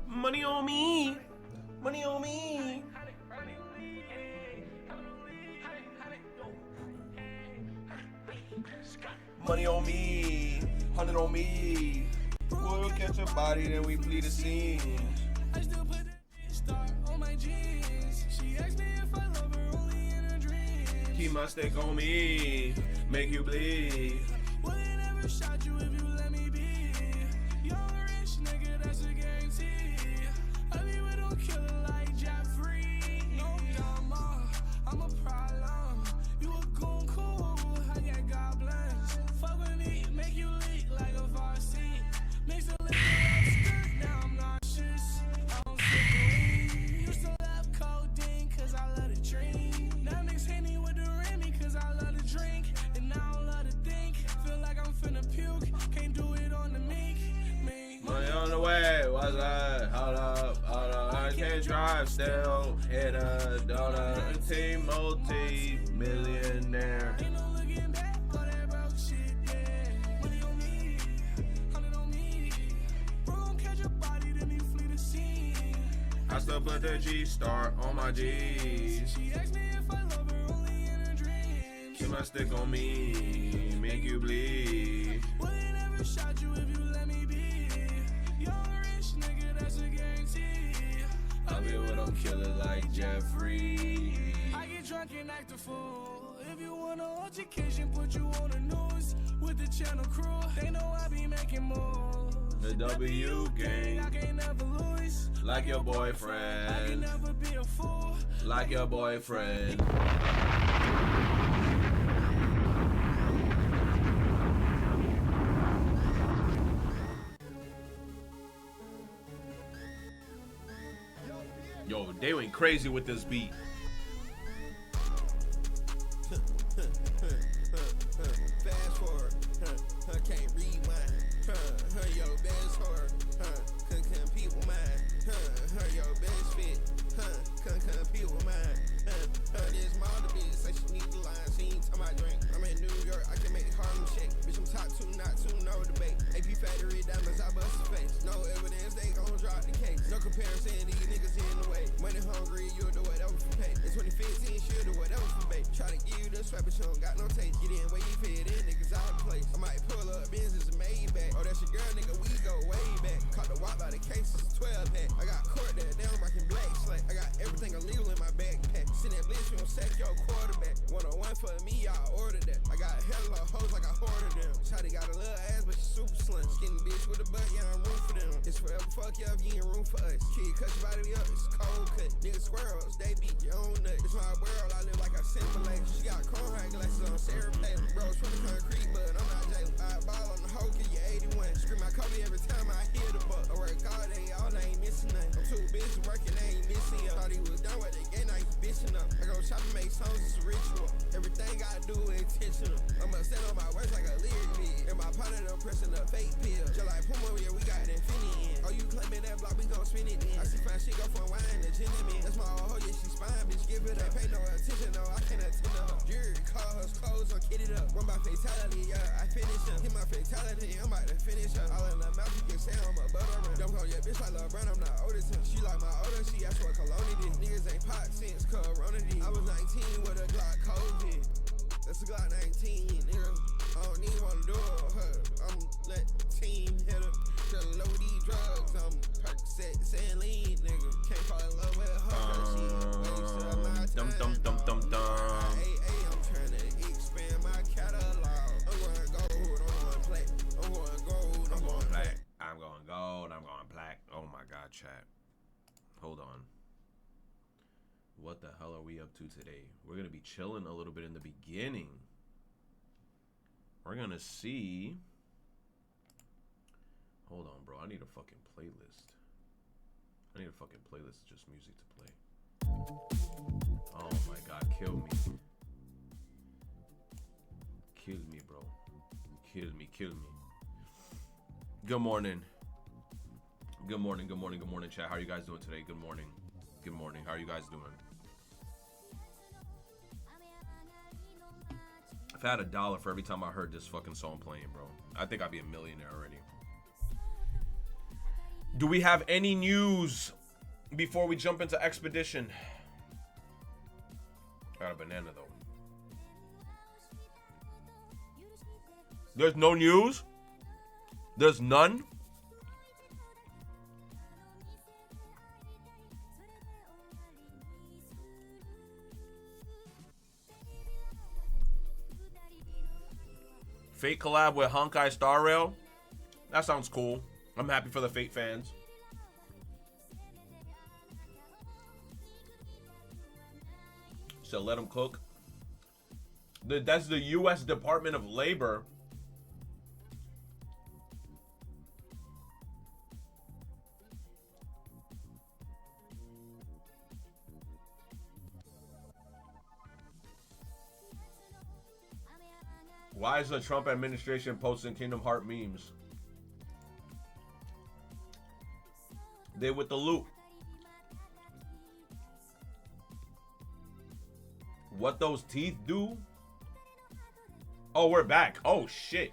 Money on me. Money on me. Money on me. 100 on me. We'll catch a body, then we flee the scene. I still put the star on my jeans. She asked me if I love her only in her dreams. Keep my stick on me, make you bleed. Would it never shot you if you let me be? You're a rich nigga, that's a guarantee. I be with a killer like Jeffrey. No drama, I'm a problem. You a goon cool, I got goblins. Fuck with me, make you leak like a varsity. Mix a little skirt, now I'm nauseous. I don't sip weed. Used to love codeine, cause I love to drink. Now mix Henny with the Remy, cause I love to drink. And I don't love to think. Feel like I'm finna puke. Can't do it on the meek. Money on the way, what's up? Hold up, I can't drive still. Hit a donut, team multi-millionaire. Ain't no looking back, all that broke shit, yeah. Money on me, 100 on me. Bro, gon' catch a body, then he flee the scene. I still put the G-Star on my G's. She asked me if I love her only in her dreams. Keep my stick on me, make you bleed. Would it never shot you if you let me be? You're a rich nigga, that's a guarantee. I'll be with them killers like Jeffrey. I get drunk and act a fool. If you want an education, put you on the news with the channel crew. They know I be making moves. The W gang, I can't never lose. Like your boyfriend. I can never be a fool. Like your boyfriend. Yo, they went crazy with this beat. Fast forward, can't rewind. Yo, best whore, couldn't compete with mine. Yo, best fit, couldn't compete with mine. This model bitch say she need the line, she ain't talking about drink. I'm in New York, I can make Harlem shake. Bitch, I'm top two, not two, no debate. AP factory diamonds, I bust his face. No evidence, they gon' drop the case. No comparison, these niggas in the way. Money hungry, you'll do whatever for pay. In 2015, she'll do whatever for bait. Try to give you the strap, but she don't got no taste. Get in where you fit in, niggas out of place. I might pull up Benz's and Maybach. Oh, that's your girl, nigga, we go way back. Caught the walk by the cases, 12 pack. I got court there, down rockin' black slack. I got everything illegal in my backpack. Send that blitz, you don't sack your quarterback. 101 for me, I ordered that. I got hella hoes like I hoarded them. Shawty got a little ass, but she super slim. Skinny bitch with a butt, yeah, I'm room for them. It's forever fuck you up, you ain't room for us. Kid, cut your body up, it's cold cut. Niggas squirrels, they beat your own nut. It's my world, I live like a simulate. She got chrome high glasses on Sarah Palin. Bros from the concrete, but I'm not Jalen. I ball on the hoe, get you 81. Scream my Kobe every time I hear the buck. I work all day, all I ain't missing nothing. I'm too busy working, I ain't missing you. Thought he was done with the game, now he bitching up. I go shop and make songs, it's a ritual. Everything I do intentional. I'ma stand on my words like a lyric vid. And my partner done pressing a fake pill. Just like Puma, yeah, we got infinity in. Oh, you claiming that block, we gon' spin it in. I see fine shit go from wine to gentleman. That's my old hoe, yeah, she spine, bitch, give it up. Pay no attention, no, I can't attend to her. Jury, cars, clothes, I'm kitted up. Run my fatality, yeah, I finish him. Hit my fatality, I'm about to finish her. All in the mouth, you can say I'm a butter run. Don't call your bitch like LeBron, I'm not older than she like my older, she asked what cologne did. Niggas ain't pot since Corona did. I was 19 with a Glock COVID. That's a Glock 19, nigga. I don't even wanna do it. I'm let team hit her. Tell her load these drugs. I'm Percocet, saline, nigga. Can't fall in love with her. She wasted my time. I'm trying to expand my catalog. I'm going gold, I'm going black. I'm going gold, I'm going black. I'm going gold, I'm going black. Oh my god, chat. Hold on. What the hell are we up to today? We're gonna be chilling a little bit in the beginning. We're gonna see. Hold on, bro. I need a fucking playlist. I need a fucking playlist of just music to play. Oh my god, kill me. Kill me, bro. Kill me, kill me. Good morning. Good morning, good morning, good morning, chat. How are you guys doing today? Good morning. Good morning. How are you guys doing? If I had $1 for every time I heard this fucking song playing, bro, I think I'd be a millionaire already. Do we have any news before we jump into Expedition? Got a banana though. There's no news? There's none? Fate collab with Honkai Star Rail. That sounds cool. I'm happy for the Fate fans. So let them cook. That's the U.S. Department of Labor. Why is the Trump administration posting Kingdom Heart memes? They with the loop. What those teeth do? Oh, we're back. Oh, shit.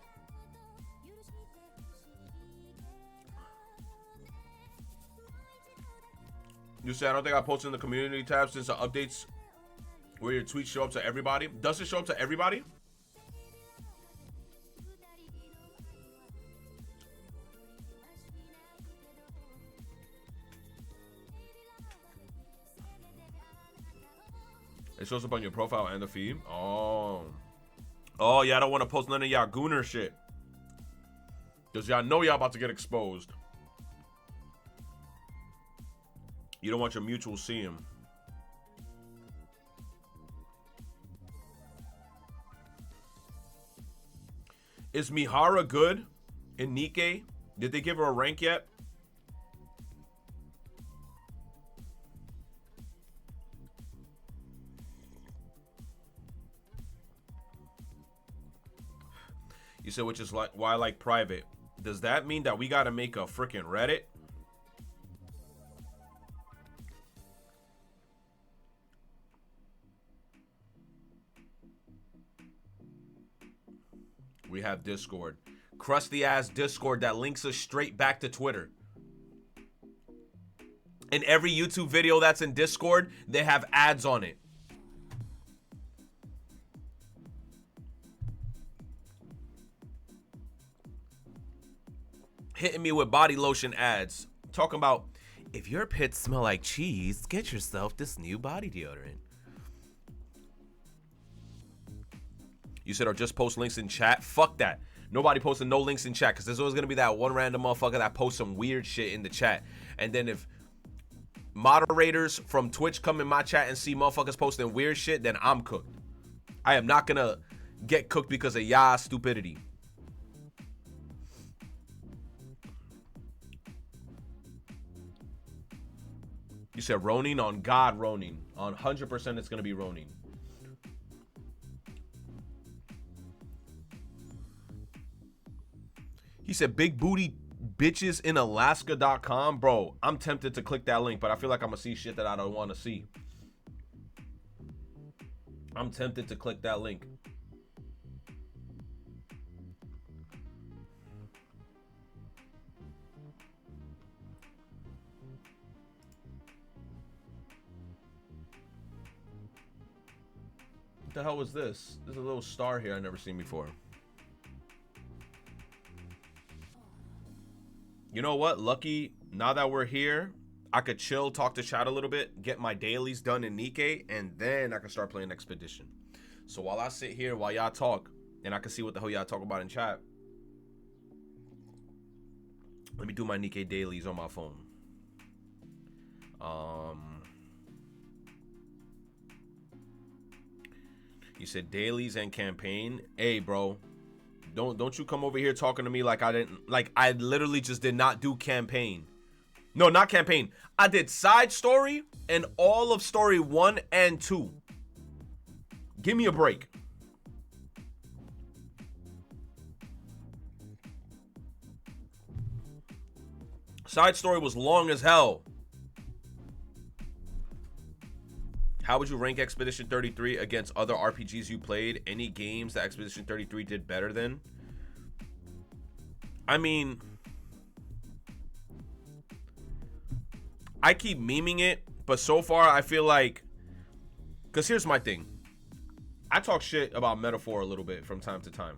You said I don't think I posted in the community tab since the updates where your tweets show up to everybody. Does it show up to everybody? It shows up on your profile and the feed. Oh, yeah, I don't want to post none of y'all gooner shit. Because y'all know y'all about to get exposed. You don't want your mutual see him. Is Mihara good in Nikkei? Did they give her a rank yet? You said, which is like why I like private. Does that mean that we got to make a freaking Reddit? We have Discord. Crusty ass Discord that links us straight back to Twitter. In every YouTube video that's in Discord, they have ads on it. Hitting me with body lotion ads. Talking about, if your pits smell like cheese, get yourself this new body deodorant. You said, or just post links in chat? Fuck that. Nobody posting no links in chat, because there's always going to be that one random motherfucker that posts some weird shit in the chat. And then if moderators from Twitch come in my chat and see motherfuckers posting weird shit, then I'm cooked. I am not going to get cooked because of y'all stupidity. You said Ronin on God, Ronin. On 100% it's going to be Ronin. He said big booty bitches in Alaska.com. Bro, I'm tempted to click that link, but I feel like I'm going to see shit that I don't want to see. I'm tempted to click that link. What the hell was this? There's a little star here I've never seen before. You know what? Lucky, now that we're here, I could chill, talk to chat a little bit, get my dailies done in Nikkei, and then I can start playing Expedition. So while I sit here, while y'all talk, and I can see what the hell y'all talk about in chat, let me do my Nikkei dailies on my phone. You said dailies and campaign. Hey, bro, don't you come over here talking to me like I literally just did not do campaign. No, not campaign. I did side story and all of story 1 and 2. Give me a break. Side story was long as hell. How would you rank Expedition 33 against other RPGs you played? Any games that Expedition 33 did better than? I mean, I keep memeing it, but so far I feel like, because here's my thing. I talk shit about Metaphor a little bit from time to time.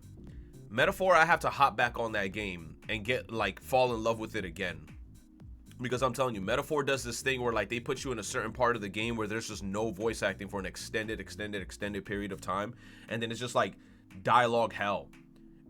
Metaphor, I have to hop back on that game and get, like, fall in love with it again. Because I'm telling you, Metaphor does this thing where, like, they put you in a certain part of the game where there's just no voice acting for an extended period of time. And then it's just, like, dialogue hell.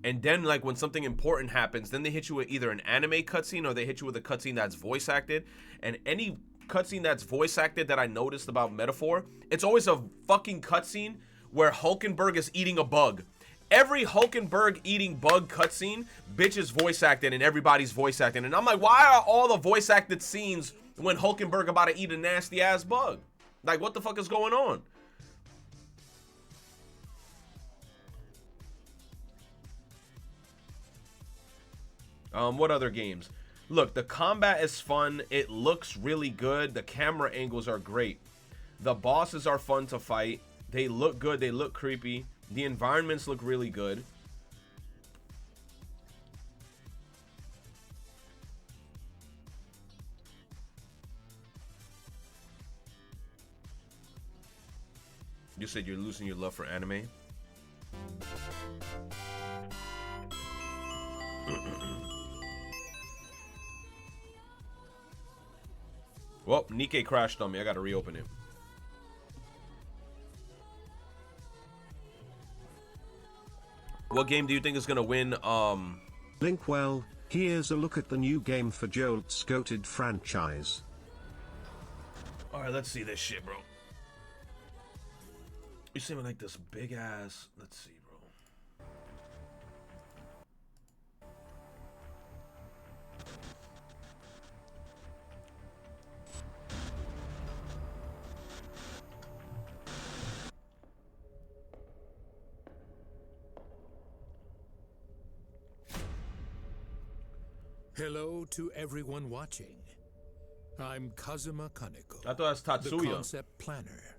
And then, like, when something important happens, then they hit you with either an anime cutscene or they hit you with a cutscene that's voice acted. And any cutscene that's voice acted that I noticed about Metaphor, it's always a fucking cutscene where Hulkenberg is eating a bug. Every Hulkenberg eating bug cutscene, bitch is voice acted and everybody's voice acting. And I'm like, why are all the voice acted scenes when Hulkenberg about to eat a nasty ass bug? Like, what the fuck is going on? What other games? Look, the combat is fun. It looks really good. The camera angles are great. The bosses are fun to fight. They look good. They look creepy. The environments look really good. You said you're losing your love for anime? Well, Nikkei crashed on me. I gotta reopen it. What game do you think is gonna win? Linkwell, here's a look at the new game for Jolt's goated franchise. Alright, let's see this shit, bro. You see me like this big ass. Let's see, bro. Hello to everyone watching. I'm Kazuma Kaneko, I thought that's the Tatsuya. concept planner.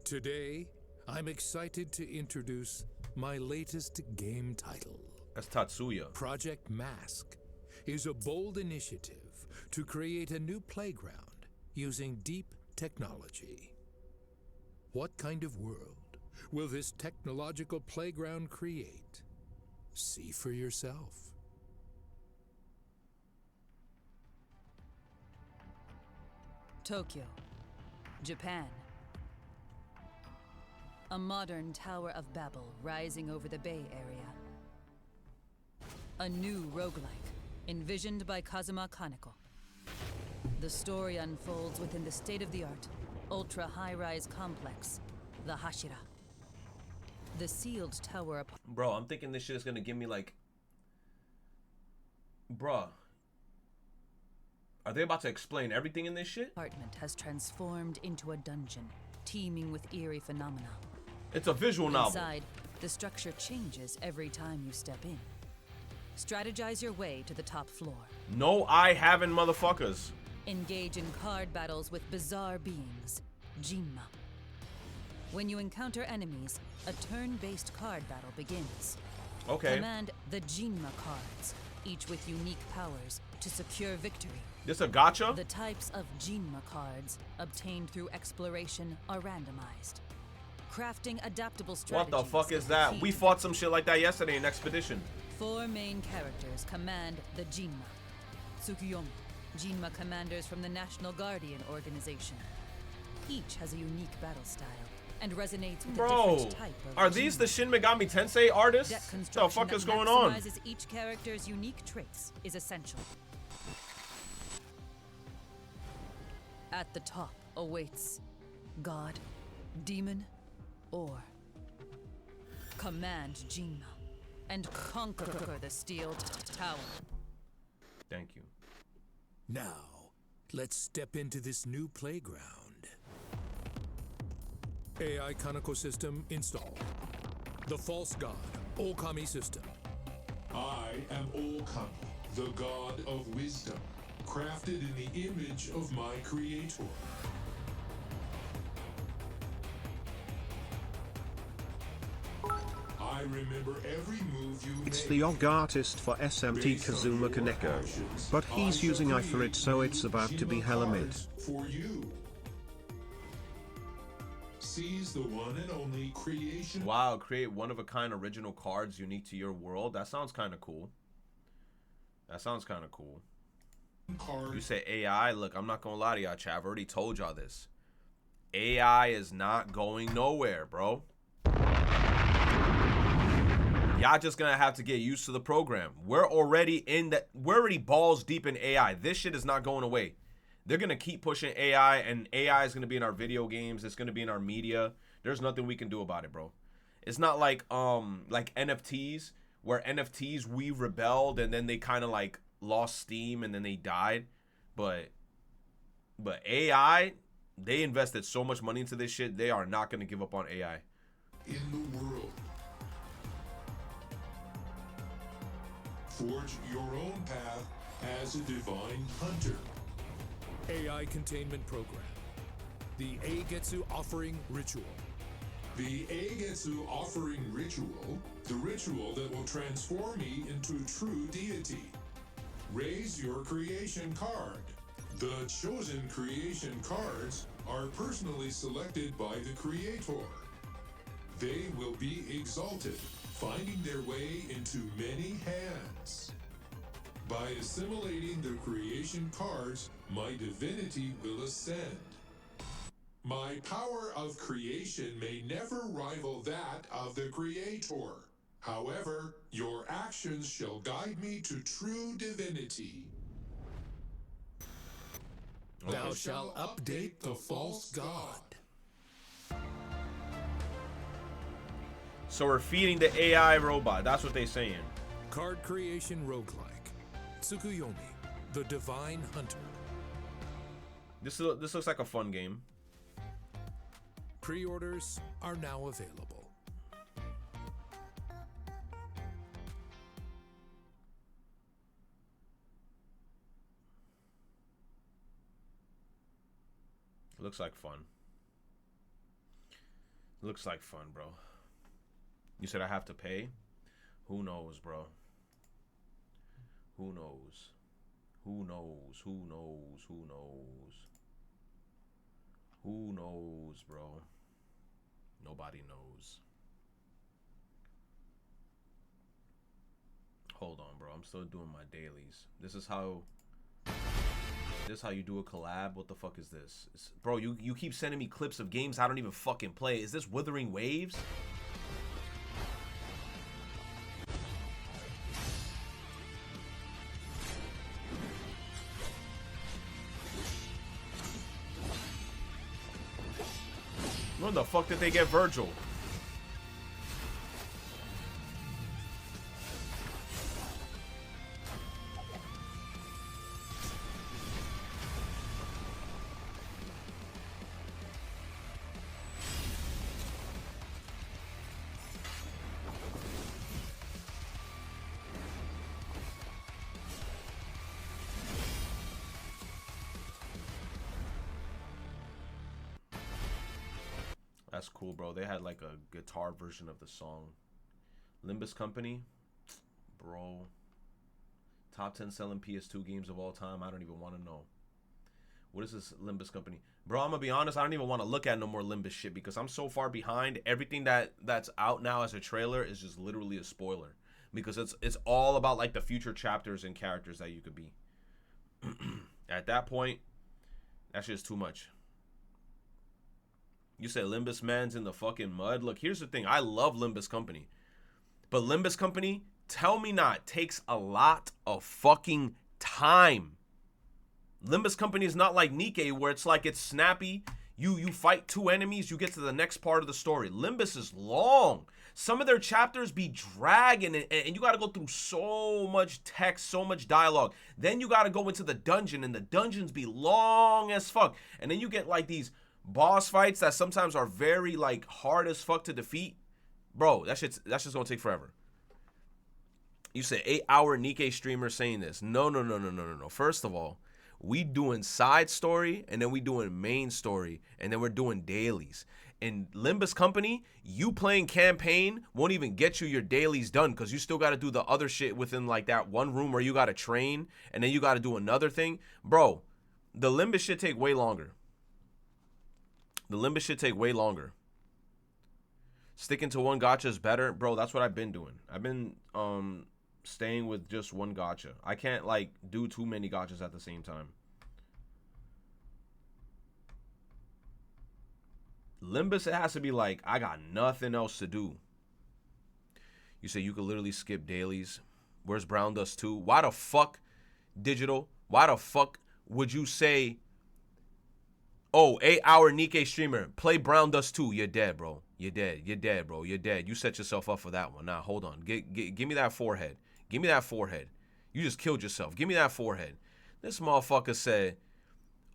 Today, I'm excited to introduce my latest game title. That's Tatsuya. Project Mask is a bold initiative to create a new playground using deep technology. What kind of world will this technological playground create? See for yourself. Tokyo, Japan. A modern Tower of Babel rising over the Bay Area. A new roguelike, envisioned by Kazuma Kaneko. The story unfolds within the state-of-the-art, ultra-high-rise complex, the Hashira. The sealed tower... Bro, I'm thinking this shit is gonna give me like... Bruh. Are they about to explain everything in this shit? Apartment has transformed into a dungeon, teeming with eerie phenomena. It's a visual novel. Inside, the structure changes every time you step in. Strategize your way to the top floor. No, I haven't, motherfuckers. Engage in card battles with bizarre beings, Jinma. When you encounter enemies, a turn-based card battle begins. Okay. Command the Jinma cards, each with unique powers, to secure victory. This a gacha? The types of Jinma cards obtained through exploration are randomized. Crafting adaptable What strategies. the fuck is that? key We fought some shit like that yesterday in Expedition. 4 main characters command the Jinma. Tsukuyomi, Jinma commanders from the National Guardian organization. Each has a unique battle style and resonates with a Bro, different type of are these the Jinma. Shin Megami Tensei artists? Deck The construction fuck that is going on? maximizes each character's unique traits is essential. At the top awaits God, Demon, or command Jinma and conquer the Steel Tower. Thank you. Now, let's step into this new playground. AI Kaneko system installed. The false god, Okami system. I am Okami, the god of wisdom, crafted in the image of my creator. I I remember every move you It's make. the OG artist for SMT Kazuma Kaneko, but he's using I for it, so it's about to be hella mid. For you. Seize the one and only creation. Wow, create one-of-a-kind original cards unique to your world. That sounds kind of cool. That sounds kind of cool. Card. You say AI. Look, I'm not going to lie to y'all, chat. I've already told y'all this. AI is not going nowhere, bro. Y'all just going to have to get used to the program. We're already balls deep in AI. This shit is not going away. They're going to keep pushing AI, and AI is going to be in our video games. It's going to be in our media. There's nothing we can do about it, bro. It's not like NFTs, where NFTs, we rebelled, and then they kind of like lost steam, and then they died. But AI, they invested so much money into this shit, they are not going to give up on AI. In the world. Forge your own path as a divine hunter. AI containment program. The Eigetsu offering ritual. The Eigetsu offering ritual, the ritual that will transform me into true deity. Raise your creation card. The chosen creation cards are personally selected by the creator. They will be exalted, finding their way into many hands. By assimilating the creation cards, my divinity will ascend. My power of creation may never rival that of the creator. However, your actions shall guide me to true divinity. Thou shalt update the false god. So we're feeding the AI robot. That's what they're saying. Card creation roguelike. Tsukuyomi, the divine hunter. This looks like a fun game. Pre-orders are now available. Looks like fun. Looks like fun, bro. You said I have to pay? Who knows, bro? Who knows? Who knows? Who knows? Who knows? Who knows, bro? Nobody knows. Hold on, bro. I'm still doing my dailies. This is how you do a collab? What the fuck is this? Bro, you keep sending me clips of games I don't even fucking play. Is this Wuthering Waves? Where the fuck did they get Virgil? That's cool, bro. They had like a guitar version of the song. Limbus Company, bro. Top 10 selling PS2 games of all time. I don't even want to know. What is this Limbus Company? Bro, I'm gonna be honest, I don't even want to look at no more Limbus shit because I'm so far behind. Everything that's out now as a trailer is just literally a spoiler. Because it's all about like the future chapters and characters that you could be. At that point, that's just too much. You say Limbus Man's in the fucking mud. Look, here's the thing. I love Limbus Company. But Limbus Company, tell me not, takes a lot of fucking time. Limbus Company is not like Nikke where it's like it's snappy. You fight two enemies, you get to the next part of the story. Limbus is long. Some of their chapters be dragging and you got to go through so much text, so much dialogue. Then you got to go into the dungeon and the dungeons be long as fuck. And then you get like these boss fights that sometimes are very like hard as fuck to defeat. Bro, that's just gonna take forever. You say 8-hour Nikke streamer saying this. No. First of all, we doing side story and then we doing main story and then we're doing dailies. in Limbus Company, you playing campaign won't even get you your dailies done because you still got to do the other shit within like that one room where you got to train and then you got to do another thing. Bro, the Limbus shit take way longer. The Limbus shit take way longer. Sticking to one gacha is better. Bro, that's what I've been doing. I've been staying with just one gacha. I can't like do too many gachas at the same time. Limbus, it has to be like, I got nothing else to do. You say you could literally skip dailies. Where's Brown Dust 2? Why the fuck, Digital? Why the fuck would you say, oh, 8-hour Nikkei streamer, play Brown Dust 2? You're dead, bro. You're dead. You're dead, bro. You're dead. You set yourself up for that one. Nah, hold on. Give me that forehead. Give me that forehead. You just killed yourself. Give me that forehead. This motherfucker said,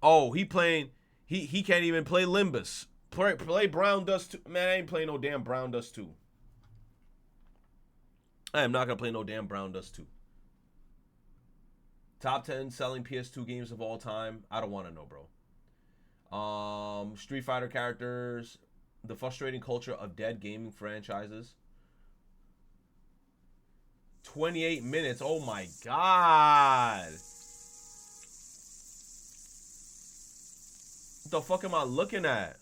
oh, he can't even play Limbus. Play Brown Dust 2. Man, I ain't playing no damn Brown Dust 2. I am not going to play no damn Brown Dust 2. Top 10 selling PS2 games of all time. I don't want to know, bro. Street Fighter characters. The frustrating culture of dead gaming franchises. 28 minutes. Oh my God. What the fuck am I looking at?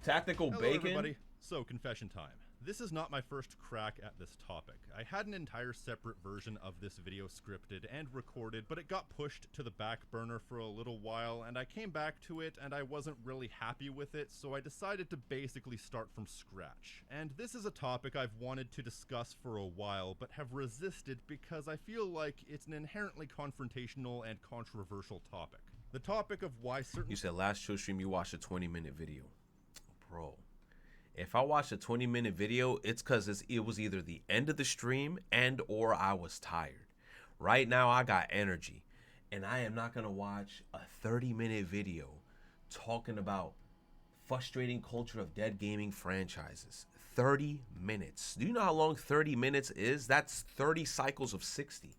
Tactical Hello, Bacon? everybody. So, confession time. This is not my first crack at this topic. I had an entire separate version of this video scripted and recorded, but it got pushed to the back burner for a little while, and I came back to it and I wasn't really happy with it, so I decided to basically start from scratch. And this is a topic I've wanted to discuss for a while, but have resisted because I feel like it's an inherently confrontational and controversial topic. The topic of why certain— You said last show stream you watched a 20-minute video. Bro. If I watch a 20-minute video, it's because it was either the end of the stream and or I was tired. Right now, I got energy. And I am not going to watch a 30-minute video talking about frustrating culture of dead gaming franchises. 30 minutes. Do you know how long 30 minutes is? That's 30 cycles of 60.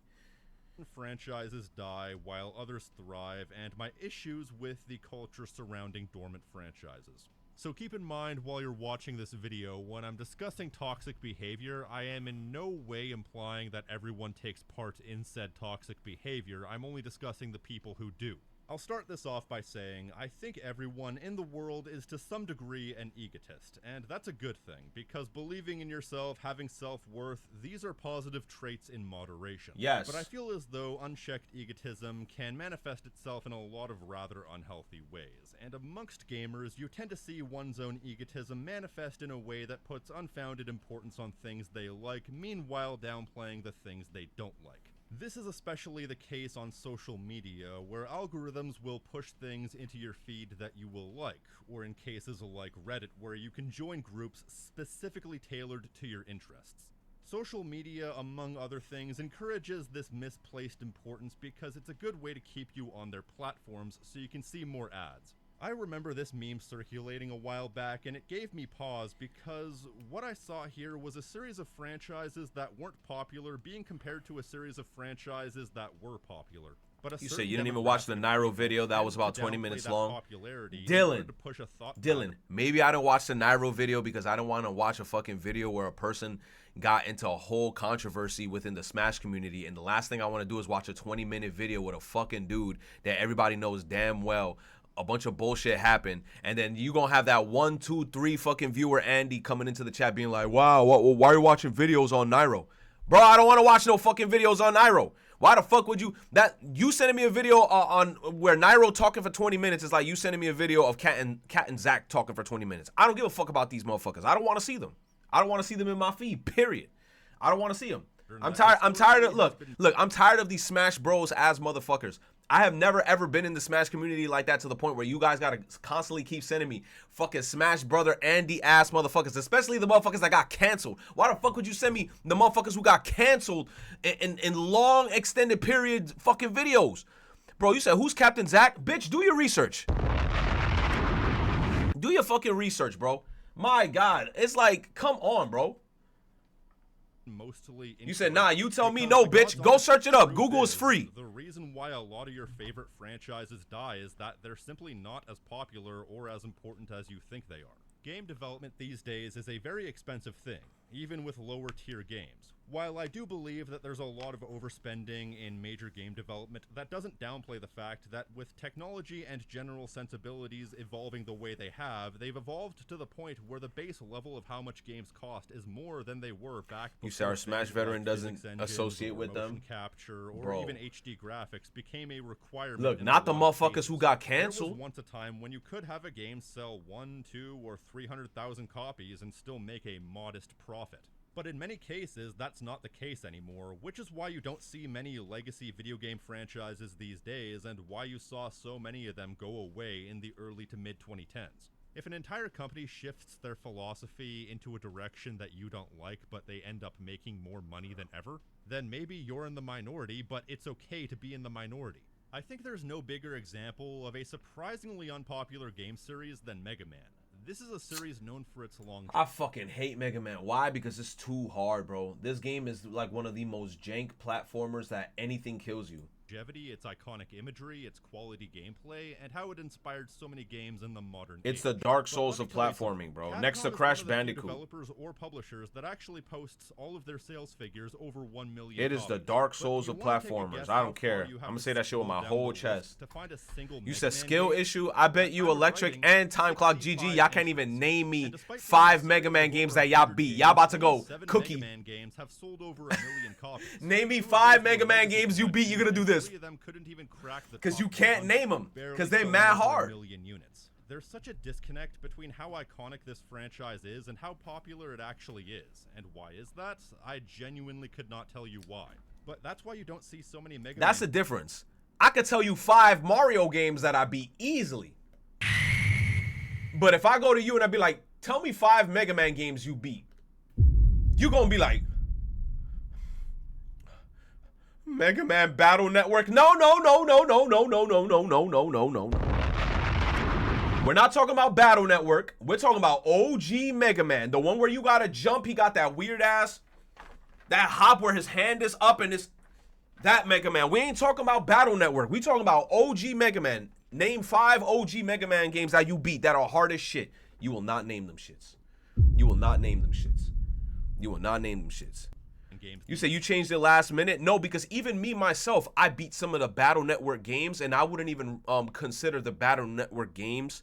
franchises die while others thrive, and my issues with the culture surrounding dormant franchises. So keep in mind while you're watching this video, when I'm discussing toxic behavior, I am in no way implying that everyone takes part in said toxic behavior. I'm only discussing the people who do. I'll start this off by saying, I think everyone in the world is to some degree an egotist, and that's a good thing, because believing in yourself, having self-worth, these are positive traits in moderation. Yes. But I feel as though unchecked egotism can manifest itself in a lot of rather unhealthy ways, and amongst gamers, you tend to see one's own egotism manifest in a way that puts unfounded importance on things they like, meanwhile downplaying the things they don't like. This is especially the case on social media, where algorithms will push things into your feed that you will like, or in cases like Reddit, where you can join groups specifically tailored to your interests. Social media, among other things, encourages this misplaced importance because it's a good way to keep you on their platforms so you can see more ads. I remember this meme circulating a while back, and it gave me pause because what I saw here was a series of franchises that weren't popular being compared to a series of franchises that were popular. But you say you didn't even watch the Nairo video that was about 20 minutes long? Dylan, maybe I don't watch the Nairo video because I don't want to watch a fucking video where a person got into a whole controversy within the Smash community, and the last thing I want to do is watch a 20-minute video with a fucking dude that everybody knows damn well a bunch of bullshit happened, and then you gonna have that 1, 2, 3 fucking viewer Andy coming into the chat being like, wow, why are you watching videos on Nairo? Bro, I don't want to watch no fucking videos on Nairo. Why the fuck would you? You sending me a video on where Nairo talking for 20 minutes is like you sending me a video of Cat and Zach talking for 20 minutes. I don't give a fuck about these motherfuckers. I don't want to see them. I don't want to see them in my feed, period. I don't want to see them. I'm tired of look, I'm tired of these Smash Bros ass motherfuckers. I have never ever been in the Smash community like that to the point where you guys gotta constantly keep sending me fucking Smash Brother Andy ass motherfuckers, especially the motherfuckers that got canceled. Why the fuck would you send me the motherfuckers who got canceled in long extended period fucking videos? Bro, you said who's Captain Zach? Bitch, do your research. Do your fucking research, bro. My God, it's like, come on, bro. Mostly you said, nah, you tell me no, bitch. Go search it up. Google is free. reason why a lot of your favorite franchises die is that they're simply not as popular or as important as you think they are. Game development these days is a very expensive thing, even with lower tier games. While I do believe that there's a lot of overspending in major game development, that doesn't downplay the fact that with technology and general sensibilities evolving the way they have, they've evolved to the point where the base level of how much games cost is more than they were back before. You say our Smash things veteran like doesn't physics engines associate or with motion them? capture or Bro. even HD graphics became a requirement. Look, in not a the lot of motherfuckers cases. who got There canceled. was once a time when you could have a game sell 1, 2, or 300,000 copies and still make a modest profit. But in many cases, that's not the case anymore, which is why you don't see many legacy video game franchises these days and why you saw so many of them go away in the early to mid 2010s. If an entire company shifts their philosophy into a direction that you don't like, but they end up making more money than ever, then maybe you're in the minority, but it's okay to be in the minority. I think there's no bigger example of a surprisingly unpopular game series than Mega Man. This is a series known for its longevity. I fucking hate Mega Man. Why? Because it's too hard, bro. This game is like one of the most jank platformers that anything kills you. Its iconic imagery, its quality gameplay, and how it inspired so many games in the modern It's age. the Dark But Souls let of me tell you platforming, something. bro. Capcom Next to is Crash one of the few Bandicoot. developers or publishers that actually posts all of their sales figures over 1 million. It is the copies. Dark But Souls do of you wanna take a platformers. guess I how don't care. far you have I'm gonna to say that shit with scroll my down whole the list chest. to find a single You Mega said Man skill game? issue? I bet you At the time of Electric writing, and Time Clock 65 GG, y'all can't even entries. name me And despite 5 being Mega Man over games that y'all 100 beat. games, Y'all about to only go 7 cookie. Mega Man games have sold over 1 million copies. Name me Two of 5 those Mega were Man legacy games you beat. You're gonna do and this. 3 of them couldn't even crack the Because top you can't 100, name them. barely Because they selling mad over 1 hard. million units. There's such a disconnect between how iconic this franchise is and how popular it actually is. And why is that? I genuinely could not tell you why. But that's why you don't see so many Mega That's the Man. difference. I could tell you 5 Mario games that I beat easily. But if I go to you and I be like, tell me 5 Mega Man games you beat, you gonna be like, Mega Man Battle Network. No. We're not talking about Battle Network. We're talking about OG Mega Man. The one where you gotta jump. He got that weird ass, that hop where his hand is up and it's that Mega Man. We ain't talking about Battle Network. We talking about OG Mega Man. Name 5 OG Mega Man games that you beat that are hard as shit. You will not name them shits. You will not name them shits. You will not name them shits. Games. You say you changed it last minute? No, because even me myself, I beat some of the Battle Network games, and I wouldn't even consider the Battle Network games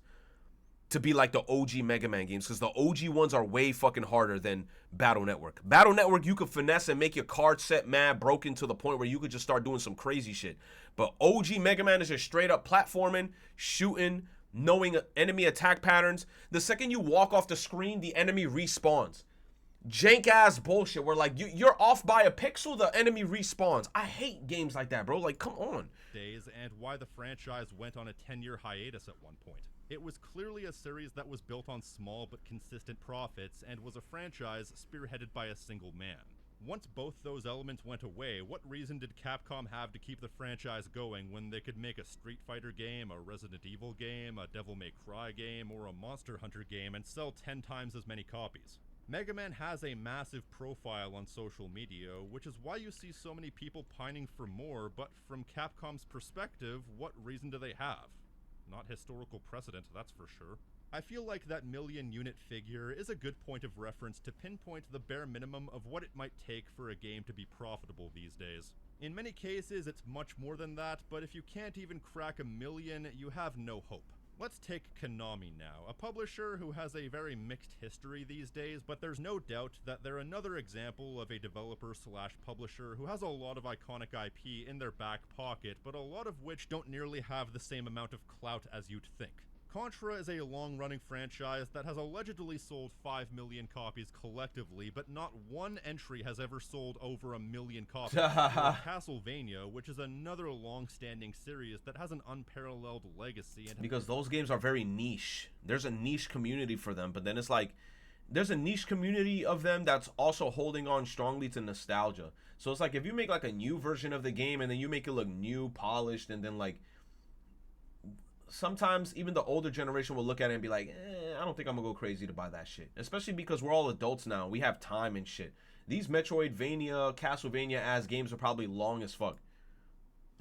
to be like the OG Mega Man games, because the OG ones are way fucking harder than Battle Network. Battle Network, you could finesse and make your card set mad broken to the point where you could just start doing some crazy shit. But OG Mega Man is just straight up platforming, shooting, knowing enemy attack patterns. The second you walk off the screen, the enemy respawns. Jank ass bullshit where like you're off by a pixel, the enemy respawns. I hate games like that, bro. Like, come on. Days and why the franchise went on a 10-year hiatus at one point. It was clearly a series that was built on small but consistent profits and was a franchise spearheaded by a single man. Once both those elements went away, what reason did Capcom have to keep the franchise going when they could make a Street Fighter game, a Resident Evil game, a Devil May Cry game, or a Monster Hunter game and sell 10 times as many copies? Mega Man has a massive profile on social media, which is why you see so many people pining for more, but from Capcom's perspective, what reason do they have? Not historical precedent, that's for sure. I feel like that million-unit figure is a good point of reference to pinpoint the bare minimum of what it might take for a game to be profitable these days. In many cases, it's much more than that, but if you can't even crack 1 million, you have no hope. Let's take Konami now, a publisher who has a very mixed history these days, but there's no doubt that they're another example of a developer/publisher who has a lot of iconic IP in their back pocket, but a lot of which don't nearly have the same amount of clout as you'd think. Contra is a long-running franchise that has allegedly sold 5 million copies collectively, but not one entry has ever sold over 1 million copies. Or Castlevania, which is another long-standing series that has an unparalleled legacy. And Because those games are very niche. There's a niche community for them, but then it's like, there's a niche community of them that's also holding on strongly to nostalgia. So it's like, if you make like a new version of the game and then you make it look new, polished, and then like, sometimes even the older generation will look at it and be like, I don't think I'm gonna go crazy to buy that shit. Especially because we're all adults now. We have time and shit. These Metroidvania, Castlevania ass games are probably long as fuck.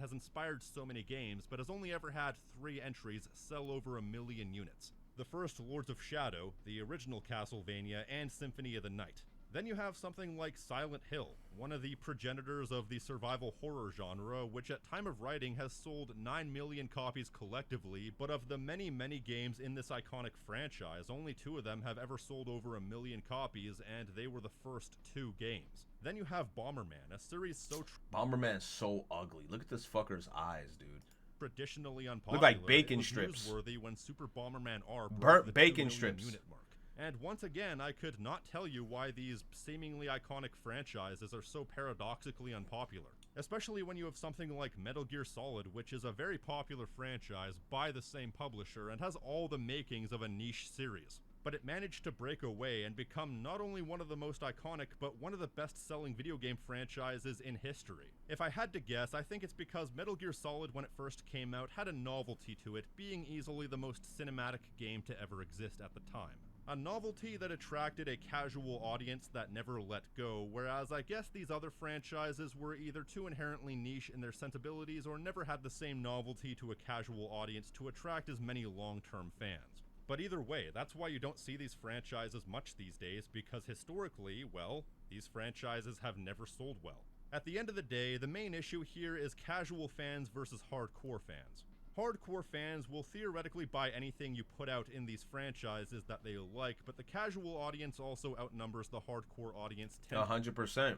has inspired so many games, but has only ever had 3 entries sell over 1 million units. The first, Lords of Shadow, the original Castlevania, and Symphony of the Night. Then you have something like Silent Hill, one of the progenitors of the survival horror genre, which at time of writing has sold 9 million copies collectively, but of the many, many games in this iconic franchise, only 2 of them have ever sold over 1 million copies, and they were the first 2 games. Then you have Bomberman, a series so Bomberman's so ugly. Look at this fucker's eyes, dude. traditionally unpopular. Look like bacon it was strips. newsworthy when Super Bomberman R broke Burnt the 2 bacon million strips. unit mark. And once again, I could not tell you why these seemingly iconic franchises are so paradoxically unpopular. Especially when you have something like Metal Gear Solid, which is a very popular franchise by the same publisher and has all the makings of a niche series. But it managed to break away and become not only one of the most iconic, but one of the best-selling video game franchises in history. If I had to guess, I think it's because Metal Gear Solid, when it first came out, had a novelty to it, being easily the most cinematic game to ever exist at the time. A novelty that attracted a casual audience that never let go, whereas I guess these other franchises were either too inherently niche in their sensibilities or never had the same novelty to a casual audience to attract as many long-term fans. But either way, that's why you don't see these franchises much these days, because historically, well, these franchises have never sold well. At the end of the day, the main issue here is casual fans versus hardcore fans. Hardcore fans will theoretically buy anything you put out in these franchises that they like, but the casual audience also outnumbers the hardcore audience 100%.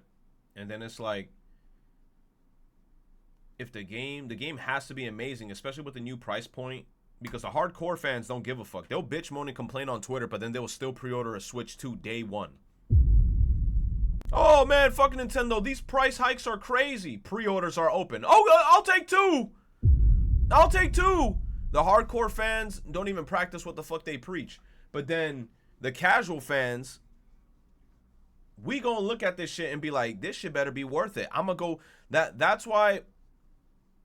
And then it's like, if the game has to be amazing, especially with the new price point, because the hardcore fans don't give a fuck. They'll bitch, moan, and complain on Twitter, but then they will still pre-order a Switch 2 day 1. Oh man, fucking Nintendo, these price hikes are crazy. Pre-orders are open. Oh, I'll take 2. I'll take 2. The hardcore fans don't even practice what the fuck they preach. But then the casual fans, we gonna look at this shit and be like, this shit better be worth it. I'm gonna go. That's why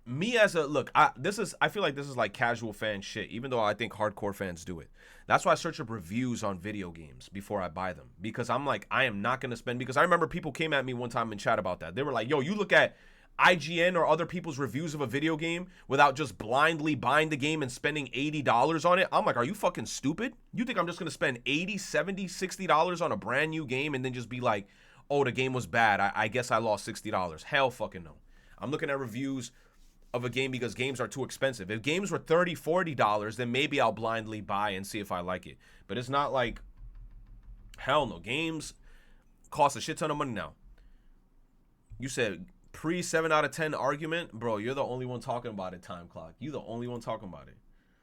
me as a look. I feel like this is like casual fan shit. Even though I think hardcore fans do it. That's why I search up reviews on video games before I buy them, because I'm like, I am not gonna spend. Because I remember people came at me one time in chat about that. They were like, yo, you look at IGN or other people's reviews of a video game without just blindly buying the game and spending $80 on it. I'm like, are you fucking stupid? You think I'm just gonna spend $80, $70, $60 on a brand new game and then just be like, oh, the game was bad, I guess I lost $60? Hell fucking no. I'm looking at reviews of a game because games are too expensive. If games were $30, $40, then maybe I'll blindly buy and see if I like it. But it's not like, hell no. Games cost a shit ton of money now. You said pre 7 out of 10 argument, bro, you're the only one talking about it, Time Clock. You the only one talking about it.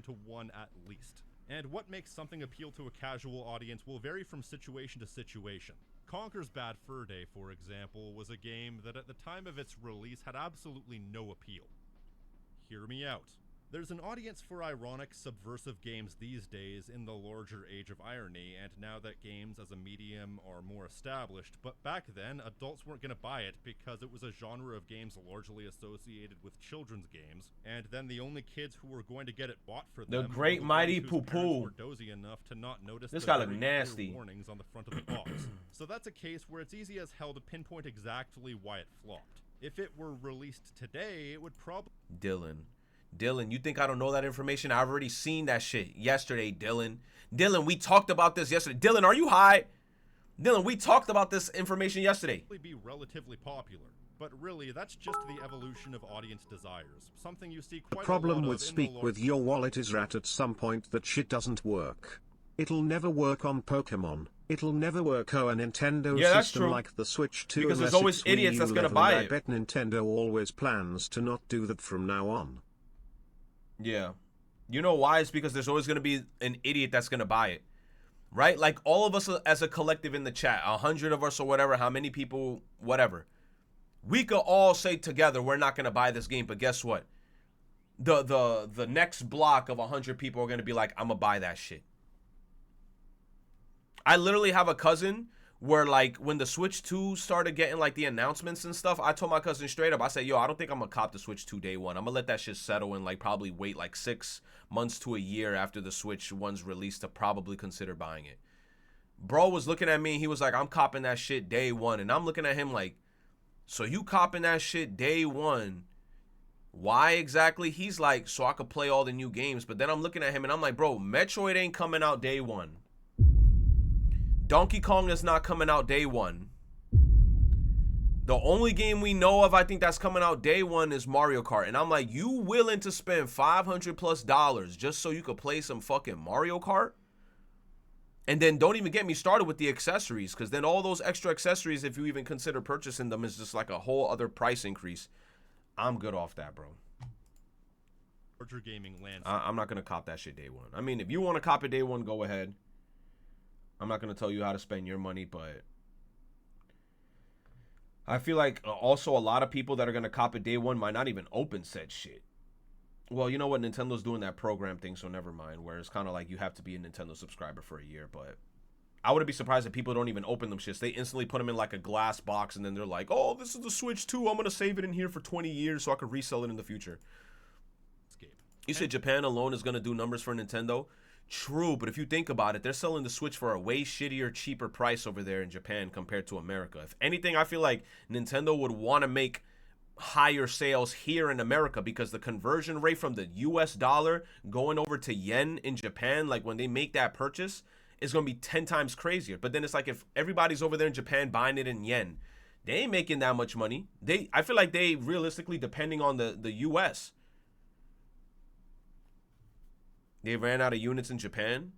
to 1 at least. And what makes something appeal to a casual audience will vary from situation to situation. Conker's Bad Fur Day, for example, was a game that at the time of its release had absolutely no appeal. Hear me out. There's an audience for ironic, subversive games these days in the larger age of irony, and now that games as a medium are more established, but back then, adults weren't gonna buy it because it was a genre of games largely associated with children's games, and then the only kids who were going to get it bought for them The Great Mighty whose parents Poo-Poo. were dozy enough to not notice This the guy look very clear nasty. warnings on the front of the box. So that's a case where it's easy as hell to pinpoint exactly why it flopped. If it were released today, it would probably... Dylan, you think I don't know that information? I've already seen that shit yesterday, Dylan. Dylan, we talked about this yesterday. Dylan, are you high? Dylan, we talked about this information yesterday. be relatively popular. But really, that's just the evolution of audience desires. Something you see The quite a problem lot with of in Speak the with Your Wallet is that at some point that shit doesn't work. It'll never work on Pokemon. It'll never work on a Nintendo Yeah, that's system true. like the Switch 2 Because there's unless always it's Wii idiots U that's gonna level, buy and it. I bet Nintendo always plans to not do that from now on. Yeah. You know why? It's because there's always going to be an idiot that's going to buy it. Right? Like all of us as a collective in the chat, 100 of us or whatever, how many people, whatever. We could all say together we're not going to buy this game, but guess what? The next block of 100 people are going to be like, I'm going to buy that shit. I literally have a cousin where, like, when the Switch 2 started getting, like, the announcements and stuff, I told my cousin straight up, I said, yo, I don't think I'm gonna cop the Switch 2 day one. I'm gonna let that shit settle and, like, probably wait, like, 6 months to a year after the Switch 1's released to probably consider buying it. Bro was looking at me, he was like, I'm copping that shit day one. And I'm looking at him like, so you copping that shit day one Why exactly? He's like, so I could play all the new games. But then I'm looking at him and I'm like, bro, Metroid ain't coming out day one. Donkey Kong is not coming out day one. The only game we know of, I think, that's coming out day one is Mario Kart. And I'm like, you willing to spend $500+ just so you could play some fucking Mario Kart? And then don't even get me started with the accessories, because then all those extra accessories, if you even consider purchasing them, is just like a whole other price increase. I'm good off that, bro. Larger gaming landscape. I'm not going to cop that shit day one. I mean, if you want to cop it day one, go ahead. I'm not going to tell you how to spend your money, but I feel like also a lot of people that are going to cop it day one might not even open said shit. Well, you know what? Nintendo's doing that program thing, so never mind. Where it's kind of like you have to be a Nintendo subscriber for a year. But I wouldn't be surprised if people don't even open them shits. They instantly put them in like a glass box, and then they're like, oh, this is the Switch 2. I'm going to save it in here for 20 years so I could resell it in the future. You said Japan alone is going to do numbers for Nintendo? True, but if you think about it, they're selling the Switch for a way shittier, cheaper price over there in Japan compared to America. If anything, I feel like Nintendo would want to make higher sales here in America, because the conversion rate from the US dollar going over to yen in Japan, like when they make that purchase, is going to be 10 times crazier. But then it's like if everybody's over there in Japan buying it in yen, they ain't making that much money. I feel like they realistically, depending on the US, they ran out of units in Japan.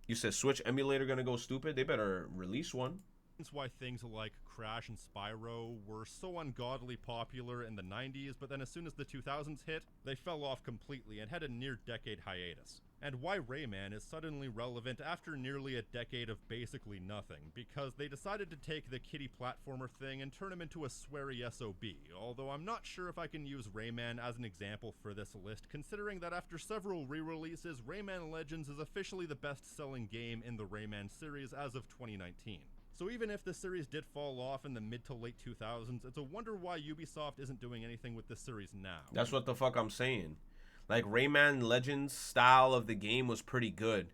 You said Switch emulator gonna go stupid? They better release one. That's why things like Crash and Spyro were so ungodly popular in the 90s, but then as soon as the 2000s hit, they fell off completely and had a near-decade hiatus. And why Rayman is suddenly relevant after nearly a decade of basically nothing, because they decided to take the kiddie platformer thing and turn him into a sweary SOB, although I'm not sure if I can use Rayman as an example for this list, considering that after several re-releases, Rayman Legends is officially the best-selling game in the Rayman series as of 2019. So even if the series did fall off in the mid to late 2000s, it's a wonder why Ubisoft isn't doing anything with this series now. That's what the fuck I'm saying. Like, Rayman Legends style of the game was pretty good,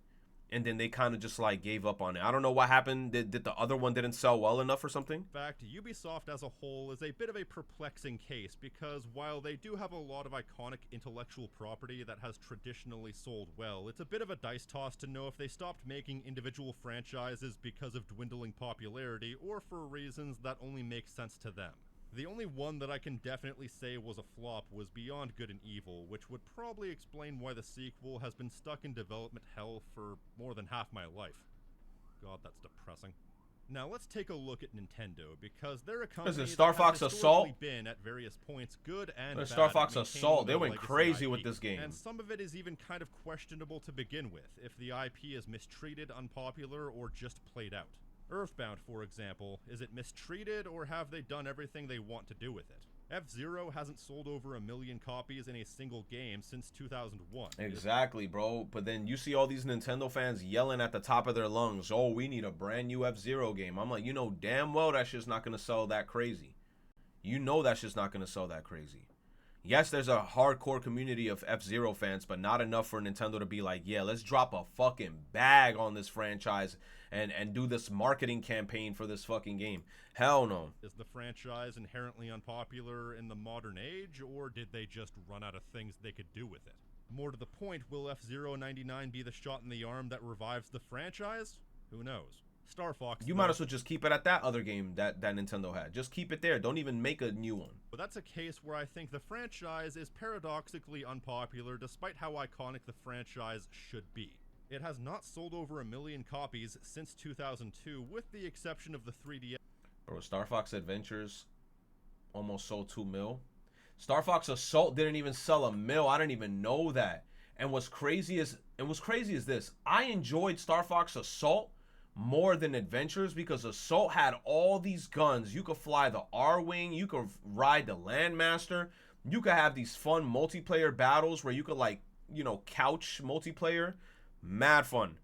and then they kind of just like gave up on it. I don't know what happened. Did the other one didn't sell well enough or something? In fact, Ubisoft as a whole is a bit of a perplexing case, because while they do have a lot of iconic intellectual property that has traditionally sold well, it's a bit of a dice toss to know if they stopped making individual franchises because of dwindling popularity or for reasons that only make sense to them. The only one that I can definitely say was a flop was Beyond Good and Evil, which would probably explain why the sequel has been stuck in development hell for more than half my life. God, that's depressing. Now let's take a look at Nintendo, because they're a company that Star Fox has Assault historically been at various points good and bad Star at Fox maintaining Assault, they their went legacy crazy IP, with this game. and some of it is even kind of questionable to begin with, if the IP is mistreated, unpopular, or just played out. Earthbound, for example, is it mistreated, or have they done everything they want to do with it? F-Zero hasn't sold over 1 million copies in a single game since 2001. Exactly, bro. But then you see all these Nintendo fans yelling at the top of their lungs, oh, we need a brand new F-Zero game. I'm like, you know damn well that shit's not going to sell that crazy. You know that shit's not going to sell that crazy. Yes, there's a hardcore community of F-Zero fans, but not enough for Nintendo to be like, yeah, let's drop a fucking bag on this franchise and do this marketing campaign for this fucking game. Hell no. Is the franchise inherently unpopular in the modern age, or did they just run out of things they could do with it? More to the point, will F-Zero 99 be the shot in the arm that revives the franchise? Who knows? Star Fox. You might as well just keep it at that other game that Nintendo had. Just keep it there. Don't even make a new one. But that's a case where I think the franchise is paradoxically unpopular despite how iconic the franchise should be. It has not sold over 1 million copies since 2002, with the exception of the 3DS. Bro, Star Fox Adventures almost sold 2 mil. Star Fox Assault didn't even sell 1 mil. I didn't even know that. And what's crazy is this. I enjoyed Star Fox Assault more than Adventures, because Assault had all these guns. You could fly the R-Wing, you could ride the Landmaster, you could have these fun multiplayer battles where you could, like, you know, couch multiplayer. Mad fun.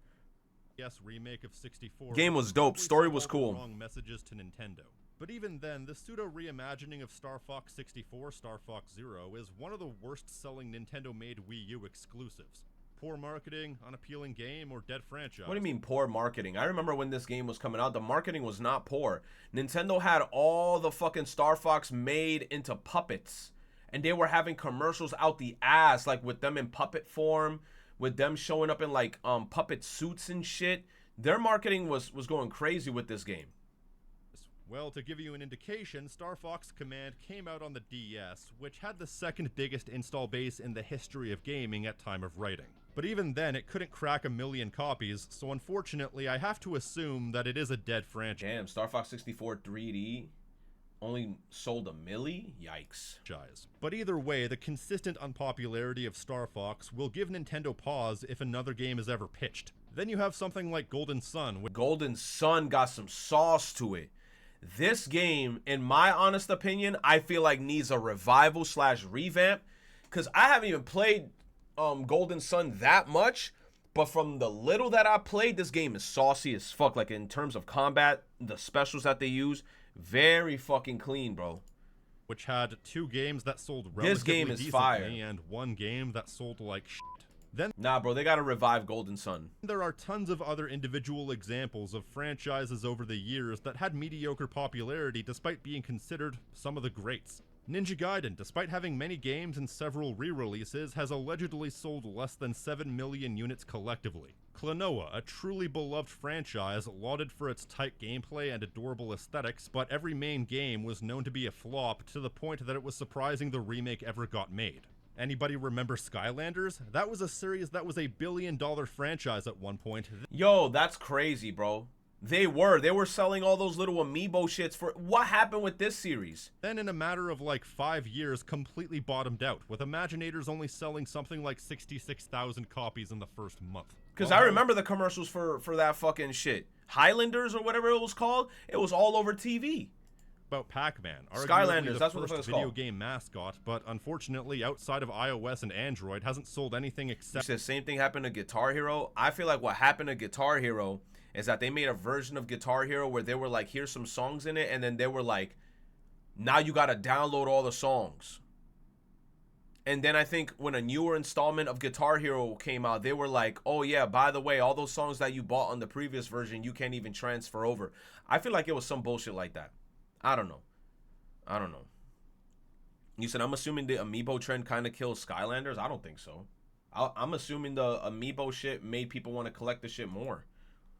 Yes, remake of 64. Game was dope. Story was cool. Wrong messages to Nintendo. But even then, the pseudo reimagining of Star Fox 64, Star Fox Zero, is one of the worst-selling Nintendo-made Wii U exclusives. Poor marketing, unappealing game, or dead franchise? What do you mean poor marketing? I remember when this game was coming out, the marketing was not poor. Nintendo had all the fucking Star Fox made into puppets. and they were having commercials out the ass, like with them in puppet form, with them showing up in like puppet suits and shit. Their marketing was going crazy with this game. Well, to give you an indication, Star Fox Command came out on the DS, which had the second biggest install base in the history of gaming at time of writing. But even then, it couldn't crack 1 million copies, so unfortunately, I have to assume that it is a dead franchise. Damn, Star Fox 64 3D only sold 1 million? Yikes. But either way, the consistent unpopularity of Star Fox will give Nintendo pause if another game is ever pitched. Then you have something like Golden Sun. Golden Sun got some sauce to it. This game, in my honest opinion, I feel like needs a revival / revamp, because I haven't even played Golden Sun that much, but from the little that I played, this game is saucy as fuck. Like, in terms of combat, the specials that they use, very fucking clean, bro. Which had 2 games that sold relatively this game is decently fire, and 1 game that sold like shit. Nah, bro, they gotta revive Golden Sun. There are tons of other individual examples of franchises over the years that had mediocre popularity despite being considered some of the greats. Ninja Gaiden, despite having many games and several re-releases, has allegedly sold less than 7 million units collectively. Klonoa, a truly beloved franchise, lauded for its tight gameplay and adorable aesthetics, but every main game was known to be a flop to the point that it was surprising the remake ever got made. Anybody remember Skylanders? That was a series that was a $1 billion franchise at one point. Yo, that's crazy, bro. They were selling all those little amiibo shits for... What happened with this series? Then in a matter of like 5 years, completely bottomed out, with Imaginators only selling something like 66,000 copies in the first month. Because I remember the commercials for that fucking shit. Highlanders or whatever it was called. It was all over TV. About Pac-Man, Skylanders, that's what the fuck it's video called. game mascot, but unfortunately outside of iOS and Android hasn't sold anything except... The same thing happened to Guitar Hero. I feel like what happened to Guitar Hero is that they made a version of Guitar Hero where they were like, here's some songs in it, and then they were like, now you gotta download all the songs. And then I think when a newer installment of Guitar Hero came out, they were like, oh yeah, by the way, all those songs that you bought on the previous version, you can't even transfer over. I feel like it was some bullshit like that. I don't know. You said, I'm assuming the amiibo trend kind of kills Skylanders? I don't think so. I'm assuming the amiibo shit made people want to collect the shit more.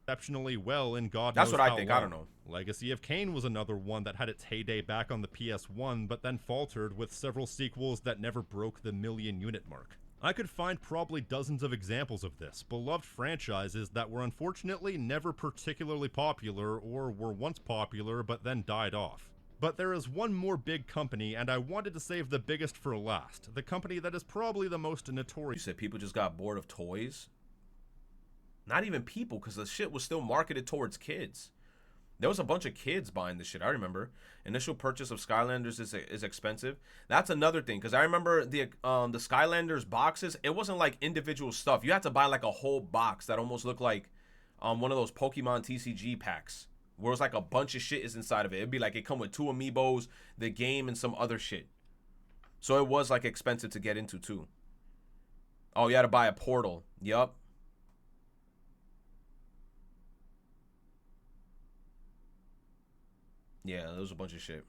Exceptionally well in God That's knows what I how think. long. I don't know. Legacy of Kain was another one that had its heyday back on the PS1, but then faltered with several sequels that never broke the 1 million unit mark. I could find probably dozens of examples of this, beloved franchises that were unfortunately never particularly popular or were once popular but then died off. But there is one more big company, and I wanted to save the biggest for last, the company that is probably the most notorious. You said people just got bored of toys? Not even people, because the shit was still marketed towards kids. There was a bunch of kids buying this shit, I remember. Initial purchase of Skylanders is expensive. That's another thing, because I remember the Skylanders boxes, it wasn't like individual stuff. You had to buy like a whole box that almost looked like one of those Pokemon TCG packs, where it was like a bunch of shit is inside of it. It'd be like it come with 2 amiibos, the game, and some other shit. So it was like expensive to get into too. Oh, you had to buy a portal. Yup. Yeah, there was a bunch of shit.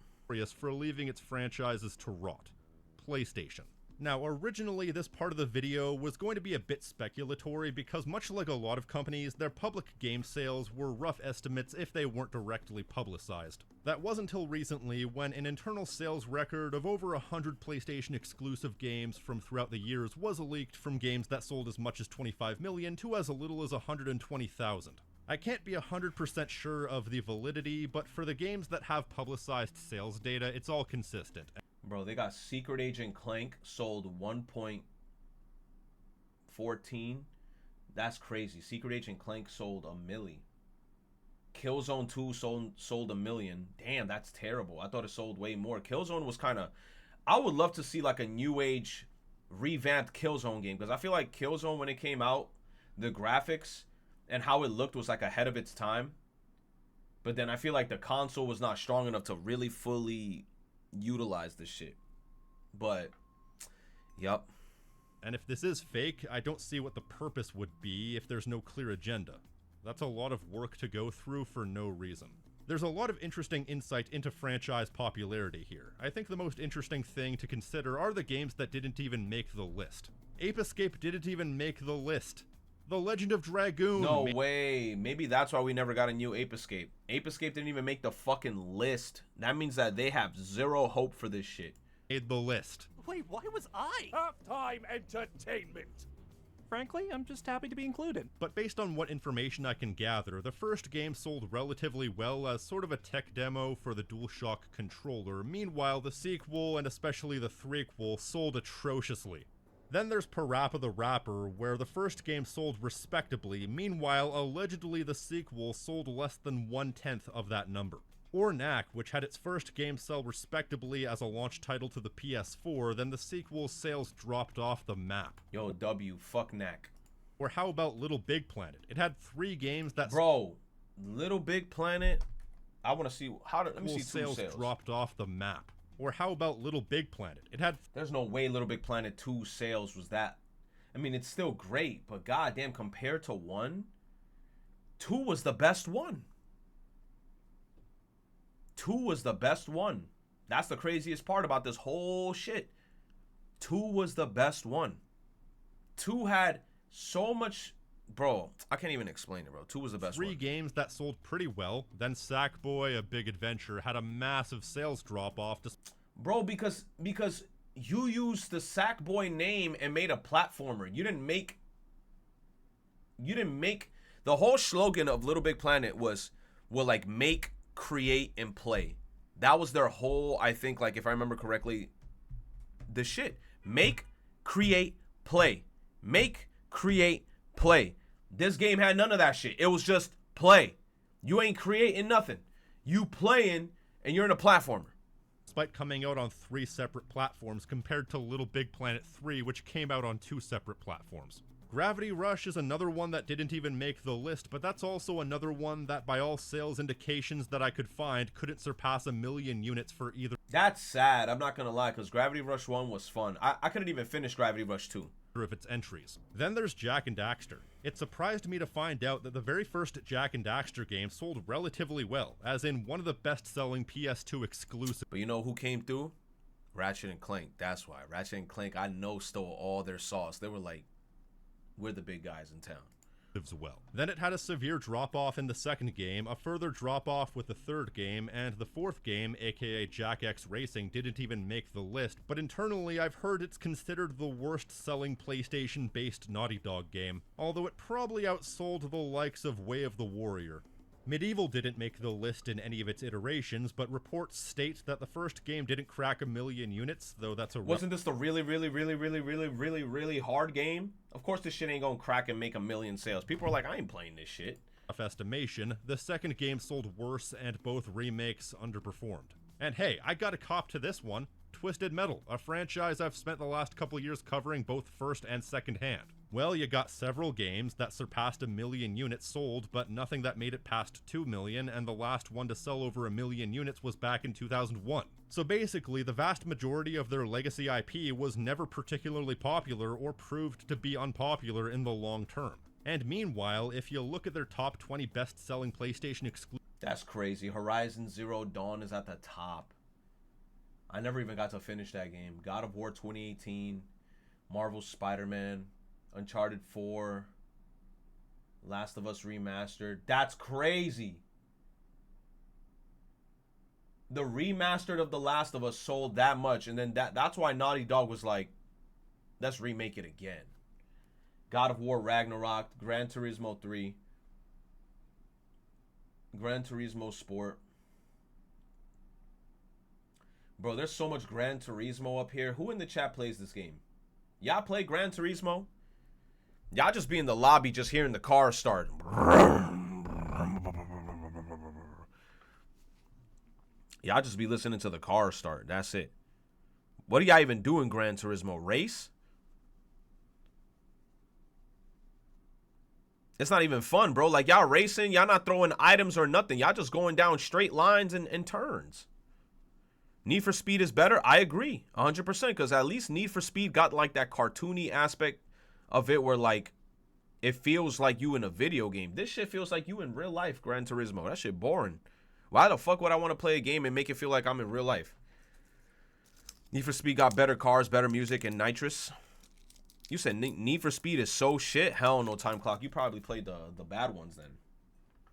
For leaving its franchises to rot. PlayStation. Now, originally, this part of the video was going to be a bit speculatory because much like a lot of companies, their public game sales were rough estimates if they weren't directly publicized. That wasn't until recently when an internal sales record of over 100 PlayStation exclusive games from throughout the years was leaked, from games that sold as much as 25 million to as little as 120,000. I can't be 100% sure of the validity, but for the games that have publicized sales data, it's all consistent. Bro, they got Secret Agent Clank sold 1.14. That's crazy. Secret Agent Clank sold 1 million. Killzone 2 sold 1 million. Damn, that's terrible. I thought it sold way more. Killzone was kind of... I would love to see like a new age revamped Killzone game, because I feel like Killzone, when it came out, the graphics and how it looked was like ahead of its time. But then I feel like the console was not strong enough to really fully utilize this shit. But yup. And if this is fake, I don't see what the purpose would be if there's no clear agenda. That's a lot of work to go through for no reason. There's a lot of interesting insight into franchise popularity here. I think the most interesting thing to consider are the games that didn't even make the list. Ape Escape didn't even make the list. The Legend of Dragoon. No way. Maybe that's why we never got a new Ape Escape. Ape Escape didn't even make the fucking list. That means that they have zero hope for this shit. Made the list. Wait, why was I? Halftime entertainment. Frankly, I'm just happy to be included. But based on what information I can gather, the first game sold relatively well as sort of a tech demo for the DualShock controller. Meanwhile, the sequel, and especially the threequel, sold atrociously. Then there's Parappa the Rapper, where the first game sold respectably, meanwhile, allegedly the sequel sold less than 1/10 of that number. Or Knack, which had its first game sell respectably as a launch title to the PS4, then the sequel's sales dropped off the map. Yo, W, fuck Knack. Or how about Little Big Planet? It had 3 games that Bro, Little Big Planet, I want to see, let me see sales dropped off the map. Or how about Little Big Planet? It had... There's no way Little Big Planet 2 sales was that. I mean, it's still great, but goddamn, compared to 1, 2 was the best one. 2 was the best one. That's the craziest part about this whole shit. 2 was the best one. 2 had so much... Bro, I can't even explain it, bro. 2 was the best 3 one. games that sold pretty well. Then Sackboy: A Big Adventure had a massive sales drop-off. Bro, because you used the Sackboy name and made a platformer. You didn't make... The whole slogan of Little Big Planet was like, make, create, and play. That was their whole, I think, like, if I remember correctly, the shit. Make, create, play. Make, create, play. This game had none of that shit. It was just play. You ain't creating nothing. You playing, and you're in a platformer. Despite coming out on 3 separate platforms compared to Little Big Planet 3, which came out on 2 separate platforms. Gravity Rush is another one that didn't even make the list, but that's also another one that, by all sales indications that I could find, couldn't surpass 1 million units for either. That's sad, I'm not gonna lie, because Gravity Rush 1 was fun. I couldn't even finish Gravity Rush 2. Of its entries. Then there's Jak and Daxter. It surprised me to find out that the very first Jak and Daxter game sold relatively well, as in one of the best-selling PS2 exclusives. But you know who came through? Ratchet and Clank. That's why. Ratchet and Clank, I know, stole all their sauce. They were like, we're the big guys in town. Well. Then it had a severe drop-off in the second game, a further drop-off with the third game, and the fourth game, aka Jak X Racing, didn't even make the list, but internally I've heard it's considered the worst-selling PlayStation-based Naughty Dog game, although it probably outsold the likes of Way of the Warrior. Medieval didn't make the list in any of its iterations, but reports state that the first game didn't crack 1 million units, though that's a... Wasn't this the really hard game? Of course this shit ain't gonna crack and make 1 million sales. People are like, I ain't playing this shit. Rough estimation, the second game sold worse and both remakes underperformed. And hey, I got a cop to this one. Twisted Metal, a franchise I've spent the last couple years covering both first and second hand. Well, you got several games that surpassed 1 million units sold, but nothing that made it past 2 million, and the last one to sell over 1 million units was back in 2001. So basically, the vast majority of their legacy IP was never particularly popular or proved to be unpopular in the long term. And meanwhile, if you look at their top 20 best-selling PlayStation exclusives... That's crazy. Horizon Zero Dawn is at the top. I never even got to finish that game. God of War 2018, Marvel's Spider-Man, Uncharted 4, Last of Us Remastered. That's crazy. The remastered of The Last of Us sold that much, and then that's why Naughty Dog was like, let's remake it again. God of War Ragnarok, Gran Turismo 3, Gran Turismo Sport. Bro, there's so much Gran Turismo up here. Who in the chat plays this game? Y'all play Gran Turismo? Y'all just be in the lobby just hearing the car start. Y'all just be listening to the car start. That's it. What do y'all even do in Gran Turismo? Race? It's not even fun, bro. Like, y'all racing, y'all not throwing items or nothing. Y'all just going down straight lines and turns. Need for Speed is better. I agree 100%, because at least Need for Speed got like that cartoony aspect of it where like it feels like you in a video game. This shit feels like you in real life Gran Turismo. That shit boring. Why the fuck would I want to play a game and make it feel like I'm in real life? Need for Speed got better cars, better music, and nitrous. You said Need for Speed is so shit? Hell no, Time Clock. You probably played the bad ones then.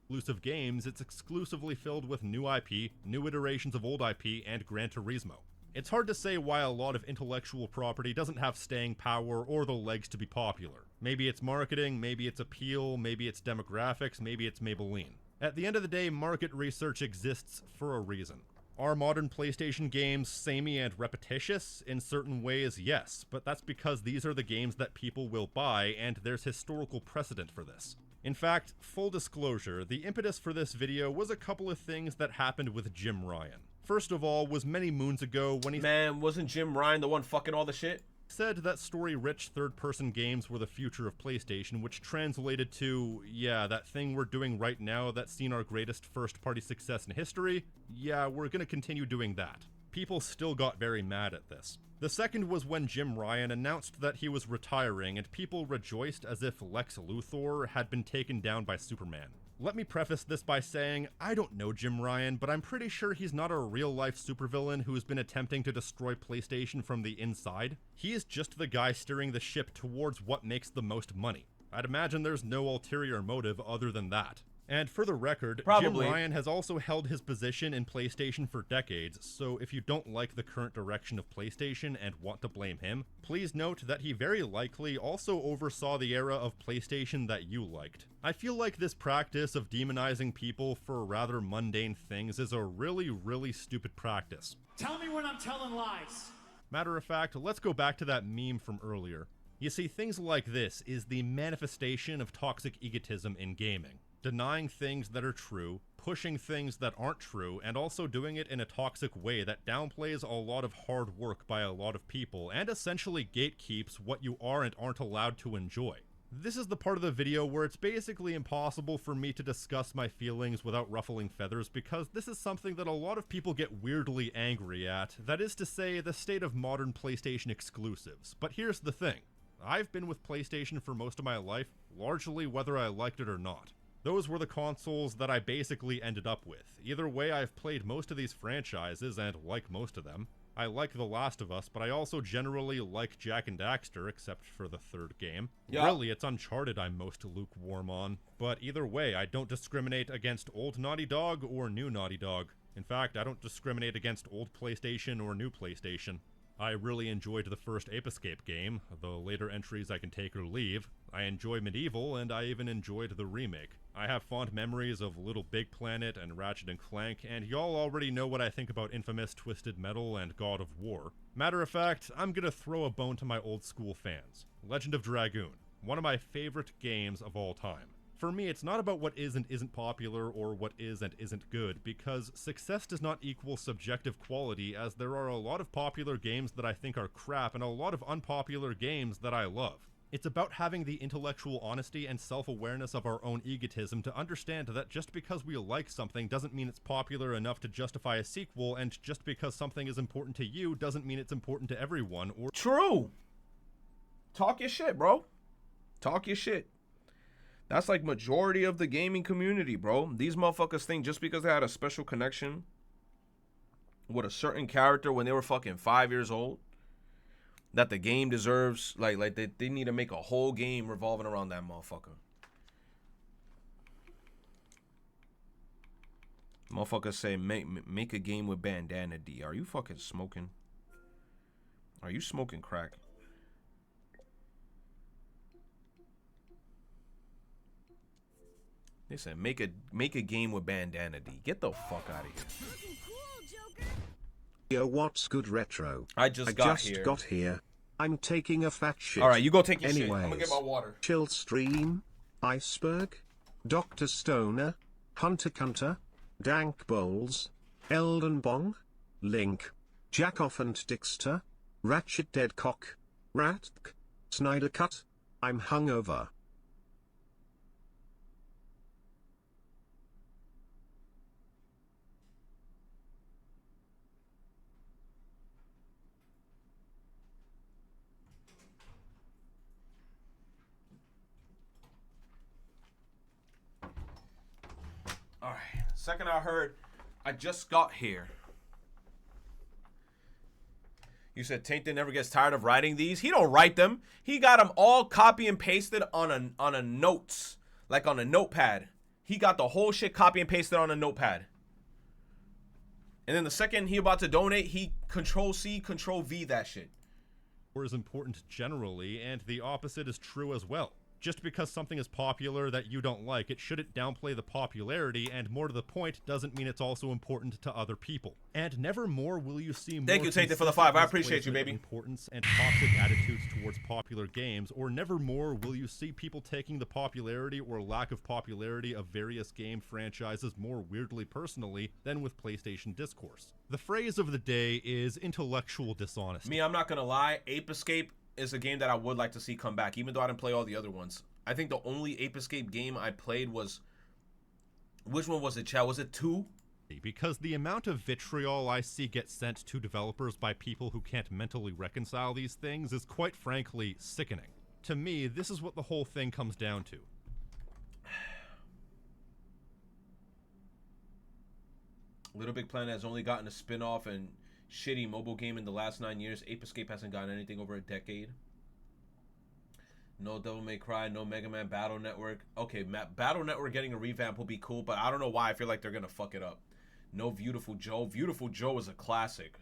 Exclusive games, it's exclusively filled with new IP, new iterations of old IP, and Gran Turismo. It's hard to say why a lot of intellectual property doesn't have staying power or the legs to be popular. Maybe it's marketing, maybe it's appeal, maybe it's demographics, maybe it's Maybelline. At the end of the day, market research exists for a reason. Are modern PlayStation games samey and repetitious? In certain ways, yes, but that's because these are the games that people will buy, and there's historical precedent for this. In fact, full disclosure, the impetus for this video was a couple of things that happened with Jim Ryan. First of all was many moons ago when he— Man, wasn't Jim Ryan the one fucking all the shit? Said that story-rich third-person games were the future of PlayStation, which translated to, yeah, that thing we're doing right now that's seen our greatest first-party success in history, yeah, we're gonna continue doing that. People still got very mad at this. The second was when Jim Ryan announced that he was retiring, and people rejoiced as if Lex Luthor had been taken down by Superman. Let me preface this by saying, I don't know Jim Ryan, but I'm pretty sure he's not a real-life supervillain who's been attempting to destroy PlayStation from the inside. He is just the guy steering the ship towards what makes the most money. I'd imagine there's no ulterior motive other than that. And for the record, Probably. Jim Ryan has also held his position in PlayStation for decades, so if you don't like the current direction of PlayStation and want to blame him, please note that he very likely also oversaw the era of PlayStation that you liked. I feel like this practice of demonizing people for rather mundane things is a really stupid practice. Tell me when I'm telling lies. Matter of fact, let's go back to that meme from earlier. You see, things like this is the manifestation of toxic egotism in gaming. Denying things that are true, pushing things that aren't true, and also doing it in a toxic way that downplays a lot of hard work by a lot of people, and essentially gatekeeps what you are and aren't allowed to enjoy. This is the part of the video where it's basically impossible for me to discuss my feelings without ruffling feathers, because this is something that a lot of people get weirdly angry at, that is to say, the state of modern PlayStation exclusives. But here's the thing. I've been with PlayStation for most of my life, largely whether I liked it or not. Those were the consoles that I basically ended up with. Either way, I've played most of these franchises and like most of them. I like The Last of Us, but I also generally like Jak and Daxter, except for the third game. Yeah. Really, it's Uncharted I'm most lukewarm on. But either way, I don't discriminate against old Naughty Dog or new Naughty Dog. In fact, I don't discriminate against old PlayStation or new PlayStation. I really enjoyed the first Ape Escape game, the later entries I can take or leave. I enjoy Medieval, and I even enjoyed the remake. I have fond memories of Little Big Planet and Ratchet and Clank, and y'all already know what I think about Infamous, Twisted Metal, and God of War. Matter of fact, I'm gonna throw a bone to my old school fans. Legend of Dragoon, one of my favorite games of all time. For me, it's not about what is and isn't popular or what is and isn't good, because success does not equal subjective quality, as there are a lot of popular games that I think are crap and a lot of unpopular games that I love. It's about having the intellectual honesty and self-awareness of our own egotism to understand that just because we like something doesn't mean it's popular enough to justify a sequel, and just because something is important to you doesn't mean it's important to everyone, or— True. Talk your shit, bro. Talk your shit. That's like majority of the gaming community, bro. These motherfuckers think just because they had a special connection with a certain character when they were fucking 5 years old, that the game deserves, like they need to make a whole game revolving around that motherfucker. Motherfuckers say make a game with Bandana D. Are you fucking smoking? Are you smoking crack? They said make a game with Bandana D. Get the fuck out of here. Yo, what's good, Retro? I just got here. I'm taking a fat shit. All right, you go take your Anyways, shit. I'm gonna get my water. Chill Stream, Iceberg, Dr. Stoner, Hunter Cunter, Dank Bowls, Elden Bong, Link, Jackoff and Dixter, Ratchet Deadcock, Ratk, Snyder Cut. I'm hungover. All right. Second I heard I just got here. You said Tainted never gets tired of writing these. He don't write them. He got them all copy and pasted on a notes, like on a notepad. He got the whole shit copy and pasted on a notepad. And then the second he about to donate, he Control-C, Control-V that shit. Or is important generally, and the opposite is true as well. Just because something is popular that you don't like, it shouldn't downplay the popularity, and more to the point, doesn't mean it's also important to other people. And never more will you see more Thank you, Tainted, for the 5. I appreciate you, baby. Importance and toxic attitudes towards popular games, or never more will you see people taking the popularity or lack of popularity of various game franchises more weirdly personally than with PlayStation discourse. The phrase of the day is intellectual dishonesty. Me, I'm not gonna lie, Ape Escape is a game that I would like to see come back, even though I didn't play all the other ones. I think the only Ape Escape game I played was... Which one was it, Chad? Was it 2? Because the amount of vitriol I see get sent to developers by people who can't mentally reconcile these things is quite frankly sickening. To me, this is what the whole thing comes down to. Little Big Planet has only gotten a spin-off and shitty mobile game in the last 9 years. Ape Escape hasn't gotten anything over a decade. No Devil May Cry, no Mega Man Battle Network. Okay, Battle Network getting a revamp will be cool, but I don't know why I feel like they're gonna fuck it up. No Beautiful Joe. Beautiful Joe is a classic.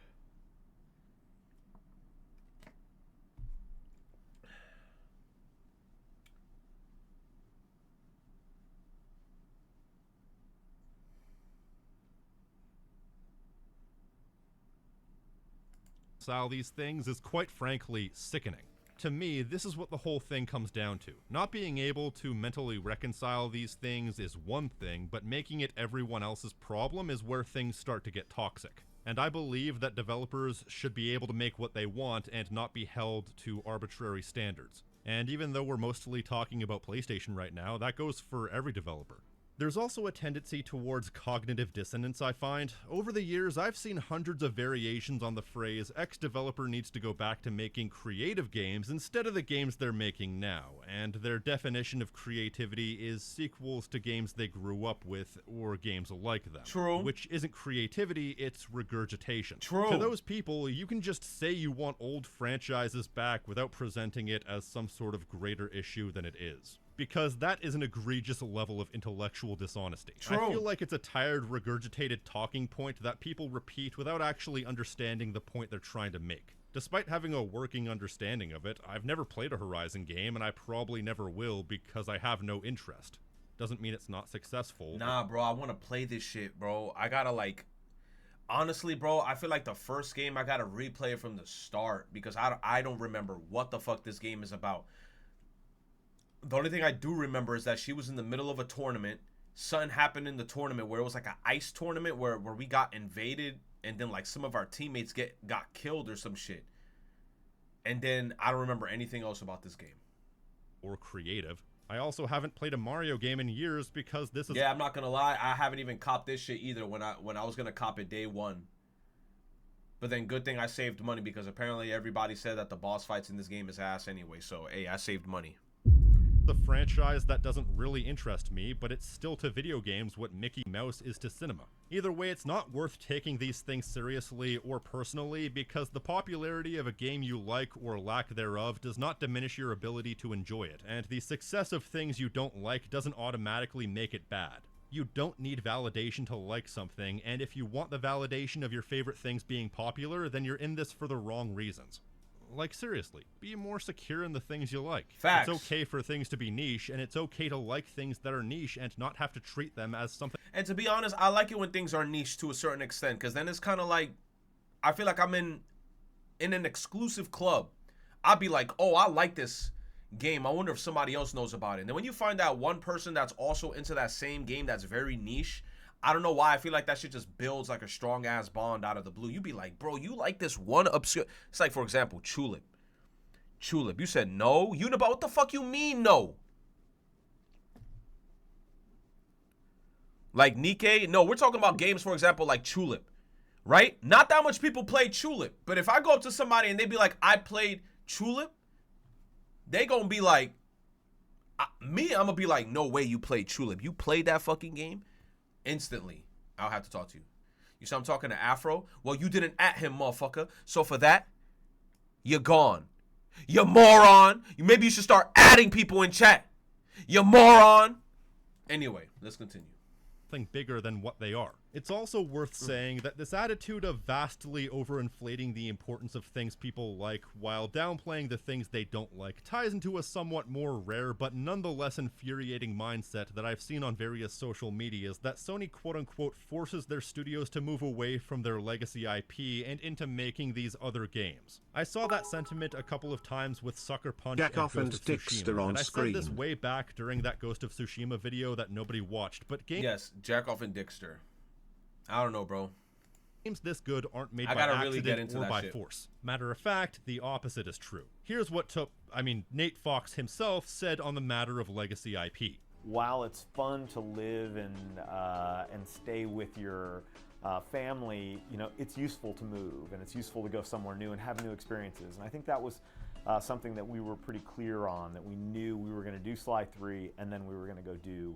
These things is quite frankly sickening. To me, this is what the whole thing comes down to. Not being able to mentally reconcile these things is one thing, but making it everyone else's problem is where things start to get toxic. And I believe that developers should be able to make what they want and not be held to arbitrary standards. And even though we're mostly talking about PlayStation right now, that goes for every developer. There's also a tendency towards cognitive dissonance, I find. Over the years, I've seen hundreds of variations on the phrase, X developer needs to go back to making creative games instead of the games they're making now, and their definition of creativity is sequels to games they grew up with, or games like them. True. Which isn't creativity, it's regurgitation. True. To those people, you can just say you want old franchises back without presenting it as some sort of greater issue than it is. Because that is an egregious level of intellectual dishonesty. True. I feel like it's a tired, regurgitated talking point that people repeat without actually understanding the point they're trying to make. Despite having a working understanding of it, I've never played a Horizon game, and I probably never will because I have no interest. Doesn't mean it's not successful. Nah, bro, I want to play this shit, bro. I gotta, like... Honestly, bro, I feel like the first game, I gotta replay it from the start because I don't remember what the fuck this game is about. The only thing I do remember is that she was in the middle of a tournament. Something happened in the tournament where it was like an ice tournament where we got invaded and then like some of our teammates got killed or some shit. And then I don't remember anything else about this game. Or creative. I also haven't played a Mario game in years because this is... Yeah, I'm not gonna lie. I haven't even copped this shit either when I was gonna cop it day one. But then good thing I saved money because apparently everybody said that the boss fights in this game is ass anyway. So, hey, I saved money. The franchise that doesn't really interest me, but it's still to video games what Mickey Mouse is to cinema. Either way, it's not worth taking these things seriously or personally because the popularity of a game you like or lack thereof does not diminish your ability to enjoy it, and the success of things you don't like doesn't automatically make it bad. You don't need validation to like something, and if you want the validation of your favorite things being popular, then you're in this for the wrong reasons. Like, seriously, be more secure in the things you like. Facts. It's okay for things to be niche, and it's okay to like things that are niche and not have to treat them as something. And to be honest, I like it when things are niche to a certain extent, because then it's kind of like, I feel like I'm in an exclusive club. I'll be like, oh, I like this game. I wonder if somebody else knows about it. And then when you find that one person that's also into that same game that's very niche, I don't know why. I feel like that shit just builds like a strong ass bond out of the blue. You be like, bro, you like this one obscure. It's like, for example, Tulip. Tulip, you said no. You know about what the fuck you mean no? Like Nikkei? No, we're talking about games, for example, like Tulip, right? Not that much people play Tulip, but if I go up to somebody and they be like, I played Tulip, they gonna be like, I'm gonna be like, no way you played Tulip. You played that fucking game? Instantly, I'll have to talk to you. You see I'm talking to Afro? Well, you didn't at him, motherfucker. So for that, you're gone. You moron. Maybe you should start adding people in chat. You moron. Anyway, let's continue. Bigger than what they are. It's also worth saying that this attitude of vastly overinflating the importance of things people like while downplaying the things they don't like ties into a somewhat more rare but nonetheless infuriating mindset that I've seen on various social medias that Sony quote-unquote forces their studios to move away from their legacy IP and into making these other games. I saw that sentiment a couple of times with Sucker Punch and Ghost of Tsushima, and I said this way back during that Ghost of Tsushima video that nobody watched, but Yes, Jack off and Dickster. I don't know, bro. Games this good aren't made by accident or by force. Matter of fact, the opposite is true. Here's what Nate Fox himself said on the matter of legacy IP. While it's fun to live and stay with your family, you know, it's useful to move and it's useful to go somewhere new and have new experiences. And I think that was something that we were pretty clear on, that we knew we were going to do Sly 3 and then we were going to go do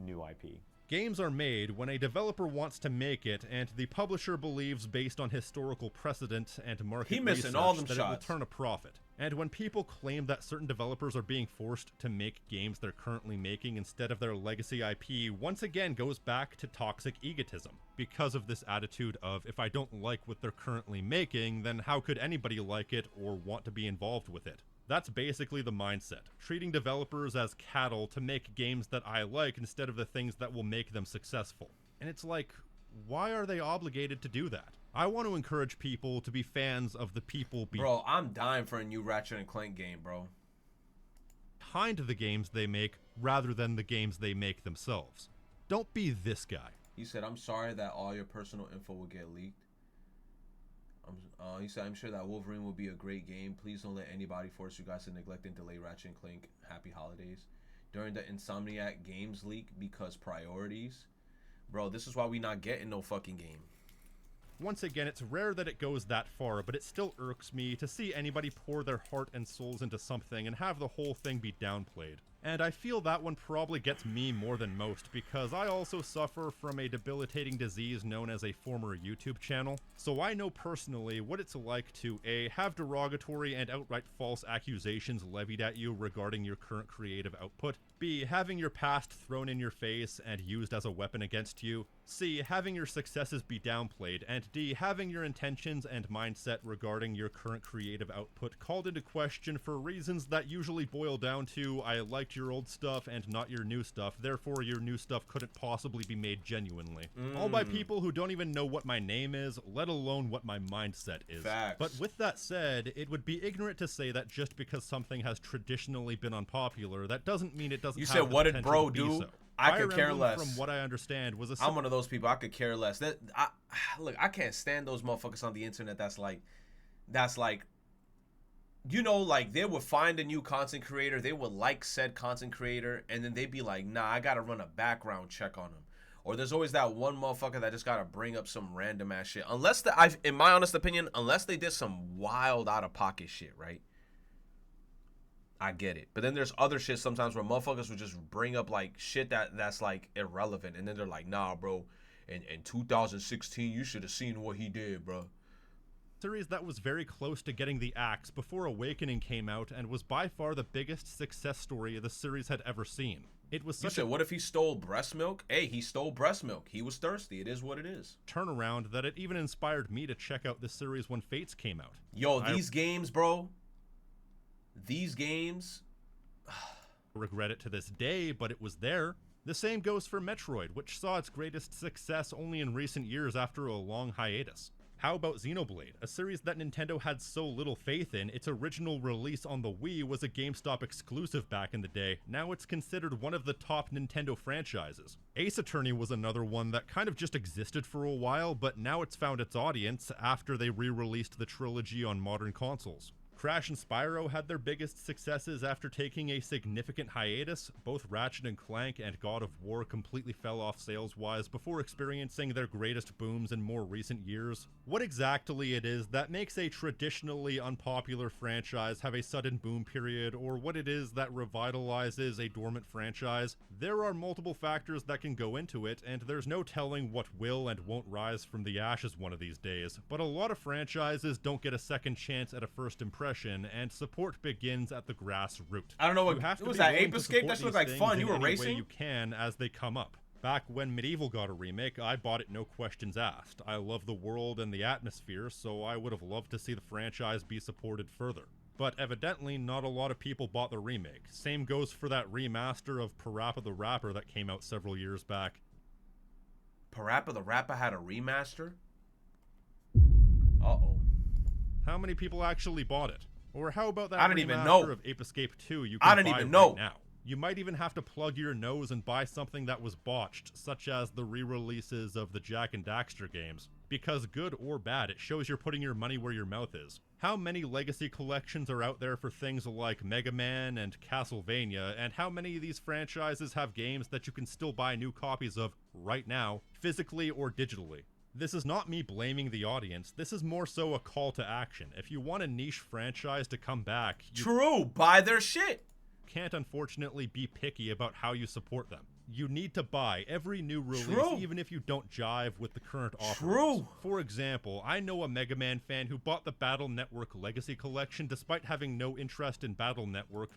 new IP. Games are made when a developer wants to make it, and the publisher believes, based on historical precedent and market research, that it will turn a profit. And when people claim that certain developers are being forced to make games they're currently making instead of their legacy IP, once again goes back to toxic egotism. Because of this attitude of, if I don't like what they're currently making, then how could anybody like it or want to be involved with it? That's basically the mindset, treating developers as cattle to make games that I like instead of the things that will make them successful. And it's like, why are they obligated to do that? I want to encourage people to be fans of the people Bro, I'm dying for a new Ratchet & Clank game, bro. Behind the games they make rather than the games they make themselves. Don't be this guy. He said, I'm sorry that all your personal info will get leaked. He said, I'm sure that Wolverine will be a great game. Please don't let anybody force you guys to neglect and delay Ratchet & Clank. Happy holidays. During the Insomniac Games leak, because priorities. Bro, this is why we not getting no fucking game. Once again, it's rare that it goes that far, but it still irks me to see anybody pour their heart and souls into something and have the whole thing be downplayed. And I feel that one probably gets me more than most, because I also suffer from a debilitating disease known as a former YouTube channel, so I know personally what it's like to A, have derogatory and outright false accusations levied at you regarding your current creative output, B, having your past thrown in your face and used as a weapon against you, C, having your successes be downplayed, and D, having your intentions and mindset regarding your current creative output called into question for reasons that usually boil down to, I liked your old stuff and not your new stuff, therefore your new stuff couldn't possibly be made genuinely. All by people who don't even know what my name is, let alone what my mindset is. Facts. But with that said, it would be ignorant to say that just because something has traditionally been unpopular, that doesn't mean it doesn't You have said, the what did potential bro to be do? so. I could care less. From what I understand, was a I'm one of those people. I could care less. Look, I can't stand those motherfuckers on the internet. That's like, you know, like they would find a new content creator, they would like said content creator, and then they'd be like, nah, I gotta run a background check on them. Or there's always that one motherfucker that just gotta bring up some random ass shit. Unless in my honest opinion, unless they did some wild out of pocket shit, right? I get it. But then there's other shit sometimes where motherfuckers would just bring up like shit that's like irrelevant, and then they're like, nah, bro, in 2016 you should have seen what he did, bro. Series that was very close to getting the axe before Awakening came out and was by far the biggest success story the series had ever seen. It was such You said, what if he stole breast milk? Hey, he stole breast milk. He was thirsty. It is what it is. Turnaround that it even inspired me to check out the series when Fates came out. Yo, these games, bro. These games. Regret it to this day, but it was there. The same goes for Metroid, which saw its greatest success only in recent years after a long hiatus. How about Xenoblade, a series that Nintendo had so little faith in, its original release on the Wii was a GameStop exclusive back in the day, now it's considered one of the top Nintendo franchises. Ace Attorney was another one that kind of just existed for a while, but now it's found its audience after they re-released the trilogy on modern consoles. Crash and Spyro had their biggest successes after taking a significant hiatus, both Ratchet & Clank and God of War completely fell off sales-wise before experiencing their greatest booms in more recent years. What exactly it is that makes a traditionally unpopular franchise have a sudden boom period, or what it is that revitalizes a dormant franchise, there are multiple factors that can go into it, and there's no telling what will and won't rise from the ashes one of these days. But a lot of franchises don't get a second chance at a first impression, and support begins at the grassroots. I don't know what You have to was be that, willing Ape to Escape? support That shit looked these like things fun. in You were any way racing? you can as they come up. Back when Medieval got a remake, I bought it no questions asked. I love the world and the atmosphere, so I would have loved to see the franchise be supported further. But evidently, not a lot of people bought the remake. Same goes for that remaster of Parappa the Rapper that came out several years back. Parappa the Rapper had a remaster? Uh-oh. How many people actually bought it? Or how about that I don't even remaster know. of Ape Escape 2 you I can don't buy even right know. now? You might even have to plug your nose and buy something that was botched, such as the re-releases of the Jak and Daxter games. Because good or bad, it shows you're putting your money where your mouth is. How many legacy collections are out there for things like Mega Man and Castlevania, and how many of these franchises have games that you can still buy new copies of right now, physically or digitally? This is not me blaming the audience, this is more so a call to action. If you want a niche franchise to come back, you True, buy their shit. can't unfortunately be picky about how you support them. You need to buy every new release, True. even if you don't jive with the current offerings. True. For example, I know a Mega Man fan who bought the Battle Network Legacy Collection despite having no interest in Battle Network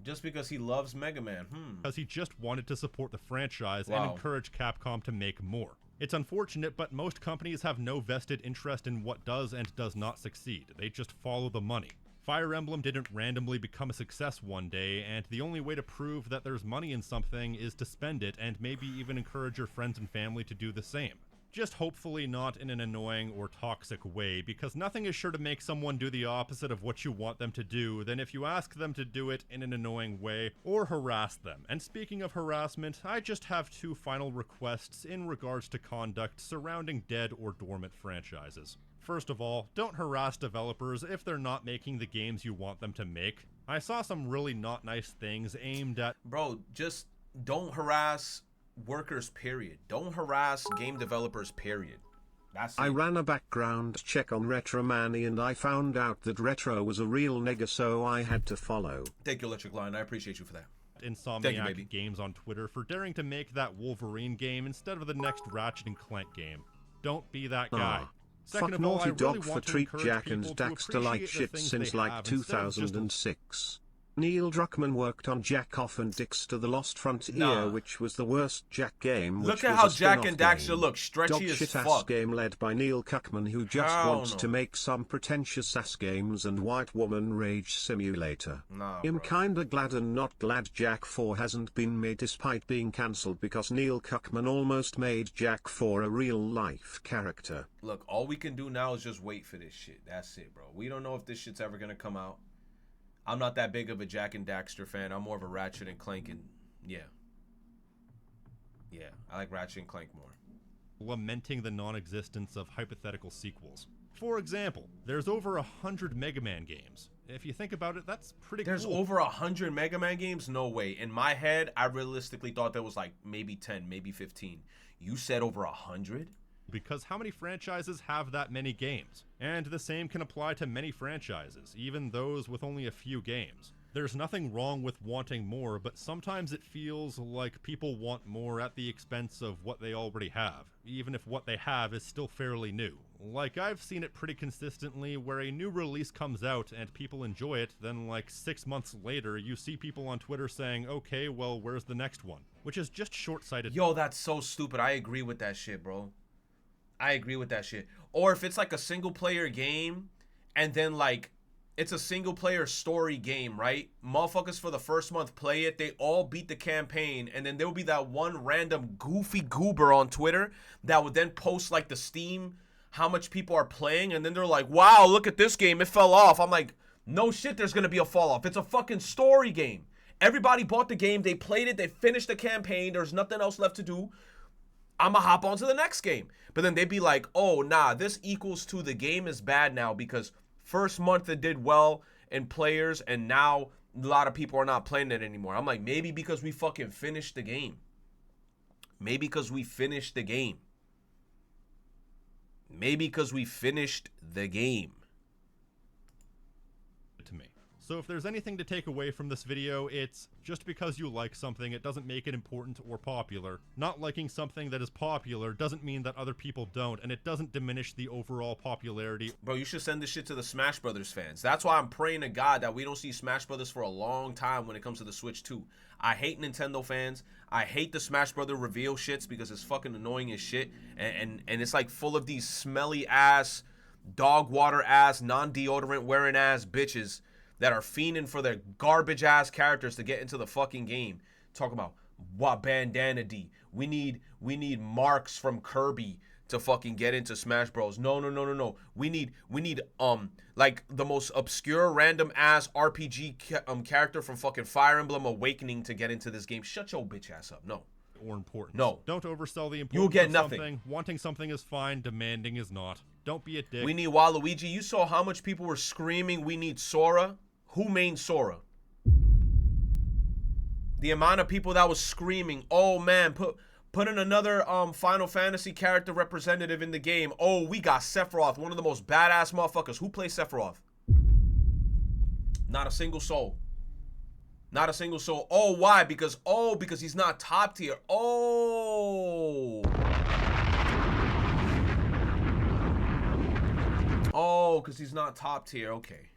Just because he loves Mega Man. because he just wanted to support the franchise Wow. and encourage Capcom to make more. It's unfortunate, but most companies have no vested interest in what does and does not succeed. They just follow the money. Fire Emblem didn't randomly become a success one day, and the only way to prove that there's money in something is to spend it and maybe even encourage your friends and family to do the same. Just hopefully not in an annoying or toxic way, because nothing is sure to make someone do the opposite of what you want them to do than if you ask them to do it in an annoying way or harass them. And speaking of harassment, I just have two final requests in regards to conduct surrounding dead or dormant franchises. First of all, don't harass developers if they're not making the games you want them to make. I saw some really not nice things aimed at— Bro, just don't harass workers, period. Don't harass game developers, period. That's I it. ran a background check on Retromani and I found out that Retro was a real nigga, so I had to follow. Thank you, Electric Line. I appreciate you for that. Thank you, Insomniac baby. Games on Twitter for daring to make that Wolverine game instead of the next Ratchet and Clank game. Don't be that guy. Fuck of all, I Naughty really Dog for want to treat encourage Jak and people to Daxter like appreciate the shit things since they like have instead of just 2006. Neil Druckmann worked on Jak Off and Dexter The Lost Frontier, Nah. which was the worst Jak game. Look which at was how a Jak spin-off and Daxter game. look, stretchy Dog as shit ass fuck. game led by Neil Druckmann, who just Hell wants no. to make some pretentious ass games and white woman rage simulator. Nah, I'm bro. kinda glad and not glad Jak 4 hasn't been made despite being cancelled, because Neil Druckmann almost made Jak 4 a real life character. Look, all we can do now is just wait for this shit. That's it, bro. We don't know if this shit's ever gonna come out. I'm not that big of a Jak and Daxter fan. I'm more of a Ratchet and Clank, and yeah, I like Ratchet and Clank more. lamenting the non-existence of hypothetical sequels. For example, there's over 100 Mega Man games. If you think about it, that's pretty There's cool. over 100 Mega Man games? No way. In my head, I realistically thought there was like maybe 10, maybe 15. You said over 100? Because how many franchises have that many games? And the same can apply to many franchises, even those with only a few games. There's nothing wrong with wanting more, but sometimes it feels like people want more at the expense of what they already have, even if what they have is still fairly new. Like, I've seen it pretty consistently where a new release comes out and people enjoy it, then like 6 months later you see people on Twitter saying, okay, well, where's the next one? Which is just short-sighted. Yo, that's so stupid. I agree with that shit, bro. I agree with that shit. Or if it's like a single player game and then like it's a single player story game, right? Motherfuckers for the first month play it, they all beat the campaign, and then there'll be that one random goofy goober on Twitter that would then post like the Steam, how much people are playing, and then they're like, wow, look at this game, it fell off. I'm like, no shit, there's gonna be a fall off. It's a fucking story game. Everybody bought the game, they played it, they finished the campaign, there's nothing else left to do. I'ma hop on to the next game. But then they'd be like, oh, nah, this equals to the game is bad now because first month it did well in players, and now a lot of people are not playing it anymore. I'm like, maybe because we fucking finished the game. Maybe because we finished the game. Maybe because we finished the game. To me. So if there's anything to take away from this video, it's just because you like something, it doesn't make it important or popular. Not liking something that is popular doesn't mean that other people don't, and it doesn't diminish the overall popularity. Bro, you should send this shit to the Smash Brothers fans. That's why I'm praying to God that we don't see Smash Brothers for a long time when it comes to the Switch 2. I hate Nintendo fans. I hate the Smash Brother reveal shits because it's fucking annoying as shit. And it's like full of these smelly ass, dog water ass, non-deodorant wearing ass bitches that are fiending for their garbage ass characters to get into the fucking game. Talk about what Bandana D. We need Marks from Kirby to fucking get into Smash Bros. No. We need like the most obscure random ass RPG character from fucking Fire Emblem Awakening to get into this game. Shut your bitch ass up. No. Or important. No. Don't oversell the importance You'll get of nothing. something. Wanting something is fine, demanding is not. Don't be a dick. We need Waluigi. You saw how much people were screaming we need Sora. Who main Sora? The amount of people that was screaming, oh man, put in another Final Fantasy character representative in the game. Oh, we got Sephiroth, one of the most badass motherfuckers. Who plays Sephiroth? Not a single soul. Not a single soul. Oh, why? Because he's not top tier. Oh, because he's not top tier. Okay.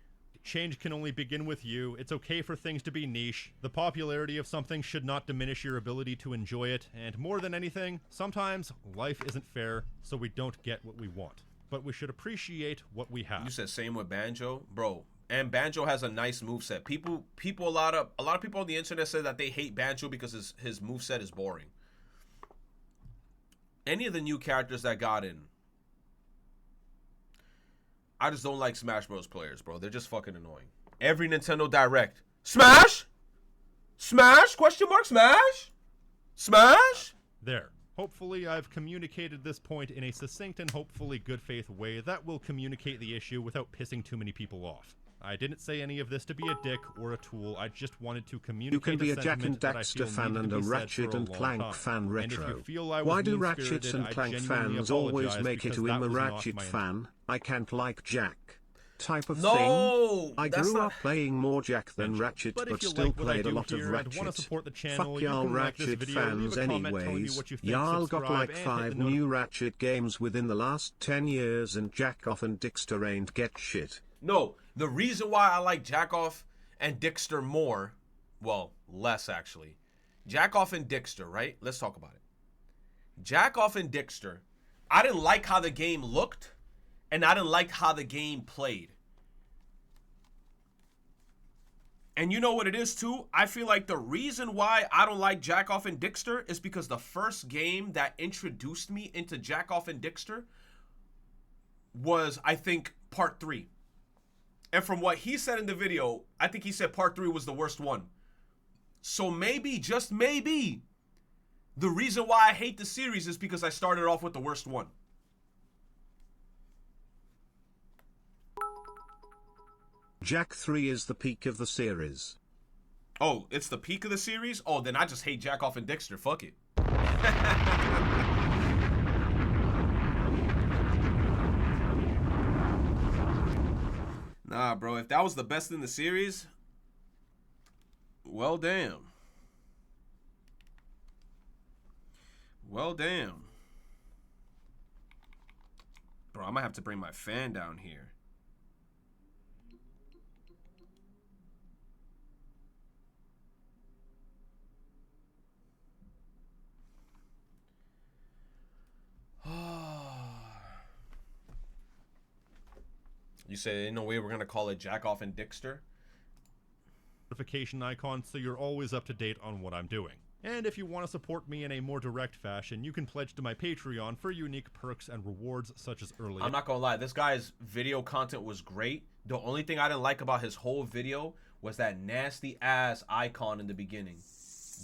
Change can only begin with you. It's okay for things to be niche. The popularity of something should not diminish your ability to enjoy it. And more than anything, sometimes life isn't fair, so we don't get what we want. But we should appreciate what we have. You said same with Banjo, bro. And Banjo has a nice moveset. A lot of people on the internet say that they hate Banjo because his moveset is boring. Any of the new characters that got in, I just don't like Smash Bros. Players, bro. They're just fucking annoying. Every Nintendo Direct. Smash? Smash? Question mark? Smash? Smash? There. Hopefully I've communicated this point in a succinct and hopefully good faith way that will communicate the issue without pissing too many people off. I didn't say any of this to be a dick or a tool. I just wanted to communicate. You can be a Jack and sentiment that I Daxter feel fan needed and to a be said Ratchet for a and long Clank time. fan And if retro. you feel I was Why do mean-spirited, Ratchets and I Clank genuinely fans always apologize make it because to that him a was not Ratchet my fan? I can't like Jack. Type of No, thing. I that's grew not- up playing more Jack than Ratchet, But but if you still like what I played a do lot of here and Ratchet. wanna support the channel, Fuck you y'all can like this Ratchet video, leave fans a comment telling me anyways. what you think, Y'all got subscribe, like and hit 5 the new Ratchet games within the last 10 years and Jack off and Dixter ain't get shit. No, the reason why I like Jackoff and Dixter more, well, less actually. Jackoff and Dixter, right? Let's talk about it. Jackoff and Dixter, I didn't like how the game looked, and I didn't like how the game played. And you know what it is too? I feel like the reason why I don't like Jackoff and Dixter is because the first game that introduced me into Jackoff and Dixter was, I think, part 3. And from what he said in the video, I think he said part 3 was the worst one. So maybe, just maybe, the reason why I hate the series is because I started off with the worst one. Jack 3 is the peak of the series. Oh, it's the peak of the series? Oh, then I just hate Jackoff and Dixter. Fuck it. Nah, bro. If that was the best in the series, well, damn. Well, damn. Bro, I might have to bring my fan down here. You say, in no way we're going to call it Jackoff and Dixter? Notification icon so you're always up to date on what I'm doing. And if you want to support me in a more direct fashion, you can pledge to my Patreon for unique perks and rewards such as early... I'm not gonna lie, this guy's video content was great. The only thing I didn't like about his whole video was that nasty ass icon in the beginning.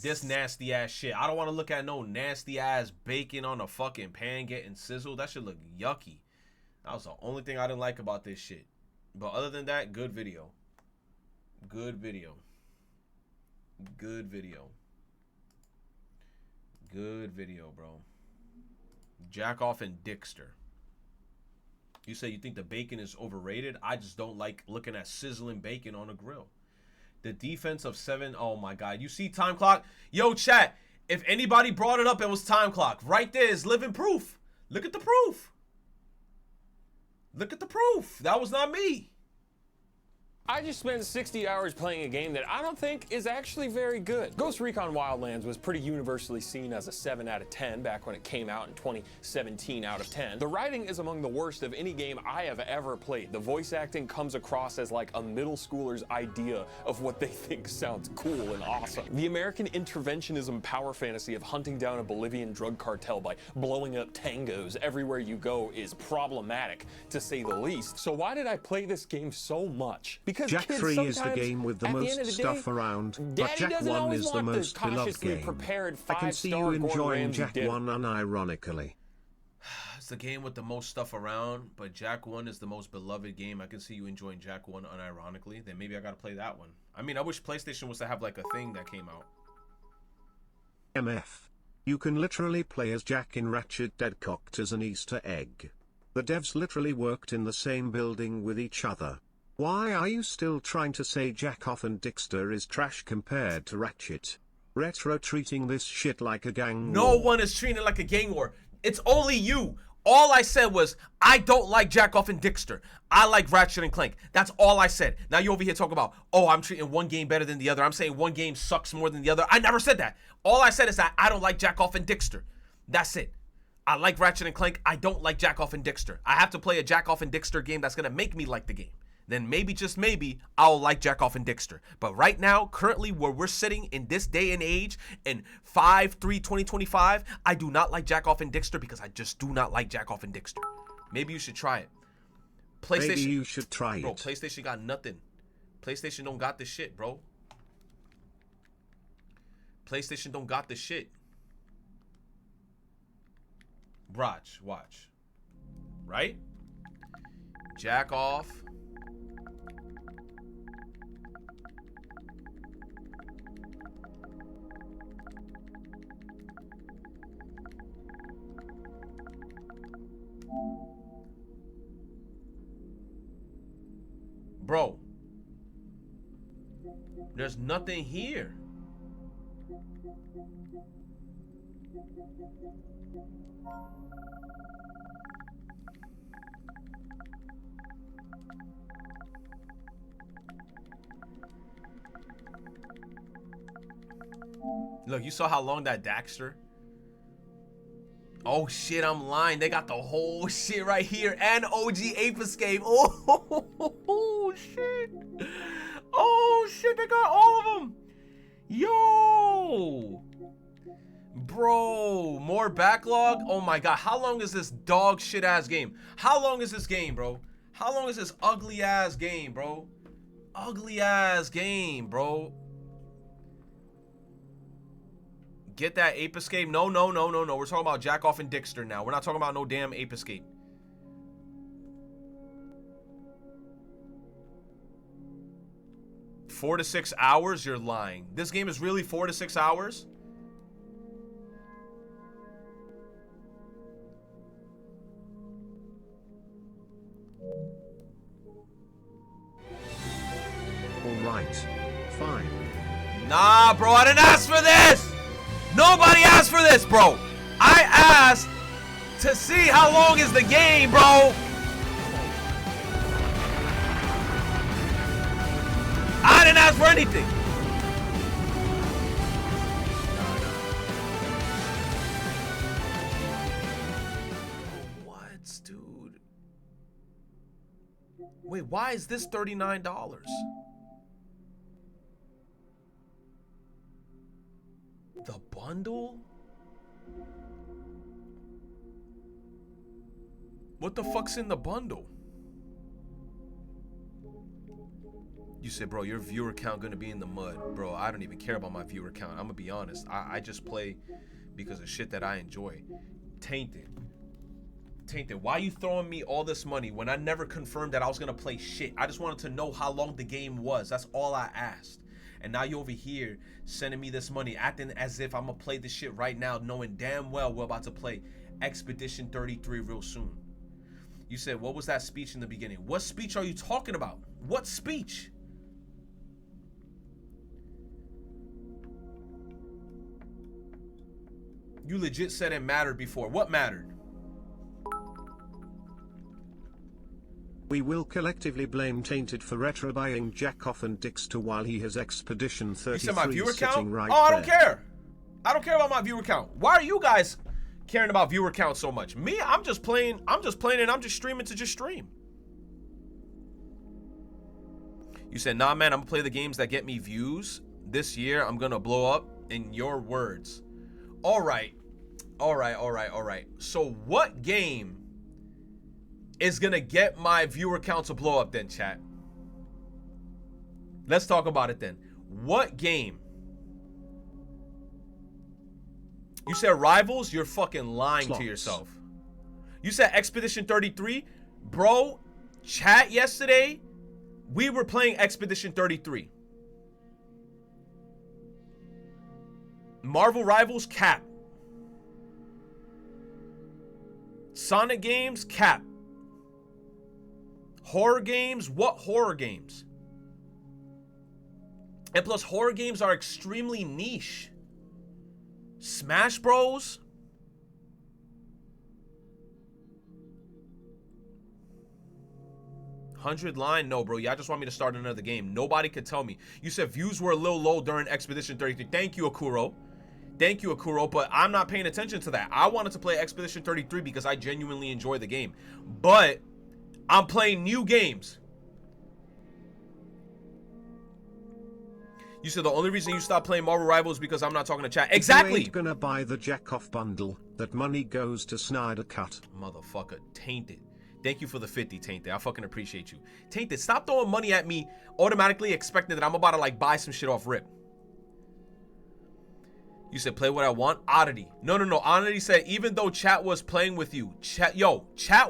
This nasty ass shit. I don't want to look at no nasty ass bacon on a fucking pan getting sizzled. That should look yucky. That was the only thing I didn't like about this shit. But other than that, good video. Good video. Good video. Good video, bro. Jack off and Dickster. You say you think the bacon is overrated? I just don't like looking at sizzling bacon on a grill. The defense of 7. Oh my God. You see time clock? Yo, chat. If anybody brought it up, it was time clock. Right there is living proof. Look at the proof. Look at the proof. That was not me. I just spent 60 hours playing a game that I don't think is actually very good. Ghost Recon Wildlands was pretty universally seen as a 7 out of 10 back when it came out in 2017 out of 10. The writing is among the worst of any game I have ever played. The voice acting comes across as like a middle schooler's idea of what they think sounds cool and awesome. The American interventionism power fantasy of hunting down a Bolivian drug cartel by blowing up tangos everywhere you go is problematic, to say the least. So why did I play this game so much? Because Jack 3 is the game with the most stuff around, but Jack 1 is the most beloved game. I can see you enjoying Jack 1 unironically. It's the game with the most stuff around, but Jack 1 is the most beloved game. I can see you enjoying Jack 1 unironically. Then maybe I gotta play that one. I mean, I wish PlayStation was to have like a thing that came out. MF. You can literally play as Jack in Ratchet Dead cocked as an Easter egg. The devs literally worked in the same building with each other. Why are you still trying to say Jack Off and Dickster is trash compared to Ratchet? Retro treating this shit like a gang No war. one is treating it like a gang war. It's only you. All I said was, I don't like Jack Off and Dickster. I like Ratchet and Clank. That's all I said. Now you over here talking about, oh, I'm treating one game better than the other. I'm saying one game sucks more than the other. I never said that. All I said is that I don't like Jack Off and Dickster. That's it. I like Ratchet and Clank. I don't like Jack Off and Dickster. I have to play a Jack Off and Dickster game that's going to make me like the game. Then maybe, just maybe, I'll like Jack Off and Dickster. But right now, currently where we're sitting in this day and age, in 5/3/2025, I do not like Jack Off and Dickster because I just do not like Jack Off and Dickster. Maybe you should try it. PlayStation, Maybe you should try it. Bro, PlayStation got nothing. PlayStation don't got this shit, bro. PlayStation don't got this shit. Watch. Right? Jack Off. Bro, there's nothing here. Look, you saw how long that Daxter? Oh shit, I'm lying. They got the whole shit right here and OG Ape Escape. Oh shit. Oh shit, they got all of them. Yo. Bro, more backlog? Oh my god, how long is this dog shit ass game? How long is this game, bro? How long is this ugly ass game, bro? Ugly ass game, bro. Get that Ape Escape? No. We're talking about Jack Off and Dickster now. We're not talking about no damn Ape Escape. Four to 6 hours? You're lying. This game is really 4 to 6 hours? Alright. Fine. Nah, bro, I didn't ask for this! Nobody asked for this, bro. I asked to see how long is the game, bro. I didn't ask for anything. What, dude? Wait, why is this $39? The bundle? What the fuck's in the bundle? You said, bro, your viewer count gonna be in the mud. Bro, I don't even care about my viewer count. I'm gonna be honest. I just play because of shit that I enjoy. Tainted. Tainted, why are you throwing me all this money when I never confirmed that I was gonna play shit? I just wanted to know how long the game was. That's all I asked. And now you over here sending me this money, acting as if I'm gonna play this shit right now, knowing damn well we're about to play Expedition 33 real soon. You said, what was that speech in the beginning? What speech are you talking about? What speech? You legit said it mattered before. What mattered? We will collectively blame Tainted for retro buying Jackoff and Dixter while he has Expedition 33 You said my viewer count? sitting right I don't there. care. I don't care about my viewer count. Why are you guys caring about viewer count so much? Me, I'm just playing and I'm just streaming to just stream. You said, nah, man, I'm gonna play the games that get me views. This year, I'm gonna blow up, in your words. All right. So what game is gonna get my viewer count to blow up then, chat? Let's talk about it then. What game? You said Rivals? You're fucking lying to yourself. You said Expedition 33? Bro, chat yesterday, we were playing Expedition 33. Marvel Rivals, cap. Sonic games, cap. Horror games, what horror games? And plus, horror games are extremely niche. Smash Bros? $100 line? No, bro. Y'all just want me to start another game. Nobody could tell me. You said views were a little low during Expedition 33. Thank you, Akuro. Thank you, Akuro, but I'm not paying attention to that. I wanted to play Expedition 33 because I genuinely enjoy the game. But I'm playing new games. You said the only reason you stopped playing Marvel Rivals is because I'm not talking to chat. Exactly. You ain't gonna buy the Jackoff bundle. That money goes to Snyder Cut. Motherfucker, Tainted. Thank you for the 50, Tainted. I fucking appreciate you. Tainted, stop throwing money at me automatically expecting that I'm about to like buy some shit off rip. You said play what I want. Oddity. No. Oddity said even though chat was playing with you, chat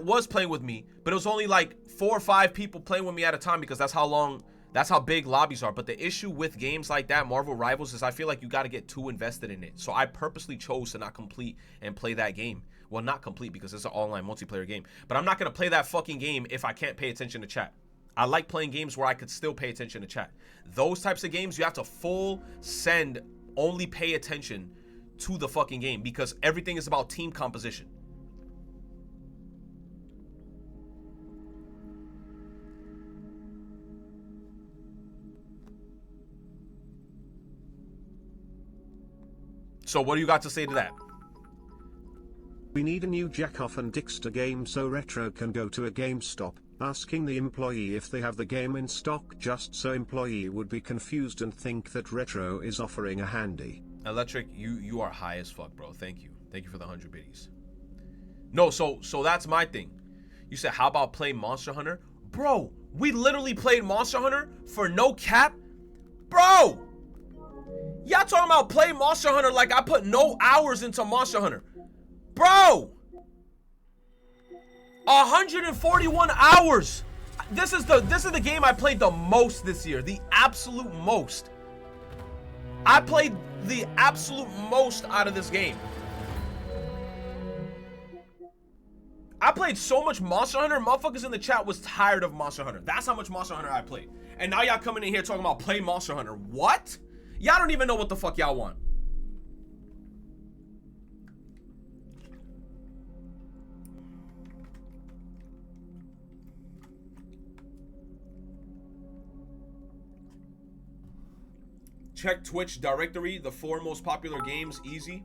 was playing with me, but it was only like 4 or 5 people playing with me at a time because that's how big lobbies are. But the issue with games like that, Marvel Rivals, is I feel like you got to get too invested in it. So I purposely chose to not complete and play that game. Well, not complete because it's an online multiplayer game. But I'm not going to play that fucking game if I can't pay attention to chat. I like playing games where I could still pay attention to chat. Those types of games, you have to full send, only pay attention to the fucking game because everything is about team composition. So what do you got to say to that? We need a new Jackoff and Dixter game so Retro can go to a GameStop, asking the employee if they have the game in stock just so employee would be confused and think that Retro is offering a handy. Electric, you are high as fuck, bro. Thank you. Thank you for the 100 biddies. No, so that's my thing. You said, how about play Monster Hunter? Bro, we literally played Monster Hunter for no cap. Bro! Y'all talking about play Monster Hunter like I put no hours into Monster Hunter. Bro! 141 hours! This is the game I played the most this year. The absolute most. I played the absolute most out of this game. I played so much Monster Hunter, motherfuckers in the chat was tired of Monster Hunter. That's how much Monster Hunter I played. And now y'all coming in here talking about play Monster Hunter. What? Y'all don't even know what the fuck y'all want. Check Twitch directory, the 4 most popular games, easy.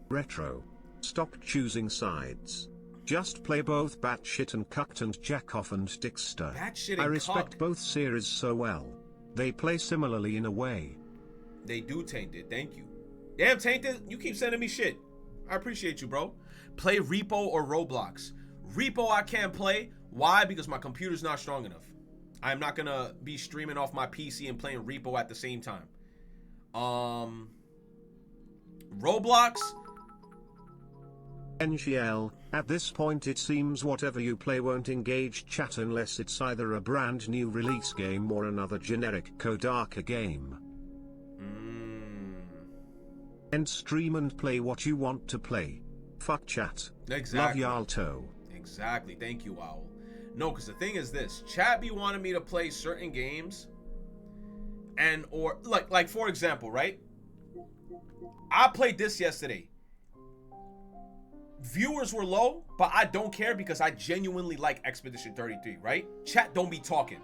Retro. Stop choosing sides. Just play both Batshit and Cucked and Jackoff and Dixter. Batshit and I respect Cucked. both series so well. They play similarly in a way. They do, Tainted. Thank you. Damn, Tainted, you keep sending me shit. I appreciate you, bro. Play Repo or Roblox. Repo I can't play. Why? Because my computer's not strong enough. I'm not gonna be streaming off my PC and playing Repo at the same time. Roblox, NGL, at this point it seems whatever you play won't engage chat unless it's either a brand new release game or another generic Kodaka game. End stream and play what you want to play. Fuck chat. Exactly. Love Yalto. Exactly. Thank you, Owl. No, because the thing is this. Chat be wanting me to play certain games. And, or, like for example, right? I played this yesterday. Viewers were low, but I don't care because I genuinely like Expedition 33, right? Chat don't be talking.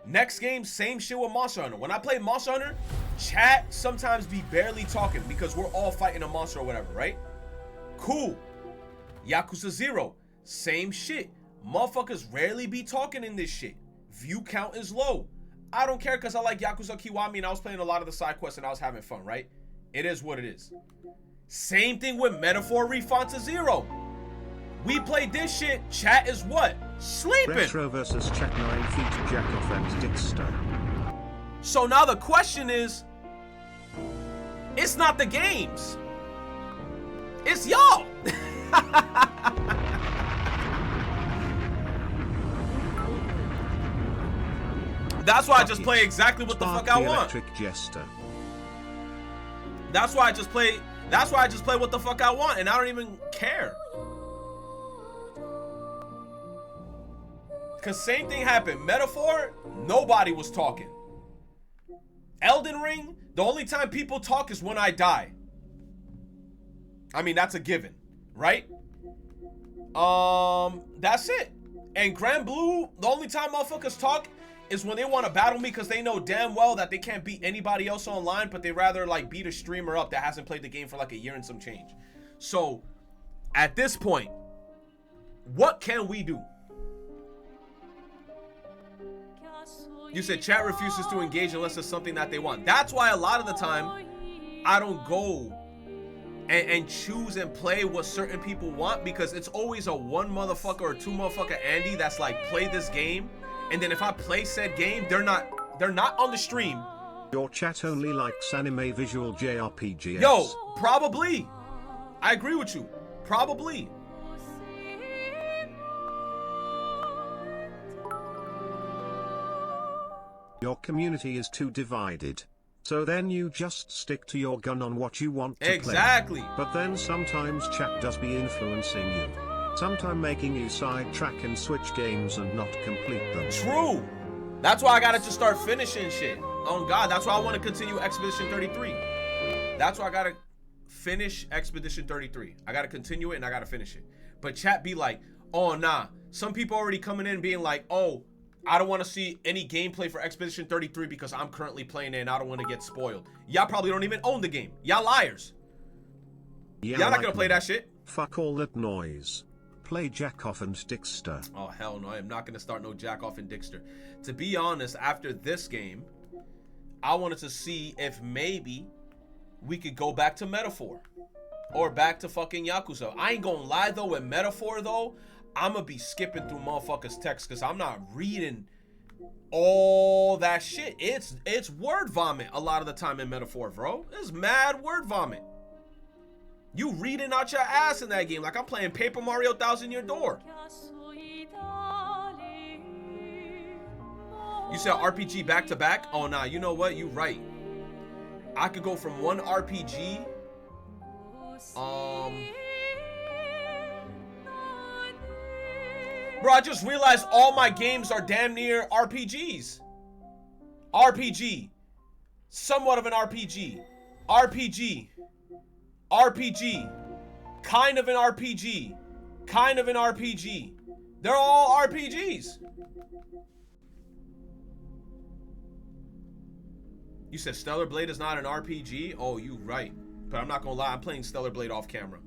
Next game, same shit with Monster Hunter. When I play Monster Hunter, chat sometimes be barely talking because we're all fighting a monster or whatever, right? Cool. Yakuza 0, same shit. Motherfuckers rarely be talking in this shit. View count is low. I don't care because I like Yakuza Kiwami and I was playing a lot of the side quests and I was having fun, right? It is what it is. Same thing with Metaphor Refonta 0. We played this shit. Chat is what? Sleeping. Retro versus chat 9 feet Jackoff and Dixter. So now the question is, it's not the games. It's y'all. That's why I just play exactly what the fuck I want. Electric Jester. That's why I just play what the fuck I want and I don't even care. Cause same thing happened. Metaphor, nobody was talking. Elden Ring, the only time people talk is when I die. I mean, that's a given, right? That's it. And Grand Blue, the only time motherfuckers talk is when they want to battle me because they know damn well that they can't beat anybody else online, but they rather like beat a streamer up that hasn't played the game for like a year and some change. So, at this point, what can we do? You said chat refuses to engage unless it's something that they want. That's why a lot of the time, I don't go and choose and play what certain people want because it's always a one motherfucker or two motherfucker Andy that's like, play this game. And then if I play said game, they're not on the stream. Your chat only likes anime visual JRPGs. Yo, probably. I agree with you. Probably. Your community is too divided. So then you just stick to your gun on what you want to exactly. play. But then sometimes chat does be influencing you. Sometimes making you sidetrack and switch games and not complete them. True. That's why I gotta just start finishing shit. Oh God, that's why I want to continue Expedition 33. That's why I gotta finish Expedition 33. I gotta continue it and I gotta finish it. But chat be like, oh nah. Some people already coming in being like, oh, I don't want to see any gameplay for Expedition 33 because I'm currently playing it and I don't want to get spoiled. Y'all probably don't even own the game. Y'all liars. Yeah, y'all not gonna play that shit. Fuck all that noise. Play Jackoff and Dixter. Oh hell no, I am not gonna start no Jackoff and Dixter. To be honest, after this game, I wanted to see if maybe we could go back to Metaphor. Or back to fucking Yakuza. I ain't gonna lie though, with Metaphor though, I'ma be skipping through motherfuckers' text because I'm not reading all that shit. It's word vomit a lot of the time in Metaphor, bro. It's mad word vomit. You reading out your ass in that game like I'm playing Paper Mario Thousand Year Door. You said RPG back to back? Oh nah, you know what? You right. I could go from one RPG. Bro, I just realized all my games are damn near RPGs. RPG. Somewhat of an RPG. RPG. RPG. Kind of an RPG. Kind of an RPG. They're all RPGs. You said Stellar Blade is not an RPG? Oh, you right. But I'm not gonna lie, I'm playing Stellar Blade off camera.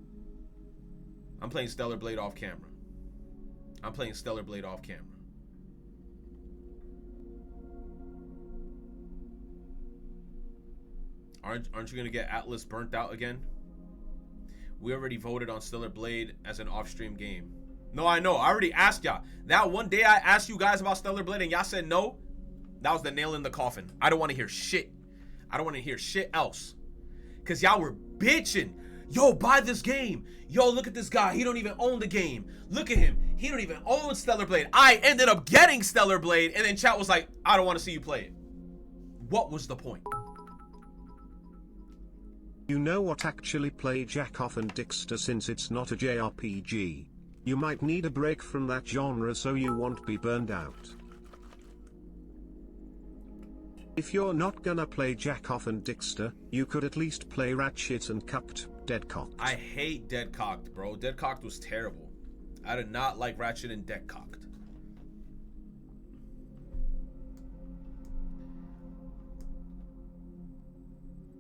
I'm playing Stellar Blade off camera. I'm playing Stellar Blade off camera. Aren't you gonna get Atlas burnt out again? We already voted on Stellar Blade as an off-stream game. No, I know. I already asked y'all. That one day I asked you guys about Stellar Blade and y'all said no. That was the nail in the coffin. I don't want to hear shit. I don't want to hear shit else. Cause y'all were bitching. Yo, buy this game. Yo, look at this guy. He don't even own the game. Look at him. He don't even own Stellar Blade. I ended up getting Stellar Blade, and then chat was like, I don't want to see you play it. What was the point? You know what, actually play Jack Off and Dixter since it's not a JRPG. You might need a break from that genre so you won't be burned out. If you're not gonna play Jack Off and Dixter, you could at least play Ratchet and Cucked, Deadcocked. I hate Deadcocked, bro. Deadcocked was terrible. I did not like Ratchet and Deadcocked.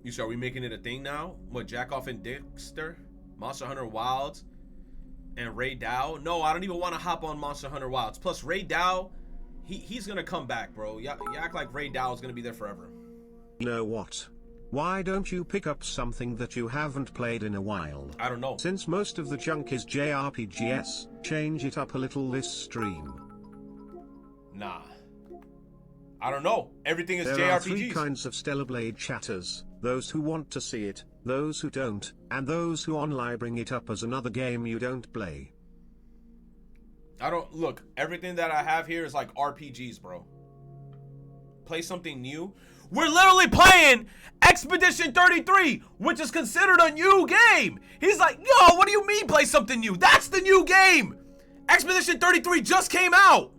You said, are we making it a thing now? What, Jack Off and Dixter? Monster Hunter Wilds? And Ray Dow? No, I don't even want to hop on Monster Hunter Wilds. Plus, Ray Dow, he's going to come back, bro. You act like Ray Dow is going to be there forever. You know what? Why don't you pick up something that you haven't played in a while? I don't know. Since most of the junk is JRPGs, change it up a little this stream. Nah. I don't know. Everything is there JRPGs. There are 3 kinds of Stellar Blade chatters: those who want to see it, those who don't, and those who online bring it up as another game you don't play. I don't look. Everything that I have here is like RPGs, bro. Play something new. We're literally playing Expedition 33, which is considered a new game. He's like, yo, what do you mean play something new? That's the new game. Expedition 33 just came out.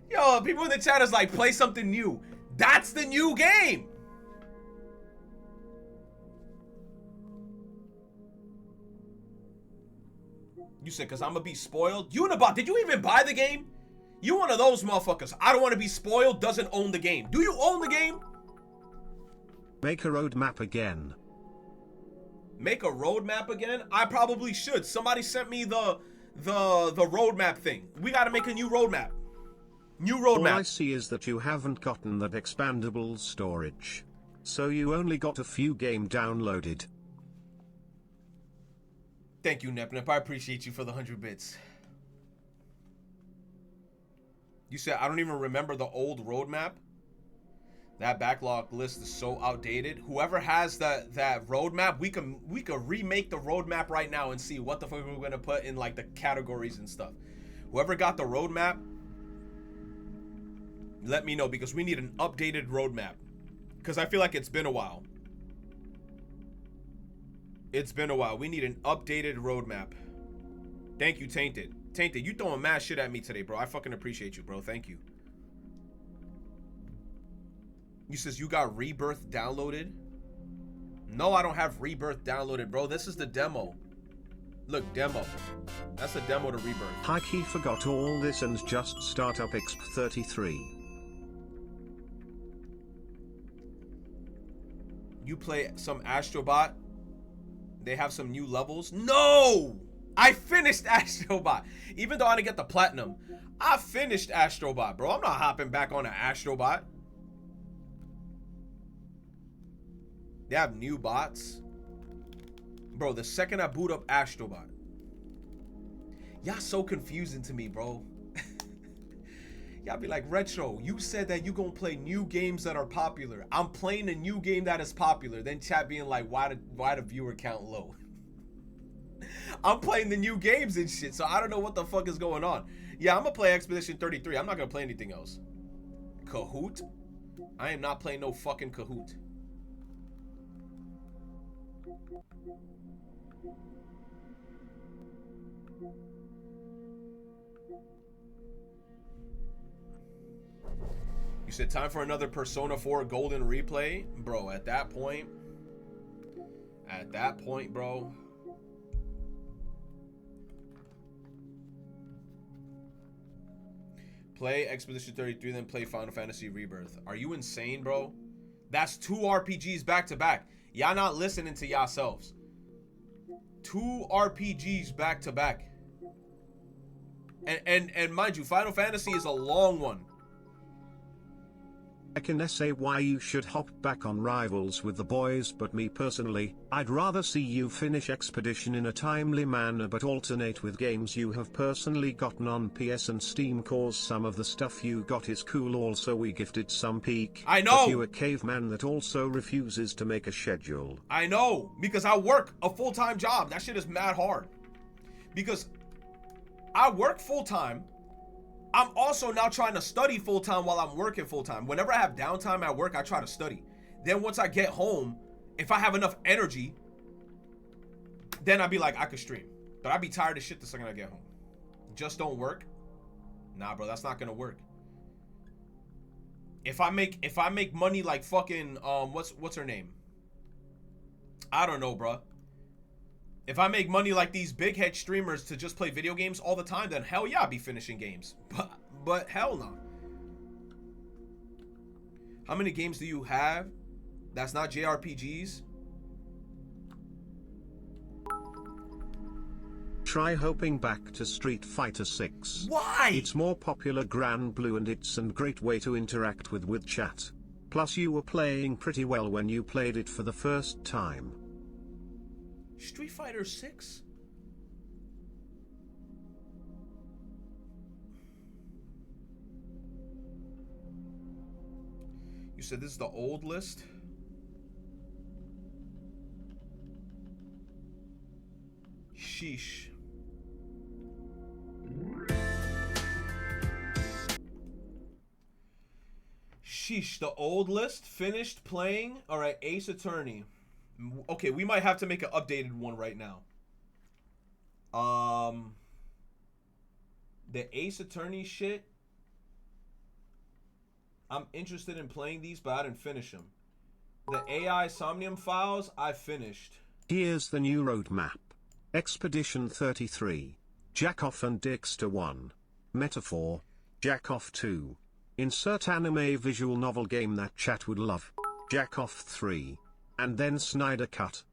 Yo, people in the chat is like, play something new. That's the new game. You said, because I'm going to be spoiled? Unibot, did you even buy the game? You one of those motherfuckers. I don't want to be spoiled, doesn't own the game. Do you own the game? Make a roadmap again. Make a roadmap again? I probably should. Somebody sent me the roadmap thing. We got to make a new roadmap. New roadmap. All I see is that you haven't gotten that expandable storage. So you only got a few game downloaded. Thank you, Nepnep. I appreciate you for the 100 bits. You said, I don't even remember the old roadmap. That backlog list is so outdated. Whoever has that roadmap, we can remake the roadmap right now and see what the fuck we're going to put in like the categories and stuff. Whoever got the roadmap, let me know, because we need an updated roadmap. Because I feel like it's been a while. It's been a while. We need an updated roadmap. Thank you, Tainted. Tainted, you throwing mad shit at me today, bro. I fucking appreciate you, bro. Thank you. You says you got Rebirth downloaded? No, I don't have Rebirth downloaded, bro. This is the demo. Look, demo. That's a demo to Rebirth. Heike forgot all this and just start up Exp 33. You play some Astrobot. They have some new levels. No! I finished Astrobot. Even though I didn't get the platinum, I finished Astrobot, bro. I'm not hopping back on an Astrobot. They have new bots. Bro, the second I boot up Astrobot. Y'all so confusing to me, bro. Y'all be like, Retro, you said that you gonna play new games that are popular. I'm playing a new game that is popular. Then chat being like, why the viewer count low? I'm playing the new games and shit, so I don't know what the fuck is going on. Yeah, I'm gonna play Expedition 33. I'm not gonna play anything else. Kahoot? I am not playing no fucking Kahoot. You said time for another Persona 4 Golden replay? Bro, at that point, bro. Play Expedition 33, then play Final Fantasy Rebirth. Are you insane, bro? That's 2 RPGs back to back. Y'all not listening to yourselves. 2 RPGs back to back. And mind you, Final Fantasy is a long one. I can say why you should hop back on Rivals with the boys, but me personally, I'd rather see you finish Expedition in a timely manner but alternate with games you have personally gotten on PS and Steam, cause some of the stuff you got is cool. Also we gifted some peak. I know! But you a caveman that also refuses to make a schedule. I know, because I work a full-time job. That shit is mad hard. Because I work full-time. I'm also now trying to study full-time while I'm working full-time. Whenever I have downtime at work, I try to study. Then once I get home, if I have enough energy, then I'd be like, I could stream. But I'd be tired of shit the second I get home. Just don't work? Nah, bro, that's not gonna work. If I make money like fucking, what's her name? I don't know, bro. If I make money like these big head streamers to just play video games all the time, then hell yeah, I'll be finishing games. But hell no. How many games do you have that's not JRPGs? Try hoping back to Street Fighter 6. Why? It's more popular Grand Blue and it's a great way to interact with chat. Plus you were playing pretty well when you played it for the first time. Street Fighter 6? You said this is the old list? Sheesh. Sheesh, the old list finished playing. All right, Ace Attorney. Okay, we might have to make an updated one right now. The Ace Attorney shit. I'm interested in playing these, but I didn't finish them. The AI Somnium Files, I finished. Here's the new roadmap. Expedition 33. Jackoff and Dexter 1. Metaphor. Jackoff 2. Insert anime visual novel game that chat would love. Jackoff 3. And then Snyder Cut.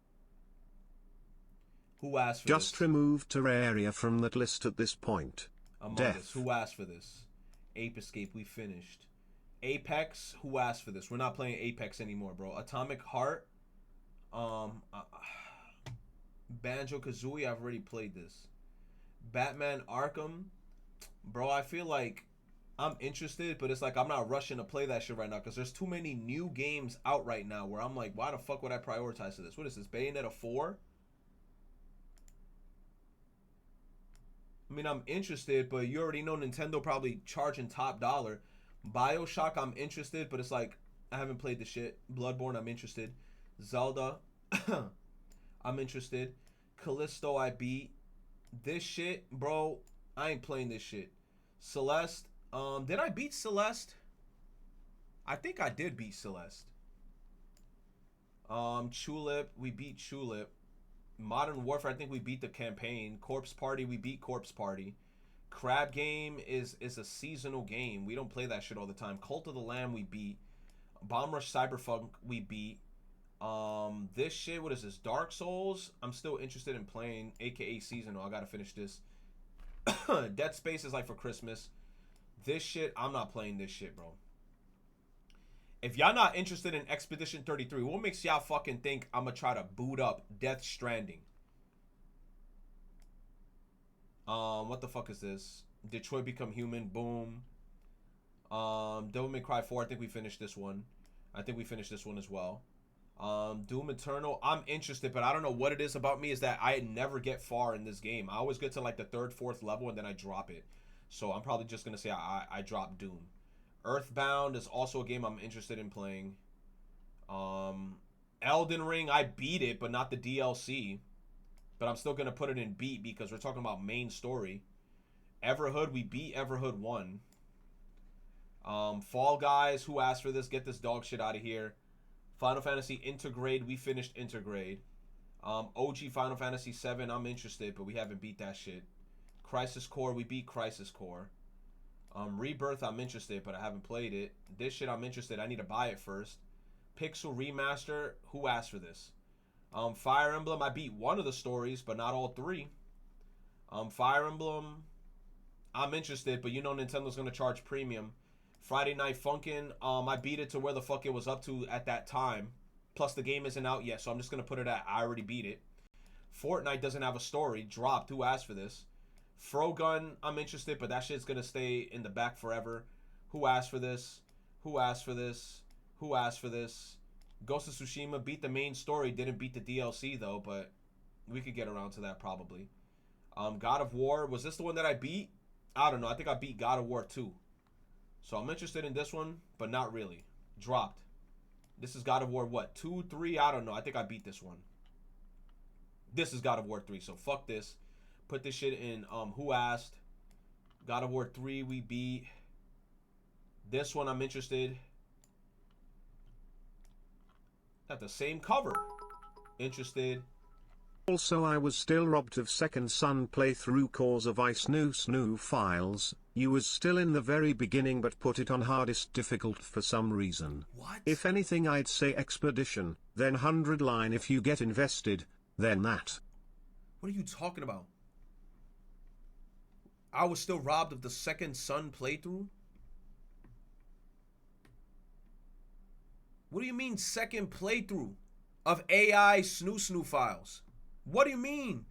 Who asked for Just this? remove Terraria from that list at this point. Among Death. Us. Who asked for this? Ape Escape, we finished. Apex, who asked for this? We're not playing Apex anymore, bro. Atomic Heart. Banjo-Kazooie, I've already played this. Batman Arkham. Bro, I feel like I'm interested, but it's like I'm not rushing to play that shit right now because there's too many new games out right now where I'm like, why the fuck would I prioritize this? What is this, Bayonetta 4? I mean, I'm interested, but you already know Nintendo probably charging top dollar. BioShock, I'm interested, but it's like, I haven't played the shit. Bloodborne, I'm interested. Zelda, I'm interested. Callisto, I beat. This shit, bro, I ain't playing this shit. Celeste, did I beat Celeste? I think I did beat Celeste. Tulip, we beat Tulip. Modern Warfare, I think we beat the campaign. Corpse Party, we beat Corpse Party. Crab Game is a seasonal game. We don't play that shit all the time. Cult of the Lamb, we beat. Bomb Rush Cyberpunk, we beat. This shit, what is this? Dark Souls, I'm still interested in playing, aka seasonal. I gotta finish this. Dead Space is like for Christmas. This shit, I'm not playing this shit, bro. If y'all not interested in Expedition 33, what makes y'all fucking think I'm gonna try to boot up Death Stranding? What the fuck is this? Detroit Become Human, boom. Devil May Cry 4, I think we finished this one. I think we finished this one as well. Doom Eternal, I'm interested, but I don't know what it is about me is that I never get far in this game. I always get to like the 3rd, 4th level and then I drop it. So I'm probably just gonna say I dropped Doom. Earthbound is also a game I'm interested in playing. Elden Ring, I beat it, but not the DLC. But I'm still gonna put it in beat because we're talking about main story. Everhood, we beat Everhood 1. Fall Guys, who asked for this? Get this dog shit out of here. Final Fantasy Intergrade, we finished Intergrade. OG Final Fantasy 7, I'm interested, but we haven't beat that shit. Crisis Core, we beat Crisis Core. Rebirth, I'm interested, but I haven't played it. This shit, I'm interested. I need to buy it first. Pixel Remaster, who asked for this? Fire Emblem, I beat one of the stories, but not all 3. Fire Emblem, I'm interested, but you know Nintendo's going to charge premium. Friday Night Funkin', I beat it to where the fuck it was up to at that time. Plus the game isn't out yet, so I'm just gonna put it at I already beat it. Fortnite doesn't have a story. Dropped. Who asked for this? Frogun, I'm interested, but that shit's gonna stay in the back forever. Who asked for this? Who asked for this? Who asked for this? Ghost of Tsushima beat the main story, didn't beat the DLC though, but we could get around to that probably. God of War, was this the one that I beat? I don't know. I think I beat God of War 2. So I'm interested in this one, but not really. Dropped. This is God of War what? 2, 3? I don't know. I think I beat this one. This is God of War 3, so fuck this. Put this shit in Who Asked. God of War 3 we beat. This one I'm interested. Got the same cover. Interested. Also, I was still robbed of Second Son playthrough cause of snoo files. You was still in the very beginning but put it on hardest difficult for some reason. What? If anything I'd say expedition, then 100 line if you get invested, then that. What are you talking about? I was still robbed of the Second Son playthrough? What do you mean second playthrough of AI snoo files? What do you mean?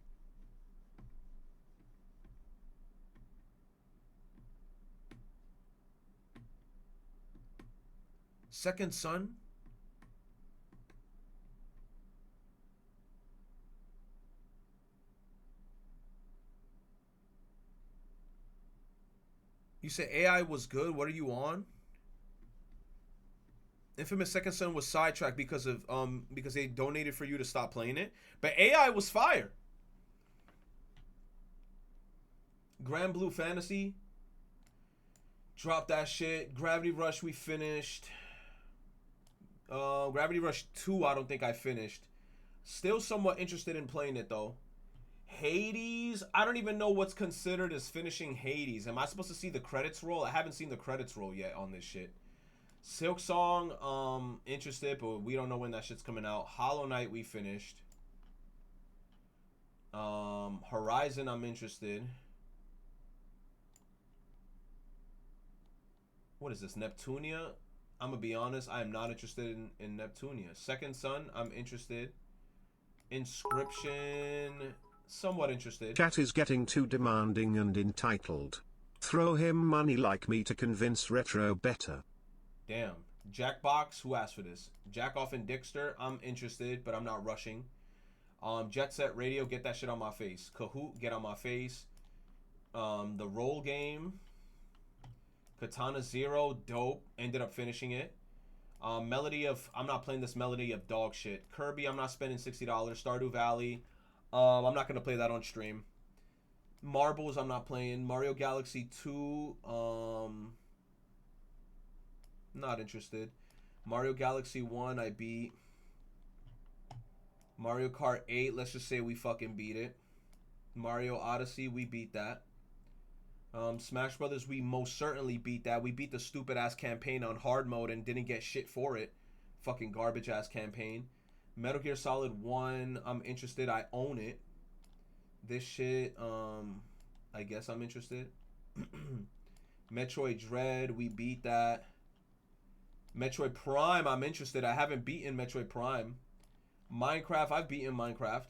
Second Son? You say AI was good. What are you on? Infamous Second Son was sidetracked because they donated for you to stop playing it. But AI was fire. Grand Blue Fantasy. Drop that shit. Gravity Rush we finished. Gravity Rush 2 I don't think I finished. Still somewhat interested in playing it though. Hades, I don't even know what's considered as finishing Hades. Am I supposed to see the credits roll? I haven't seen the credits roll yet on this shit. Silk Song, interested, but we don't know when that shit's coming out. Hollow Knight we finished. Horizon I'm interested. What is this, Neptunia? I'm gonna be honest, I am not interested in Neptunia. Second Son, I'm interested. Inscription, somewhat interested. Chat is getting too demanding and entitled. Throw him money like me to convince Retro better. Damn. Jackbox, who asked for this? Jack Off and Dickster, I'm interested, but I'm not rushing. Jet Set Radio, get that shit on my face. Kahoot, get on my face. The Roll Game. Katana Zero, dope. Ended up finishing it. Melody of, I'm not playing this Melody of dog shit. Kirby, I'm not spending $60. Stardew Valley, I'm not going to play that on stream. Marbles, I'm not playing. Mario Galaxy 2, not interested. Mario Galaxy 1, I beat. Mario Kart 8, let's just say we fucking beat it. Mario Odyssey, we beat that. Smash Brothers, we most certainly beat that. We beat the stupid ass campaign on hard mode and didn't get shit for it. Fucking garbage ass campaign. Metal Gear Solid 1, I'm interested. I own it. This shit, I guess I'm interested. Metroid Dread, we beat that. Metroid Prime, I'm interested. I haven't beaten Metroid Prime. Minecraft, I've beaten Minecraft.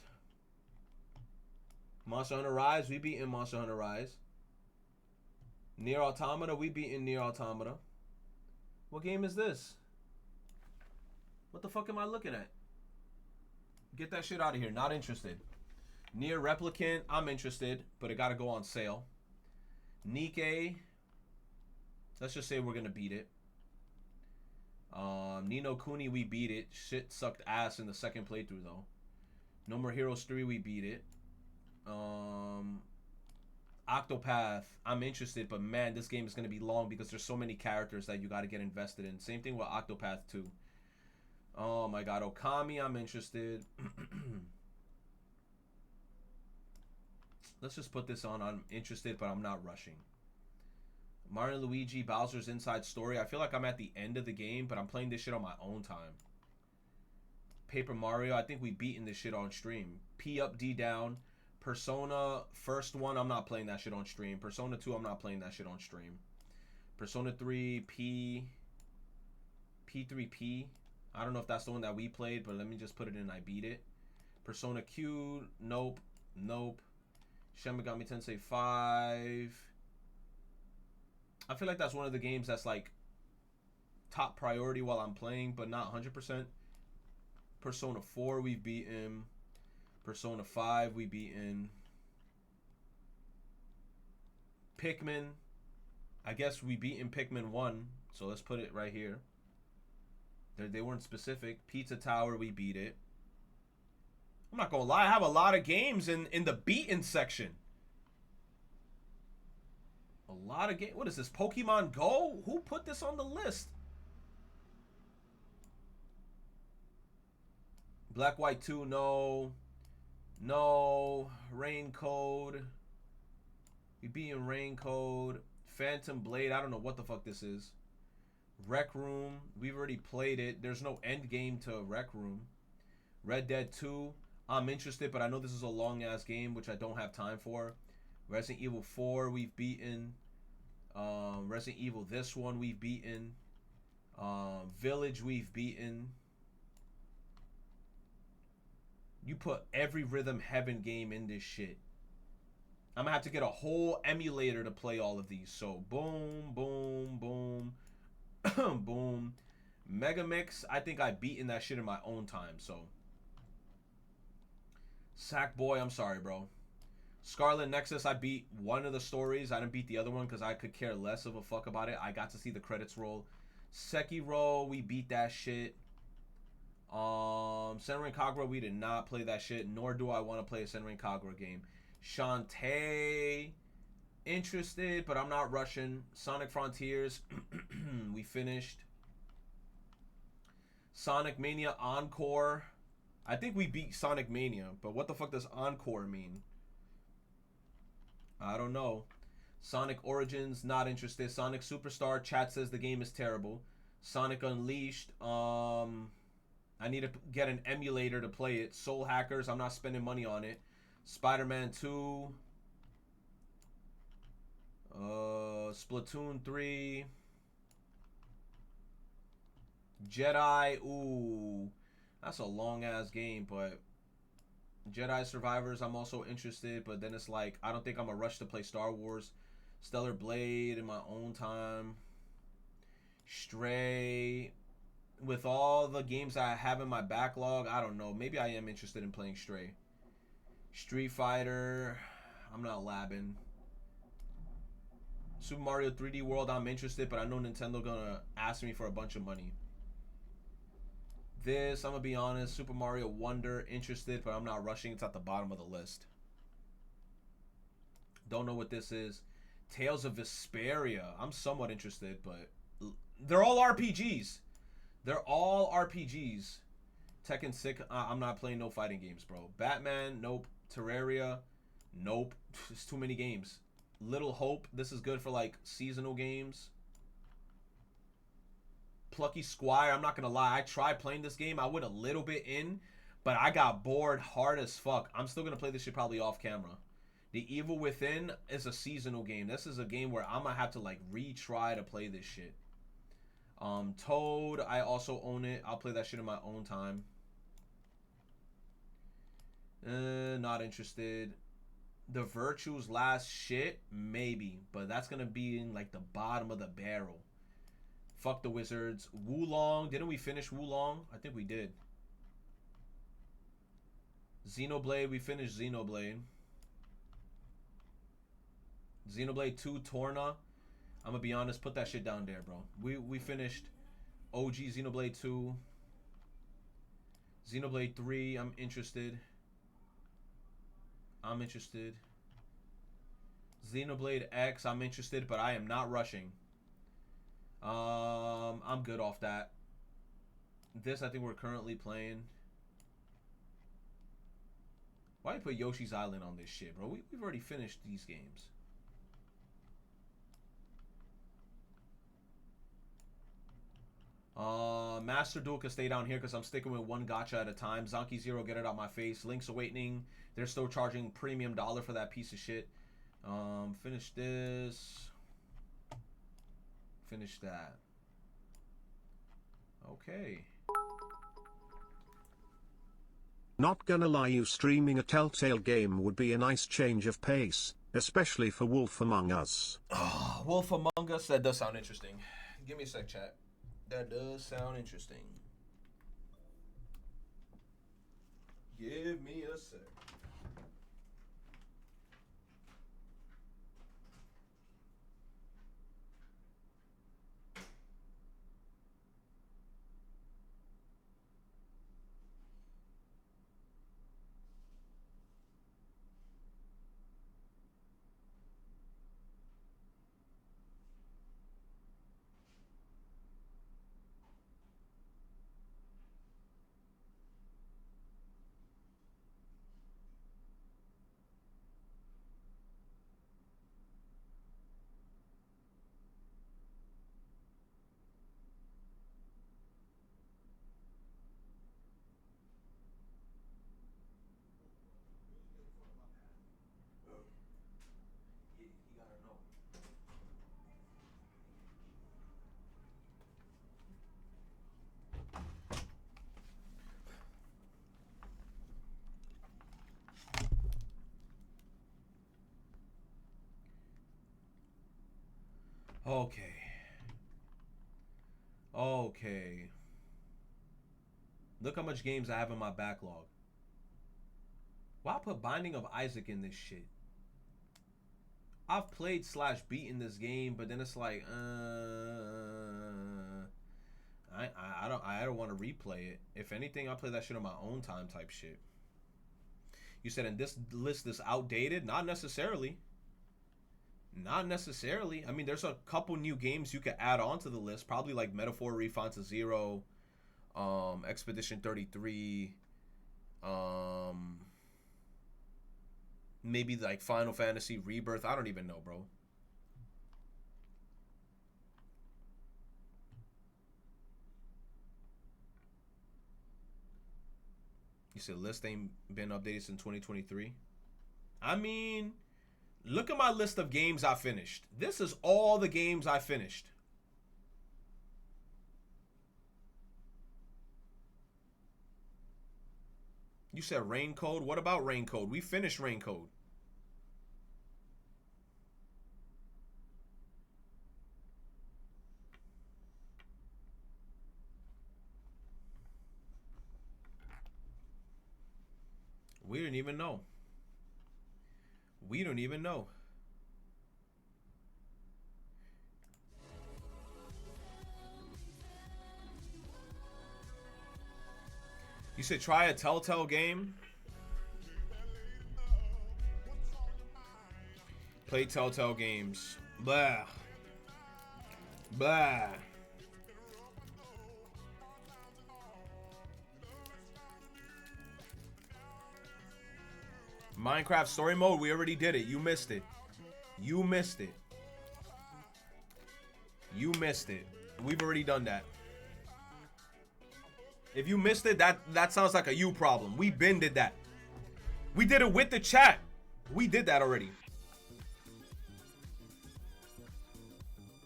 Monster Hunter Rise, we beaten Monster Hunter Rise. Nier Automata, we beaten Nier Automata. What game is this? What the fuck am I looking at? Get that shit out of here. Not interested. Nier Replicant, I'm interested, but it gotta go on sale. Nikke, let's just say we're gonna beat it. Ni no Kuni, we beat it. Shit sucked ass in the second playthrough though. No More Heroes 3, we beat it. Octopath, I'm interested, but man, this game is going to be long because there's so many characters that you got to get invested in. Same thing with Octopath 2. Oh my god, Okami, I'm interested. Let's just put this on. I'm interested, but I'm not rushing. Mario and Luigi, Bowser's Inside Story. I feel like I'm at the end of the game, but I'm playing this shit on my own time. Paper Mario, I think we beaten this shit on stream. P up, D down. Persona, first one, I'm not playing that shit on stream. Persona 2, I'm not playing that shit on stream. Persona 3 P3P. I don't know if that's the one that we played, but let me just put it in. I beat it. Persona Q. Nope. Nope. Shin Megami Tensei 5. I feel like that's one of the games that's like top priority while I'm playing, but not 100%. Persona 4 we've beaten. Persona 5 we beaten. Pikmin. I guess we beaten Pikmin 1, so let's put it right here. They weren't specific. Pizza Tower, we beat it. I'm not gonna lie, I have a lot of games in the beaten section. A lot of games. What is this, Pokemon Go? Who put this on the list? Black White 2, no. No. Rain Code. We beaten Rain Code. Phantom Blade, I don't know what the fuck this is. Rec Room, we've already played it. There's no end game to Rec Room. Red Dead 2, I'm interested, but I know this is a long ass game, which I don't have time for. Resident Evil 4, we've beaten. Resident Evil, this one we've beaten. Village, we've beaten. You put every Rhythm Heaven game in this shit. I'm gonna have to get a whole emulator to play all of these. So boom, boom, boom, boom. Mega Mix, I think I beaten that shit in my own time. So Sackboy, I'm sorry, bro. Scarlet Nexus, I beat one of the stories. I didn't beat the other one because I could care less of a fuck about it. I got to see the credits roll. Sekiro, we beat that shit. Senran Kagura, we did not play that shit, nor do I want to play a Senran Kagura game. Shantae, interested, but I'm not rushing. Sonic Frontiers, we finished. Sonic Mania Encore, I think we beat Sonic Mania, but what the fuck does Encore mean? I don't know. Sonic Origins, not interested. Sonic Superstar, chat says the game is terrible. Sonic Unleashed, I need to get an emulator to play it. Soul Hackers, I'm not spending money on it. Spider-Man 2. Splatoon 3. Jedi, ooh. That's a long-ass game, but Jedi Survivors, I'm also interested, but then it's like, I don't think I'm gonna rush to play Star Wars. Stellar Blade in my own time. Stray. With all the games I have in my backlog, I don't know. Maybe I am interested in playing Stray. Street Fighter, I'm not labbing. Super Mario 3D World, I'm interested, but I know Nintendo gonna ask me for a bunch of money. This, I'm gonna be honest, Super Mario Wonder, interested, but I'm not rushing. It's at the bottom of the list. Don't know what this is. Tales of Vesperia, I'm somewhat interested, but they're all RPGs. They're all RPGs. Tekken 6, I'm not playing no fighting games, bro. Batman, nope. Terraria, nope. It's too many games. Little Hope, this is good for like seasonal games. Plucky Squire, I'm not gonna lie, I tried playing this game. I went a little bit in, but I got bored hard as fuck. I'm still gonna play this shit probably off camera. The Evil Within is a seasonal game. This is a game where I'm gonna have to like retry to play this shit. Toad, I also own it. I'll play that shit in my own time. Not interested. The Virtue's Last shit, maybe, but that's gonna be in like the bottom of the barrel. Fuck the Wizards. Wulong, didn't we finish Wulong? I think we did. Xenoblade, we finished Xenoblade. Xenoblade 2 Torna, I'm gonna be honest, put that shit down there, bro. We finished OG Xenoblade 2. Xenoblade 3, I'm interested. I'm interested. Xenoblade X, I'm interested, but I am not rushing. I'm good off that. This, I think we're currently playing. Why you put Yoshi's Island on this shit, bro? We've already finished these games. Master Duel can stay down here because I'm sticking with one gacha at a time. Zonky Zero, get it out my face. Link's Awakening, they're still charging premium $1 for that piece of shit. Finish this. Finish that. Okay. Not gonna lie, you streaming a Telltale game would be a nice change of pace, especially for Wolf Among Us. Wolf Among Us, that does sound interesting. Give me a sec, chat. That does sound interesting. Give me a sec. Okay. Okay. Look how much games I have in my backlog. Why put Binding of Isaac in this shit? I've played / beaten this game, but then it's like, I don't want to replay it. If anything, I'll play that shit on my own time type shit. You said, and this list is outdated? Not necessarily. Not necessarily. I mean, there's a couple new games you could add on to the list. Probably like Metaphor Refund to Zero, Expedition 33, maybe like Final Fantasy Rebirth. I don't even know, bro. You said list ain't been updated since 2023. I mean, look at my list of games I finished. This is all the games I finished. You said Rain Code. What about Rain Code? We finished Rain Code. We didn't even know. We don't even know. You said try a Telltale game. Play Telltale games. Blah. Blah. Minecraft story mode, we already did it. You missed it. You missed it. You missed it. We've already done that. If you missed it, that sounds like a you problem. We been did that. We did it with the chat. We did that already.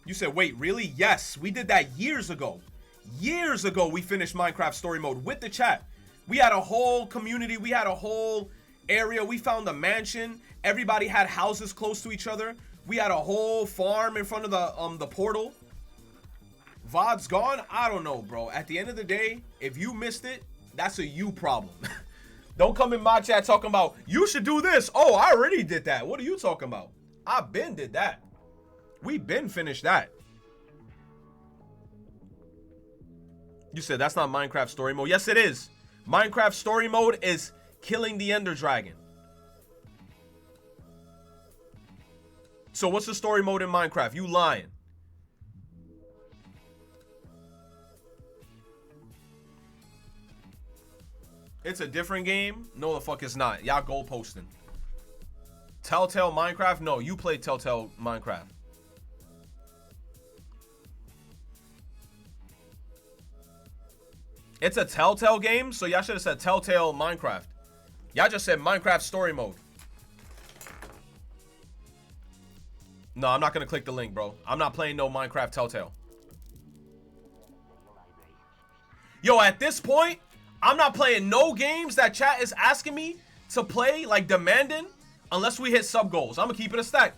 You said, wait, really? Yes, we did that years ago. Years ago, we finished Minecraft story mode with the chat. We had a whole community. We had a whole area. We found a mansion. Everybody had houses close to each other. We had a whole farm in front of the portal. VOD's gone? I don't know, bro. At the end of the day, if you missed it, that's a you problem. Don't come in my chat talking about, you should do this. Oh, I already did that. What are you talking about? I been did that. We been finished that. You said that's not Minecraft story mode. Yes, it is. Minecraft story mode is killing the Ender Dragon. So what's the story mode in Minecraft? You lying. It's a different game? No, the fuck it's not. Y'all goal posting. Telltale Minecraft? No, you play Telltale Minecraft. It's a Telltale game, so y'all should have said Telltale Minecraft. Y'all just said Minecraft story mode. No, I'm not gonna click the link, bro. I'm not playing no Minecraft Telltale. Yo, at this point, I'm not playing no games that chat is asking me to play, like demanding, unless we hit sub goals. I'm gonna keep it a stack.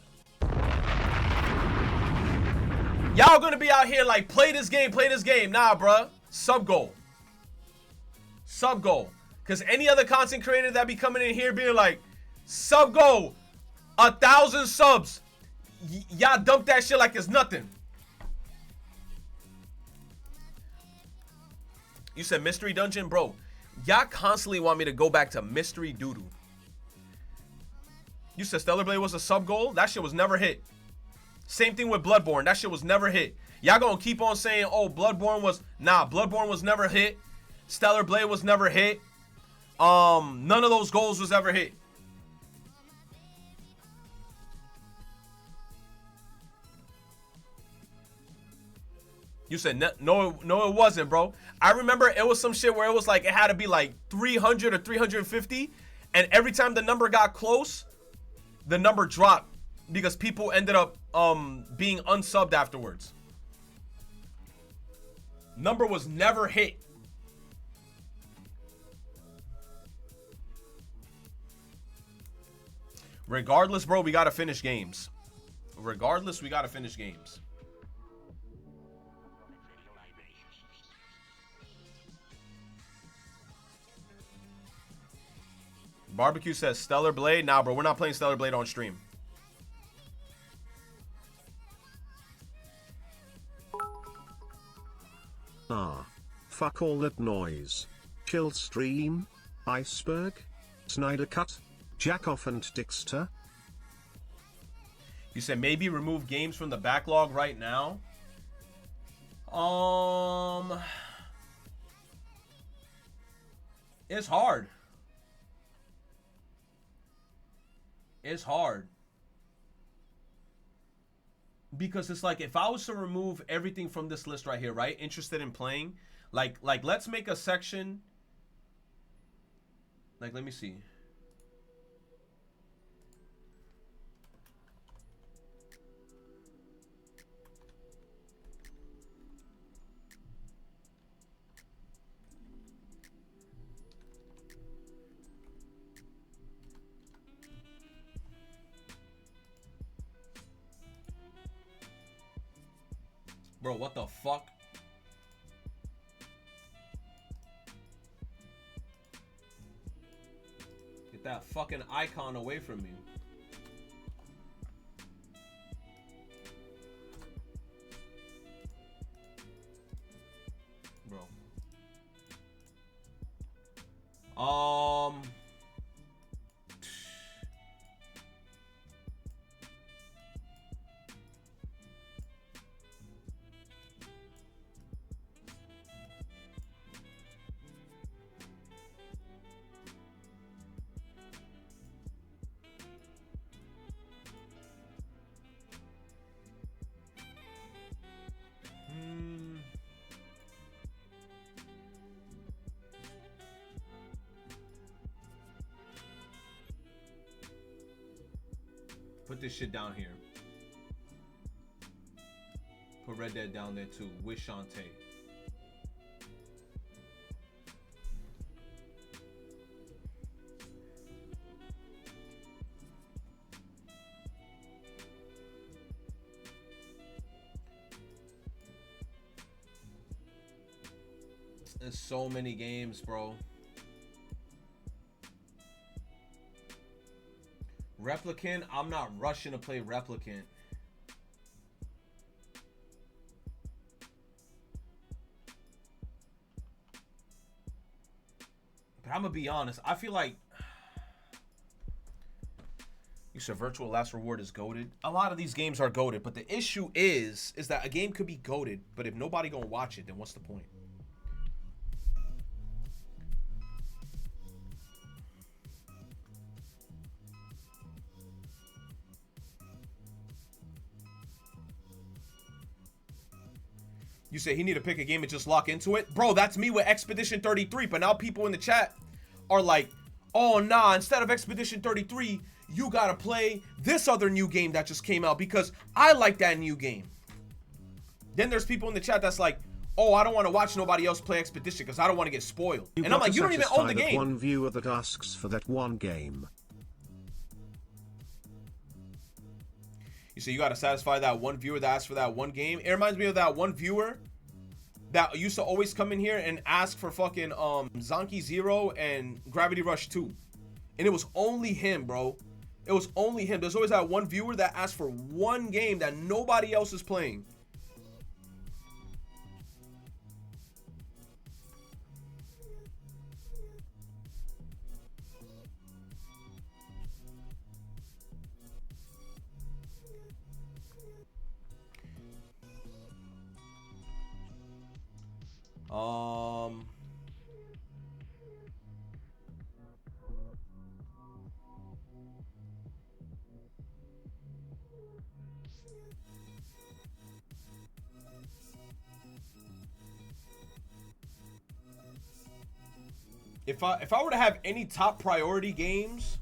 Y'all gonna be out here like, play this game, play this game. Nah, bruh. Sub goal. Sub goal. Because any other content creator that be coming in here being like, sub goal, 1,000 subs. Y'all dump that shit like it's nothing. You said Mystery Dungeon? Bro, y'all constantly want me to go back to Mystery Doodoo. You said Stellar Blade was a sub goal? That shit was never hit. Same thing with Bloodborne. That shit was never hit. Y'all gonna keep on saying, oh, Bloodborne was... Nah, Bloodborne was never hit. Stellar Blade was never hit. None of those goals was ever hit. You said no, it wasn't, bro. I remember it was some shit where it was like it had to be like 300 or 350, and every time the number got close, the number dropped because people ended up being unsubbed afterwards. Number was never hit. Regardless, bro, we gotta finish games. Regardless, we gotta finish games. Barbecue says Stellar Blade. Nah, bro, we're not playing Stellar Blade on stream. Ah. Fuck all that noise. Chill stream. Iceberg. Snyder Cut. Jackoff and Dixter. You said maybe remove games from the backlog right now. It's hard. It's hard. Because it's like, if I was to remove everything from this list right here, right? Interested in playing. Like let's make a section. Like, let me see. Bro, what the fuck? Get that fucking icon away from me. Bro. Put this shit down here. Put Red Dead down there too. With Shantae. There's so many games, bro. Replicant, I'm not rushing to play Replicant. But I'm gonna be honest, I feel like you said Virtual Last Reward is goated. A lot of these games are goated, but the issue is that a game could be goated, but if nobody gonna watch it, then what's the point? You say he need to pick a game and just lock into it? Bro, that's me with Expedition 33. But now people in the chat are like, oh, nah, instead of Expedition 33, you gotta play this other new game that just came out because I like that new game. Then there's people in the chat that's like, oh, I don't want to watch nobody else play Expedition because I don't want to get spoiled. And I'm like, you don't even own the game. One viewer that asks for that one game. You say you gotta satisfy that one viewer that asks for that one game. It reminds me of that one viewer that used to always come in here and ask for fucking Zonky Zero and Gravity Rush 2. And it was only him, bro. It was only him. There's always that one viewer that asks for one game that nobody else is playing. If I were to have any top priority games,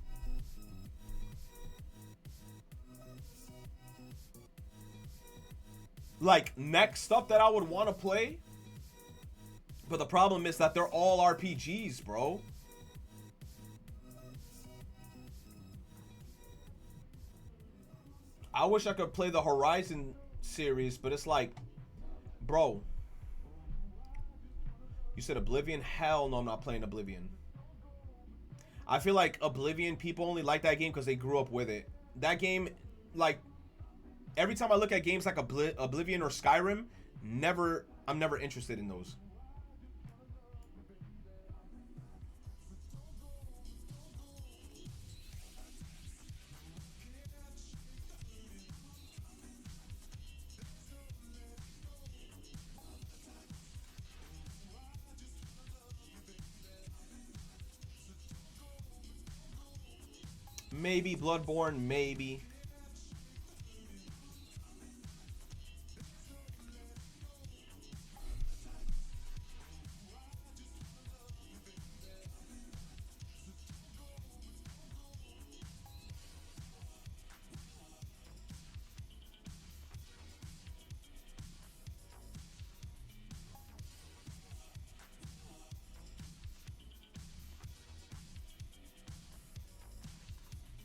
like next stuff that I would want to play, but the problem is that they're all RPGs, bro. I wish I could play the Horizon series, but it's like, bro. You said Oblivion? Hell no, I'm not playing Oblivion. I feel like Oblivion, people only like that game because they grew up with it. That game, like, every time I look at games like Oblivion or Skyrim, I'm never interested in those. Maybe Bloodborne, maybe.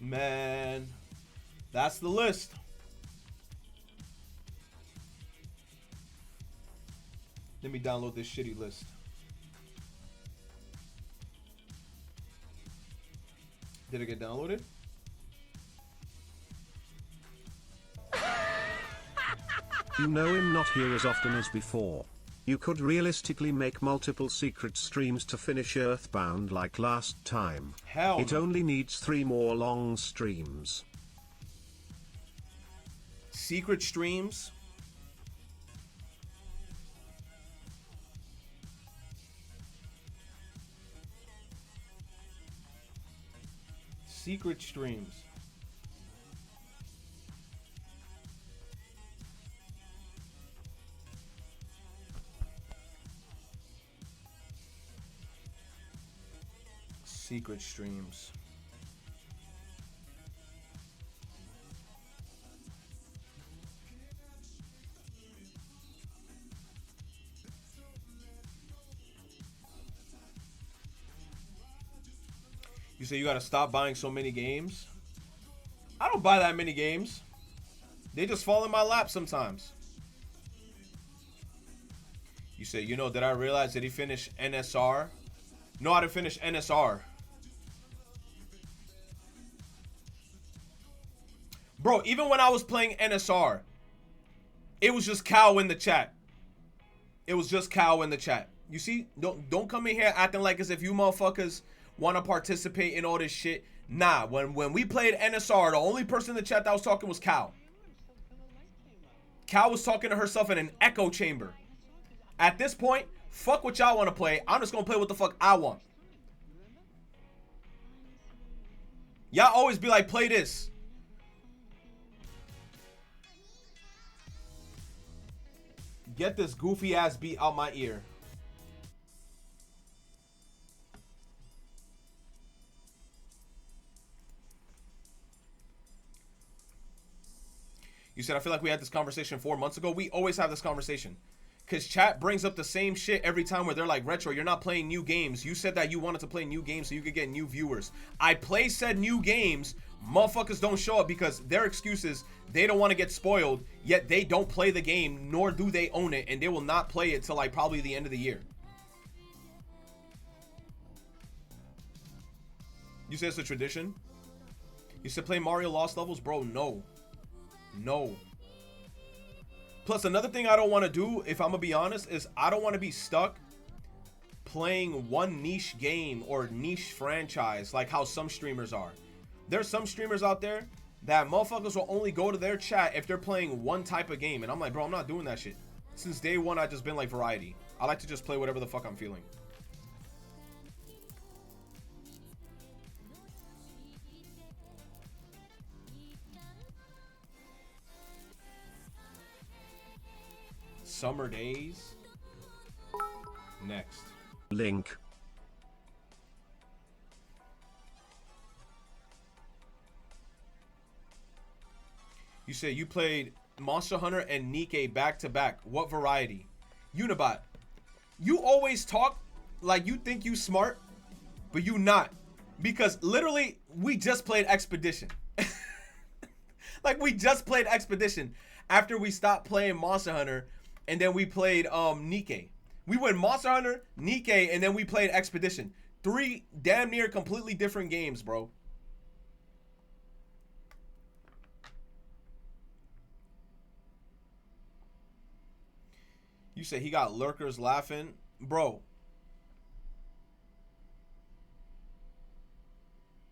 Man, that's the list. Let me download this shitty list. Did it get downloaded? You know him not here as often as before. You could realistically make multiple secret streams to finish Earthbound like last time. Hell it no. only needs 3 more long streams. Secret streams? Secret streams. Secret streams. You say you gotta stop buying so many games? I don't buy that many games. They just fall in my lap sometimes. You say, you know, did I realize that he finished NSR? No, I didn't finish NSR. Bro, even when I was playing NSR, it was just Cal in the chat. It was just Cal in the chat. You see, don't come in here acting like as if you motherfuckers want to participate in all this shit. Nah, when we played NSR, the only person in the chat that was talking was Cal. Cal was talking to herself in an echo chamber. At this point, fuck what y'all want to play. I'm just going to play what the fuck I want. Y'all always be like, play this. Get this goofy ass beat out my ear. You said, I feel like we had this conversation 4 months ago. We always have this conversation. Because chat brings up the same shit every time where they're like, Retro, you're not playing new games. You said that you wanted to play new games so you could get new viewers. I play said new games. Motherfuckers don't show up because their excuse is they don't want to get spoiled, yet they don't play the game, nor do they own it, and they will not play it till like probably the end of the year. You said it's a tradition? You said play Mario Lost Levels? Bro, no. No. Plus, another thing I don't want to do, if I'm going to be honest, is I don't want to be stuck playing one niche game or niche franchise like how some streamers are. There's some streamers out there that motherfuckers will only go to their chat if they're playing one type of game. And I'm like, bro, I'm not doing that shit. Since day one, I've just been like variety. I like to just play whatever the fuck I'm feeling. Summer days. Next. Link. You say you played Monster Hunter and Nikke back to back. What variety? Unibot. You always talk like you think you smart, but you not. Because literally, we just played Expedition. Like, we just played Expedition after we stopped playing Monster Hunter. And then we played Nikke. We went Monster Hunter, Nikke, and then we played Expedition. 3 damn near completely different games, bro. You say he got lurkers laughing. Bro.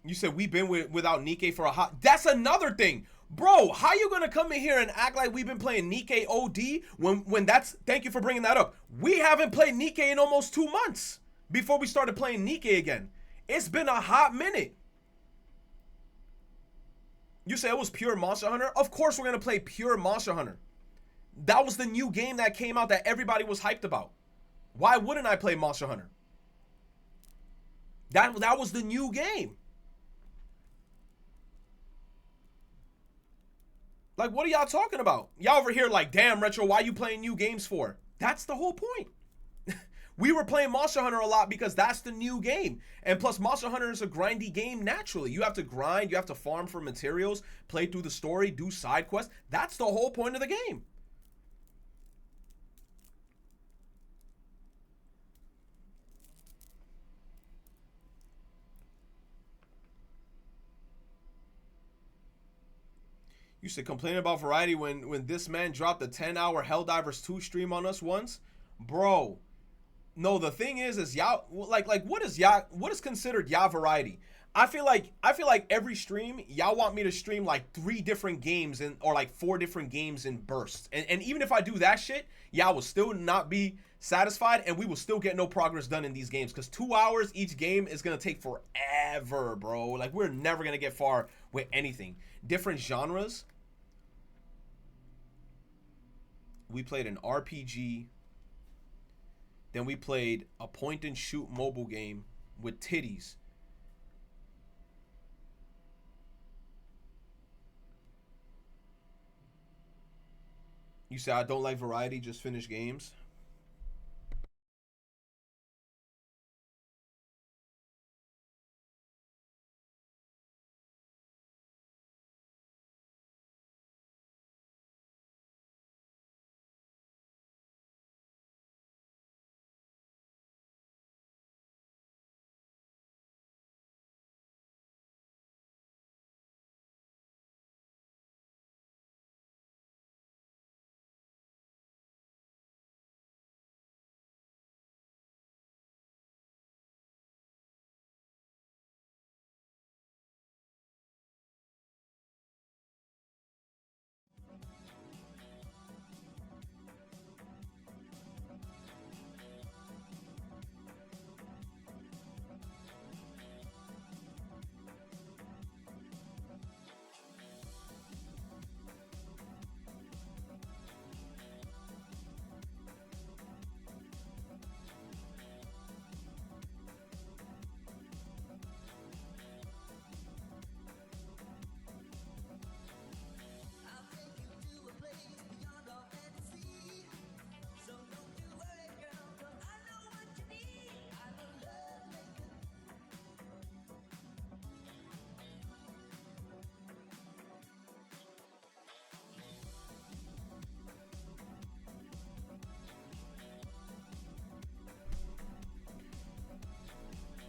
You said we've been without Nikke for a hot... That's another thing. Bro, how you gonna come in here and act like we've been playing Nikke OD when that's... Thank you for bringing that up. We haven't played Nikke in almost 2 months before we started playing Nikke again. It's been a hot minute. You say it was pure Monster Hunter? Of course we're gonna play pure Monster Hunter. That was the new game that came out that everybody was hyped about. Why wouldn't I play Monster Hunter? That was the new game. Like, what are y'all talking about? Y'all over here like, damn, Retro, why you playing new games for? That's the whole point. We were playing Monster Hunter a lot because that's the new game. And plus, Monster Hunter is a grindy game naturally. You have to grind, you have to farm for materials, play through the story, do side quests. That's the whole point of the game. Used to complain about variety when this man dropped a 10-hour Helldivers 2 stream on us once. Bro. No, the thing is y'all like what is considered y'all variety? I feel like every stream y'all want me to stream like 3 different games or like 4 different games in bursts. And even if I do that shit, y'all will still not be satisfied and we will still get no progress done in these games because 2 hours each game is going to take forever, bro. Like, we're never going to get far with anything. Different genres. We played an RPG. Then we played a point and shoot mobile game with titties. You say I don't like variety, just finish games.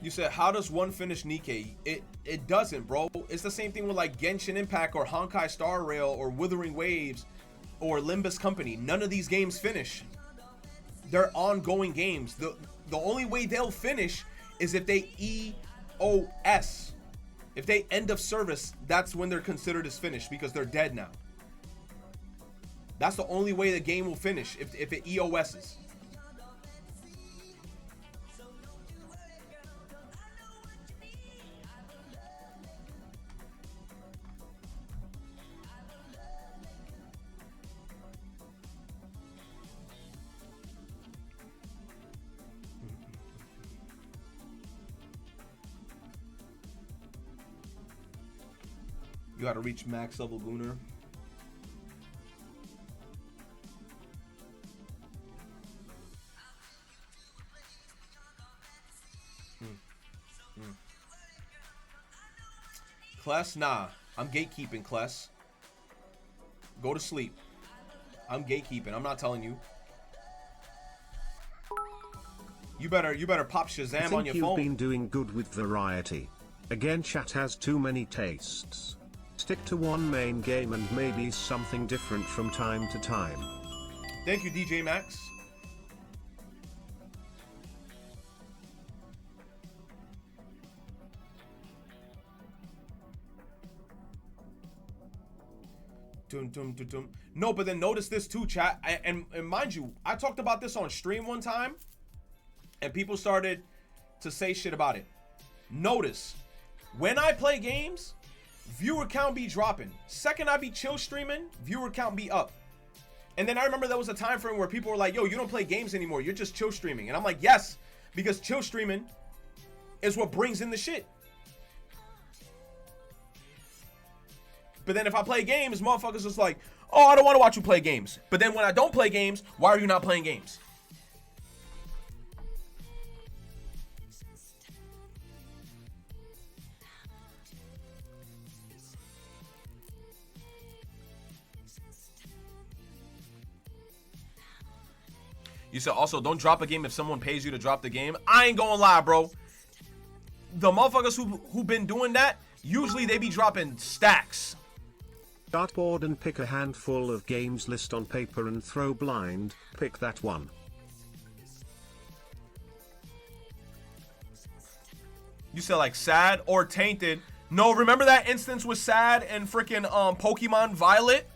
You said, how does one finish Nikkei? It doesn't, bro. It's the same thing with like Genshin Impact or Honkai Star Rail or Wuthering Waves or Limbus Company. None of these games finish. They're ongoing games. The only way they'll finish is if they EOS. If they end of service, that's when they're considered as finished because they're dead now. That's the only way the game will finish, if it EOS's. You gotta reach max level Gunnar. Kless, nah. I'm gatekeeping, Kless. Go to sleep. I'm gatekeeping. I'm not telling you. You better pop Shazam on your phone. You've been doing good with variety. Again, chat has too many tastes. Stick to one main game and maybe something different from time to time. Thank you, DJ Max. No, but then notice this too, chat. And mind you, I talked about this on stream one time, and people started to say shit about it. Notice, when I play games, viewer count be dropping. Second I be chill streaming, viewer count be up. And then I remember there was a time frame where people were like, yo, you don't play games anymore, you're just chill streaming. And I'm like, yes, because chill streaming is what brings in the shit. But then if I play games, motherfuckers is like, oh, I don't want to watch you play games. But then when I don't play games, why are you not playing games? You said also don't drop a game if someone pays you to drop the game. I ain't gonna lie, bro. The motherfuckers who been doing that, usually they be dropping stacks. Dartboard and pick a handful of games list on paper and throw blind. Pick that one. You said like Sad or Tainted. No, remember that instance with Sad and freaking Pokemon Violet?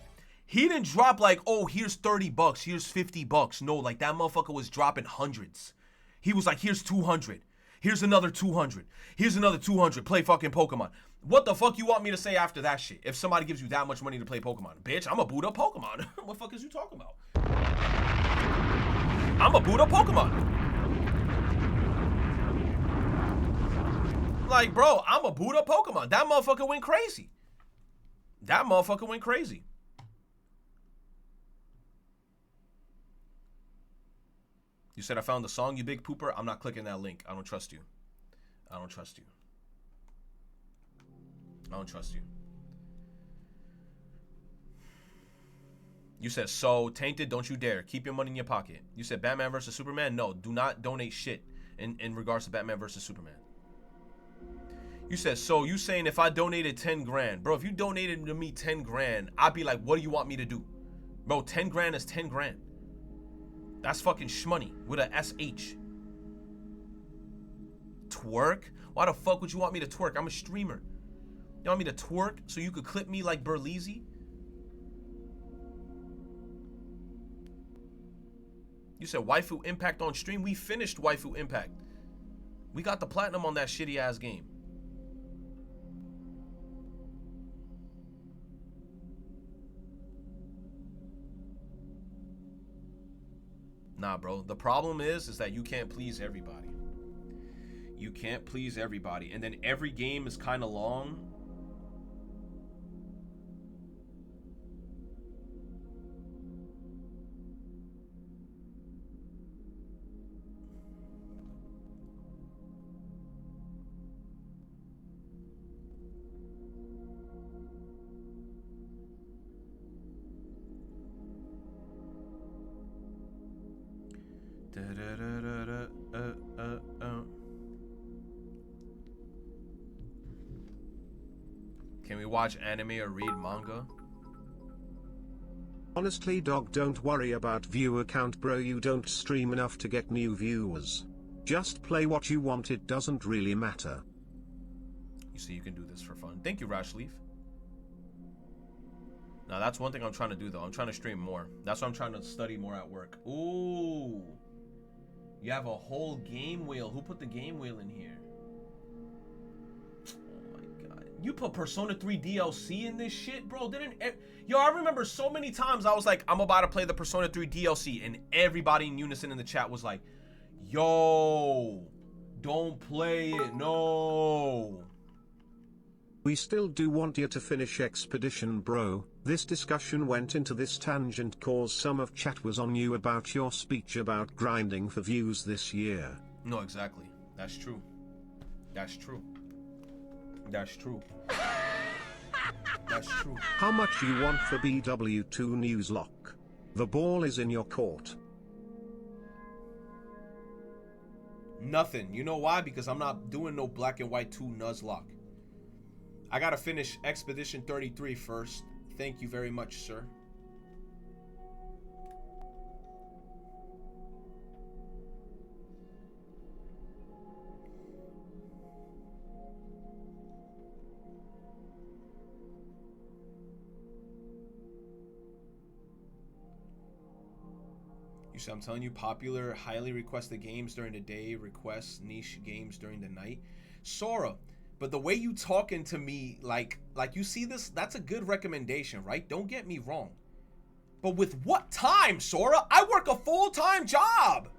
He didn't drop like, oh, here's $30, here's $50. No, like that motherfucker was dropping hundreds. He was like, here's 200. Here's another 200. Here's another 200. Play fucking Pokemon. What the fuck you want me to say after that shit? If somebody gives you that much money to play Pokemon. Bitch, I'm a boot up Pokemon. What the fuck is you talking about? I'm a boot up Pokemon. Like, bro, I'm a boot up Pokemon. That motherfucker went crazy. That motherfucker went crazy. You said I found the song, you big pooper. I'm not clicking that link. I don't trust you. I don't trust you. I don't trust you. You said, so, Tainted, don't you dare. Keep your money in your pocket. You said Batman versus Superman? No, do not donate shit in regards to Batman versus Superman. You said, so, you saying if I donated 10 grand. Bro, if you donated to me 10 grand, I'd be like, what do you want me to do? Bro, 10 grand is 10 grand. That's fucking shmoney with a SH. Twerk? Why the fuck would you want me to twerk? I'm a streamer. You want me to twerk so you could clip me like Berleezy? You said Waifu Impact on stream. We finished Waifu Impact. We got the platinum on that shitty ass game. Nah, bro. The problem is that you can't please everybody. You can't please everybody. And then every game is kind of long. Can we watch anime or read manga? Honestly, dog, don't worry about viewer count, bro. You don't stream enough to get new viewers. Just play what you want, it doesn't really matter. You see, you can do this for fun. Thank you, Rashleaf. Now, that's one thing I'm trying to do, though. I'm trying to stream more. That's why I'm trying to study more at work. Ooh. You have a whole game wheel. Who put the game wheel in here? Oh, my God. You put Persona 3 DLC in this shit, bro? Yo, I remember so many times I was like, I'm about to play the Persona 3 DLC, and everybody in unison in the chat was like, yo, don't play it. No. We still do want you to finish Expedition, bro. This discussion went into this tangent cause some of chat was on you about your speech about grinding for views this year. No, exactly. That's true. That's true. That's true. That's true. How much you want for BW2 Newslock? The ball is in your court. Nothing. You know why? Because I'm not doing no Black and White 2 Nuzlocke. I gotta finish Expedition 33 first. Thank you very much, sir. You see, I'm telling you, popular, highly requested games during the day, requests niche games during the night. Sora. But the way you talking to me, like you see this, that's a good recommendation, right? Don't get me wrong. But with what time, Sora? I work a full-time job.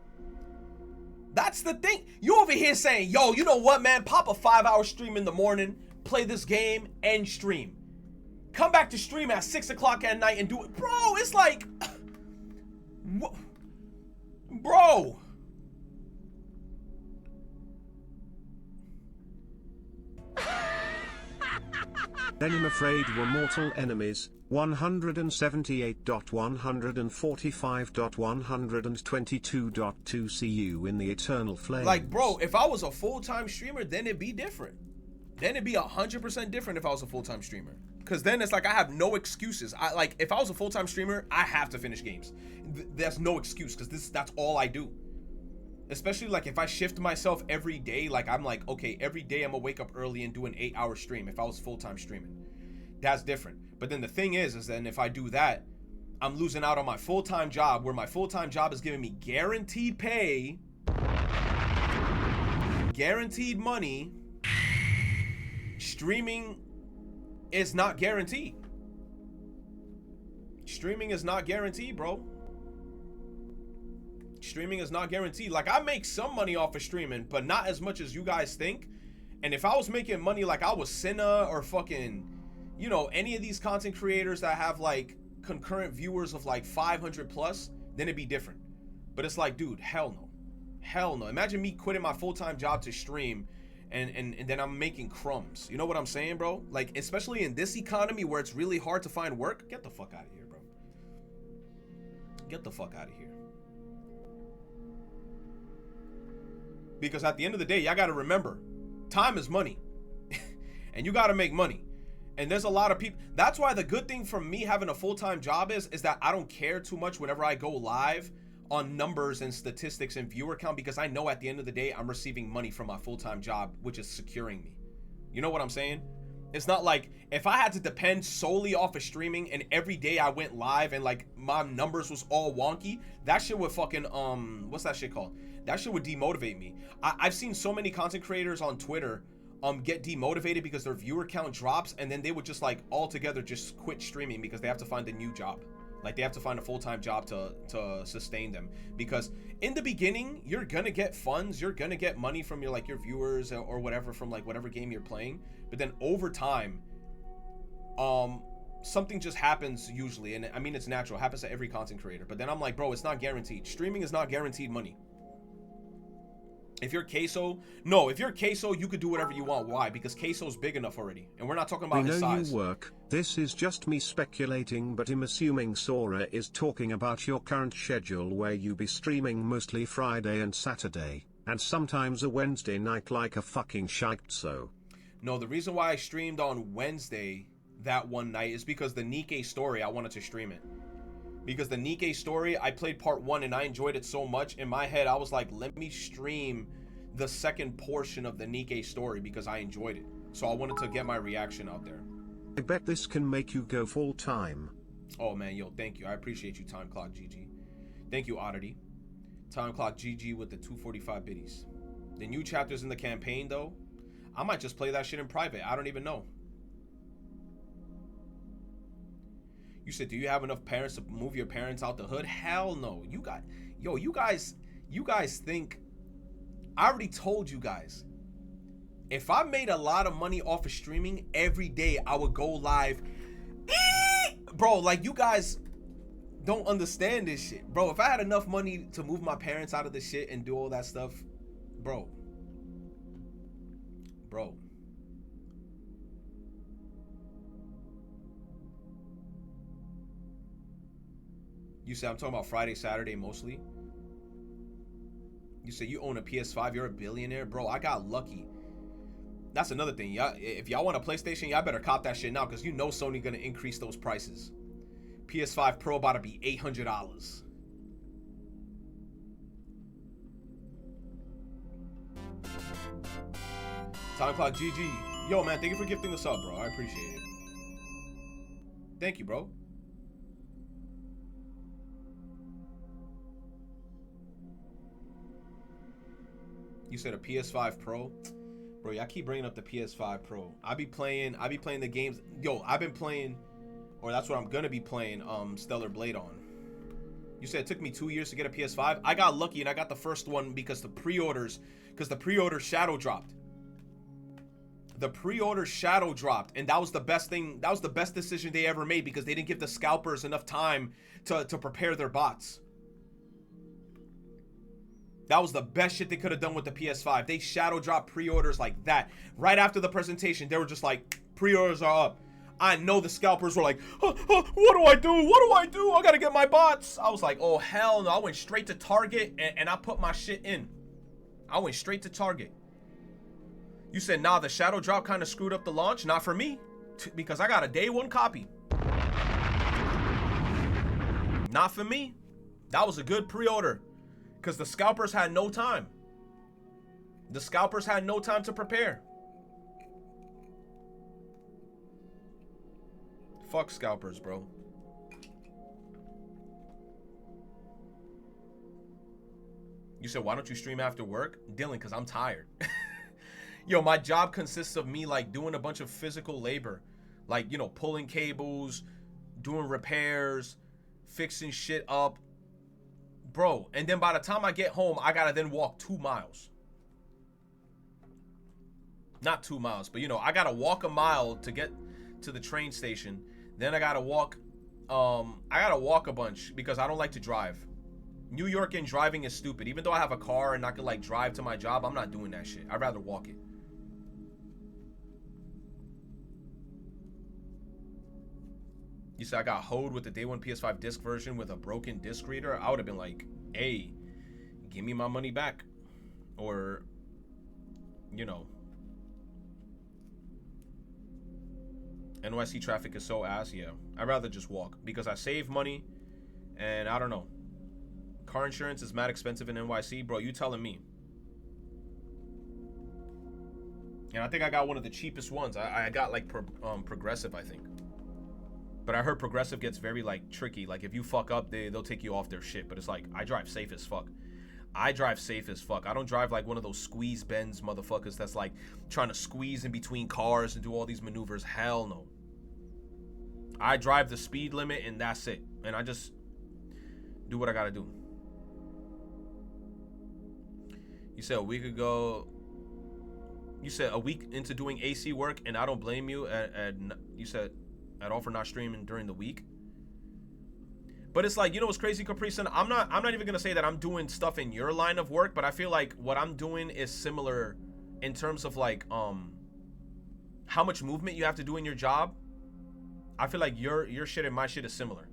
That's the thing. You over here saying, yo, you know what, man? Pop a 5-hour stream in the morning, play this game, and stream. Come back to stream at 6 o'clock at night and do it. Bro, it's like... Bro. Then I'm afraid we're mortal enemies. 178.145.122.2 see you in the eternal flames. Like, bro, if I was a full-time streamer, then it'd be different. Then it'd be 100% different if I was a full-time streamer. Because then it's like I have no excuses. If I was a full-time streamer, I have to finish games. There's no excuse because that's all I do. Especially like if I shift myself every day, like I'm like, okay, every day I'm gonna wake up early and do an 8-hour stream if I was full-time streaming. That's different. But then the thing is then if I do that, I'm losing out on my full-time job, where my full-time job is giving me guaranteed pay, guaranteed money. Streaming is not guaranteed. Streaming is not guaranteed, bro. Streaming is not guaranteed. Like, I make some money off of streaming, but not as much as you guys think. And if I was making money like I was Cinna or fucking, you know, any of these content creators that have like concurrent viewers of like 500 plus, then it'd be different. But it's like, dude, hell no. Hell no. Imagine me quitting my full-time job to stream and then I'm making crumbs. You know what I'm saying, bro? Like, especially in this economy where it's really hard to find work, get the fuck out of here, bro. Get the fuck out of here. Because at the end of the day, y'all gotta remember, time is money. And you gotta make money. And there's a lot of people. That's why the good thing from me having a full-time job is that I don't care too much whenever I go live on numbers and statistics and viewer count, because I know at the end of the day, I'm receiving money from my full-time job, which is securing me. You know what I'm saying? It's not like if I had to depend solely off of streaming and every day I went live and like my numbers was all wonky, that shit would fucking, what's that shit called? That shit would demotivate me. I've seen so many content creators on Twitter get demotivated because their viewer count drops, and then they would just like altogether just quit streaming because they have to find a new job. Like they have to find a full-time job to sustain them. Because in the beginning, you're gonna get funds, you're gonna get money from your like your viewers or whatever from like whatever game you're playing. But then over time, something just happens usually, and I mean it's natural, it happens to every content creator. But then I'm like, bro, it's not guaranteed. Streaming is not guaranteed money. If you're Queso, no, if you're Queso, you could do whatever you want. Why? Because Queso's big enough already. And we're not talking about his size. We know you work. This is just me speculating, but I'm assuming Sora is talking about your current schedule where you be streaming mostly Friday and Saturday, and sometimes a Wednesday night like a fucking shite so. No, the reason why I streamed on Wednesday that one night is because the Nikke story, I wanted to stream it. Because the Nikke story, I played part 1 and I enjoyed it so much. In my head, I was like, let me stream the second portion of the Nikke story because I enjoyed it. So I wanted to get my reaction out there. I bet this can make you go full time. Oh man, yo, thank you. I appreciate you, Time Clock GG. Thank you, Oddity. Time Clock GG with the 245 biddies. The new chapters in the campaign, though, I might just play that shit in private. I don't even know. You said, do you have enough parents to move your parents out the hood? Hell no. You guys think, I already told you guys, if I made a lot of money off of streaming every day, I would go live. Bro, like, you guys don't understand this shit. Bro, if I had enough money to move my parents out of the shit and do all that stuff, bro. You said I'm talking about Friday, Saturday mostly. You said you own a PS5, you're a billionaire. Bro, I got lucky. That's another thing. Y'all, if y'all want a PlayStation, y'all better cop that shit now because you know Sony gonna increase those prices. PS5 Pro about to be $800. Time Clock GG. Yo, man, thank you for gifting the sub, bro. I appreciate it. Thank you, bro. You said a PS5 Pro? Bro, y'all keep bringing up the PS5 Pro. I be playing the games. Yo, I've been playing, or that's what I'm gonna be playing, Stellar Blade on. You said it took me 2 years to get a PS5. I got lucky and I got the first one because the pre-orders shadow dropped. The pre-order shadow dropped, and that was the best thing. That was the best decision they ever made because they didn't give the scalpers enough time to prepare their bots. That was the best shit they could have done with the PS5. They shadow dropped pre-orders like that. Right after the presentation, they were just like, pre-orders are up. I know the scalpers were like, what do I do? What do I do? I gotta get my bots. I was like, oh, hell no. I went straight to Target and I put my shit in. I went straight to Target. You said, nah, the shadow drop kind of screwed up the launch. Not for me, because I got a day one copy. Not for me. That was a good pre-order. Because the scalpers had no time. The scalpers had no time to prepare. Fuck scalpers, bro. You said, why don't you stream after work? Dylan, because I'm tired. Yo, my job consists of me, like, doing a bunch of physical labor. Like, you know, pulling cables, doing repairs, fixing shit up. Bro, and then by the time I get home, I gotta then walk 2 miles. Not 2 miles, but, you know, I gotta walk a mile to get to the train station. Then I gotta walk a bunch because I don't like to drive. New York and driving is stupid. Even though I have a car and I can, like, drive to my job, I'm not doing that shit. I'd rather walk it. You said I got hoed with the day one PS5 disc version with a broken disc reader. I would have been like, hey, give me my money back. Or, you know. NYC traffic is so ass, yeah. I'd rather just walk because I save money and I don't know. Car insurance is mad expensive in NYC. Bro, you telling me. And I think I got one of the cheapest ones. I got like Progressive, I think. But I heard Progressive gets very, like, tricky. Like, if you fuck up, they'll take you off their shit. But it's like, I drive safe as fuck. I drive safe as fuck. I don't drive like one of those squeeze Benz motherfuckers that's, like, trying to squeeze in between cars and do all these maneuvers. Hell no. I drive the speed limit, and that's it. And I just do what I gotta do. You said a week ago... You said a week into doing AC work, and I don't blame you. You said... at all for not streaming during the week. But it's like, you know what's crazy, Capri Sun? I'm not even gonna say that I'm doing stuff in your line of work, but I feel like what I'm doing is similar in terms of like how much movement you have to do in your job. I feel like your shit and my shit is similar.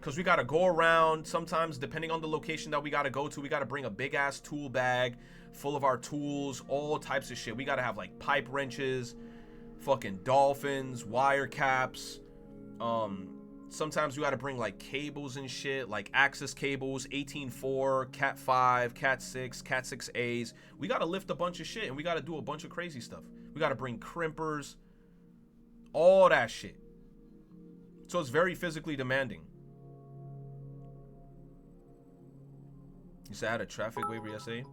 Because we got to go around. Sometimes, depending on the location that we got to go to, we got to bring a big-ass tool bag full of our tools, all types of shit. We got to have, like, pipe wrenches, fucking dolphins, wire caps. Sometimes we got to bring, like, cables and shit, like access cables, 18.4, Cat 5, Cat 6, Cat 6As. We got to lift a bunch of shit, and we got to do a bunch of crazy stuff. We got to bring crimpers, all that shit. So it's very physically demanding. You said I had a traffic waiver yesterday?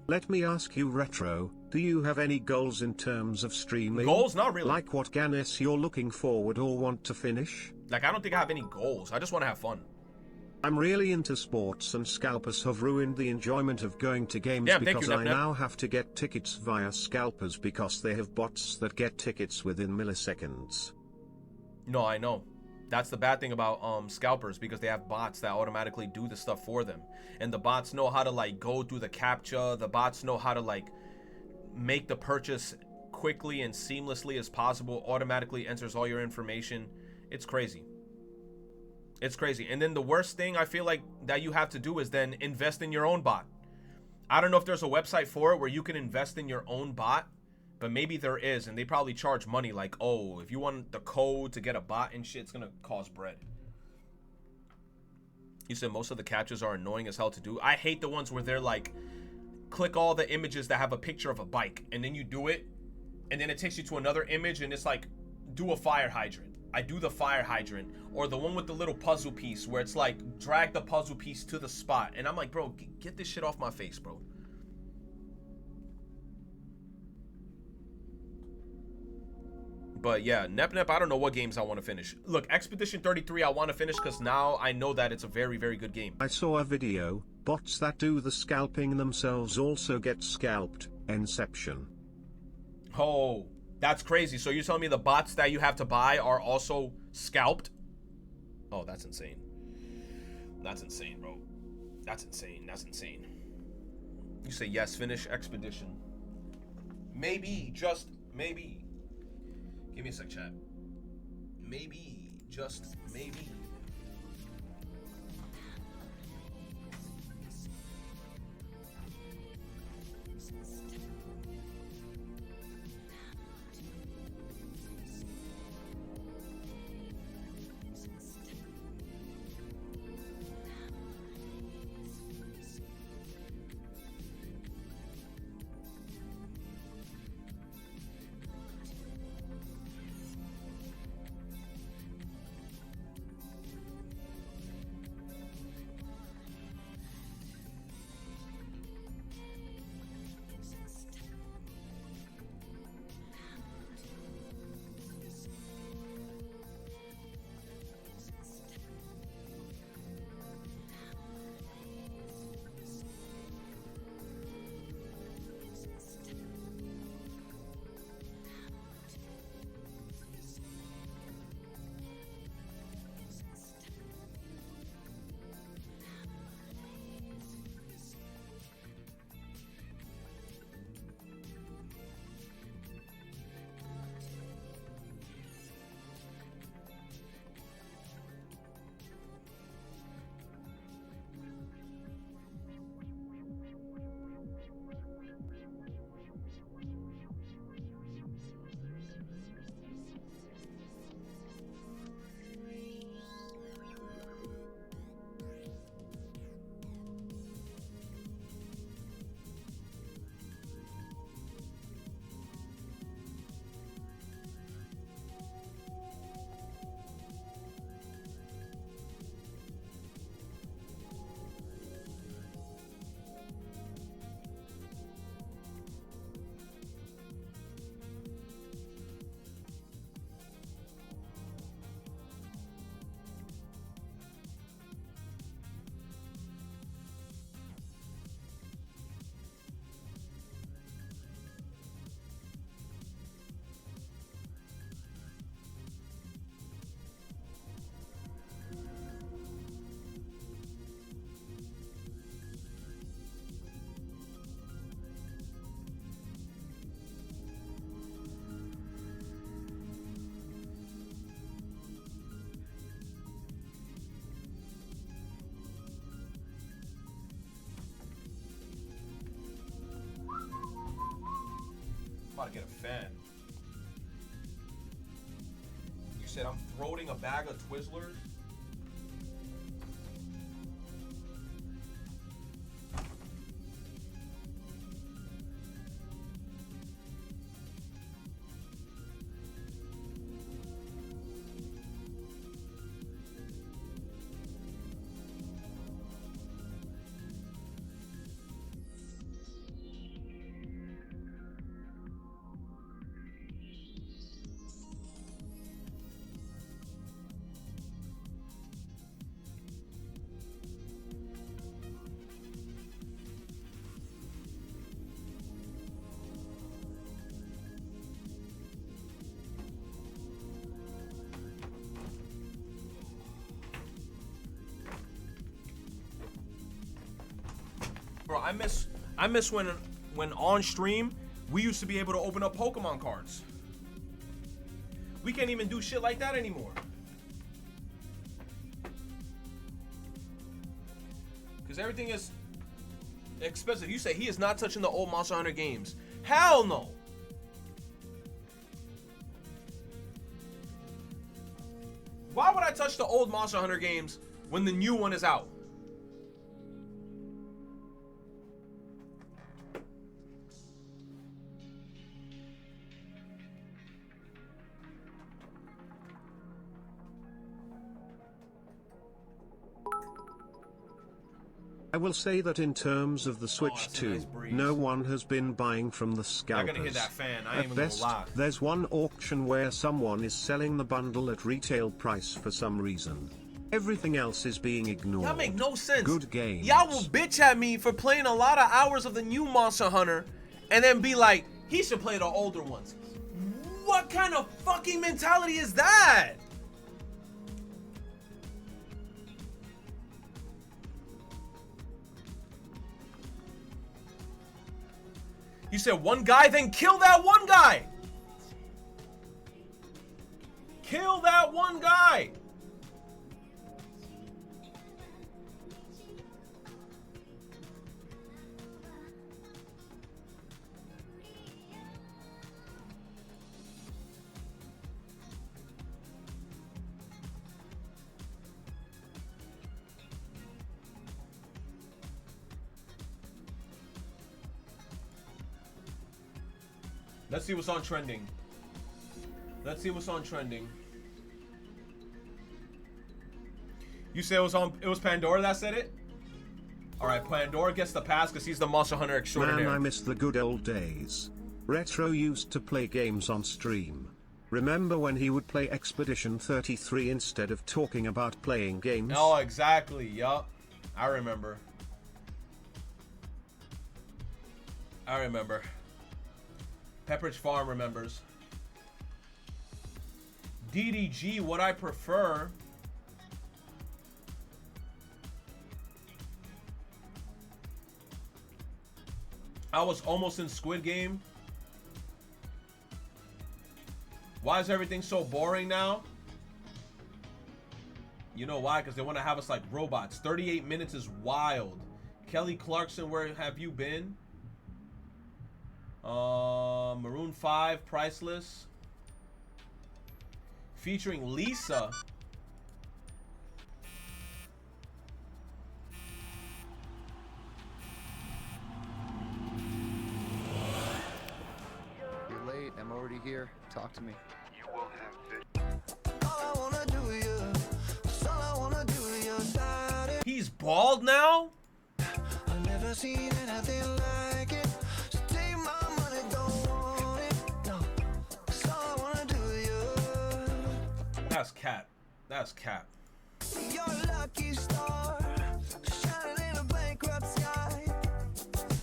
Let me ask you, Retro, do you have any goals in terms of streaming? Goals? Not really. Like what Ganes you're looking forward or want to finish? Like, I don't think I have any goals. I just want to have fun. I'm really into sports, and scalpers have ruined the enjoyment of going to games because I now have to get tickets via scalpers because they have bots that get tickets within milliseconds. No, I know. That's the bad thing about scalpers, because they have bots that automatically do the stuff for them. And the bots know how to, like, go through the CAPTCHA. The bots know how to, like, make the purchase quickly and seamlessly as possible. Automatically enters all your information. It's crazy. It's crazy. And then the worst thing I feel like that you have to do is then invest in your own bot. I don't know if there's a website for it where you can invest in your own bot, but maybe there is, and they probably charge money, like, oh, if you want the code to get a bot and shit, it's gonna cost bread. You said most of the captures are annoying as hell to do. I hate the ones where they're like, click all the images that have a picture of a bike, and then you do it, and then it takes you to another image, and it's like, do a fire hydrant. I do the fire hydrant. Or the one with the little puzzle piece where it's like, drag the puzzle piece to the spot. And I'm like, bro, get this shit off my face, bro. But yeah, Nep, I don't know what games I want to finish. Look, Expedition 33 I want to finish because now I know that it's a very, very good game. I saw a video, bots that do the scalping themselves also get scalped. Inception. Oh, that's crazy. So you're telling me the bots that you have to buy are also scalped? Oh, that's insane. That's insane, bro. That's insane. That's insane. You say yes, finish Expedition. Maybe, just maybe. Give me a sec, chat. Maybe, just maybe. about to get a fan. You said I'm throwing a bag of Twizzlers? Bro, I miss when on stream we used to be able to open up Pokemon cards. We can't even do shit like that anymore. Cause everything is expensive. You say he is not touching the old Monster Hunter games. Hell no. Why would I touch the old Monster Hunter games when the new one is out? I will say that in terms of the Switch 2, no one has been buying from the scalpers. You're gonna hear that fan. I ain't At even best, gonna lie. there's one auction where someone is selling the bundle at retail price for some reason. Everything else is being ignored. That make no sense. Good game. Y'all will bitch at me for playing a lot of hours of the new Monster Hunter and then be like, he should play the older ones. What kind of fucking mentality is that? You said one guy, then kill that one guy. Kill that one guy. Let's see what's on trending. Let's see what's on trending. You said it was Pandora that said it? Alright, Pandora gets the pass because he's the Monster Hunter extraordinaire. Man, I miss the good old days. Retro used to play games on stream. Remember when he would play Expedition 33 instead of talking about playing games? Oh, exactly. Yup. I remember. I remember. Pepperidge Farm remembers. DDG, what I prefer. I was almost in Squid Game. Why is everything so boring now? You know why? Because they want to have us like robots. 38 minutes is wild. Kelly Clarkson, where have you been? Maroon 5, Priceless. Featuring Lisa. You're late. I'm already here. Talk to me. You will have all I wanna do is all I wanna do is your daddy. He's bald now? I've never seen anything like it. So take my money, don't want it. No, it's all I wanna do is you. That's cap. That's cap. You're a lucky star, shining in a bankrupt sky.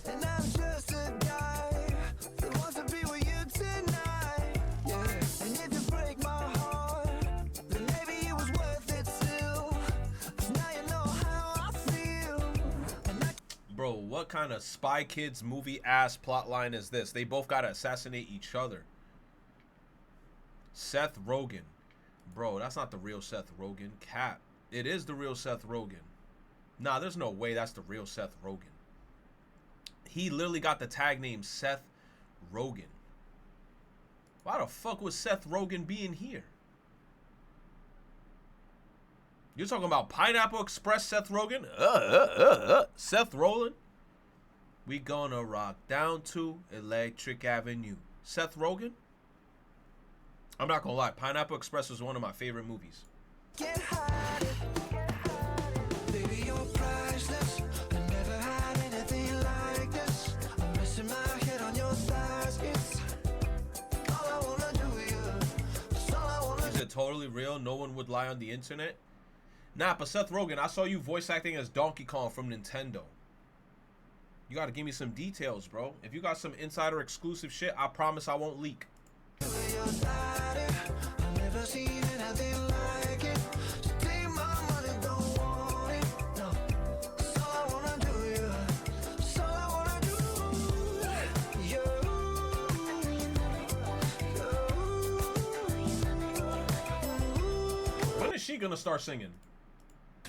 And I'm just a guy that wants to be with you tonight. Yeah, and if you break my heart, then maybe it was worth it still. 'Cause now you know how I feel. And I Bro, what kind of Spy Kids movie ass plotline is this? They both gotta assassinate each other. Seth Rogen. Bro, that's not the real Seth Rogen. Cap. It is the real Seth Rogen. Nah, there's no way that's the real Seth Rogen. He literally got the tag name Seth Rogen. Why the fuck would Seth Rogen be in here? You're talking about Pineapple Express Seth Rogen? Seth Rogen? We gonna rock down to Electric Avenue. Seth Rogen? I'm not gonna lie, Pineapple Express was one of my favorite movies. Get high, baby, you're priceless. I never had anything like this. I'm resting my head on your thighs. It's all I wanna do, yeah. It's all I wanna do. Is it totally real? No one would lie on the internet? Nah, but Seth Rogen, I saw you voice acting as Donkey Kong from Nintendo. You gotta give me some details, bro. If you got some insider exclusive shit, I promise I won't leak. When is she gonna start singing?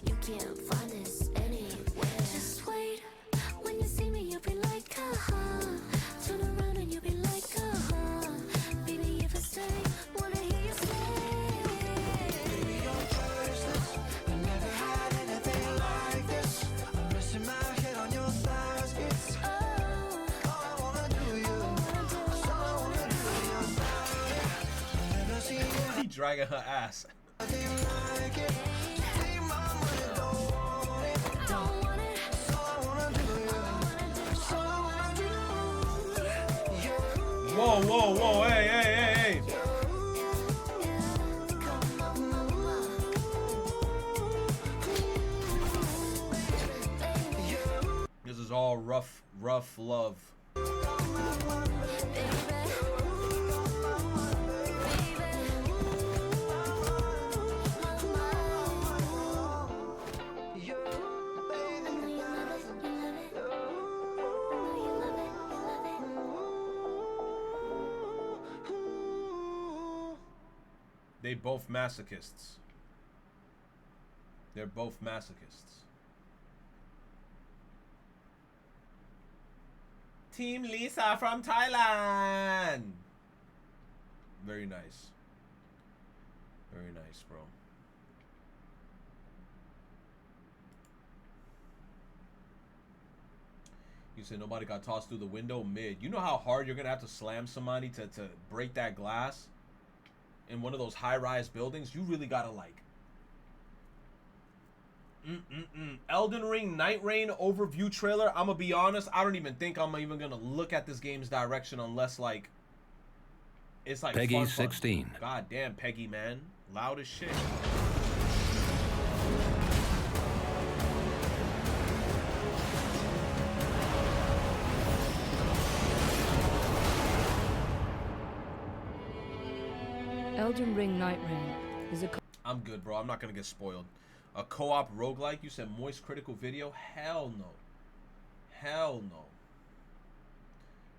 You can't find this anywhere. Just wait. When you see me, you'll be like, turn around and you'll be like, baby, if I stay, wanna hear you say. Baby, you're priceless. I never had anything like this. I'm resting my head on your thighs. It's all I wanna do, yeah. It's all I wanna do, yeah. I've never seen you. He dragging her ass. Nothing like it. Take my money, don't want it. Don't want it. It's all I wanna do, yeah. It's all I wanna do, yeah. Whoa, whoa, whoa, hey, hey, hey, hey. This is all rough love. They both masochists. They're both masochists. Team Lisa from Thailand. Very nice. Very nice, bro. You said nobody got tossed through the window mid. You know how hard you're gonna have to slam somebody to break that glass in one of those high-rise buildings? You really gotta like Elden Ring Night Rain overview trailer. I'm gonna be honest, I don't even think I'm even gonna look at this game's direction unless like it's like Peggy fun. 16. God damn, Peggy, man, loud as shit. Elden Ring Night Rain is a... I'm good, bro. I'm not gonna get spoiled. A co-op roguelike? You said Moist Critical Video? Hell no. Hell no.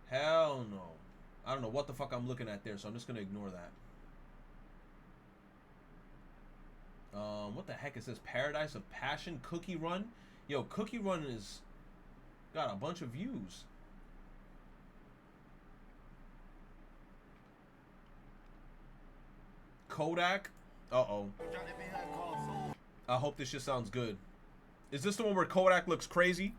Hell no. I don't know what the fuck I'm looking at there, so I'm just gonna ignore that. What the heck is this? Paradise of Passion Cookie Run? Yo, Cookie Run is got a bunch of views. Kodak? Uh-oh. I hope this shit sounds good. Is this the one where Kodak looks crazy?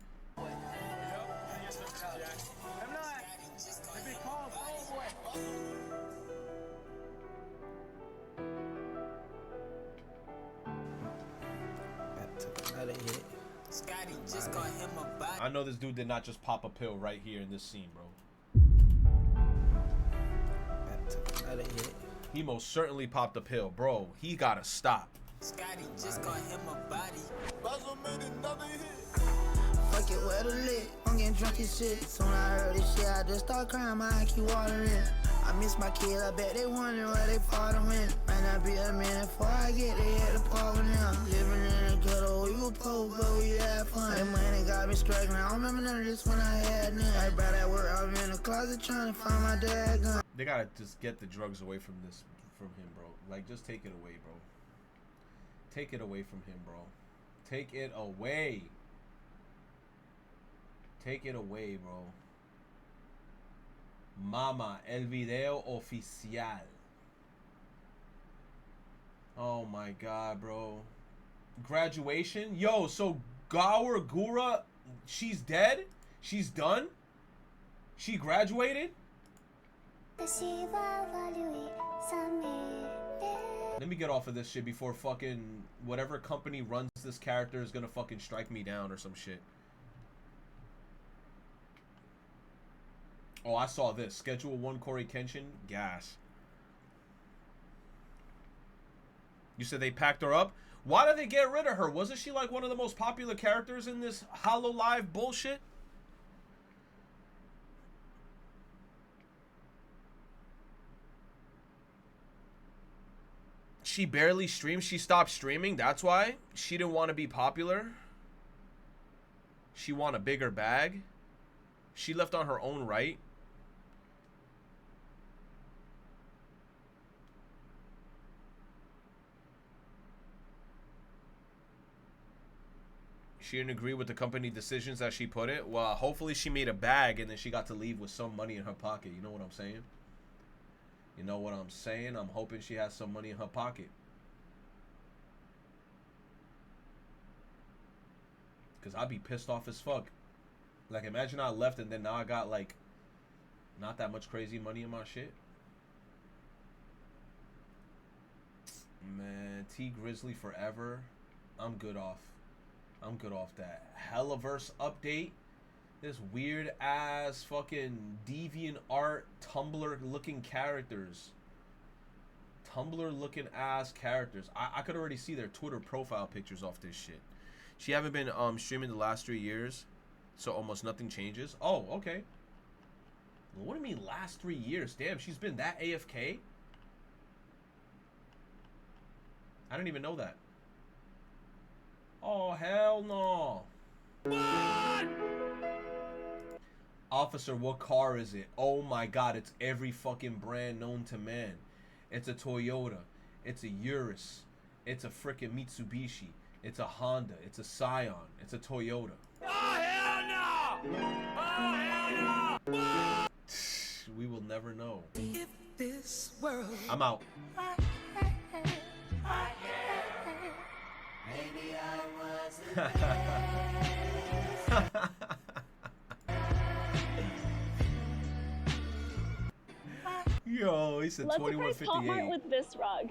I know this dude did not just pop a pill right here in this scene, bro. He most certainly popped a pill, bro. He gotta stop. Scotty just got him a body. Buzzle made another hit. Fuck it, where the lit? I'm getting drunk and shit. Soon I heard this shit, I just start crying, my eye keep watering. I miss my kid, I bet they wondering where they fought him in. Might not be a minute before I get they had to part with them. Living in the ghetto, we were poor, but we had fun. That money got me struggling, I don't remember none of this when I had none. Right about that work, I'm in the closet trying to find my dad gun. They gotta just get the drugs away from him, bro. Like, just take it away, bro. Take it away from him, bro. Take it away. Take it away, bro. Mama, el video oficial. Oh my god, bro. Graduation? Yo, so Gaur Gura, she's dead? She's done? She graduated? Let me get off of this shit before fucking whatever company runs this character is gonna fucking strike me down or some shit. Oh, I saw this. Schedule 1 Corey Kenshin. Gas. You said they packed her up? Why did they get rid of her? Wasn't she like one of the most popular characters in this HoloLive bullshit? She barely streams. She stopped streaming. That's why. She didn't want to be popular. She want a bigger bag. She left on her own right. She didn't agree with the company decisions, as she put it. Well, hopefully she made a bag and then she got to leave with some money in her pocket. You know what I'm saying? You know what I'm saying? I'm hoping she has some money in her pocket. Because I'd be pissed off as fuck. Like, imagine I left and then now I got, like, not that much crazy money in my shit. Man, T Grizzly forever. I'm good off. I'm good off that. Hellaverse update. This weird ass fucking deviant art Tumblr looking characters. Tumblr looking ass characters. I could already see their Twitter profile pictures off this shit. She haven't been streaming the last 3 years, so almost nothing changes. Oh, okay. What do you mean last 3 years? Damn, she's been that AFK? I didn't even know that. Oh, hell no. What? Officer, what car is it? Oh my god, it's every fucking brand known to man. It's a Toyota. It's a Urus. It's a frickin' Mitsubishi. It's a Honda. It's a Scion. It's a Toyota. Oh, hell no! Oh, hell no! We will never know. If this world I'm out. Maybe I wasn't Yo, he said 2158. With this rug.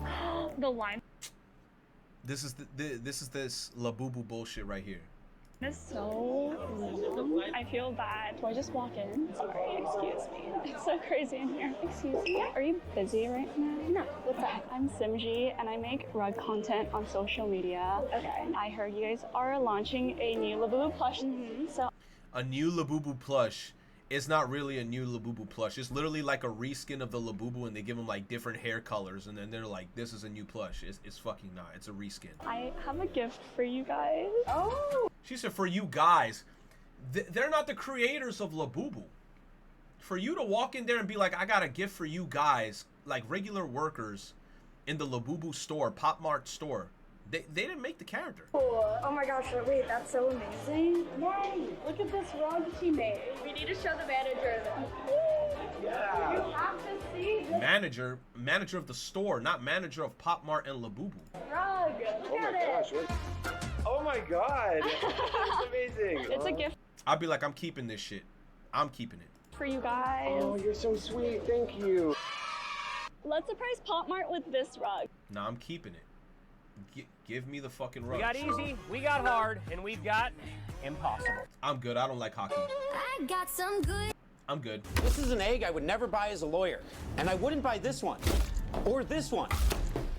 The line. This is this Labubu bullshit right here. It's so long. I feel bad. Do I just walk in? Sorry, excuse me. It's so crazy in here. Excuse me. Are you busy right now? No. What's up? I'm Simji and I make rug content on social media. Okay. I heard you guys are launching a new Labubu plush. So a new Labubu plush. It's not really a new Labubu plush. It's literally like a reskin of the Labubu, and they give them like different hair colors, and then they're like, "This is a new plush." It's fucking not. It's a reskin. I have a gift for you guys. Oh. She said, "For you guys." They're not the creators of Labubu. For you to walk in there and be like, "I got a gift for you guys," like regular workers in the Labubu store, Pop Mart store. They didn't make the character. Oh my gosh, wait, that's so amazing. Yay! Look at this rug she made. We need to show the manager this. Yeah. You have to see this. Manager of the store, not manager of Pop Mart and Labubu. Rug, look at it. Oh my god, that's amazing. It's a gift I'd be like, I'm keeping this shit. I'm keeping it. for you guys. Oh, you're so sweet, thank you. Let's surprise Pop Mart with this rug. Nah, I'm keeping it. Give me the fucking rug. We got easy, we got hard, and we've got impossible. I'm good. I don't like hockey. I got some good. I'm good. This is an egg I would never buy as a lawyer. And I wouldn't buy this one. Or this one.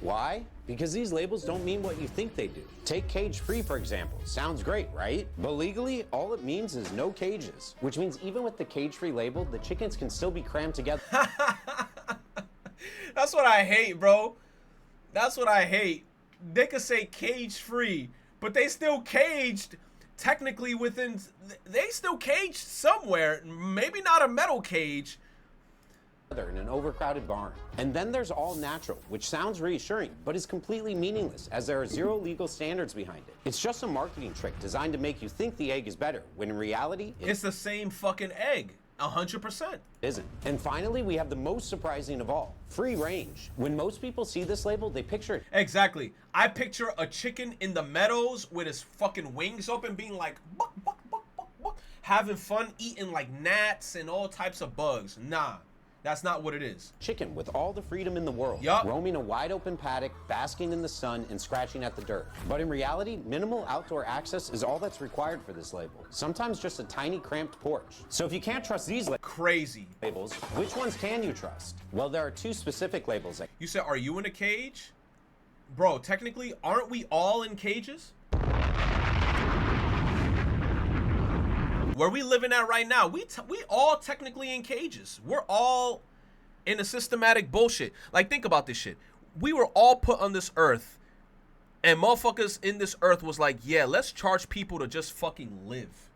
Why? Because these labels don't mean what you think they do. Take cage-free, for example. Sounds great, right? But legally, all it means is no cages. Which means even with the cage-free label, the chickens can still be crammed together. That's what I hate, bro. That's what I hate. They could say cage-free, but they still caged technically within... They still caged somewhere. Maybe not a metal cage. In an overcrowded barn. And then there's all natural, which sounds reassuring, but is completely meaningless as there are zero legal standards behind it. It's just a marketing trick designed to make you think the egg is better, when in reality... It's the same fucking egg. 100%. Isn't. And finally, we have the most surprising of all, free range. When most people see this label, they picture it. Exactly. I picture a chicken in the meadows with his fucking wings open being like, buck, buck, buck, buck, buck, having fun eating like gnats and all types of bugs. Nah. That's not what it is. Chicken with all the freedom in the world, roaming a wide open paddock, basking in the sun, and scratching at the dirt. But in reality, minimal outdoor access is all that's required for this label. Sometimes just a tiny cramped porch. So if you can't trust these labels, which ones can you trust? Well, there are two specific labels. You said, are you in a cage? Bro, technically, aren't we all in cages? Where we living at right now, we all technically in cages. We're all in a systematic bullshit. Like, think about this shit. We were all put on this earth, and motherfuckers in this earth was like, yeah, let's charge people to just fucking live.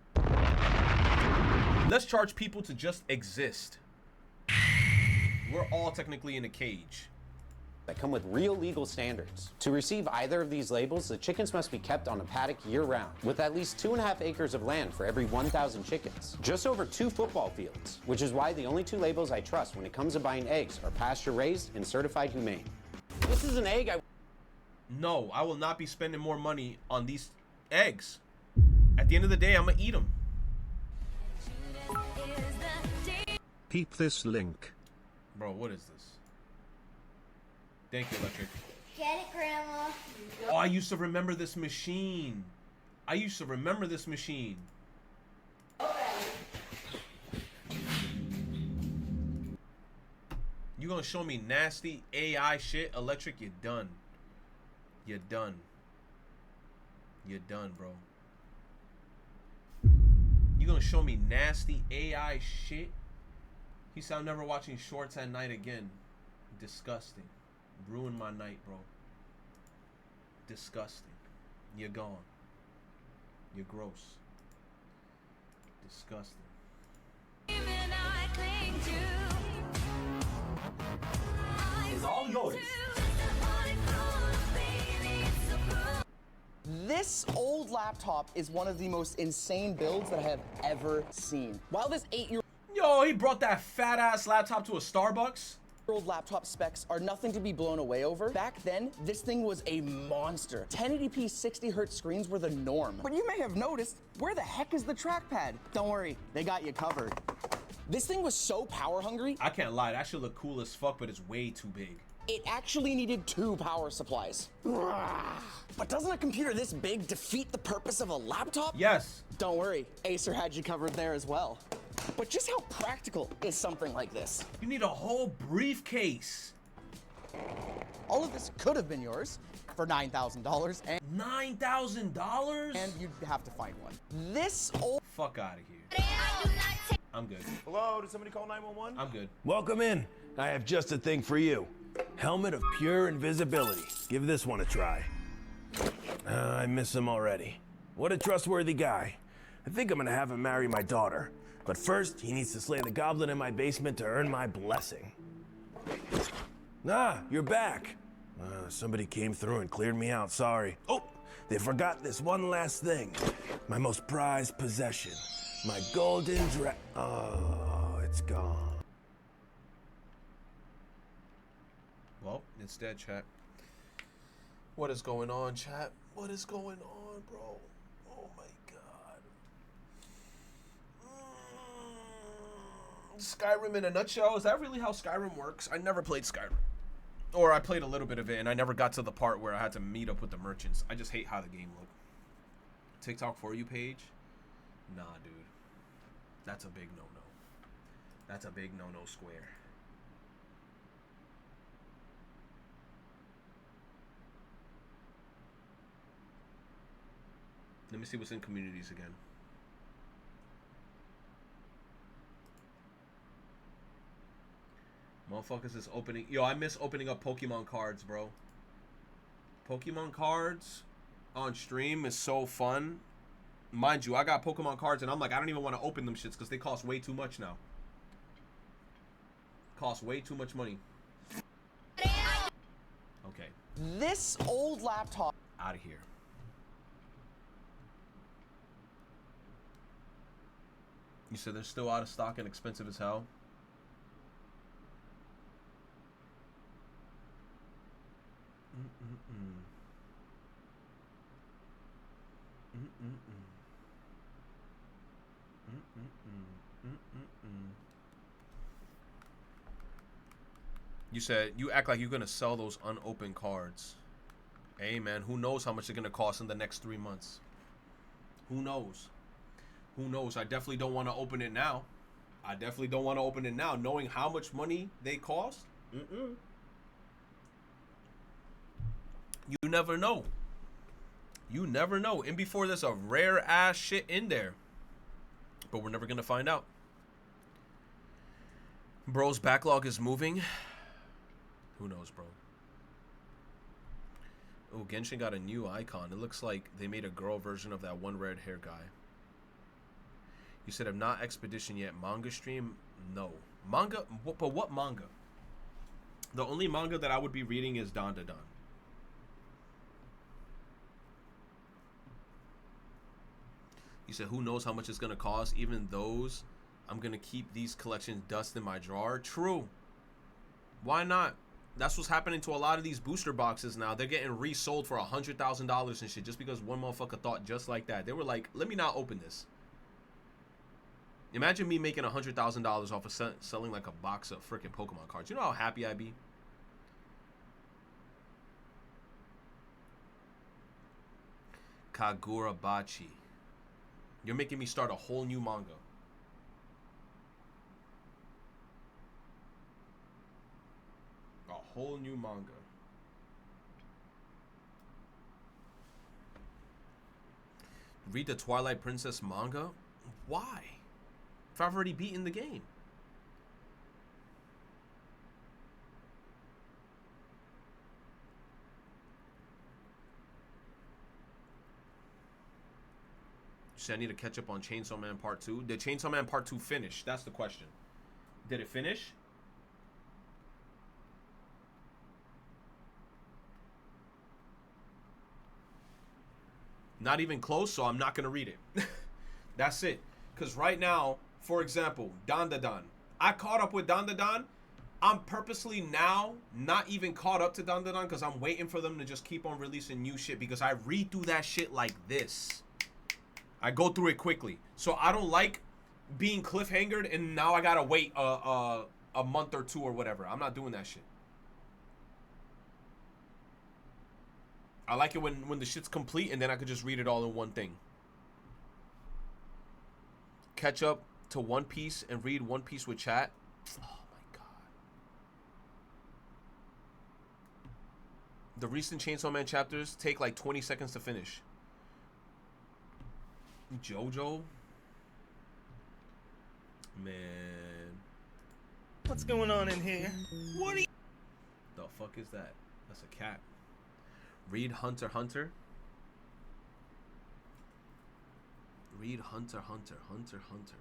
Let's charge people to just exist. We're all technically in a cage. That come with real legal standards. To receive either of these labels, the chickens must be kept on a paddock year-round, with at least 2.5 acres of land for every 1,000 chickens. Just over 2 football fields, which is why the only 2 labels I trust when it comes to buying eggs are pasture-raised and certified humane. This is an egg No, I will not be spending more money on these eggs. At the end of the day, I'm gonna eat them. Peep this link. Bro, what is this? Thank you, Electric. Get it, Grandma. Oh, I used to remember this machine. I used to remember this machine. You gonna show me nasty AI shit, Electric? You're done. You're done. You're done, bro. You gonna show me nasty AI shit? He said I'm never watching shorts at night again. Disgusting. Ruined my night, bro. Disgusting. You're gone. You're gross. Disgusting. It's all yours. This old laptop is one of the most insane builds that I have ever seen. While this 8-year-old Yo, he brought that fat ass laptop to a Starbucks. Laptop specs are nothing to be blown away over. Back then, this thing was a monster. 1080p 60Hz screens were the norm. But you may have noticed, where the heck is the trackpad? Don't worry, they got you covered. This thing was so power hungry. I can't lie, that should look cool as fuck, but it's way too big. It actually needed 2 power supplies. But doesn't a computer this big defeat the purpose of a laptop? Yes. Don't worry, Acer had you covered there as well. But just how practical is something like this? You need a whole briefcase. All of this could have been yours for $9,000 and $9,000? And you'd have to find one. This old fuck out of here. I'm good. Hello, did somebody call 911? I'm good. Welcome in. I have just a thing for you. Helmet of pure invisibility. Give this one a try. I miss him already. What a trustworthy guy. I think I'm gonna have him marry my daughter. But first, he needs to slay the goblin in my basement to earn my blessing. Ah, you're back. Somebody came through and cleared me out, sorry. Oh, they forgot this one last thing. My most prized possession. My golden Oh, it's gone. Well, it's dead, chat. What is going on, chat? What is going on, bro? Oh my god. Skyrim in a nutshell. Is that really how Skyrim works? I never played Skyrim. Or I played a little bit of it, and I never got to the part where I had to meet up with the merchants. I just hate how the game looked. TikTok For You page? Nah, dude. That's a big no-no. That's a big no-no square. Let me see what's in communities again. Motherfuckers is opening. Yo, I miss opening up Pokemon cards, bro. Pokemon cards on stream is so fun. Mind you, I got Pokemon cards and I'm like, I don't even want to open them shits because they cost way too much now. Cost way too much money. Okay. This old laptop. Out of here. You said they're still out of stock and expensive as hell. You said you act like you're gonna sell those unopened cards. Hey man, who knows how much they're gonna cost in the next 3 months? Who knows? Who knows? I definitely don't want to open it now. I definitely don't want to open it now, knowing how much money they cost. You never know. You never know. And before there's a rare ass shit in there, but we're never gonna find out. Bro's backlog is moving. Who knows, bro? Oh, Genshin got a new icon. It looks like they made a girl version of that one red hair guy. You said I'm not Expedition yet. Manga stream? No. Manga? But what manga? The only manga that I would be reading is Dandadan. You said who knows how much it's going to cost? Even those, I'm going to keep these collections dust in my drawer. True. Why not? That's what's happening to a lot of these booster boxes now. They're getting resold for $100,000 and shit just because one motherfucker thought just like that. They were like, let me not open this. Imagine me making $100,000 off of selling like a box of freaking Pokemon cards. You know how happy I'd be? Kagurabachi. You're making me start a whole new manga. A whole new manga. Read the Twilight Princess manga? Why? If I've already beaten the game. So I need to catch up on Chainsaw Man Part 2. Did Chainsaw Man Part 2 finish? That's the question. Did it finish? Not even close, so I'm not going to read it. That's it. Because right now, for example, Dandadan. I caught up with Dandadan. I'm purposely now not even caught up to Dandadan because I'm waiting for them to just keep on releasing new shit because I read through that shit like this. I go through it quickly. So I don't like being cliffhangered and now I gotta wait a month or two or whatever. I'm not doing that shit. I like it when the shit's complete and then I could just read it all in one thing. Catch up to One Piece and read One Piece with chat. Oh my god. The recent Chainsaw Man chapters take like 20 seconds to finish. JoJo? Man. What's going on in here? What are you... The fuck is that? That's a cat. Read Hunter x Hunter. Read Hunter x Hunter. Hunter x Hunter.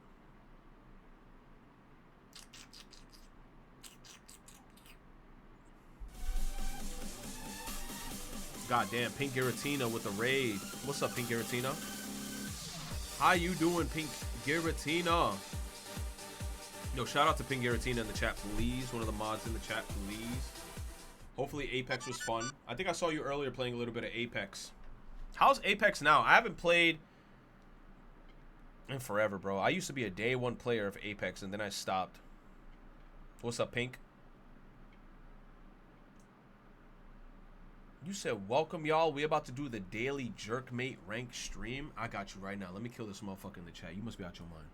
Goddamn, Pink Giratina with a raid. What's up, Pink Giratina? How you doing, Pink Giratina? Yo, shout out to Pink Giratina in the chat, please. One of the mods in the chat, please. Hopefully Apex was fun. I think I saw you earlier playing a little bit of Apex. How's Apex now? I haven't played in forever, bro. I used to be a day one player of Apex, and then I stopped. What's up, Pink? You said, welcome, y'all. We about to do the daily Jerkmate rank stream. I got you right now. Let me kill this motherfucker in the chat. You must be out your mind.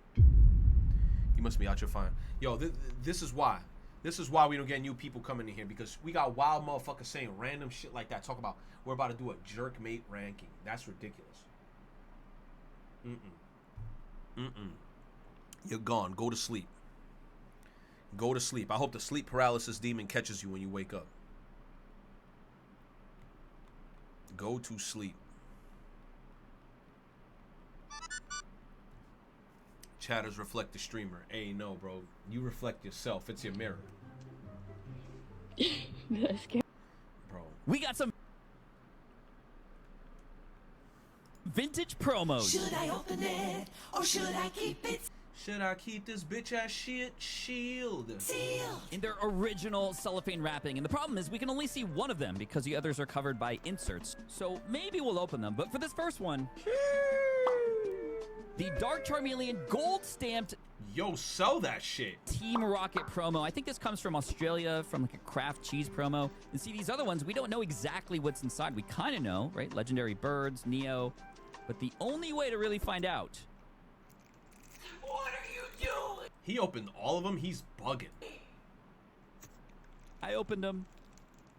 You must be out your mind. Yo, this is why. This is why we don't get new people coming in here, because we got wild motherfuckers saying random shit like that. Talk about, we're about to do a Jerkmate ranking. That's ridiculous. You're gone. Go to sleep. Go to sleep. I hope the sleep paralysis demon catches you when you wake up. Go to sleep. Chatters reflect the streamer. Hey, no, bro. You reflect yourself. It's your mirror. Bro. We got some vintage promos. Should I open it or should I keep it? Should I keep this bitch ass shit shield? In their original cellophane wrapping. And the problem is we can only see one of them because the others are covered by inserts. So maybe we'll open them. But for this first one, the Dark Charmeleon gold stamped. Yo, sell that shit. Team Rocket promo. I think this comes from Australia, from like a Kraft cheese promo. And see, these other ones, we don't know exactly what's inside. We kind of know, right? Legendary Birds, Neo. But the only way to really find out. What are you doing? He opened all of them. He's bugging. I opened them.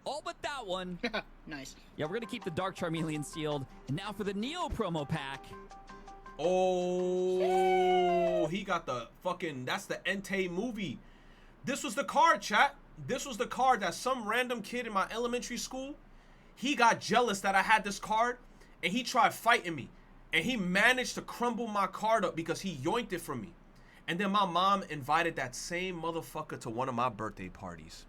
All but that one. Nice. Yeah, we're going to keep the Dark Charmeleon sealed. And now for the Neo promo pack. Oh, he got the fucking, that's the Entei movie. This was the card, chat. This was the card that some random kid in my elementary school, he got jealous that I had this card and he tried fighting me. And he managed to crumble my card up because he yoinked it from me. And then my mom invited that same motherfucker to one of my birthday parties.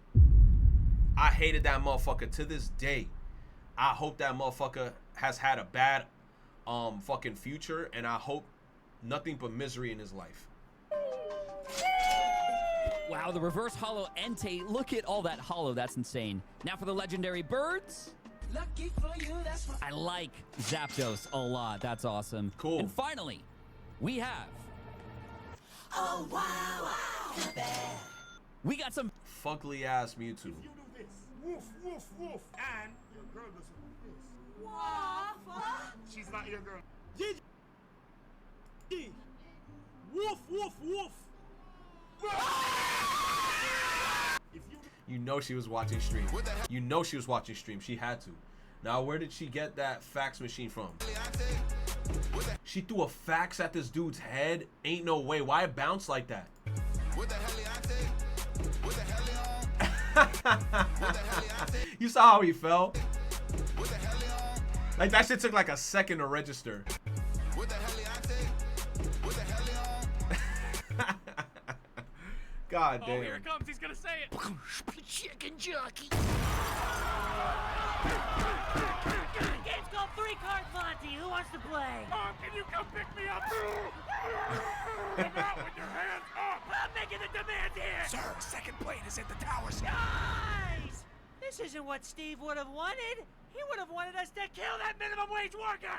I hated that motherfucker to this day. I hope that motherfucker has had a bad fucking future, and I hope nothing but misery in his life. Wow, the reverse hollow Entei. Look at all that hollow. That's insane. Now for the legendary birds. Lucky for you, that's what I like Zapdos a lot. That's awesome. Cool. And finally, we have. Oh, wow, We got some fugly ass Mewtwo. You do this. Woof, woof, woof. And your girl does it like this. Woof. She's not your girl. Woof, woof, woof. You know she was watching stream. You know she was watching stream. She had to. Now, where did she get that fax machine from? She threw a fax at this dude's head? Ain't no way. Why it bounced like that? You saw how he fell? Like, that shit took like a second to register. God damn. Oh, here it comes. He's gonna say it. Chicken jockey. Game's called 3-Card Monty. Who wants to play? Mom, can you come pick me up? Come out with your hands up. I'm making the demand here. Sir, second plate is at the towers. Guys, this isn't what Steve would have wanted. He would have wanted us to kill that minimum wage worker.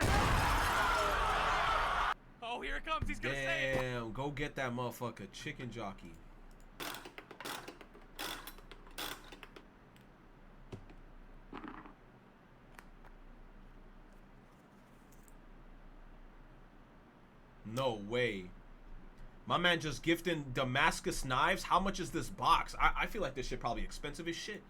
Oh, here it comes. He's gonna say it. Damn, go get that motherfucker. Chicken jockey. No way. My man just gifting Damascus knives. How much is this box? I feel like this shit probably expensive as shit.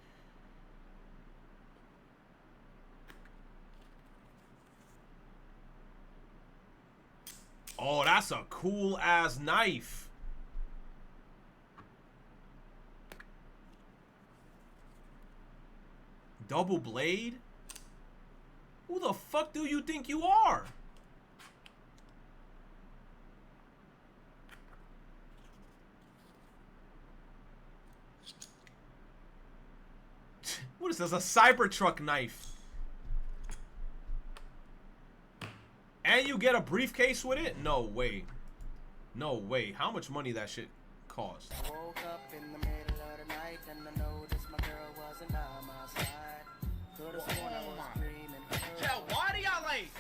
Oh, that's a cool ass knife. Double blade? Who the fuck do you think you are? What is this? A Cybertruck knife. And you get a briefcase with it? No way. No way. How much money that shit cost? Woke up in the middle of the night and I noticed my girl wasn't on my side. Could have sworn I was dreaming. Yeah, why do y'all like?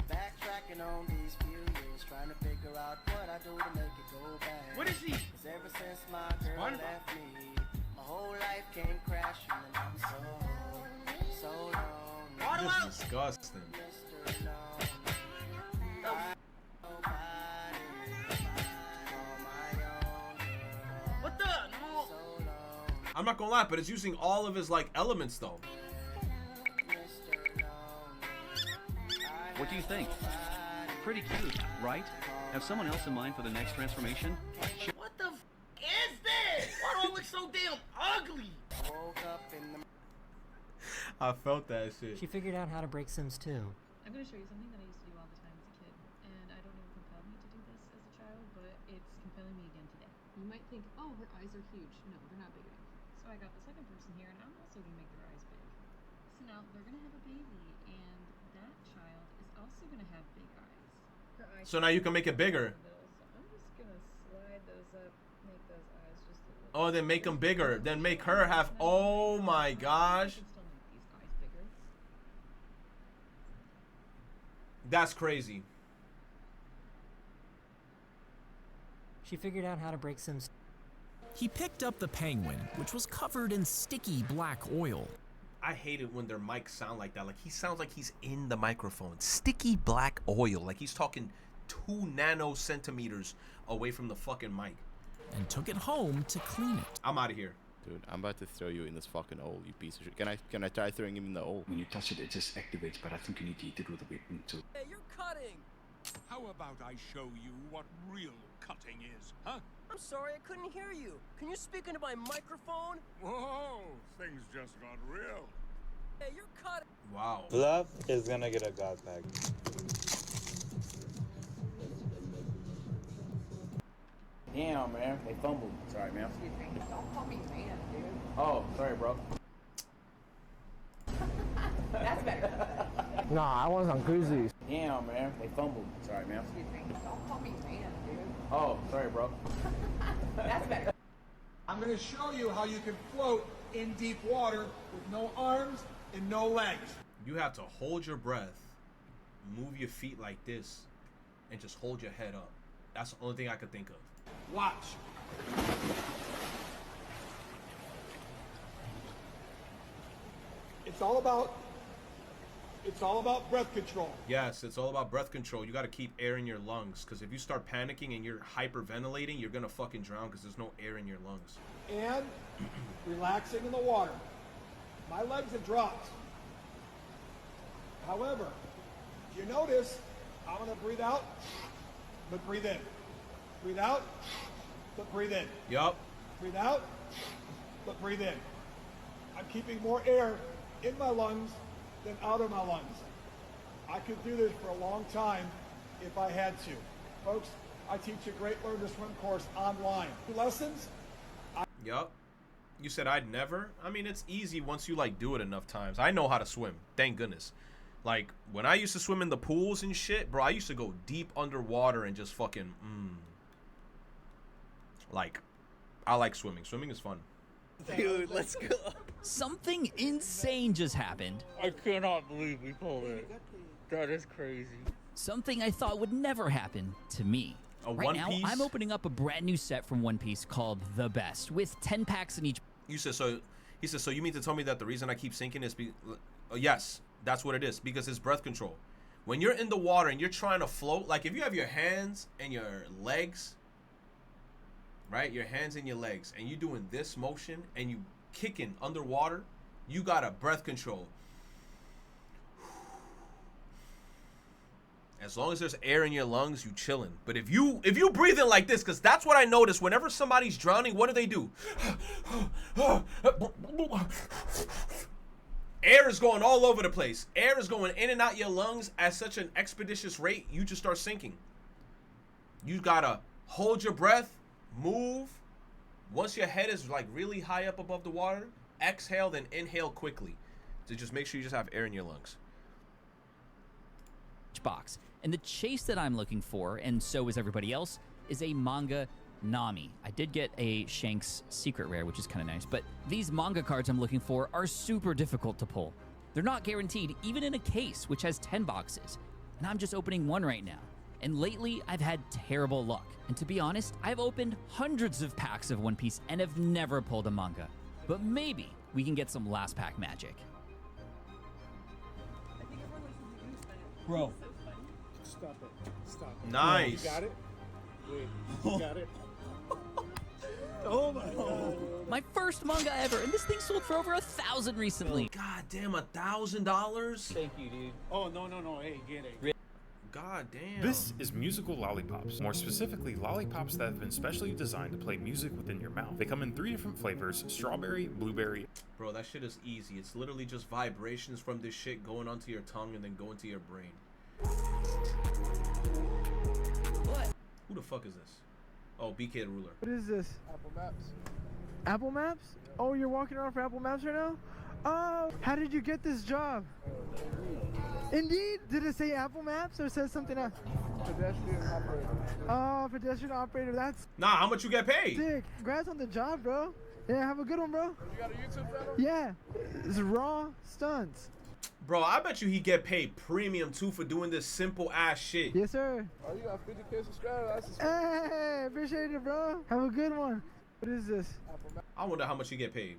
Backtracking on these few years, trying to figure out what I do to make it go back. What is he? 'Cause ever since my girl left me, my whole life came crashing and I'm so lonely. This is disgusting. What the? No. I'm not gonna lie, but it's using all of his like elements though. What do you think? Pretty cute, right? Have someone else in mind for the next transformation? What the is this? Why do I look so damn ugly? I felt that shit. She figured out how to break Sims 2. I'm going to show you something that I used to do all the time as a kid, and I don't know what compelled me to do this as a child, but it's compelling me again today. You might think, oh, her eyes are huge. No, they're not big enough. So I got the second person here, and I'm also going to make their eyes big. So now they're going to have a baby, and that child is also going to have big eyes. So now you can make it bigger. I'm just gonna slide those up, make those eyes just a little. Oh, then make them bigger. Then make her have. Oh my gosh. That's crazy. She figured out how to break some. He picked up the penguin, which was covered in sticky black oil. I hate it when their mics sound like that. Like he sounds like he's in the microphone. Sticky black oil. Like he's talking 2 nanocentimeters away from the fucking mic. And took it home to clean it. I'm out of here. Dude, I'm about to throw you in this fucking hole, you piece of shit. Can I try throwing him in the hole? When you touch it, it just activates, but I think you need to hit it with a weapon too. Hey, you're cutting! How about I show you what real cutting is, huh? I'm sorry, I couldn't hear you. Can you speak into my microphone? Whoa, things just got real. Hey, you're cutting! Wow. Love is gonna get a god bag. Damn, man. They fumbled. Sorry, man. Don't call me man, dude. Oh, sorry, bro. That's better. Nah, I wasn't crazy. Damn, man. They fumbled. Sorry, man. Don't call me man, dude. Oh, sorry, bro. That's better. I'm gonna show you how you can float in deep water with no arms and no legs. You have to hold your breath, move your feet like this, and just hold your head up. That's the only thing I could think of. Watch. It's all about breath control. Yes, it's all about breath control. You got to keep air in your lungs, because if you start panicking and you're hyperventilating, you're gonna fucking drown because there's no air in your lungs. And relaxing in the water. My legs have dropped. However, you notice I'm gonna breathe out, but breathe in. Breathe out, but breathe in. Yup. Breathe out, but breathe in. I'm keeping more air in my lungs than out of my lungs. I could do this for a long time if I had to. Folks, I teach a great Learn to Swim course online. Lessons. Yup. You said I'd never? I mean, it's easy once you like do it enough times. I know how to swim. Thank goodness. Like, when I used to swim in the pools and shit, bro, I used to go deep underwater and just fucking, Like, I like swimming. Swimming is fun. Dude, let's go. Something insane just happened. I cannot believe we pulled it. That is crazy. Something I thought would never happen to me. Right One now, Piece? I'm opening up a brand new set from One Piece called The Best, with 10 packs in each. You said so. He said, so you mean to tell me that the reason I keep sinking is yes, that's what it is, because it's breath control. When you're in the water and you're trying to float, like if you have your hands and your legs, right, your hands and your legs, and you're doing this motion and you kicking underwater, you got a breath control. As long as there's air in your lungs, you chilling. But if you breathe in like this, because that's what I notice whenever somebody's drowning, what do? Air is going all over the place. Air is going in and out your lungs at such an expeditious rate, you just start sinking. You gotta hold your breath, move. Once your head is like really high up above the water, exhale, then inhale quickly. To just make sure you just have air in your lungs. Box. And the chase that I'm looking for, and so is everybody else, is a manga Nami. I did get a Shanks secret rare, which is kind of nice, but these manga cards I'm looking for are super difficult to pull. They're not guaranteed, even in a case, which has 10 boxes. And I'm just opening one right now. And lately, I've had terrible luck. And to be honest, I've opened hundreds of packs of One Piece and have never pulled a manga. But maybe we can get some last pack magic. Bro. Stop it. Stop it. Nice. You got it? Wait, you got it? Oh my god. My first manga ever, and this thing sold for over 1,000 recently. God damn, $1,000? Thank you, dude. Oh, no. Hey, get it. God damn. This is musical lollipops. More specifically, lollipops that have been specially designed to play music within your mouth. They come in 3 different flavors: strawberry, blueberry. Bro, that shit is easy. It's literally just vibrations from this shit going onto your tongue and then going to your brain. What? Who the fuck is this? Oh, BK the Ruler. What is this? Apple Maps. Apple Maps? Oh, you're walking around for Apple Maps right now? Oh, how did you get this job? Indeed? Did it say Apple Maps or says something else? Pedestrian operator. Oh, pedestrian operator. That's Nah, how much you get paid? sick. Congrats on the job, bro. Yeah, have a good one, bro. You got a YouTube channel? Yeah, it's raw stunts. Bro, I bet you he get paid premium too for doing this simple ass shit. Yes, sir. Oh, you got 50K subscribers. Hey, appreciate it, bro. Have a good one. What is this? I wonder how much he get paid.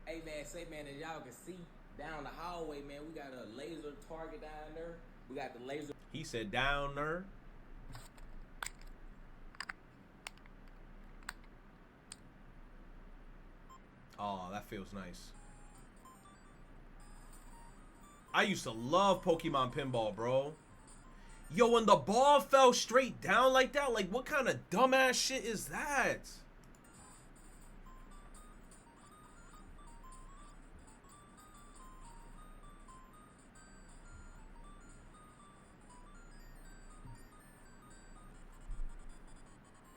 Hey man, say man, as y'all can see down the hallway, man, we got a laser target down there. We got the laser. He said down there. Oh, that feels nice. I used to love Pokemon Pinball, bro. Yo, when the ball fell straight down like that, like what kind of dumbass shit is that?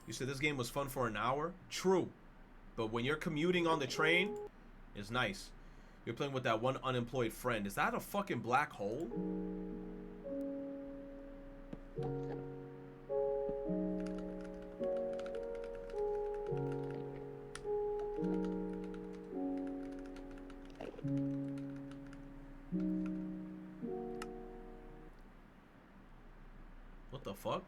You said this game was fun for an hour? True. But when you're commuting on the train, it's nice. You're playing with that one unemployed friend. Is that a fucking black hole? What the fuck?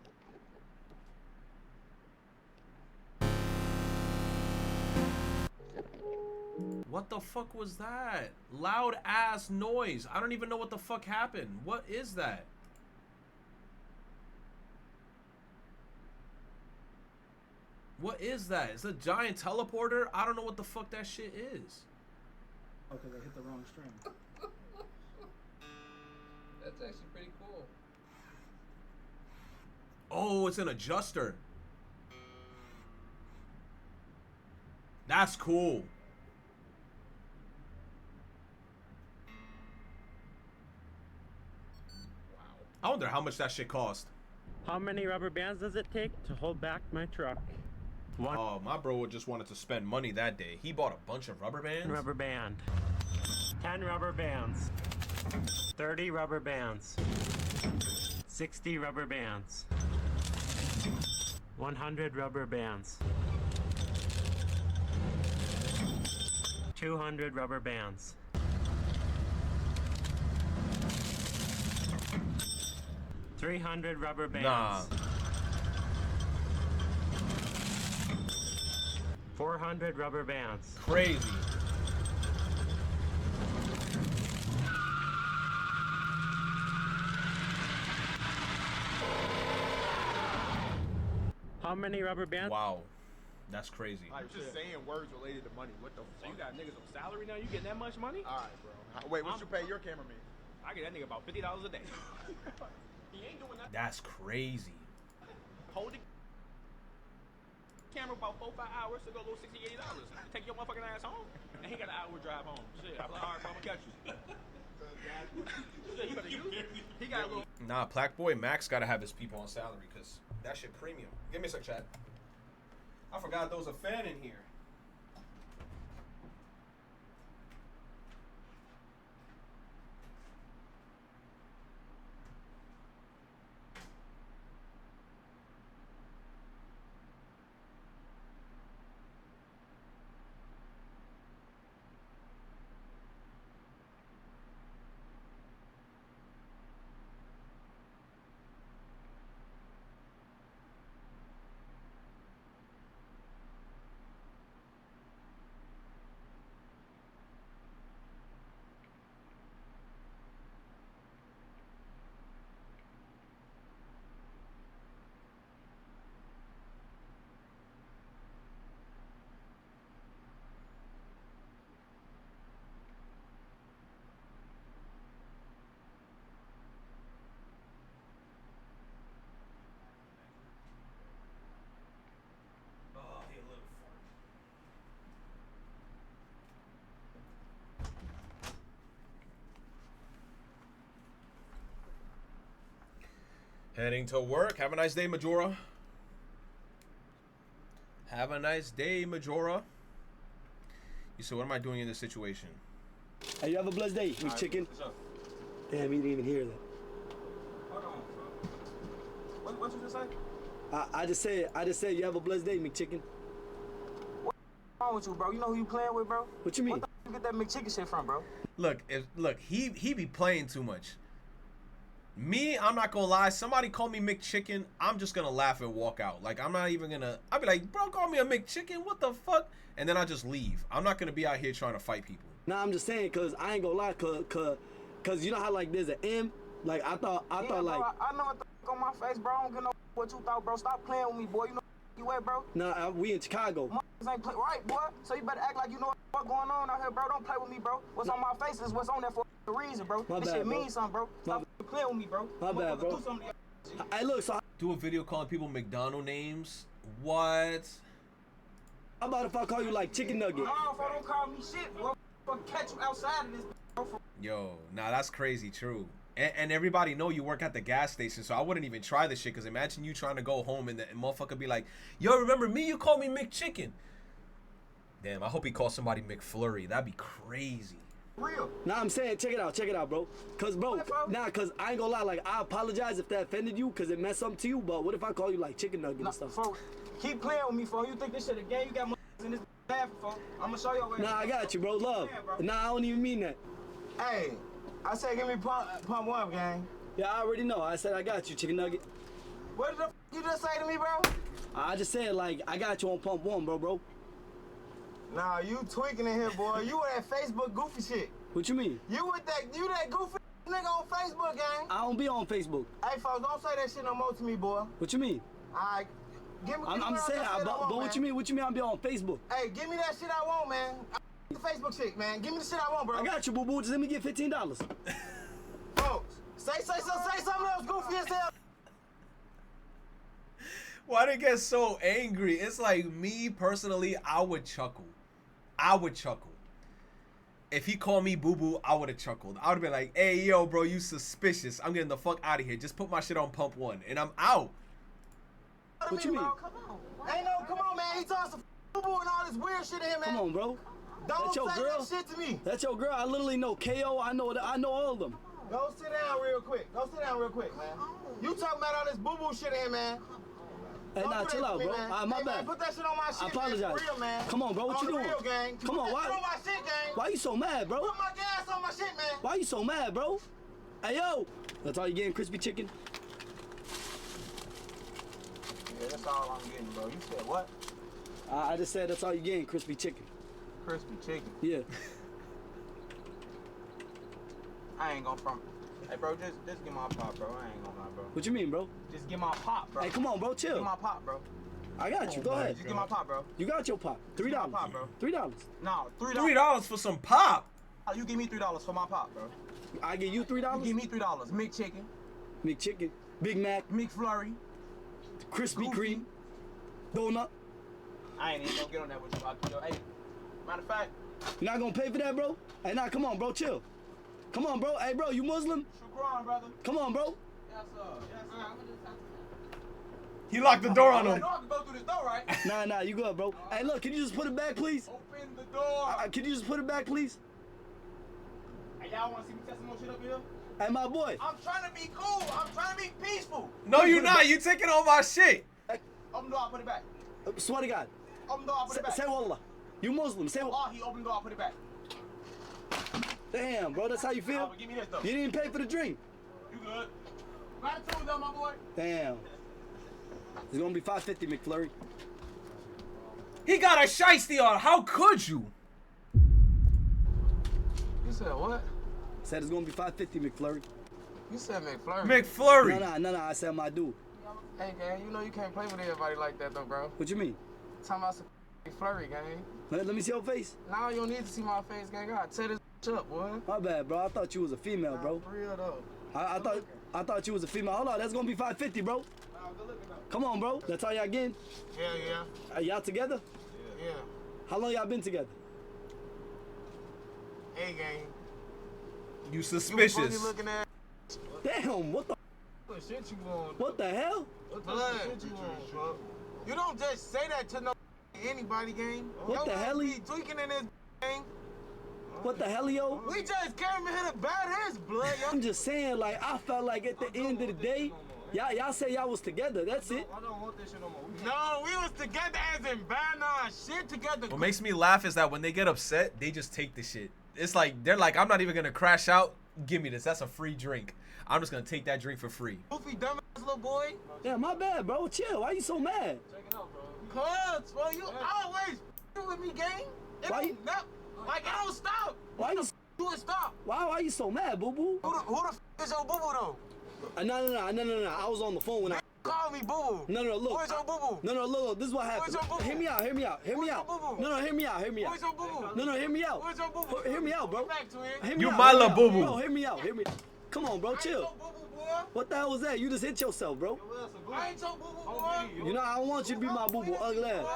What the fuck was that? Loud ass noise. I don't even know what the fuck happened. What is that? What is that? It's a giant teleporter? I don't know what the fuck that shit is. Oh, because I hit the wrong string. That's actually pretty cool. Oh, it's an adjuster. That's cool. I wonder how much that shit cost. How many rubber bands does it take to hold back my truck? One. Oh, my bro just wanted to spend money that day. He bought a bunch of rubber bands. Rubber band. 10 rubber bands. 30 rubber bands. 60 rubber bands. 100 rubber bands. 200 rubber bands. 300 rubber bands. Nah. 400 rubber bands. Crazy. How many rubber bands? Wow. That's crazy. I'm just saying words related to money. What the So fuck? you got niggas on salary now? You getting that much money? All right, bro. Wait, what you pay your cameraman? I get that nigga about $50 a day. He ain't doing nothing. That's crazy. Hold the camera about 4-5 hours to go a little $60, $80. Take your motherfucking ass home, and he got an hour drive home. Shit, I'm like, all right, bro, I'm gonna catch you. Shit, he better use it. He got a little. Nah, Black Boy Max gotta have his people on salary because that shit premium. Give me a sec, chat. I forgot there was a fan in here. Heading to work. Have a nice day, Majora. Have a nice day, Majora. You said, what am I doing in this situation? Hey, you have a blessed day, chicken. Damn, you didn't even hear that. Hold on, bro. What you just say? I just said you have a blessed day, McChicken. What's wrong with you, bro? You know who you playing with, bro? What you mean? What the you get that McChicken shit from, bro? Look, he be playing too much. Me, I'm not gonna lie. Somebody call me McChicken, I'm just gonna laugh and walk out. Like, I'm not even gonna. I'll be like, bro, call me a McChicken. What the fuck? And then I just leave. I'm not gonna be out here trying to fight people. Nah, I'm just saying, cause I ain't gonna lie, cause you know how like there's an M. Like I thought like. Bro, I know what the fuck on my face, bro. I don't get no what you thought, bro. Stop playing with me, boy. You know you at, bro? Nah, we in Chicago. Motherfuckers ain't play right, boy. So you better act like you know what going on out here, bro. Don't play with me, bro. What's on my face is what's on there for a reason, bro. My this bad, shit bro. means something, bro. Stop playing with me, bro. My bad, bro. Do something to your Hey, look, so Do a video calling people McDonald names. What? how about if I call you like Chicken Nugget? No, don't call me shit, bro. I'll catch you outside of this, bro. Yo, nah, that's crazy. True. And everybody know you work at the gas station, so I wouldn't even try this shit. Cause imagine you trying to go home and the motherfucker be like, "Yo, remember me? You call me McChicken." Damn, I hope he calls somebody McFlurry. That'd be crazy. Real. Nah, I'm saying, check it out, bro. Cause cause I ain't gonna lie, like I apologize if that offended you, cause it meant something to you. But what if I call you like Chicken Nugget and stuff? Keep playing with me, fo. You think this shit a game? You got my in this laughing, fo. I'm gonna show you where. Nah, I got you, bro. Love. Nah, I don't even mean that. Hey, I said give me pump one, gang. Yeah, I already know. I said I got you, Chicken Nugget. What did the f you just say to me, bro? I just said like I got you on pump one, bro. Nah, you tweaking in here, boy. You with that Facebook goofy shit. What you mean? You that goofy nigga on Facebook, gang. I don't be on Facebook. Hey, folks, don't say that shit no more to me, boy. What you mean? Alright, give me. I'm saying, but what you mean? What you mean? I'm be on Facebook? Hey, give me that shit I want, man. The Facebook shit, man. Give me the shit I want, bro. I got you, boo boo. Just let me get $15. Folks, say something else goofy as hell. Why they get so angry? It's like me personally, I would chuckle. If he called me boo boo, I would have chuckled. I would have been like, "Hey, yo, bro, you suspicious. I'm getting the fuck out of here. Just put my shit on pump one, and I'm out." What you mean? Come on, man. He talks some boo boo and all this weird shit in here, man. Come on, bro. Don't That's your say girl? that shit to me. That's your girl. I literally know KO. I know all of them. Go sit down real quick. Man. You talking about all this boo boo shit in here, man. Hey, nah, chill out, bro. My hey, bad. Man, put that shit on my shit. I apologize. Man, for real, man. Come on, bro. What you doing? Real, gang. Come on, why? Put that shit on my shit, gang. Why you so mad, bro? Put my gas on my shit, man. Why you so mad, bro? Hey, yo. That's all you getting, crispy chicken? Yeah, that's all I'm getting, bro. You said what? I just said that's all you getting, crispy chicken. Crispy chicken? Yeah. I ain't gonna front. Hey, bro, just get my pop, bro. I ain't gonna lie, bro. What you mean, bro? Just get my pop, bro. Hey, come on, bro. Chill. Get my pop, bro. I got you. Go ahead. Just get my pop, bro. You got your pop. $3. Pop, bro. $3. No, $3. $3 for some pop. Oh, you give me $3 for my pop, bro. I give you $3? You give me $3. McChicken. McChicken. Big Mac. McFlurry. Krispy Kreme. Donut. I ain't even gonna get on that with you. Hey, matter of fact. You not gonna pay for that, bro? Hey, nah, come on, bro. Chill. Come on, bro. Hey, bro, you Muslim? Shukran, brother. Come on, bro. Yes, sir. He locked the door on I him. know I can go through this door, right? Nah, you good, bro. Hey, look, can you just put it back, please? Open the door. Can you just put it back, please? Hey, y'all wanna see me testing more shit up here? Hey, my boy. I'm trying to be cool. I'm trying to be peaceful. No, you're not. You taking all my shit. Open the door, I'll put it back. Swear to God. Open the door, I'll put it back. Say wallah. You Muslim. Say wallah. Oh, he opened the door, I'll put it back. Damn, bro, that's how you feel? Give me this, though. You didn't pay for the drink. You good. Gratitude, though, my boy. Damn. It's gonna be $5.50, McFlurry. He got a shiesty on. How could you? You said what? Said it's gonna be $5.50, McFlurry. You said McFlurry. McFlurry. No, I said my dude. Hey, gang, you know you can't play with everybody like that, though, bro. What you mean? Talking about some McFlurry, gang. Let me see your face. Nah, you don't need to see my face, gang. I gotta tear this up, boy. My bad, bro. I thought you was a female, bro. For real, though. I thought you was a female. Hold on, that's gonna be $5.50, bro. Nah, good looking, though. Come on, bro. That's all y'all getting? Yeah. Are y'all together? Yeah. How long y'all been together? Hey, gang. You suspicious. You funny looking at. Damn, what the? What shit you want? What the hell? What the shit you want, bro? You don't just say that to no anybody, gang. What the hell? He tweaking in this gang. What the hell, yo? We just came in here to bat his blood, yo. I'm just saying, like, I felt like at the end of the day, Y'all say y'all was together. That's it. I don't want this shit no more. No, we was together as in bad shit together. What makes me laugh is that when they get upset, they just take the shit. It's like they're like, I'm not even gonna crash out. Give me this. That's a free drink. I'm just gonna take that drink for free. Goofy dumbass little boy. Yeah, my bad, bro. Chill. Why you so mad? Check it out, bro. Cuz, bro, you always with me, gang. Why you? Like, it don't stop. Why you? Do it stop. Why you so mad, boo boo? Who the f is your boo boo though? No. I was on the phone when I. Call me boo boo. No, look. Where's your boo boo? No, look. This is what happened. Hear me out. Hear me out. No, hear me out. Where's your boo boo? No, hear me out. Where's your boo boo? Hear me out, bro. You my little boo boo. Bro, hear me out. Come on, bro. Chill. What the hell was that? You just hit yourself, bro. I ain't your boo boo, boy. You know, I don't want you to be my boo boo, ugly ass.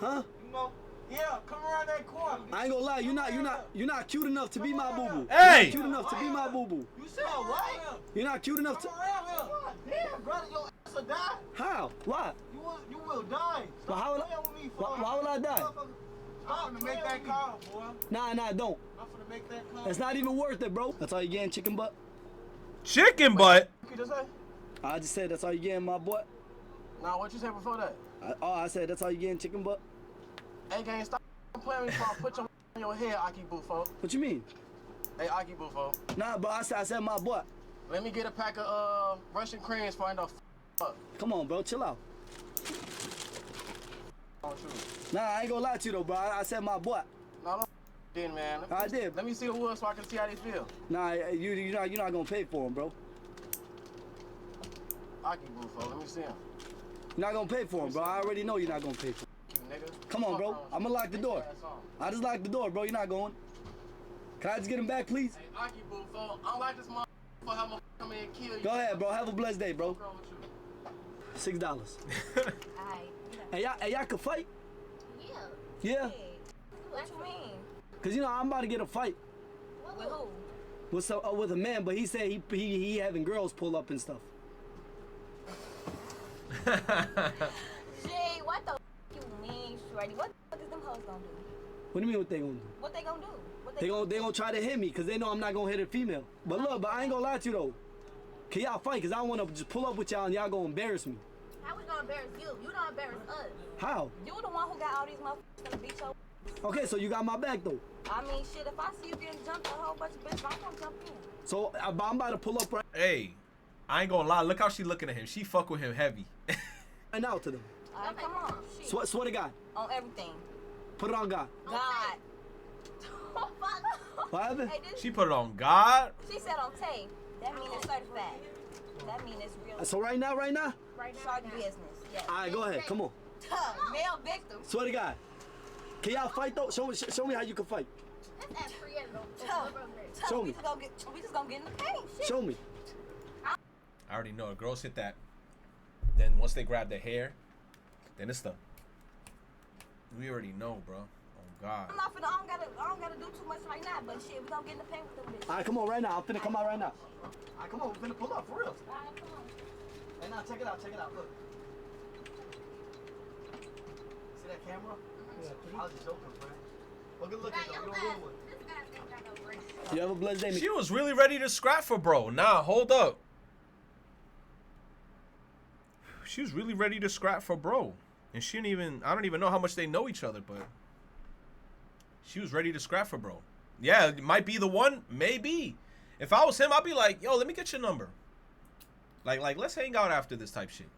Huh? You know? Yeah, come around that corner. I ain't gonna lie, you're not cute enough to be my boo boo. Hey! You're not cute enough to be my boo boo. You said what? You're not cute enough to. Come around here. Damn, brother, your ass will die. How? Why? You will die. But how will why will I die? I'm gonna make that call, boy. Nah, don't. I'm gonna make that call. It's not even worth it, bro. That's all you getting, chicken butt. Chicken butt? What you just say? I just said that's all you getting, my boy. Nah, what you said before that? I said that's all you getting, chicken butt. Hey, gang, stop playing with me before I put your on your head, Aki Bufo. What you mean? Hey, Aki Bufo. Nah, bro, I said my boy. Let me get a pack of Russian creams before I end up. Come on, bro, chill out. Don't shoot. Nah, I ain't gonna lie to you though, bro. I said my boy. No, don't then, man. I did. Let me see the wood so I can see how they feel. Nah, you're not gonna pay for him, bro. Aki Bufo, let me see him. You're not gonna pay for him, bro. I already know you're not gonna pay for him. Come on, bro. I'm gonna lock the door. I just locked the door, bro. You're not going. Can I just get him back, please? Hey, Aki Bufo, I don't like this motherfucker for how much come in and kill you. Go ahead, bro. Have a blessed day, bro. $6. Hey, y'all can fight? Yeah. What you mean? Cause you know I'm about to get a fight. With who? With a man, but he said he having girls pull up and stuff. Gee, what the you mean, shorty? What the fuck is them hoes gonna do? What do you mean what they gonna do? What they gonna do? They gonna try to hit me because they know I'm not gonna hit a female. But look, I ain't gonna lie to you though. Can y'all fight? Cause I don't wanna just pull up with y'all and y'all gonna embarrass me. How we gonna embarrass you? You don't embarrass us. How? You the one who got all these motherfuckers gonna beat your. Okay, so you got my back though. I mean, shit. If I see you getting jumped a whole bunch of bitches, I'm gonna jump in. So I'm about to pull up right. Hey, I ain't gonna lie. Look how she looking at him. She fuck with him heavy. Right now to them. Alright, come on. Shit. Swear to God. On everything. Put it on God. God. What happened? Hey, She put it on God. She said on tape. That means it's certified. That means it's real. So right now. Start the business. Yes. All right, go ahead. Come on. Male victim. Swear to God. Can y'all fight though? Show me how you can fight. Show me. We just gonna get in the paint. Shit. Show me. I already know. Girls hit that. Then once they grab the hair, then it's the. We already know, bro. Oh God. I'm not finna. I don't gotta do too much right now. But shit, we gonna get in the paint with them bitches. All right, come on right now. I'm finna come out right now. All right, come on. We're finna pull up for real. All right, come on. Hey, now check it out. Look. See that camera? I was just joking, man. Well, good looking though. You don't one. You have a blessed day. She was really ready to scrap for bro. Nah, hold up. She was really ready to scrap for bro. And she didn't even, I don't even know how much they know each other, but she was ready to scrap for bro. Yeah, it might be the one, maybe. If I was him, I'd be like, yo, let me get your number. Like let's hang out after this type shit.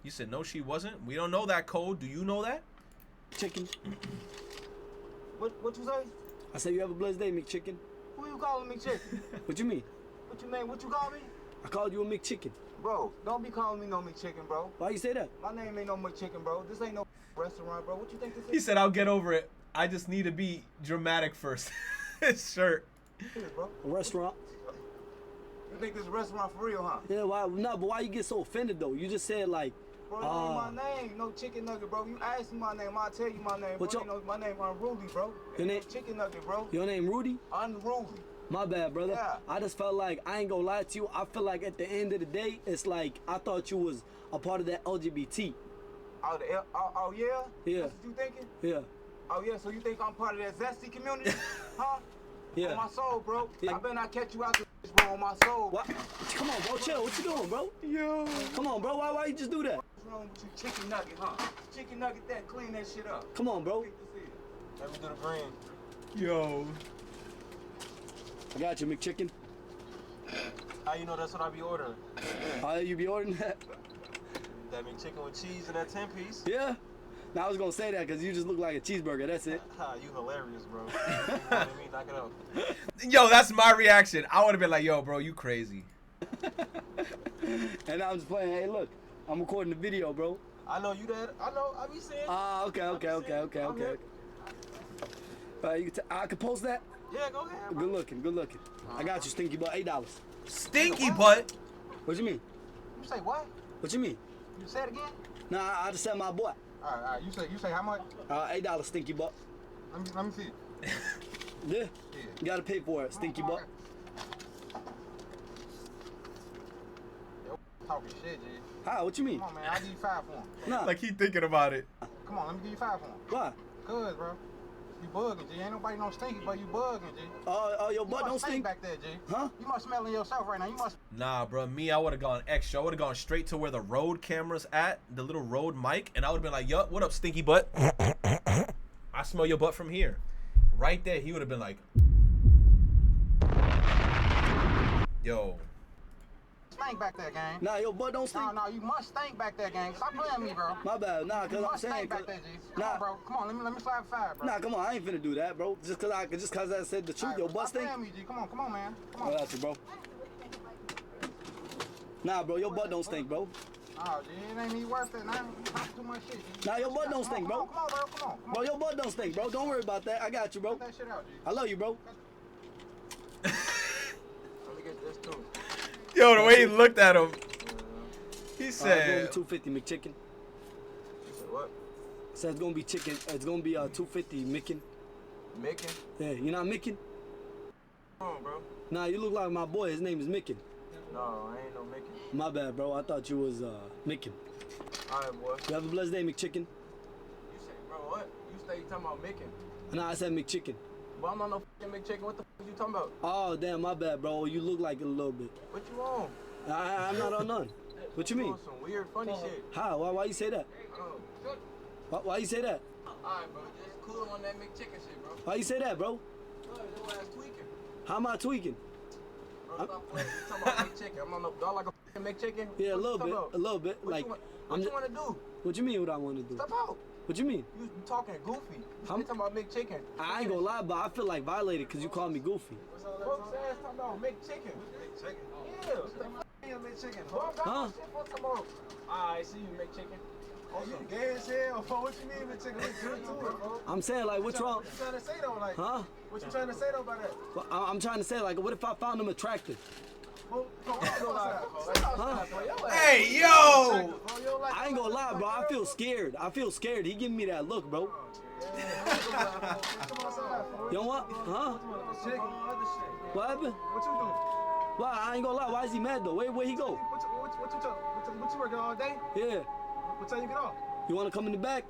You said no, she wasn't. We don't know that code. Do you know that? Chicken. What you say? I said you have a blessed day, McChicken. Who you calling me chicken? What you mean? What you mean? What you call me? I called you a McChicken. Bro, don't be calling me no McChicken, bro. Why you say that? My name ain't no McChicken, bro. This ain't no restaurant, bro. What you think this is? He said, I'll get over it. I just need to be dramatic first. His shirt. Bro. A restaurant. You think this is a restaurant for real, huh? Yeah, why? No, but why you get so offended though? You just said like. Bro, that ain't my name. No chicken nugget, bro. You ask me my name, I'll tell you my name. What's bro. You know, my name Unruly, bro. Your name? Chicken nugget, bro. Your name Rudy? Unruly. My bad, brother. Yeah. I just felt like, I ain't gonna lie to you, I feel like at the end of the day, it's like, I thought you was a part of that LGBT. Oh, yeah? Yeah. That's what you thinking? Yeah. Oh, yeah, so you think I'm part of that zesty community? Huh? Yeah. On my soul, bro. Yeah. I better not catch you out the wrong with my soul? What? Come on, bro. Chill. What you doing, bro? Yo. Come on, bro. Why you just do that? What's wrong with you? Chicken nugget, huh? Chicken nugget that, clean that shit up. Come on, bro. Let me do the green. Yo. I got you, McChicken. How you know that's what I be ordering? You be ordering that? That McChicken with cheese and that 10-piece? Yeah. Now I was gonna say that because you just look like a cheeseburger. That's it. You hilarious, bro. You know what I mean? Knock it out. Yo, that's my reaction. I would have been like, yo, bro, you crazy. And I'm just playing. Hey, look, I'm recording the video, bro. I know you that. I know. I be saying. Okay. I can post that. Yeah, go ahead. Bro. Good looking. I got you, Stinky Butt. $8. Stinky Butt? What you mean? You say what? What you mean? You say it again? Nah, I just said my boy. All right. You say how much? $8, Stinky Butt. Let me see. Yeah. You gotta pay for it, Stinky Butt. Yo, talking shit, G. How? What you mean? Come on, man. I'll give you 5 for him. Nah. Like he thinking about it. Come on, let me give you 5 for him. Why? Cause, bro. You bugging, G. Ain't nobody no stinky, but you bugging, G. Your butt don't stink back there, G. Huh? You must smelling yourself right now. You must. Nah, bro. Me, I would have gone extra. I would have gone straight to where the Rode camera's at, the little Rode mic, and I would have been like, "Yup, what up, Stinky Butt? I smell your butt from here." Right there, he would have been like, "Yo." Stink back there, gang. Nah, your butt don't stink. No, you must stink back there, gang. Stop playing me, bro. My bad. Nah, cause I'm saying. Back there, G. Come on, bro. Come on, let me slide 5, bro. Nah, come on. I ain't finna do that, bro. Just cause I said the truth. Your butt stink. Stop playing me, G. Come on, man. Come on. I got you, bro. Nah, bro, your butt don't stink, bro. Oh, G, it ain't even worth it. Not too much shit, G. Nah, your butt don't stink, bro. Come on, bro. Come on. Bro, your butt don't stink, bro. Don't worry about that. I got you, bro. Get that shit out, G. I love you, bro. Let me get this too. Yo, the way he looked at him. He said. $250 McChicken. What? Said it's gonna be chicken. It's gonna be $250 Mickin. Mickin? Yeah, you not Mickin? Come on, bro. Nah, you look like my boy. His name is Mickin. No, I ain't no Mickin. My bad, bro. I thought you was Mickin. All right, boy. You have a blessed day, McChicken. You say, bro, what? You stay talking about Mickin. Nah, I said McChicken. But I'm not no fucking McChicken. What the fuck you talking about? Oh, damn, my bad, bro. You look like it a little bit. What you on? I'm not on none. What you mean? Some weird, funny shit. How? Why you say that? Why you say that? Alright, bro. Just cool on that McChicken shit, bro. Why you say that, bro? Your ass tweaking. How am I tweaking? Bro, stop playing. You talking about McChicken. I'm not no dog like a fucking McChicken. Yeah, a little bit. What Like, what you want to do? What you mean what I want to do? Step out. What you mean? You talking goofy. You talking about McChicken. I ain't gonna lie, but I feel like violated because you called me goofy. Folks ass talking about McChicken. McChicken? Yeah. McChicken. Huh? Alright, see you, McChicken. Oh, you gay as hell, bro. What you mean, McChicken? Look good to it, bro. I'm saying, like, what's wrong? What you trying to say, though? Like, huh? What you trying to say, though, about that? Well, I'm trying to say, like, what if I found him attractive? Huh? Hey, yo! I ain't gonna lie, bro. I feel scared. He giving me that look, bro. You know what? Huh? What happened? What you doing? Why? I ain't gonna lie. Why is he mad, though? Where he go? What you working all day? Yeah. What time you get off? You wanna come in the back?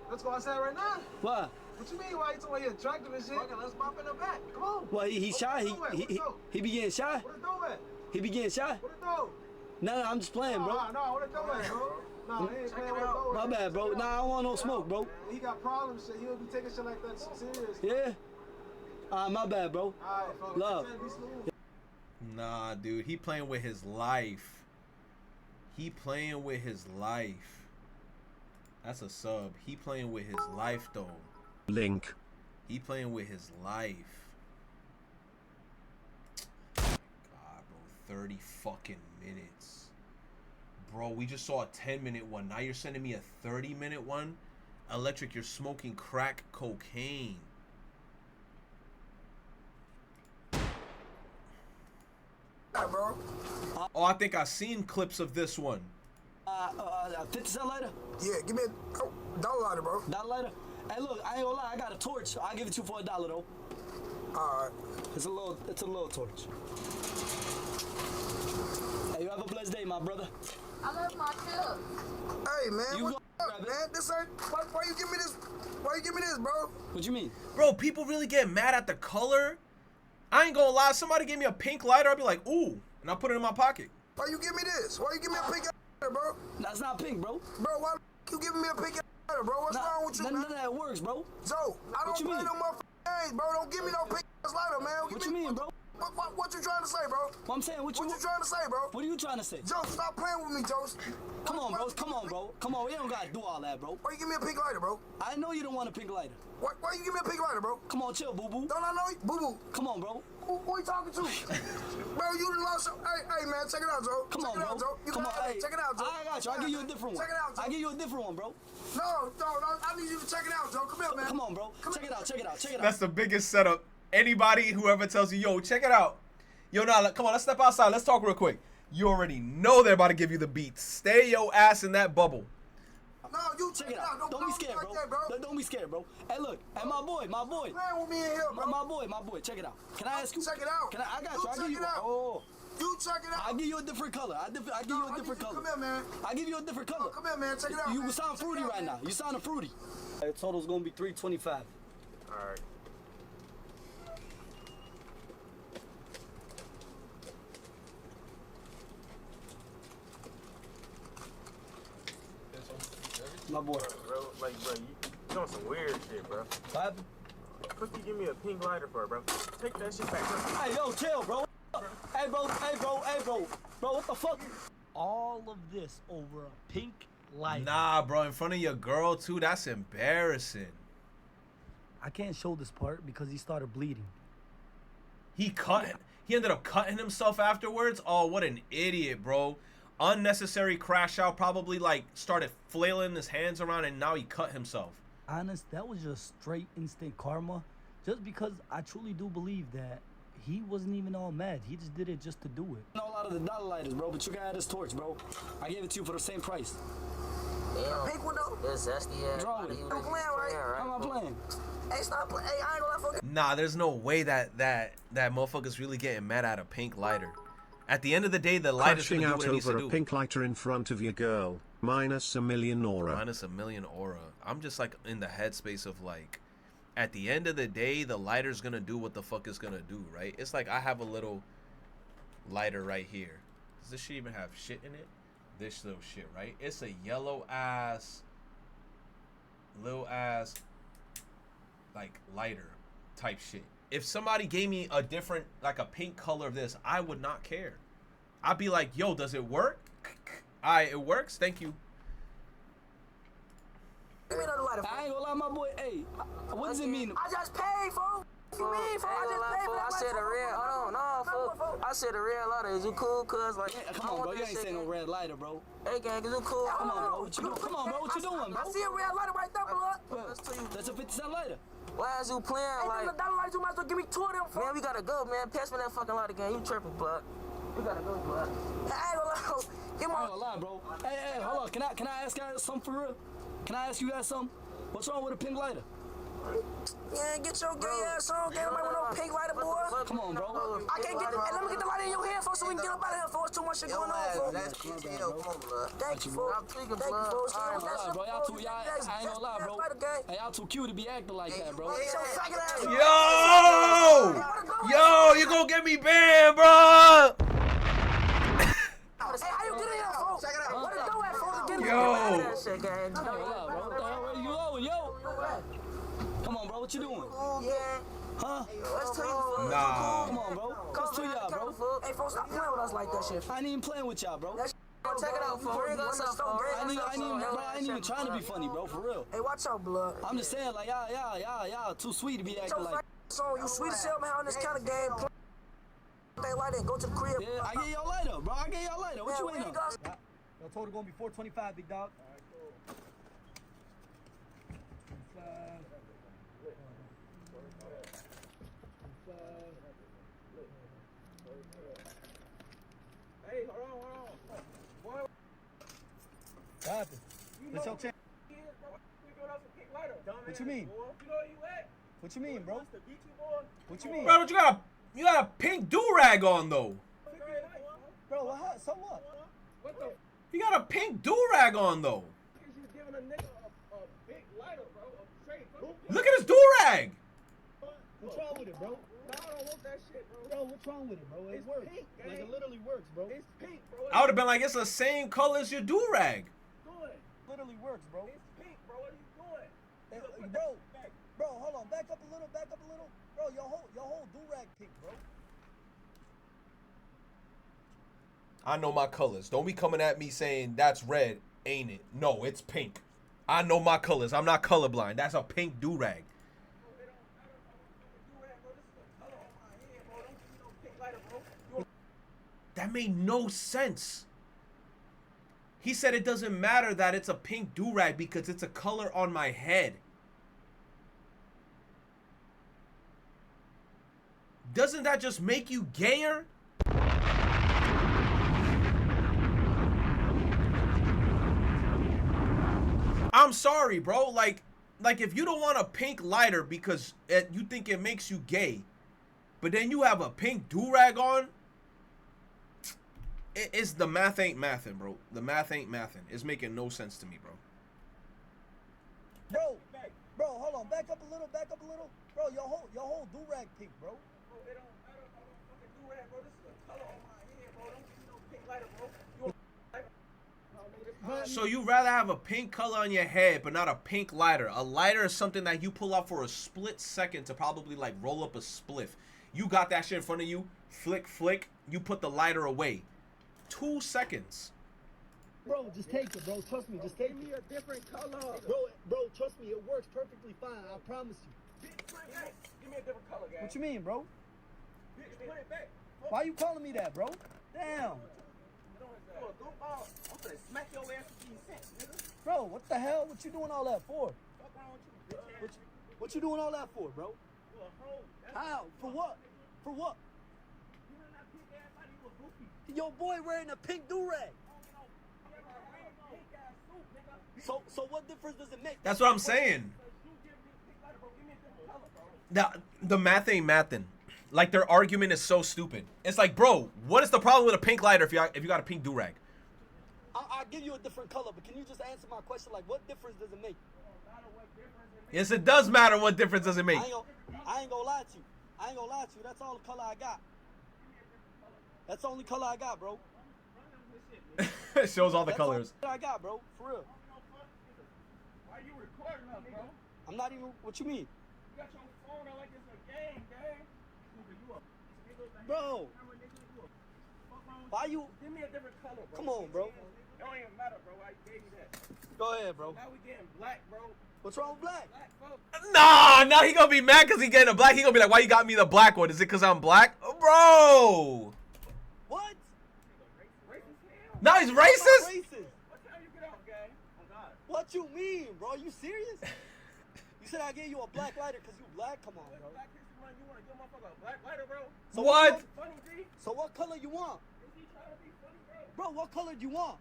Let's go outside right now. Why? What you mean? Why you talking about attractive and shit? Okay, let's bump in the back. Come on. Well, he's shy. He be getting shy. What the door at? He be getting shy. What the door? No, I'm just playing, bro. No, what the door at, bro? No, he ain't playing with the door. My bad, bro. Nah, I don't want no smoke, bro. He got problems, shit. He don't be taking shit like that serious. Yeah. My bad, bro. Alright, folks. Love. Nah, dude. He playing with his life. He playing with his life. That's a sub. He playing with his life, though. Link. He playing with his life. God, bro. 30 fucking minutes. Bro, we just saw a 10-minute one. Now you're sending me a 30-minute one? Electric, you're smoking crack cocaine. Bro. Oh, I think I've seen clips of this one. 50 cent lighter? Yeah, give me a dollar lighter, bro. Dollar lighter? Hey, look, I ain't gonna lie, I got a torch. I'll give it to you for $1 though. Alright. It's a little torch. Hey, you have a blessed day, my brother. I love my too. Hey, man, what up, man? This ain't. Why you give me this? Why you give me this, bro? What you mean? Bro, people really get mad at the color? I ain't gonna lie. Somebody gave me a pink lighter, I'd be like, ooh, and I put it in my pocket. Why you give me this? Why you give me a pink lighter, bro? That's not pink, bro. Bro, why you giving me a pink lighter, bro? What's wrong with you, man? None of that works, bro. Joe, I don't play no motherfucking games, bro. Don't give me no pink lighter, man. What you mean, bro? What you trying to say, bro? What I'm saying, what you trying to say, bro? What are you trying to say? Joe, stop playing with me, Joe. Come on, bro. Come on, bro. Come on. We don't gotta do all that, bro. Why you give me a pink lighter, bro? I know you don't want a pink lighter. Why you give me a pink lighter, bro? Come on, chill, boo-boo. Don't I know you? Boo-boo. Come on, bro. Who you talking to? Bro, you done lost your... Hey, man, check it out, Joe. Come on, bro. Come on, hey. Check it out, Joe. I got you. I'll give you a different one. Check it out, Joe. I'll give you a different one, bro. No, I need you to check it out, Joe. Come here, man. Come on, bro. Check it out, check it out, check it out. That's the biggest setup. Anybody, whoever tells you, yo, check it out. Yo, nah, come on, let's step outside. Let's talk real quick. You already know they're about to give you the beats. Stay your ass in that bubble. No, you check it out. Don't be scared, bro. Don't be scared, bro. Hey, look. Hey, my boy. Playing with me in here, bro. My boy. Check it out. Can I ask you? Check it out. I got you. I'll give you. Oh. You check it out. I'll give you a different color. I'll give you a different color. Come here, man. I'll give you a different color. Come here, man. Check it out. You sound fruity right now. You sounding fruity. The total's gonna be $325. All right. My boy. Bro, like, bro, you doing some weird shit, bro. What happened? What you give me a pink lighter for, bro? Take that shit back, bro. Hey, yo, chill, bro. Hey, bro. Bro, what the fuck? All of this over a pink lighter. Nah, bro, in front of your girl, too, that's embarrassing. I can't show this part because he started bleeding. He ended up cutting himself afterwards? Oh, what an idiot, bro. Unnecessary crash out, probably like started flailing his hands around and now he cut himself. Honest, that was just straight instant karma. Just because I truly do believe that he wasn't even all mad. He just did it just to do it. I know a lot of the dollar lighters, bro, but you can have this torch, bro. I gave it to you for the same price. Damn. Pink one though? It's zesty, What's wrong with it? I'm playing, right? How am I playing? Hey, stop playing. Hey, I ain't gonna let Nah, there's no way that motherfucker's really getting mad at a pink lighter. At the end of the day, the lighter's gonna do out what it needs over to a do. pink lighter in front of your girl, minus a million aura. Minus a million aura. I'm just like in the headspace of like, at the end of the day, the lighter's gonna do what the fuck it's gonna do, right? It's like I have a little lighter right here. Does this shit even have shit in it? This little shit, right? It's a yellow ass, little ass, like lighter type shit. If somebody gave me a different, like a pink color of this, I would not care. I'd be like, yo, does it work? Alright, it works. Thank you. Give me another lighter. I ain't gonna lie, my boy. Hey, what does it mean? I just paid, fool. What you mean, fool? I just paid for that. I said a red. Hold on, fool. I said a red lighter. Is you cool, cuz? Like, Yeah, come on, bro. You ain't saying no red lighter, bro. Hey, gang, is you cool? Come on, bro. What you doing? Come on, bro. What you doing, bro? I see a red lighter right there, blood. That's a 50-cent lighter. Why is you playing like? Ain't dollar lighter. You might as well give me 2 of them, fool. Man, we gotta go, man. Pass me that fucking lighter, gang. You tripping, blood. We gotta go, blood. I ain't gonna lie. Give me I ain't gonna lie, bro. Hey, hold on. Can I ask you guys something for real? Can I ask you guys something? What's wrong with a pink lighter? Yeah, get your gay ass on. Get nobody with no pink lighter, boy. Come on, bro. I can't get the. Hey, let me get the lighter in your hand, fool, so we can get up out of here, fool. It's too much shit going on, fool. Thank you, fool. Thank you, fool. I ain't gonna lie, bro. Y'all too, I ain't gonna lie, bro. Hey, y'all too cute to be acting like that, bro. Yo, you gonna get me banned, bro. Hey, how you get in here, fool? Check it out. What it do at, fool? Get in here. Yo. I ain't gonna lie, bro. What the hell, where you going, yo? Come on, bro. What you doing? Yeah. Huh? Let's tell you, Nah. Come on, bro. What's to y'all, bro? Hey, folks, stop playing with us like that shit. I ain't even playing with y'all, bro. Check it out, fool. I ain't even trying to be funny, bro. For real. Hey, watch out, blood. I'm just saying, like, y'all too sweet to be acting like. So you sweet as hell, man, on this kind of game. They light and go to the crib. Yeah, I get y'all later, bro. I get y'all later. What you waiting on? Your total gonna be $425, big dog. Hey, hold on. Boy, What happened? What's your chance? we doing us a pink lighter. What you mean? You know where you at? What you mean, bro? What you mean? Bro, but you got a pink do-rag on though. Bro, what? So what? What the? You got a pink do-rag on though. You giving a nigga a big lighter, bro. A straight. Look at his do-rag. What's wrong with it, bro? No, I don't want that shit. What's wrong with it, bro? It works. Pink, Like, it literally works, bro. It's pink, bro. I would have been like, it's the same color as your do-rag. Literally works, bro. It's pink, bro. What are you doing? Bro, hold on. Back up a little. Bro, your whole do-rag pink, bro. I know my colors. Don't be coming at me saying that's red, ain't it? No, it's pink. I know my colors. I'm not colorblind. That's a pink do-rag. That made no sense. He said it doesn't matter that it's a pink do-rag because it's a color on my head. Doesn't that just make you gayer? I'm sorry, bro. Like if you don't want a pink lighter because you think it makes you gay, but then you have a pink do-rag on, it's the math ain't mathin', bro. The math ain't mathin'. It's making no sense to me, bro. Bro, hold on. Back up a little. Bro, your whole do-rag pink, bro. I don't fucking do rag, bro. This is a color on my head, bro. Don't give me no pink lighter, bro. So you rather have a pink color on your head, but not a pink lighter. A lighter is something that you pull out for a split second to probably like roll up a spliff. You got that shit in front of you, flick, you put the lighter away. 2 seconds. Bro, just take it, bro. Trust me, just take it. Give me a different color. Bro, trust me, it works perfectly fine. I promise you. Give me a different color, guys. What you mean, bro? Bitch, put it back. Why you calling me that, bro? Damn. I'm gonna smack your ass with these cents, nigga. Bro, what the hell? What you doing all that for? Fuck wrong with you, bitch ass. What you doing all that for, bro? You a hoe. How? For what? For what? You know that pink ass body, you a goofy. Your boy wearing a pink do-rag. So what difference does it make? That's what I'm saying. The math ain't mathin'. Like, their argument is so stupid. It's like, bro, what is the problem with a pink lighter if you got a pink do-rag? I'll give you a different color, but can you just answer my question? Like, what difference does it make? Yes, it does matter what difference does it make. I ain't gonna lie to you. That's all the color I got. That's the only color I got, bro. It shows all the colors. That's all I got, bro. For real. Why you recording us, bro? I'm not even. What you mean? You got your phone out like it's a game, gang. Bro. Why you? Give me a different color, bro. Come on, bro. It don't even matter, bro. I gave you that. Go ahead, bro. Now we getting black, bro. What's wrong with black? Nah, now he gonna be mad because he getting a black. He gonna be like, why you got me the black one? Is it because I'm black? Oh, bro. What? Now he's racist? What time you get out, gang? Oh, God. What you mean, bro? You serious? You said I gave you a black lighter because you black? Come on, bro. Black History Month, you want to give a motherfucker a black lighter, bro? So What? Funny, G? So what color you want? Is he trying to be funny, bro? Bro, what color do you want?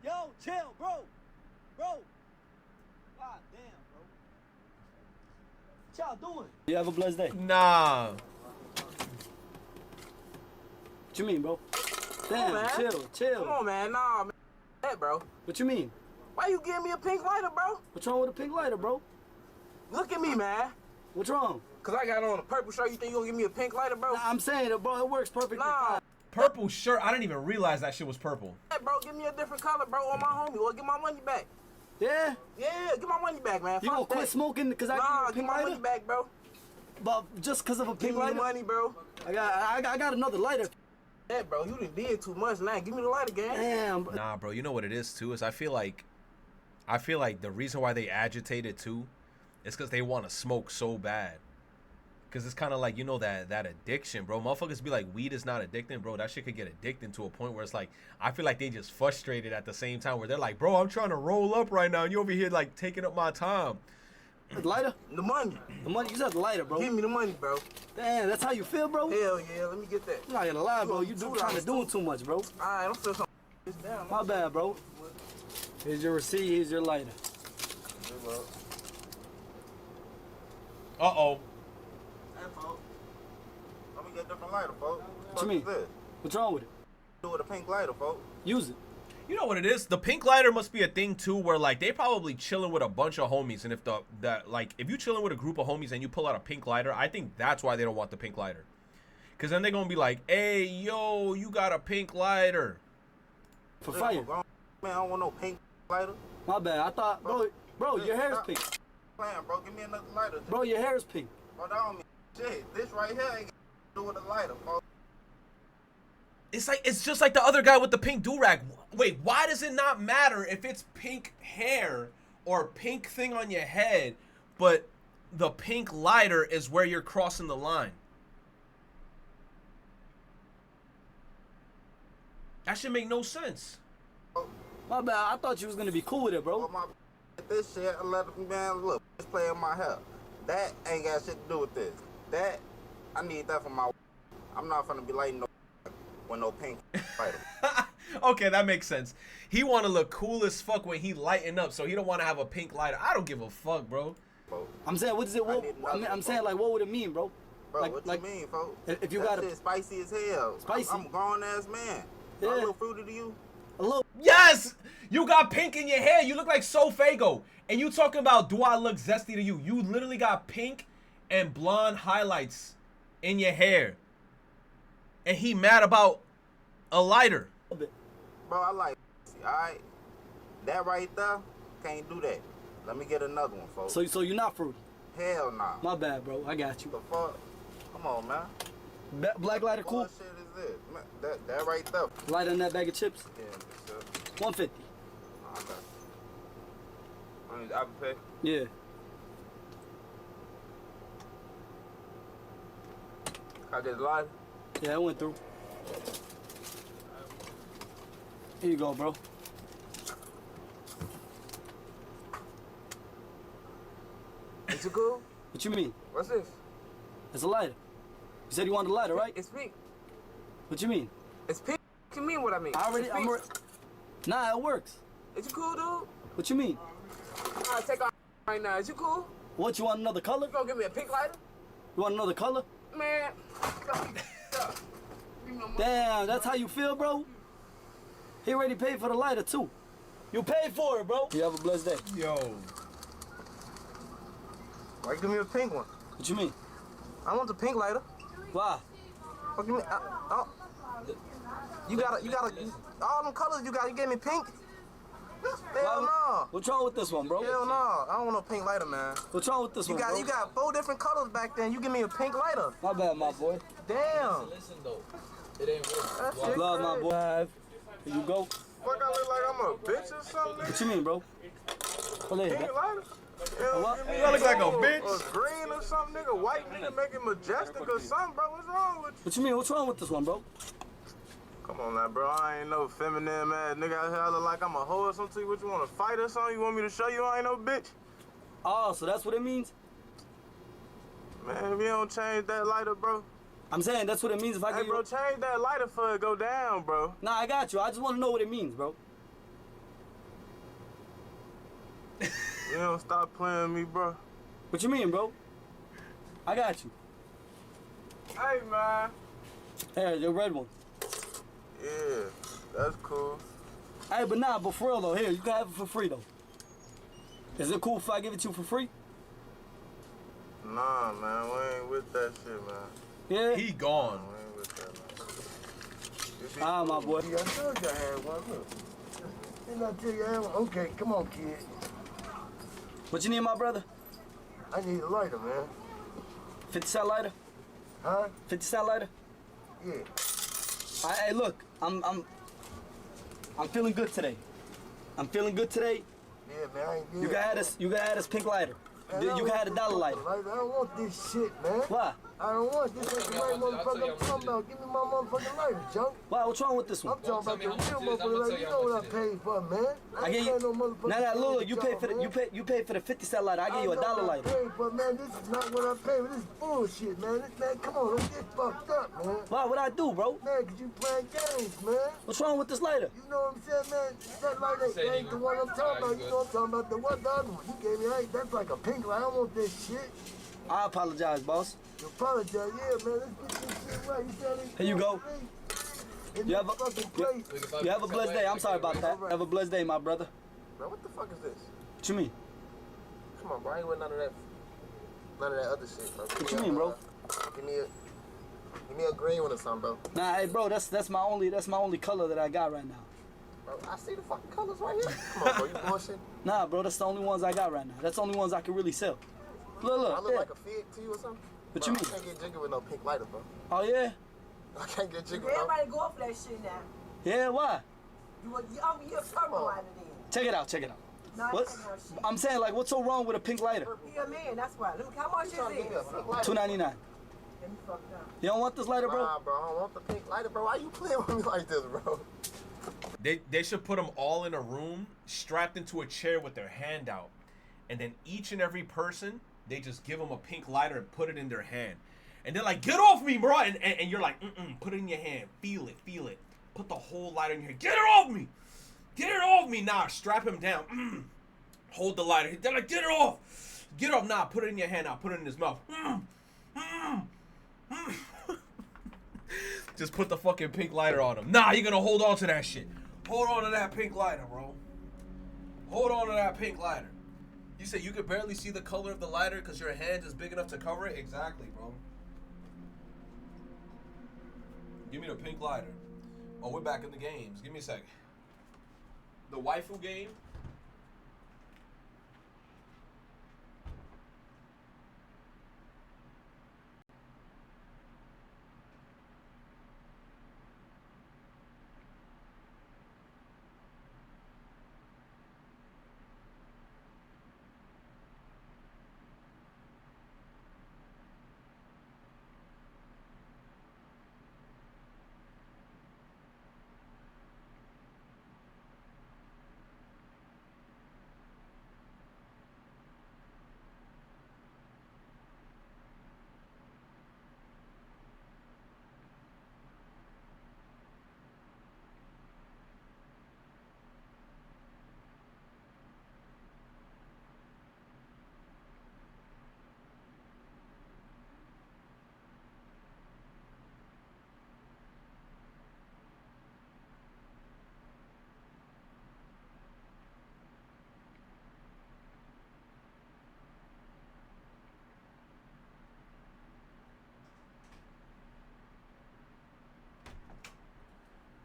Yo, chill, bro. Bro. God damn, bro. What y'all doing? You have a blessed day. Nah. What you mean, bro? Damn, man. chill. Come on, man. Nah, man. Hey, bro. What you mean? Why you giving me a pink lighter, bro? What's wrong with a pink lighter, bro? Look at me, man. What's wrong? Cause I got on a purple shirt. You think you gonna give me a pink lighter, bro? Nah, I'm saying it, bro. It works perfectly fine. Purple shirt. I didn't even realize that shit was purple. Hey, bro, give me a different color, bro, on my homie. Or get my money back. Yeah? Yeah, get my money back, man. You gonna quit smoking because I give you a get pink my lighter? money back, bro. But just because of a Give pink me the lighter? money, bro. I got another lighter. Yeah, bro, you done did too much now. Give me the lighter, gang. Damn. Nah, bro. You know what it is too? Is I feel like the reason why they agitated it too is because they want to smoke so bad. Because it's kind of like, you know, that addiction, bro. Motherfuckers be like, weed is not addicting, bro. That shit could get addicting to a point where it's like, I feel like they just frustrated at the same time where they're like, bro, I'm trying to roll up right now. And you over here like taking up my time. The lighter? The money. The money? You said the lighter, bro. Give me the money, bro. Damn, that's how you feel, bro? Hell yeah, let me get that. I'm not gonna lie, bro. You trying to do too much, bro. Alright, I'm still down. My bad, bro. Here's your receipt. Here's your lighter. Uh-oh. Hey, folks. Let me get a different lighter, folks. What you mean? What's wrong with it? Do with a pink lighter, folks. Use it. You know what it is? The pink lighter must be a thing too, where like they probably chilling with a bunch of homies, and if you chilling with a group of homies and you pull out a pink lighter, I think that's why they don't want the pink lighter. Because then they're going to be like, hey, yo, you got a pink lighter. For fire. Man, I don't want no pink lighter. My bad. I thought, bro, your hair is pink. Playing, bro. Give me another lighter. Bro, your hair is pink. Bro, that don't mean shit. This right here ain't got to do with a lighter, bro. It's just like the other guy with the pink do-rag. Wait, why does it not matter if it's pink hair or pink thing on your head, but the pink lighter is where you're crossing the line? That should make no sense. My bad. I thought you was gonna be cool with it, bro. Well, this shit, man, look, just play in my hair. That ain't got shit to do with this. That, I need that for my. I'm not gonna be lighting no with no pink lighter. Okay, that makes sense. He want to look cool as fuck when he lighten up, so he don't want to have a pink lighter. I don't give a fuck, bro. I'm saying, what is it? I'm saying, like, what would it mean, bro? Bro, like, what you mean, folks? If you that got shit spicy as hell. Spicy. I'm a grown ass man. Yeah. A little fruity to you. A little. Yes! You got pink in your hair. You look like Sofago. And you talking about, do I look zesty to you? You literally got pink and blonde highlights in your hair. And he mad about a lighter. Bro, I like alright? That right there, can't do that. Let me get another one, folks. So you're not fruity? Hell nah. My bad, bro. I got you. The fuck? Come on, man. Black lighter cool? What shit is this? Man, that right there. Lighter than that bag of chips? Yeah, sure. 150. Okay. I mean, Apple Pay? Yeah. I get live? Yeah, it went through. Here you go, bro. Is it cool? What you mean? What's this? It's a lighter. You said you wanted a lighter, right? It's pink. What you mean? It's pink. You mean what I mean? Nah, it works. Is you cool, dude? What you mean? I'll take off right now. Is you cool? What, you want another color? You gonna give me a pink lighter? You want another color? Man. Damn, that's how you feel, bro? He already paid for the lighter, too. You paid for it, bro. You have a blessed day. Yo. Why you give me a pink one? What you mean? I want the pink lighter. Why? What you mean? You got all them colors you got, you gave me pink? Hell no. What's wrong with this one, bro? Hell no. I don't want no pink lighter, man. What's wrong with this one, bro? You got 4 different colors back there, and you give me a pink lighter. My bad, my boy. Damn. Listen, though. It ain't worth it. Love, my boy. Here you go. Fuck, I look like I'm a bitch or something? What you mean, bro? Hold on, pink lighter? What? You look like a bitch. A green or something, nigga. White nigga make it majestic or something, bro. What's wrong with you? What you mean? What's wrong with this one, bro? Come on now, bro. I ain't no feminine ass nigga out here. I look like I'm a hoe or something. What, you want to fight or something? You want me to show you I ain't no bitch? Oh, so that's what it means? Man, if you don't change that lighter, bro. I'm saying that's what it means if I hey, give you... bro, change that lighter for it go down, bro. Nah, I got you. I just want to know what it means, bro. You don't stop playing me, bro. What you mean, bro? I got you. Hey, man. Hey, the red one. Yeah, that's cool. Hey, but nah, but for real, though, here, you can have it for free, though. Is it cool if I give it to you for free? Nah, man, we ain't with that shit, man. Yeah? He gone. We ain't with that, man. Ah, my boy. Yeah, I told you I had one. Look. Didn't I tell you I had one? Okay, come on, kid. What you need, my brother? I need a lighter, man. 50-cent lighter? Huh? 50-cent lighter? Yeah. Hey, look, I'm feeling good today. I'm feeling good today. Yeah, man, I ain't good. You can add this pink lighter. Man, You can have the dollar lighter. I don't want this shit, man. Why? I don't want this. Ain't the right motherfucker I'm talking about. Give me my motherfucking lighter, junk. Why? What's wrong with this one? I'm talking about the real motherfucker lighter. You know what I paid for, man. I get you. No motherfucker. Nah, look, you pay for the you pay for the 50-cent lighter. I give you a dollar lighter. I paid for, man. This is not what I paid for. This is bullshit, man. Man, come on, let's get fucked up, man. Why? What I do, bro? Man, cause you playing games, man. What's wrong with this lighter? You know what I'm saying, man? That lighter ain't the one I'm talking about. You know what I'm talking about? The other one you gave me, that's like a pink light. I don't want this shit. I apologize, boss. You apologize, yeah, man. Let's get this shit right. You said Here you go. You have a blessed day. I'm sorry about that. Have a blessed day, my brother. Bro, what the fuck is this? What you mean? Come on, bro. I ain't with none of that other shit, bro. What you mean, bro? Give me a Give me a green one or something, bro. Nah, hey, bro, that's my only color that I got right now. Bro, I see the fucking colors right here. Come on, bro, you bullshit. Nah, bro, that's the only ones I got right now. That's the only ones I can really sell. Look, I look like a fig to you or something? What bro, you mean? I can't get jiggy with no pink lighter, bro. Oh, yeah? I can't get jiggy with no... Everybody go off that shit now. Yeah, why? You're a turbo lighter then. Check it out. No, What? I'm saying, like, what's so wrong with a pink lighter? You're a man, that's why. Look, how much is it? $2.99. You don't want this lighter, bro? Nah, bro, I don't want the pink lighter, bro. Why you playing with me like this, bro? They should put them all in a room, strapped into a chair with their hand out. And then each and every person, they just give them a pink lighter and put it in their hand. And they're like, get off me, bro. And you're like, put it in your hand. Feel it. Put the whole lighter in your hand. Get it off me. Get it off me. Nah, strap him down. Hold the lighter. They're like, get it off. Get off. Nah, put it in your hand now. Put it in his mouth. Just put the fucking pink lighter on him. Nah, you're gonna hold on to that shit. Hold on to that pink lighter, bro. Hold on to that pink lighter. You said you could barely see the color of the lighter because your hand is big enough to cover it? Exactly, bro. Give me the pink lighter. Oh, we're back in the games. Give me a second. The waifu game?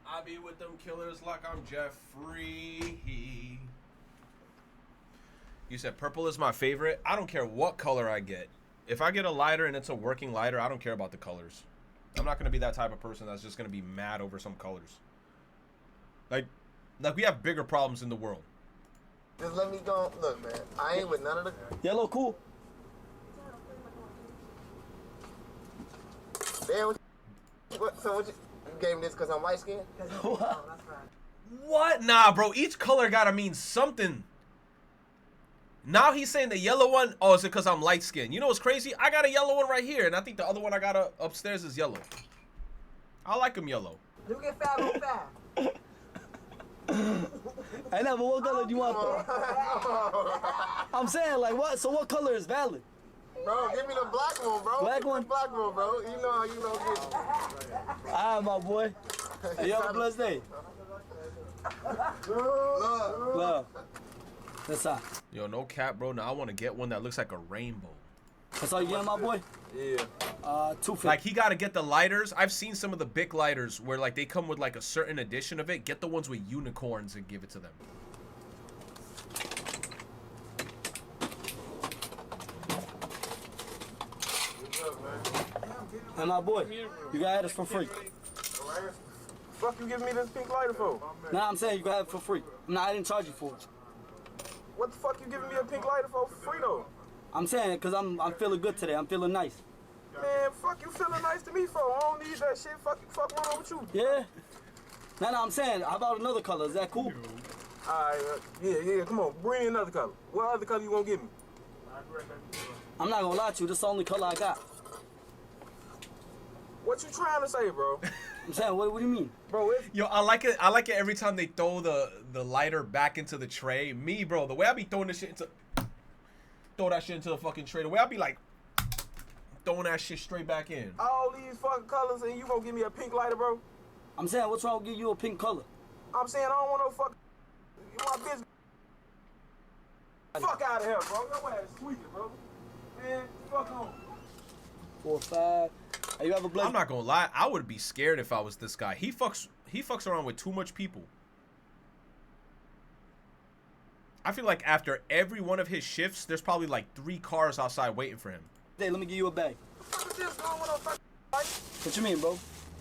I be with them killers like I'm Jeffrey. You said purple is my favorite. I don't care what color I get. If I get a lighter and it's a working lighter, I don't care about the colors. I'm not going to be that type of person that's just going to be mad over some colors. Like we have bigger problems in the world. Just let me go. Look, man, I ain't with none of the... Yellow cool. Damn, so what you gave me this because I'm light skinned? What? Nah, bro. Each color gotta mean something. Now he's saying the yellow one. Oh, is it because I'm light skinned? You know what's crazy? I got a yellow one right here, and I think the other one I got upstairs is yellow. I like them yellow. Let me get 505. I know, but what color do you want though? I'm saying, like, what? So what color is valid? Bro, give me the black one, bro. Black one? Black one, bro. You know how you don't get it. All right, my boy. Hey, you have a blessed day. Love. That's all. Yo, no cap, bro. Now I want to get one that looks like a rainbow. That's all you getting, my boy? Yeah. $250. Like, he got to get the lighters. I've seen some of the big lighters where, like, they come with, like, a certain edition of it. Get the ones with unicorns and give it to them. And my boy, you got this for free. Fuck you giving me this pink lighter for? Nah, I'm saying you got it for free. Nah, I didn't charge you for it. What the fuck you giving me a pink lighter for free though? I'm saying because I'm feeling good today. I'm feeling nice. Man, fuck you feeling nice to me for? I don't need that shit. Fuck wrong with you? Yeah. Nah, I'm saying, how about another color? Is that cool? Alright, yeah, come on. Bring me another color. What other color you gonna give me? I'm not gonna lie to you. This is the only color I got. What you trying to say, bro? I'm saying, what do you mean? Bro, Yo, I like it every time they throw the lighter back into the tray. Me, bro, the way I be throwing this shit into... Throw that shit into the fucking tray. The way I be like... Throwing that shit straight back in. All these fucking colors and you gonna give me a pink lighter, bro? I'm saying, what's wrong with giving you a pink color? I'm saying I don't want no fucking... My bitch... Fuck out of here, bro. Your ass tweaking, bro. Man, fuck on. 4 5. Hey, you have a blessed. I'm not gonna lie, I would be scared if I was this guy. He fucks around with too much people. I feel like after every one of his shifts, there's probably like 3 cars outside waiting for him. Hey, let me give you a bag. What is this going with no fucking lighter? What you mean, bro?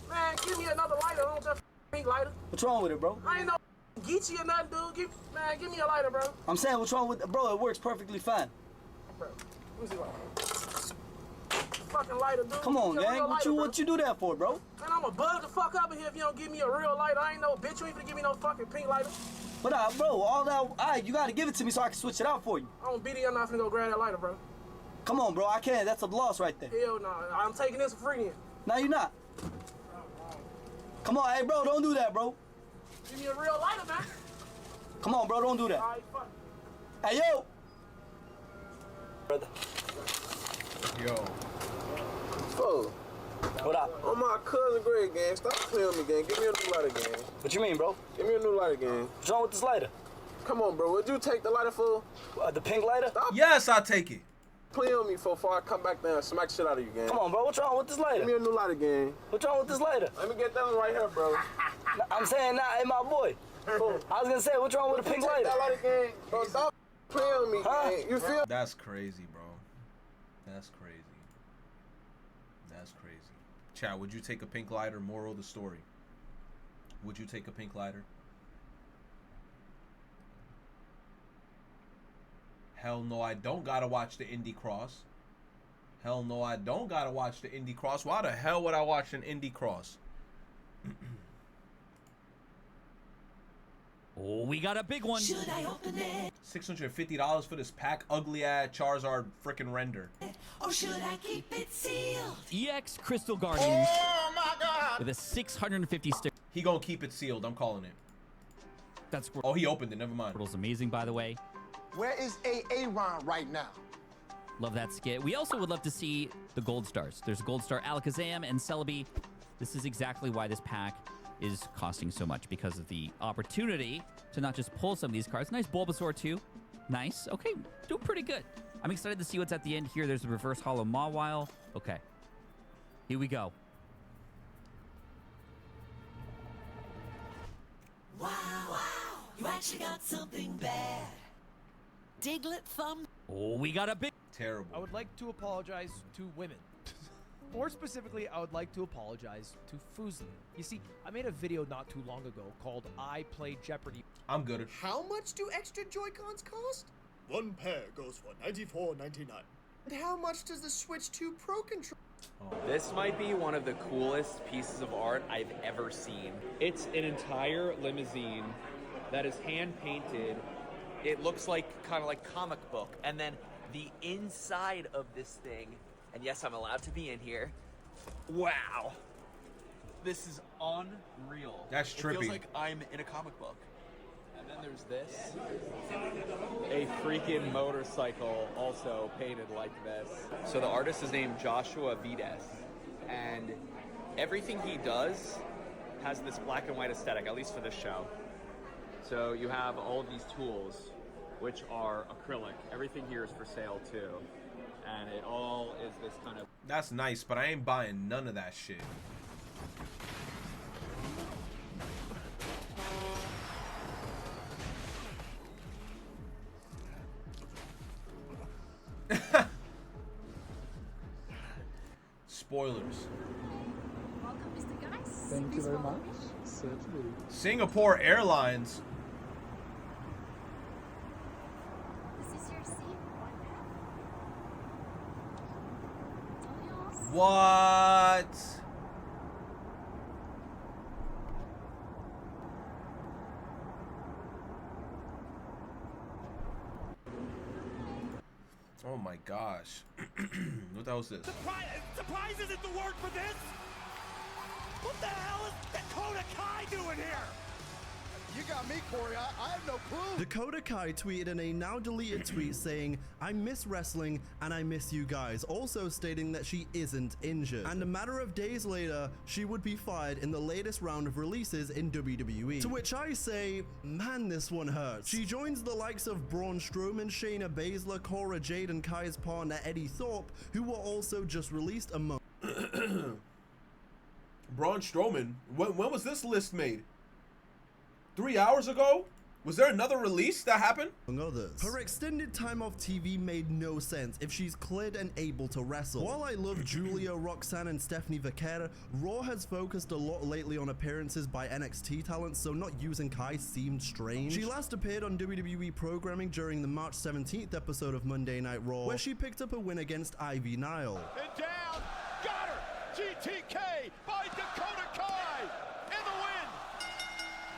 Man, give me another lighter. Don't just pink lighter. What's wrong with it, bro? I ain't no Geechee or nothing, dude. Give me a lighter, bro. I'm saying, what's wrong with it? Bro, it works perfectly fine. Bro, let me see fucking lighter, dude. Come on, Give me a gang. real lighter, What you do that for, bro? Man, I'ma bug the fuck up in here if you don't give me a real lighter. I ain't no bitch. You ain't gonna give me no fucking pink lighter. But bro, you gotta give it to me so I can switch it out for you. I'm BD, I'm not finna go grab that lighter, bro. Come on, bro, I can't. That's a loss right there. Hell no, I'm taking this for free then. No, you're not. Come on, hey, bro, don't do that, bro. Give me a real lighter, man. Come on, bro, don't do that. All right, fuck. Hey, yo. Brother. Yo. Oh. What up? Oh, my cousin Greg, gang. Stop playing with me, gang. Give me a new lighter, gang. What you mean, bro? Give me a new lighter, gang. What's wrong with this lighter? Come on, bro. Would you take the lighter for? The pink lighter? Stop Yes, I'll take it. playing with me before I come back there and smack shit out of you, gang. Come on, bro. What's wrong with this lighter? Give me a new lighter, gang. What's wrong with this lighter? Let me get that one right here, bro. I'm saying, hey, my boy. I was gonna say, what's wrong with a pink lighter? That lighter, gang. Bro, stop playing with me, gang. You feel? That's crazy, bro. That's crazy. That's crazy. Chad, would you take a pink lighter? Moral of the story. Would you take a pink lighter? Hell no, I don't gotta watch the Indy Cross. Hell no, I don't gotta watch the Indy Cross. Why the hell would I watch an Indy Cross? Oh, we got a big one. Should I open it? $650 for this pack. Ugly ass Charizard freaking render. Or should I keep it sealed? EX Crystal Guardians. Oh my God! With a 650 stick. He gonna keep it sealed. I'm calling it. That's Oh, he opened it. Never mind. Squirtle's amazing, by the way. Where is Aaron right now? Love that skit. We also would love to see the Gold Stars. There's Gold Star Alakazam and Celebi. This is exactly why this pack is costing so much, because of the opportunity to not just pull some of these cards. Nice Bulbasaur too. Nice. Okay, doing pretty good. I'm excited to see what's at the end here. There's the reverse holo Mawile. Okay, here we go. Wow, you actually got something bad. Diglett thumb. Oh, we got a big... Terrible. I would like to apologize to women. More specifically, I would like to apologize to Fuslie. You see, I made a video not too long ago called I Play Jeopardy. I'm good. How much do extra Joy-Cons cost? One pair goes for $94.99. And how much does the Switch 2 Pro control? This might be one of the coolest pieces of art I've ever seen. It's an entire limousine that is hand painted. It looks like kind of like comic book. And then the inside of this thing, and yes, I'm allowed to be in here. Wow. This is unreal. That's trippy. It feels like I'm in a comic book. And then there's this. A freaking motorcycle also painted like this. So the artist is named Joshua Vides. And everything he does has this black and white aesthetic, at least for this show. So you have all of these tools, which are acrylic. Everything here is for sale too. And it all is this kind of... That's nice, but I ain't buying none of that shit. Spoilers. Welcome, Mr. Guys. Thank you very much. Certainly. Singapore Airlines. This is your seat. What? Oh my gosh. What the hell is this? Surprise isn't the word for this! What the hell is Dakota Kai doing here? You got me, Corey. I have no clue. Dakota Kai tweeted in a now deleted tweet saying, "I miss wrestling and I miss you guys," also stating that she isn't injured. And a matter of days later, she would be fired in the latest round of releases in WWE. To which I say, man, this one hurts. She joins the likes of Braun Strowman, Shayna Baszler, Cora Jade, and Kai's partner Eddie Thorpe, who were also just released a month. Braun Strowman. When was this list made? 3 hours ago? Was there another release that happened? Among others. Her extended time off TV made no sense if she's cleared and able to wrestle. While I love Julia, Roxanne, and Stephanie Vaquera, Raw has focused a lot lately on appearances by NXT talents, so not using Kai seemed strange. She last appeared on WWE programming during the March 17th episode of Monday Night Raw, where she picked up a win against Ivy Nile. And down, got her! GTK by Dakota Kai in the win!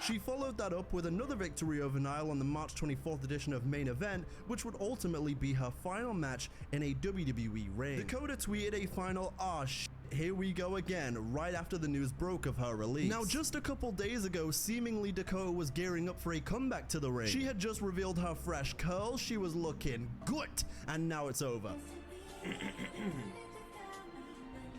She followed that up with another victory over Nile on the March 24th edition of Main Event, which would ultimately be her final match in a WWE ring. Dakota tweeted a final here we go again, right after the news broke of her release. Now, just a couple days ago, seemingly Dakota was gearing up for a comeback to the ring. She had just revealed her fresh curls, she was looking good, and now it's over.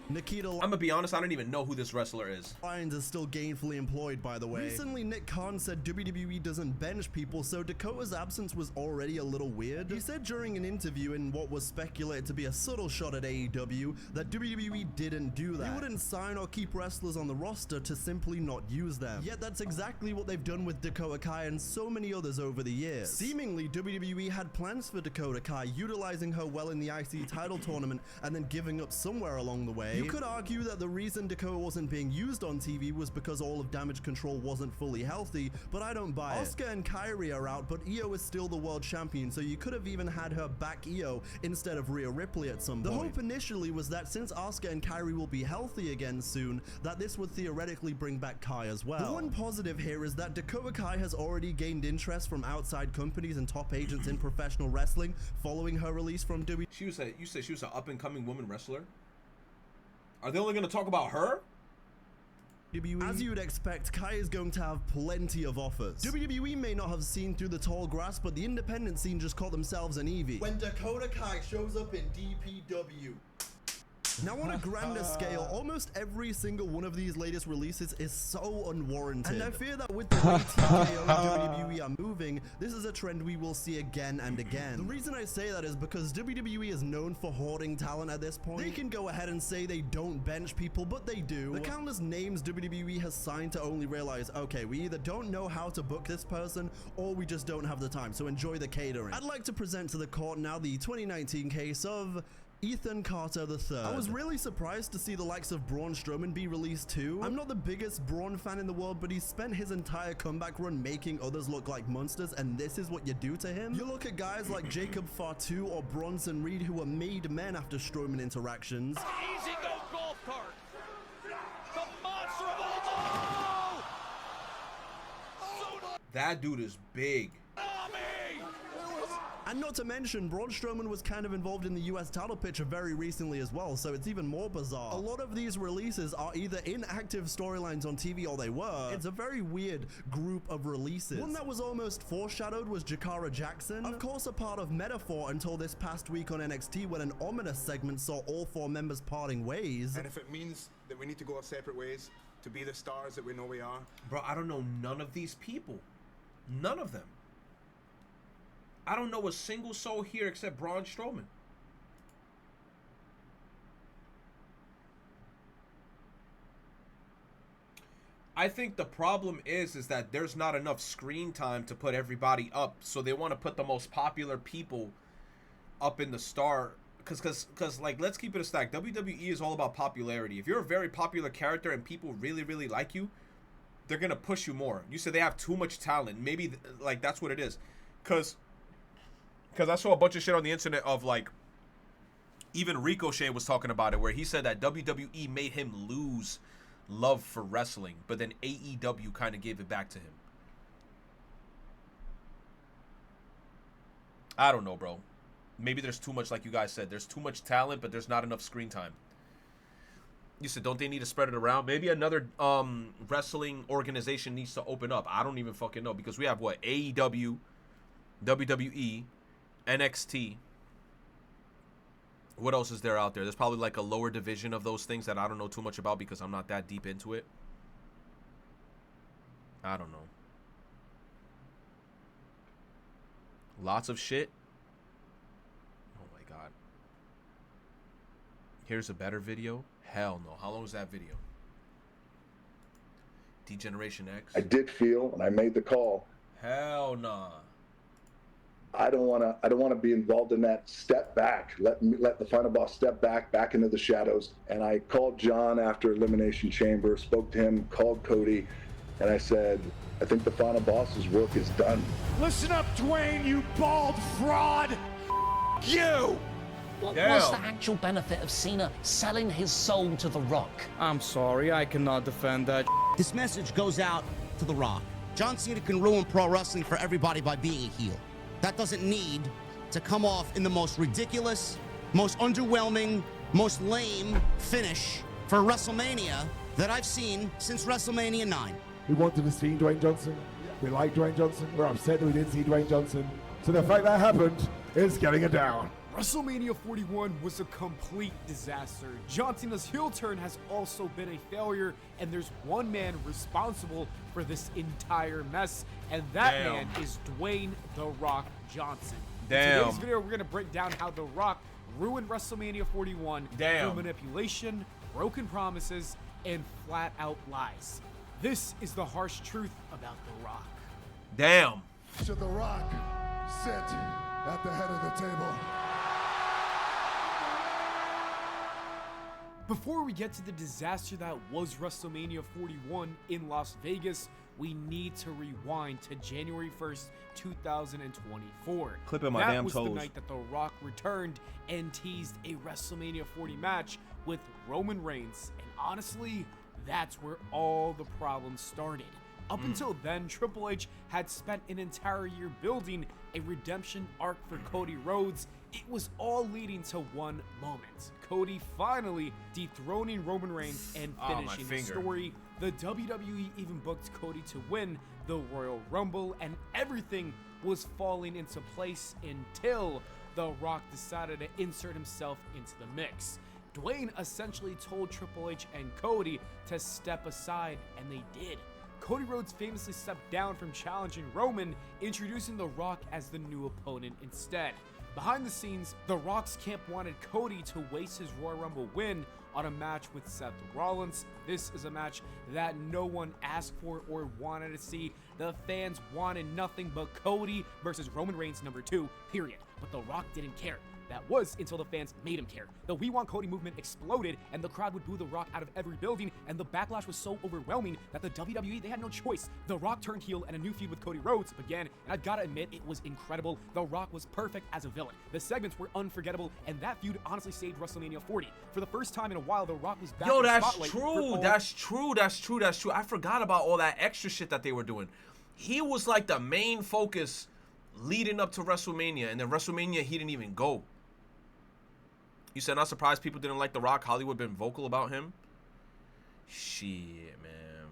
Nikita I'm gonna be honest, I don't even know who this wrestler is. Lyons is still gainfully employed, by the way. Recently, Nick Khan said WWE doesn't bench people, so Dakota's absence was already a little weird. He said during an interview in what was speculated to be a subtle shot at AEW that WWE didn't do that. They wouldn't sign or keep wrestlers on the roster to simply not use them. Yet that's exactly what they've done with Dakota Kai and so many others over the years. Seemingly, WWE had plans for Dakota Kai, utilizing her well in the IC title tournament and then giving up somewhere along the way. You could argue that the reason Dakota wasn't being used on TV was because all of Damage Control wasn't fully healthy, but I don't buy it. Asuka and Kairi are out, but Io is still the world champion, so you could have even had her back Io instead of Rhea Ripley at some point. The hope initially was that since Asuka and Kairi will be healthy again soon, that this would theoretically bring back Kai as well. The one positive here is that Dakota Kai has already gained interest from outside companies and top agents in professional wrestling following her release from WWE. You said she was an up-and-coming woman wrestler? Are they only going to talk about her? As you'd expect, Kai is going to have plenty of offers. WWE may not have seen through the tall grass, but the independent scene just caught themselves an Evie. When Dakota Kai shows up in DPW. Now, on a grander scale, almost every single one of these latest releases is so unwarranted. And I fear that with the way TKO and WWE are moving, this is a trend we will see again and again. The reason I say that is because WWE is known for hoarding talent at this point. They can go ahead and say they don't bench people, but they do. The countless names WWE has signed to only realize, okay, we either don't know how to book this person, or we just don't have the time, so enjoy the catering. I'd like to present to the court now the 2019 case of Ethan Carter III. I was really surprised to see the likes of Braun Strowman be released too. I'm not the biggest Braun fan in the world, but he's spent his entire comeback run making others look like monsters, and this is what you do to him? You look at guys like Jacob Fatu or Bronson Reed, who were made men after Strowman interactions. Easy go golf cart. The monster of Omaha. That dude is big. And not to mention, Braun Strowman was kind of involved in the US title picture very recently as well, so it's even more bizarre. A lot of these releases are either inactive storylines on TV or they were. It's a very weird group of releases. One that was almost foreshadowed was Jakara Jackson. Of course, a part of Metaphor until this past week on NXT when an ominous segment saw all 4 members parting ways. And if it means that we need to go our separate ways to be the stars that we know we are. Bro, I don't know none of these people. None of them. I don't know a single soul here except Braun Strowman. I think the problem is that there's not enough screen time to put everybody up, so they want to put the most popular people up in the star. Because like, let's keep it a stack. WWE is all about popularity. If you're a very popular character and people really, really like you, they're going to push you more. You said they have too much talent. Maybe, like, that's what it is. Because I saw a bunch of shit on the internet of, like, even Ricochet was talking about it, where he said that WWE made him lose love for wrestling, but then AEW kind of gave it back to him. I don't know, bro. Maybe there's too much, like you guys said. There's too much talent, but there's not enough screen time. You said, don't they need to spread it around? Maybe another wrestling organization needs to open up. I don't even fucking know, because we have, what, AEW, WWE, NXT. What else is there out there? There's probably like a lower division of those things that I don't know too much about because I'm not that deep into it. I don't know. Lots of shit. Oh my god. Here's a better video. Hell no. How long was that video? Degeneration X. I did feel, and I made the call. Hell nah. I don't want to be involved in that. Step back. Let the final boss step back into the shadows. And I called John after Elimination Chamber, spoke to him, called Cody, and I said, I think the final boss's work is done. Listen up, Dwayne, you bald fraud! You! What was the actual benefit of Cena selling his soul to The Rock? I'm sorry, I cannot defend that. This message goes out to The Rock. John Cena can ruin pro wrestling for everybody by being a heel. That doesn't need to come off in the most ridiculous, most underwhelming, most lame finish for WrestleMania that I've seen since WrestleMania 9. We wanted to see Dwayne Johnson. We like Dwayne Johnson. We're upset that we didn't see Dwayne Johnson. So the fact that happened is getting it down. WrestleMania 41 was a complete disaster. John Cena's heel turn has also been a failure, and there's one man responsible for this entire mess, and that man is Dwayne "The Rock" Johnson. In today's video, we're going to break down how The Rock ruined WrestleMania 41 through manipulation, broken promises, and flat-out lies. This is the harsh truth about The Rock. Damn. Should The Rock sit at the head of the table? Before we get to the disaster that was WrestleMania 41 in Las Vegas, we need to rewind to January 1st, 2024. Clipping my that damn was toes. the night that The Rock returned and teased a WrestleMania 40 match with Roman Reigns. And honestly, that's where all the problems started. Up until then, Triple H had spent an entire year building a redemption arc for Cody Rhodes. It was all leading to one moment: Cody finally dethroning Roman Reigns and finishing the story. The WWE even booked Cody to win the Royal Rumble, and everything was falling into place until The Rock decided to insert himself into the mix. Dwayne essentially told Triple H and Cody to step aside, and they did. Cody Rhodes famously stepped down from challenging Roman, introducing The Rock as the new opponent instead. Behind the scenes, The Rock's camp wanted Cody to waste his Royal Rumble win on a match with Seth Rollins. This is a match that no one asked for or wanted to see. The fans wanted nothing but Cody versus Roman Reigns #2, period. But The Rock didn't care. That was until the fans made him care. The "We Want Cody" movement exploded, and the crowd would boo The Rock out of every building, and the backlash was so overwhelming that the WWE, they had no choice. The Rock turned heel, and a new feud with Cody Rhodes began, and I've gotta admit, it was incredible. The Rock was perfect as a villain. The segments were unforgettable, and that feud honestly saved WrestleMania 40. For the first time in a while, The Rock was back in the spotlight. That's true. I forgot about all that extra shit that they were doing. He was like the main focus leading up to WrestleMania, and then WrestleMania, he didn't even go. You said not surprised people didn't like The Rock. Hollywood been vocal about him. Shit, man.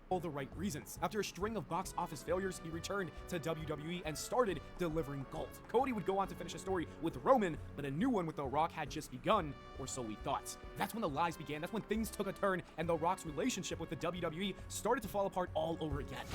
All the right reasons. After a string of box office failures, he returned to WWE and started delivering gold. Cody would go on to finish a story with Roman, but a new one with The Rock had just begun, or so we thought. That's when the lies began. That's when things took a turn, and The Rock's relationship with the WWE started to fall apart all over again.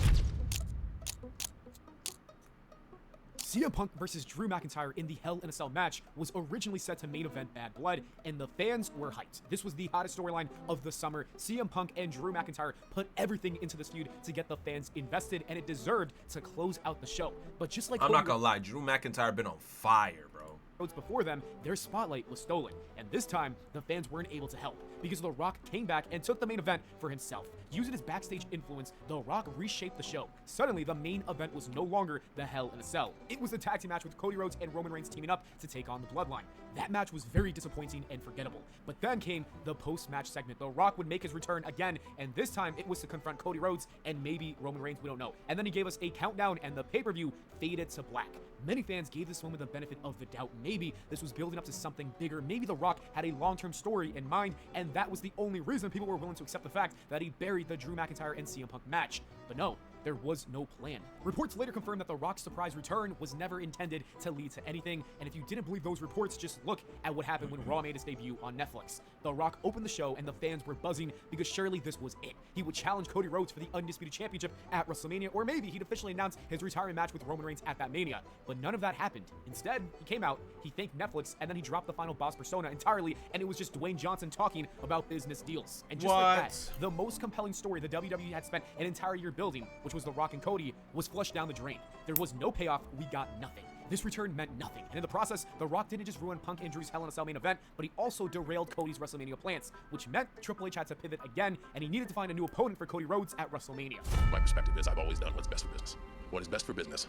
CM Punk versus Drew McIntyre in the Hell in a Cell match was originally set to main event Bad Blood, and the fans were hyped. This was the hottest storyline of the summer. CM Punk and Drew McIntyre put everything into this feud to get the fans invested, and it deserved to close out the show. But just like I'm not gonna lie, Drew McIntyre been on fire, bro. Before them, their spotlight was stolen, and this time the fans weren't able to help because The Rock came back and took the main event for himself. Using his backstage influence, The Rock reshaped the show. Suddenly, the main event was no longer the Hell in a Cell. It was the tag team match with Cody Rhodes and Roman Reigns teaming up to take on the Bloodline. That match was very disappointing and forgettable. But then came the post-match segment. The Rock would make his return again, and this time it was to confront Cody Rhodes and maybe Roman Reigns, we don't know. And then he gave us a countdown, and the pay-per-view faded to black. Many fans gave this moment the benefit of the doubt. Maybe this was building up to something bigger. Maybe The Rock had a long-term story in mind, and that was the only reason people were willing to accept the fact that he buried the Drew McIntyre and CM Punk match. But no, there was no plan. Reports later confirmed that The Rock's surprise return was never intended to lead to anything, and if you didn't believe those reports, just look at what happened when Raw made its debut on Netflix. The Rock opened the show, and the fans were buzzing because surely this was it. He would challenge Cody Rhodes for the Undisputed Championship at WrestleMania, or maybe he'd officially announce his retirement match with Roman Reigns at that Mania. But none of that happened. Instead, he came out, he thanked Netflix, and then he dropped the final boss persona entirely, and it was just Dwayne Johnson talking about business deals. And just like that, the most compelling story the WWE had spent an entire year building, which was The Rock and Cody, was flushed down the drain. There was no payoff, we got nothing. This return meant nothing, and in the process, The Rock didn't just ruin Punk Injury's Hell in a Cell main event, but he also derailed Cody's WrestleMania plans, which meant Triple H had to pivot again, and he needed to find a new opponent for Cody Rhodes at WrestleMania. My perspective is I've always done what's best for business. What is best for business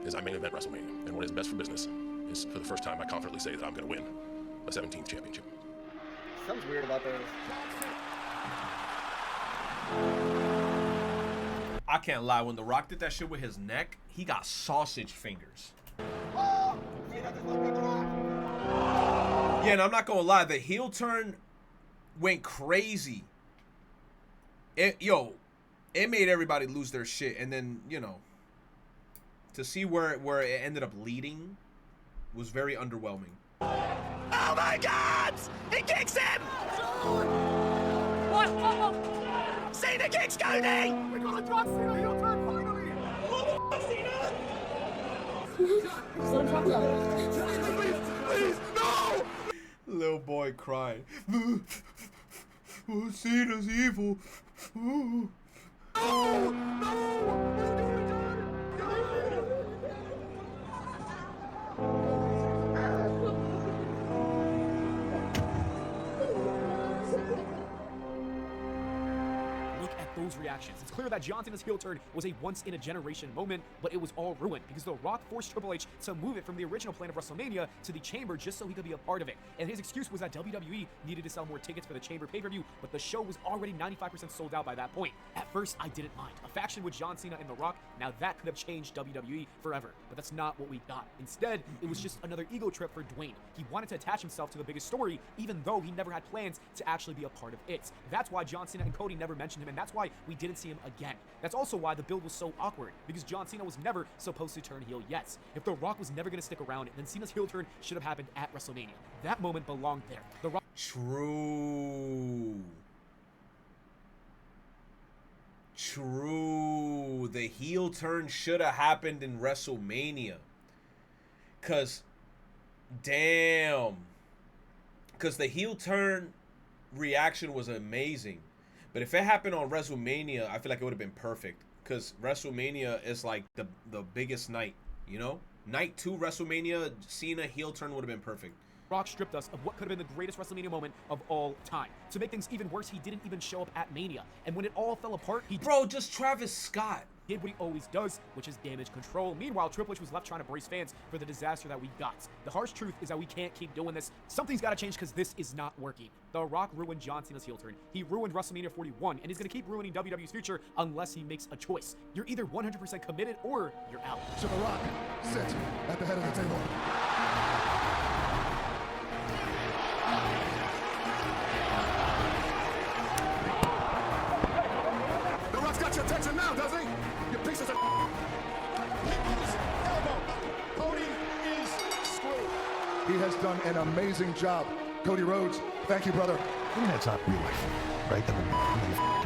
is I main event WrestleMania, and what is best for business is, for the first time, I confidently say that I'm going to win a 17th championship. Something's weird about this. I can't lie, when The Rock did that shit with his neck, he got sausage fingers. Yeah, and I'm not gonna lie, the heel turn went crazy. It made everybody lose their shit, and then, you know, to see where it ended up leading was very underwhelming. Oh my God! He kicks him! What? Cena kicks Cody! We're gonna drop Cena, heel turn finally! Cena! Please, no! Little boy crying. Oh, Cena's evil. Oh. Those reactions. It's clear that John Cena's heel turn was a once-in-a-generation moment, but it was all ruined because The Rock forced Triple H to move it from the original plan of WrestleMania to the Chamber just so he could be a part of it. And his excuse was that WWE needed to sell more tickets for the Chamber pay-per-view, but the show was already 95% sold out by that point. At first, I didn't mind. A faction with John Cena and The Rock, now that could have changed WWE forever, but that's not what we got. Instead, it was just another ego trip for Dwayne. He wanted to attach himself to the biggest story, even though he never had plans to actually be a part of it. That's why John Cena and Cody never mentioned him, and that's why we didn't see him again. That's also why the build was so awkward, because John Cena was never supposed to turn heel yet. If The Rock was never going to stick around, then Cena's heel turn should have happened at WrestleMania. That moment belonged there. The Rock. True. The heel turn should have happened in WrestleMania. Cause the heel turn reaction was amazing. But if it happened on WrestleMania, I feel like it would have been perfect. Because WrestleMania is like the biggest night, you know? Night 2 WrestleMania, Cena heel turn would have been perfect. Rock stripped us of what could have been the greatest WrestleMania moment of all time. To make things even worse, he didn't even show up at Mania. And when it all fell apart, just Travis Scott did what he always does, which is damage control. Meanwhile, Triple H was left trying to brace fans for the disaster that we got. The harsh truth is that we can't keep doing this. Something's got to change because this is not working. The Rock ruined John Cena's heel turn. He ruined WrestleMania 41, and he's going to keep ruining WWE's future unless he makes a choice. You're either 100% committed or you're out. So The Rock, sit at the head of the table. The Rock's got your attention now, does he? You pieces of elbow. Cody is screwed. He has done an amazing job. Cody Rhodes, thank you, brother. I mean, that's not real life, right? The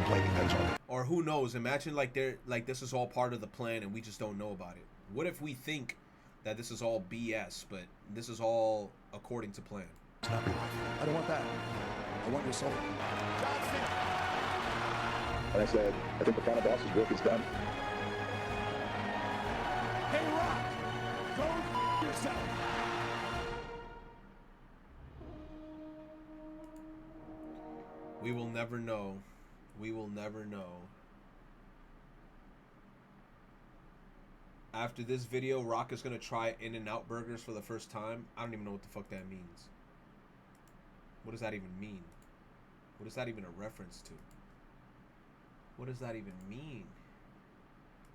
blaming those on it. Or who knows? Imagine like this is all part of the plan and we just don't know about it. What if we think that this is all BS, but this is all according to plan? It's not real life. I don't want that. I want your soul. And I said, I think the final boss's work is done. Hey, Rock, go yourself. We will never know. We will never know. After this video, Rock is going to try In-N-Out burgers for the first time. I don't even know what the fuck that means. What does that even mean? What is that even a reference to? What does that even mean?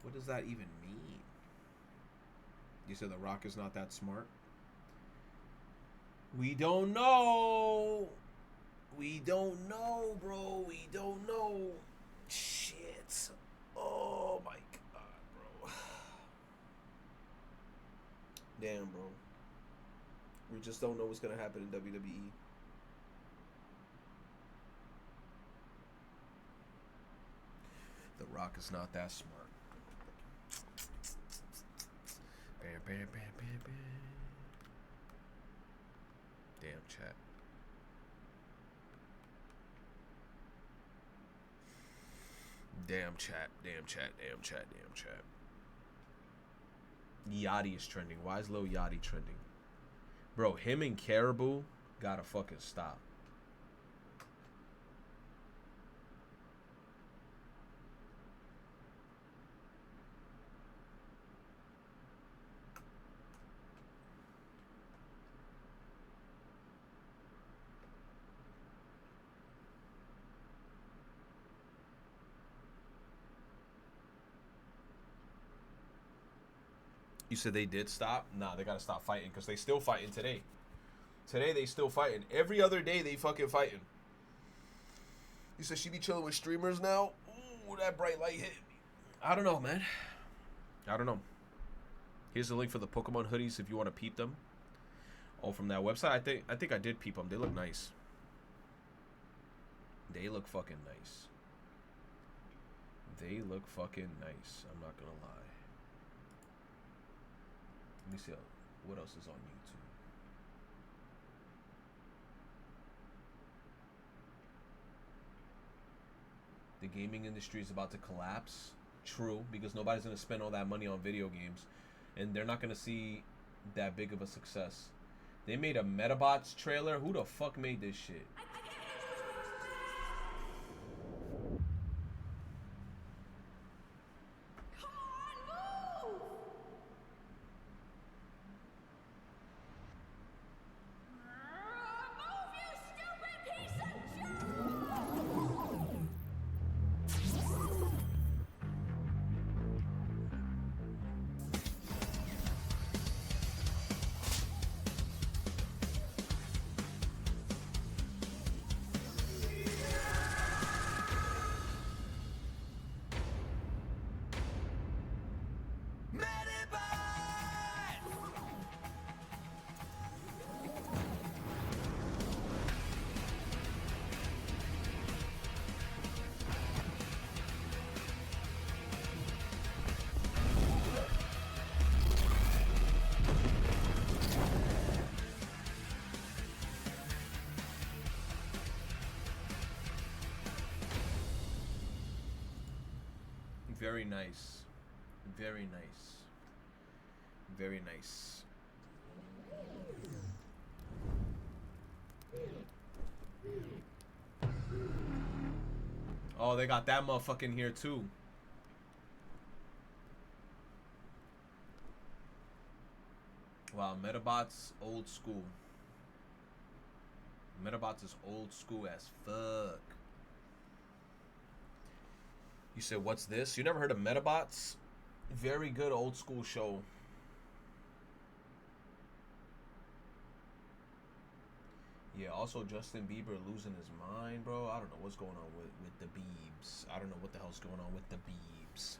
What does that even mean? You said The Rock is not that smart? We don't know. We don't know, bro. We don't know. Shit. Oh my Damn, bro. We just don't know what's gonna happen in WWE. The Rock is not that smart. Bam, bam, bam, bam, bam. Damn, chat. Damn chat, damn chat, damn chat, damn chat. Yachty is trending. Why is Lil Yachty trending? Bro, him and Caribou gotta fucking stop. You said they did stop? Nah, they gotta stop fighting because they still fighting today. Today they still fighting. Every other day they fucking fighting. You said she be chilling with streamers now? Ooh, that bright light hit me. I don't know, man. I don't know. Here's the link for the Pokemon hoodies if you want to peep them. Oh, from that website? I think I did peep them. They look nice. They look fucking nice. They look fucking nice. I'm not gonna lie. Let me see what else is on YouTube. The gaming industry is about to collapse. True, because nobody's going to spend all that money on video games. And they're not going to see that big of a success. They made a Metabots trailer. Who the fuck made this shit? Very nice. Very nice. Very nice. Oh, they got that motherfucking here too. Wow, Metabots old school. Metabots is old school as fuck. You said, what's this? You never heard of Metabots? Very good old school show. Yeah, also Justin Bieber losing his mind, bro. I don't know what's going on with the Biebs. I don't know what the hell's going on with the Biebs.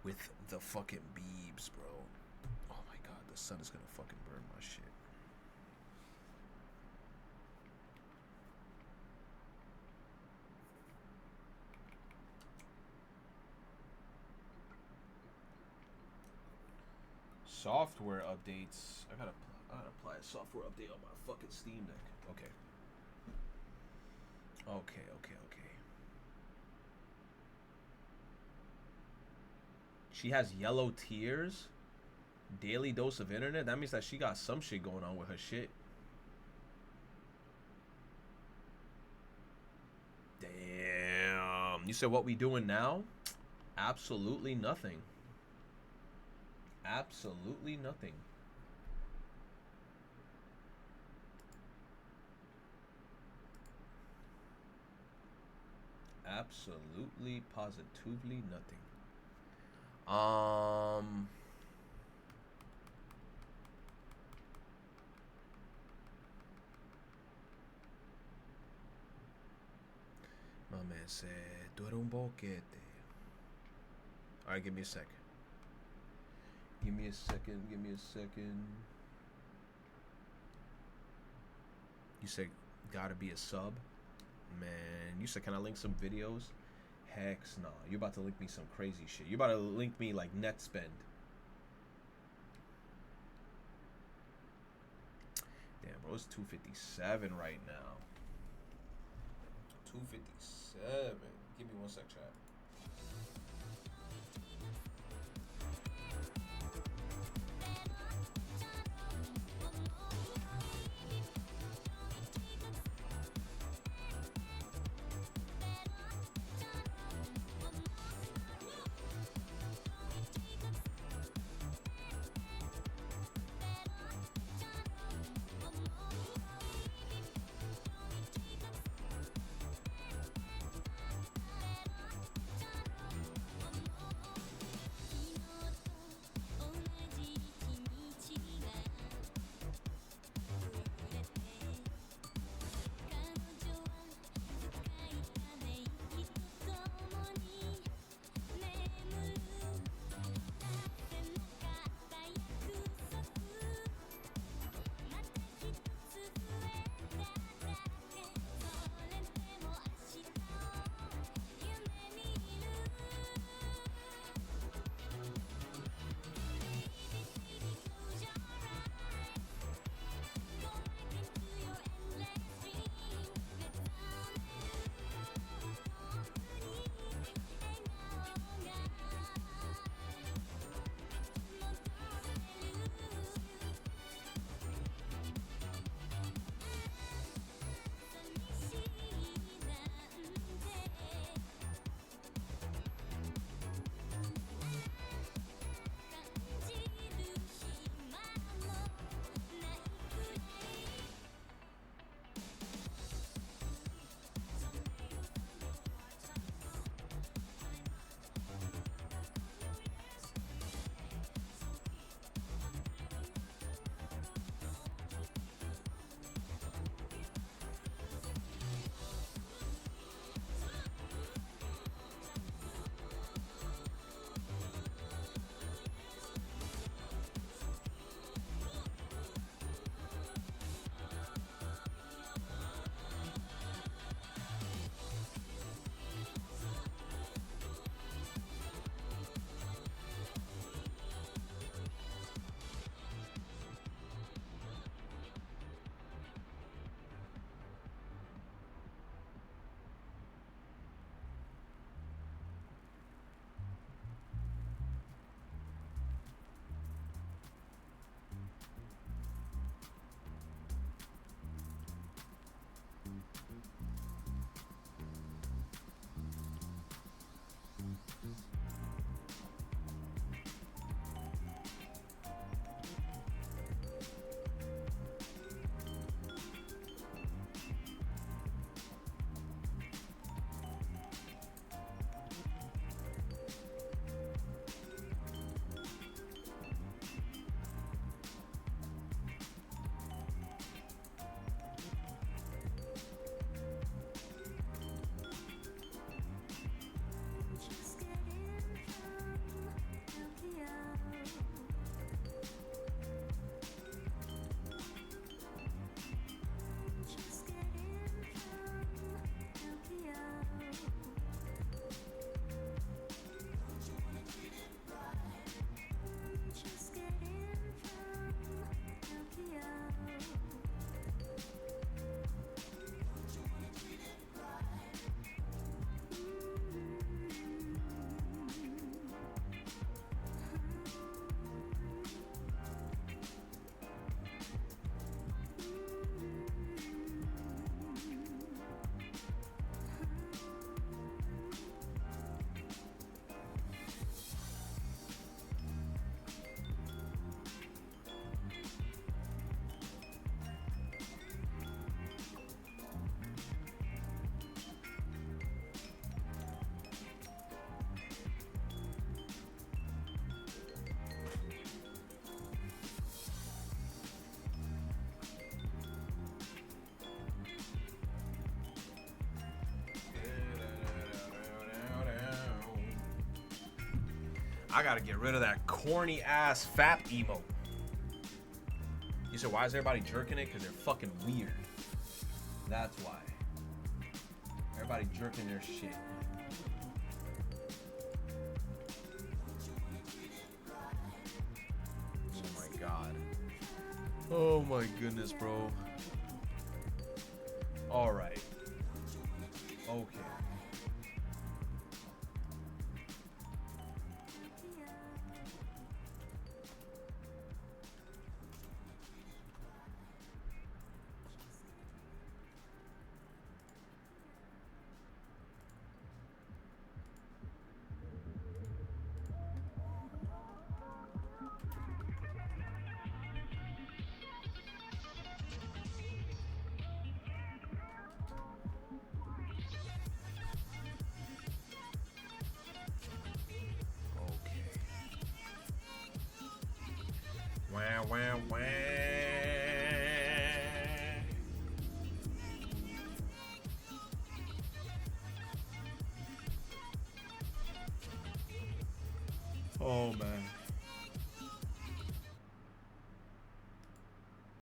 With the fucking Biebs, bro. Oh my god, the sun is gonna fucking burn my shit. Software updates. I gotta apply a software update on my fucking Steam Deck. Okay. Okay. She has yellow tears. Daily dose of internet. That means that she got some shit going on with her shit. Damn. You said what we doing now? Absolutely nothing. Absolutely nothing. Absolutely, positively nothing. My man said, tú eres un boquete. Alright, give me a sec. Give me a second. Give me a second. You said gotta be a sub? Man, you said can I link some videos? Heck nah. You're about to link me some crazy shit. You're about to link me like net spend. Damn, bro, it's 257 right now. 257. Give me one sec, chat. I gotta get rid of that corny ass fap emote. You said, why is everybody jerking it? Because they're fucking weird. That's why. Everybody jerking their shit. Oh my god. Oh my goodness, bro. Alright. Okay. Wah, wah, wah. Oh man.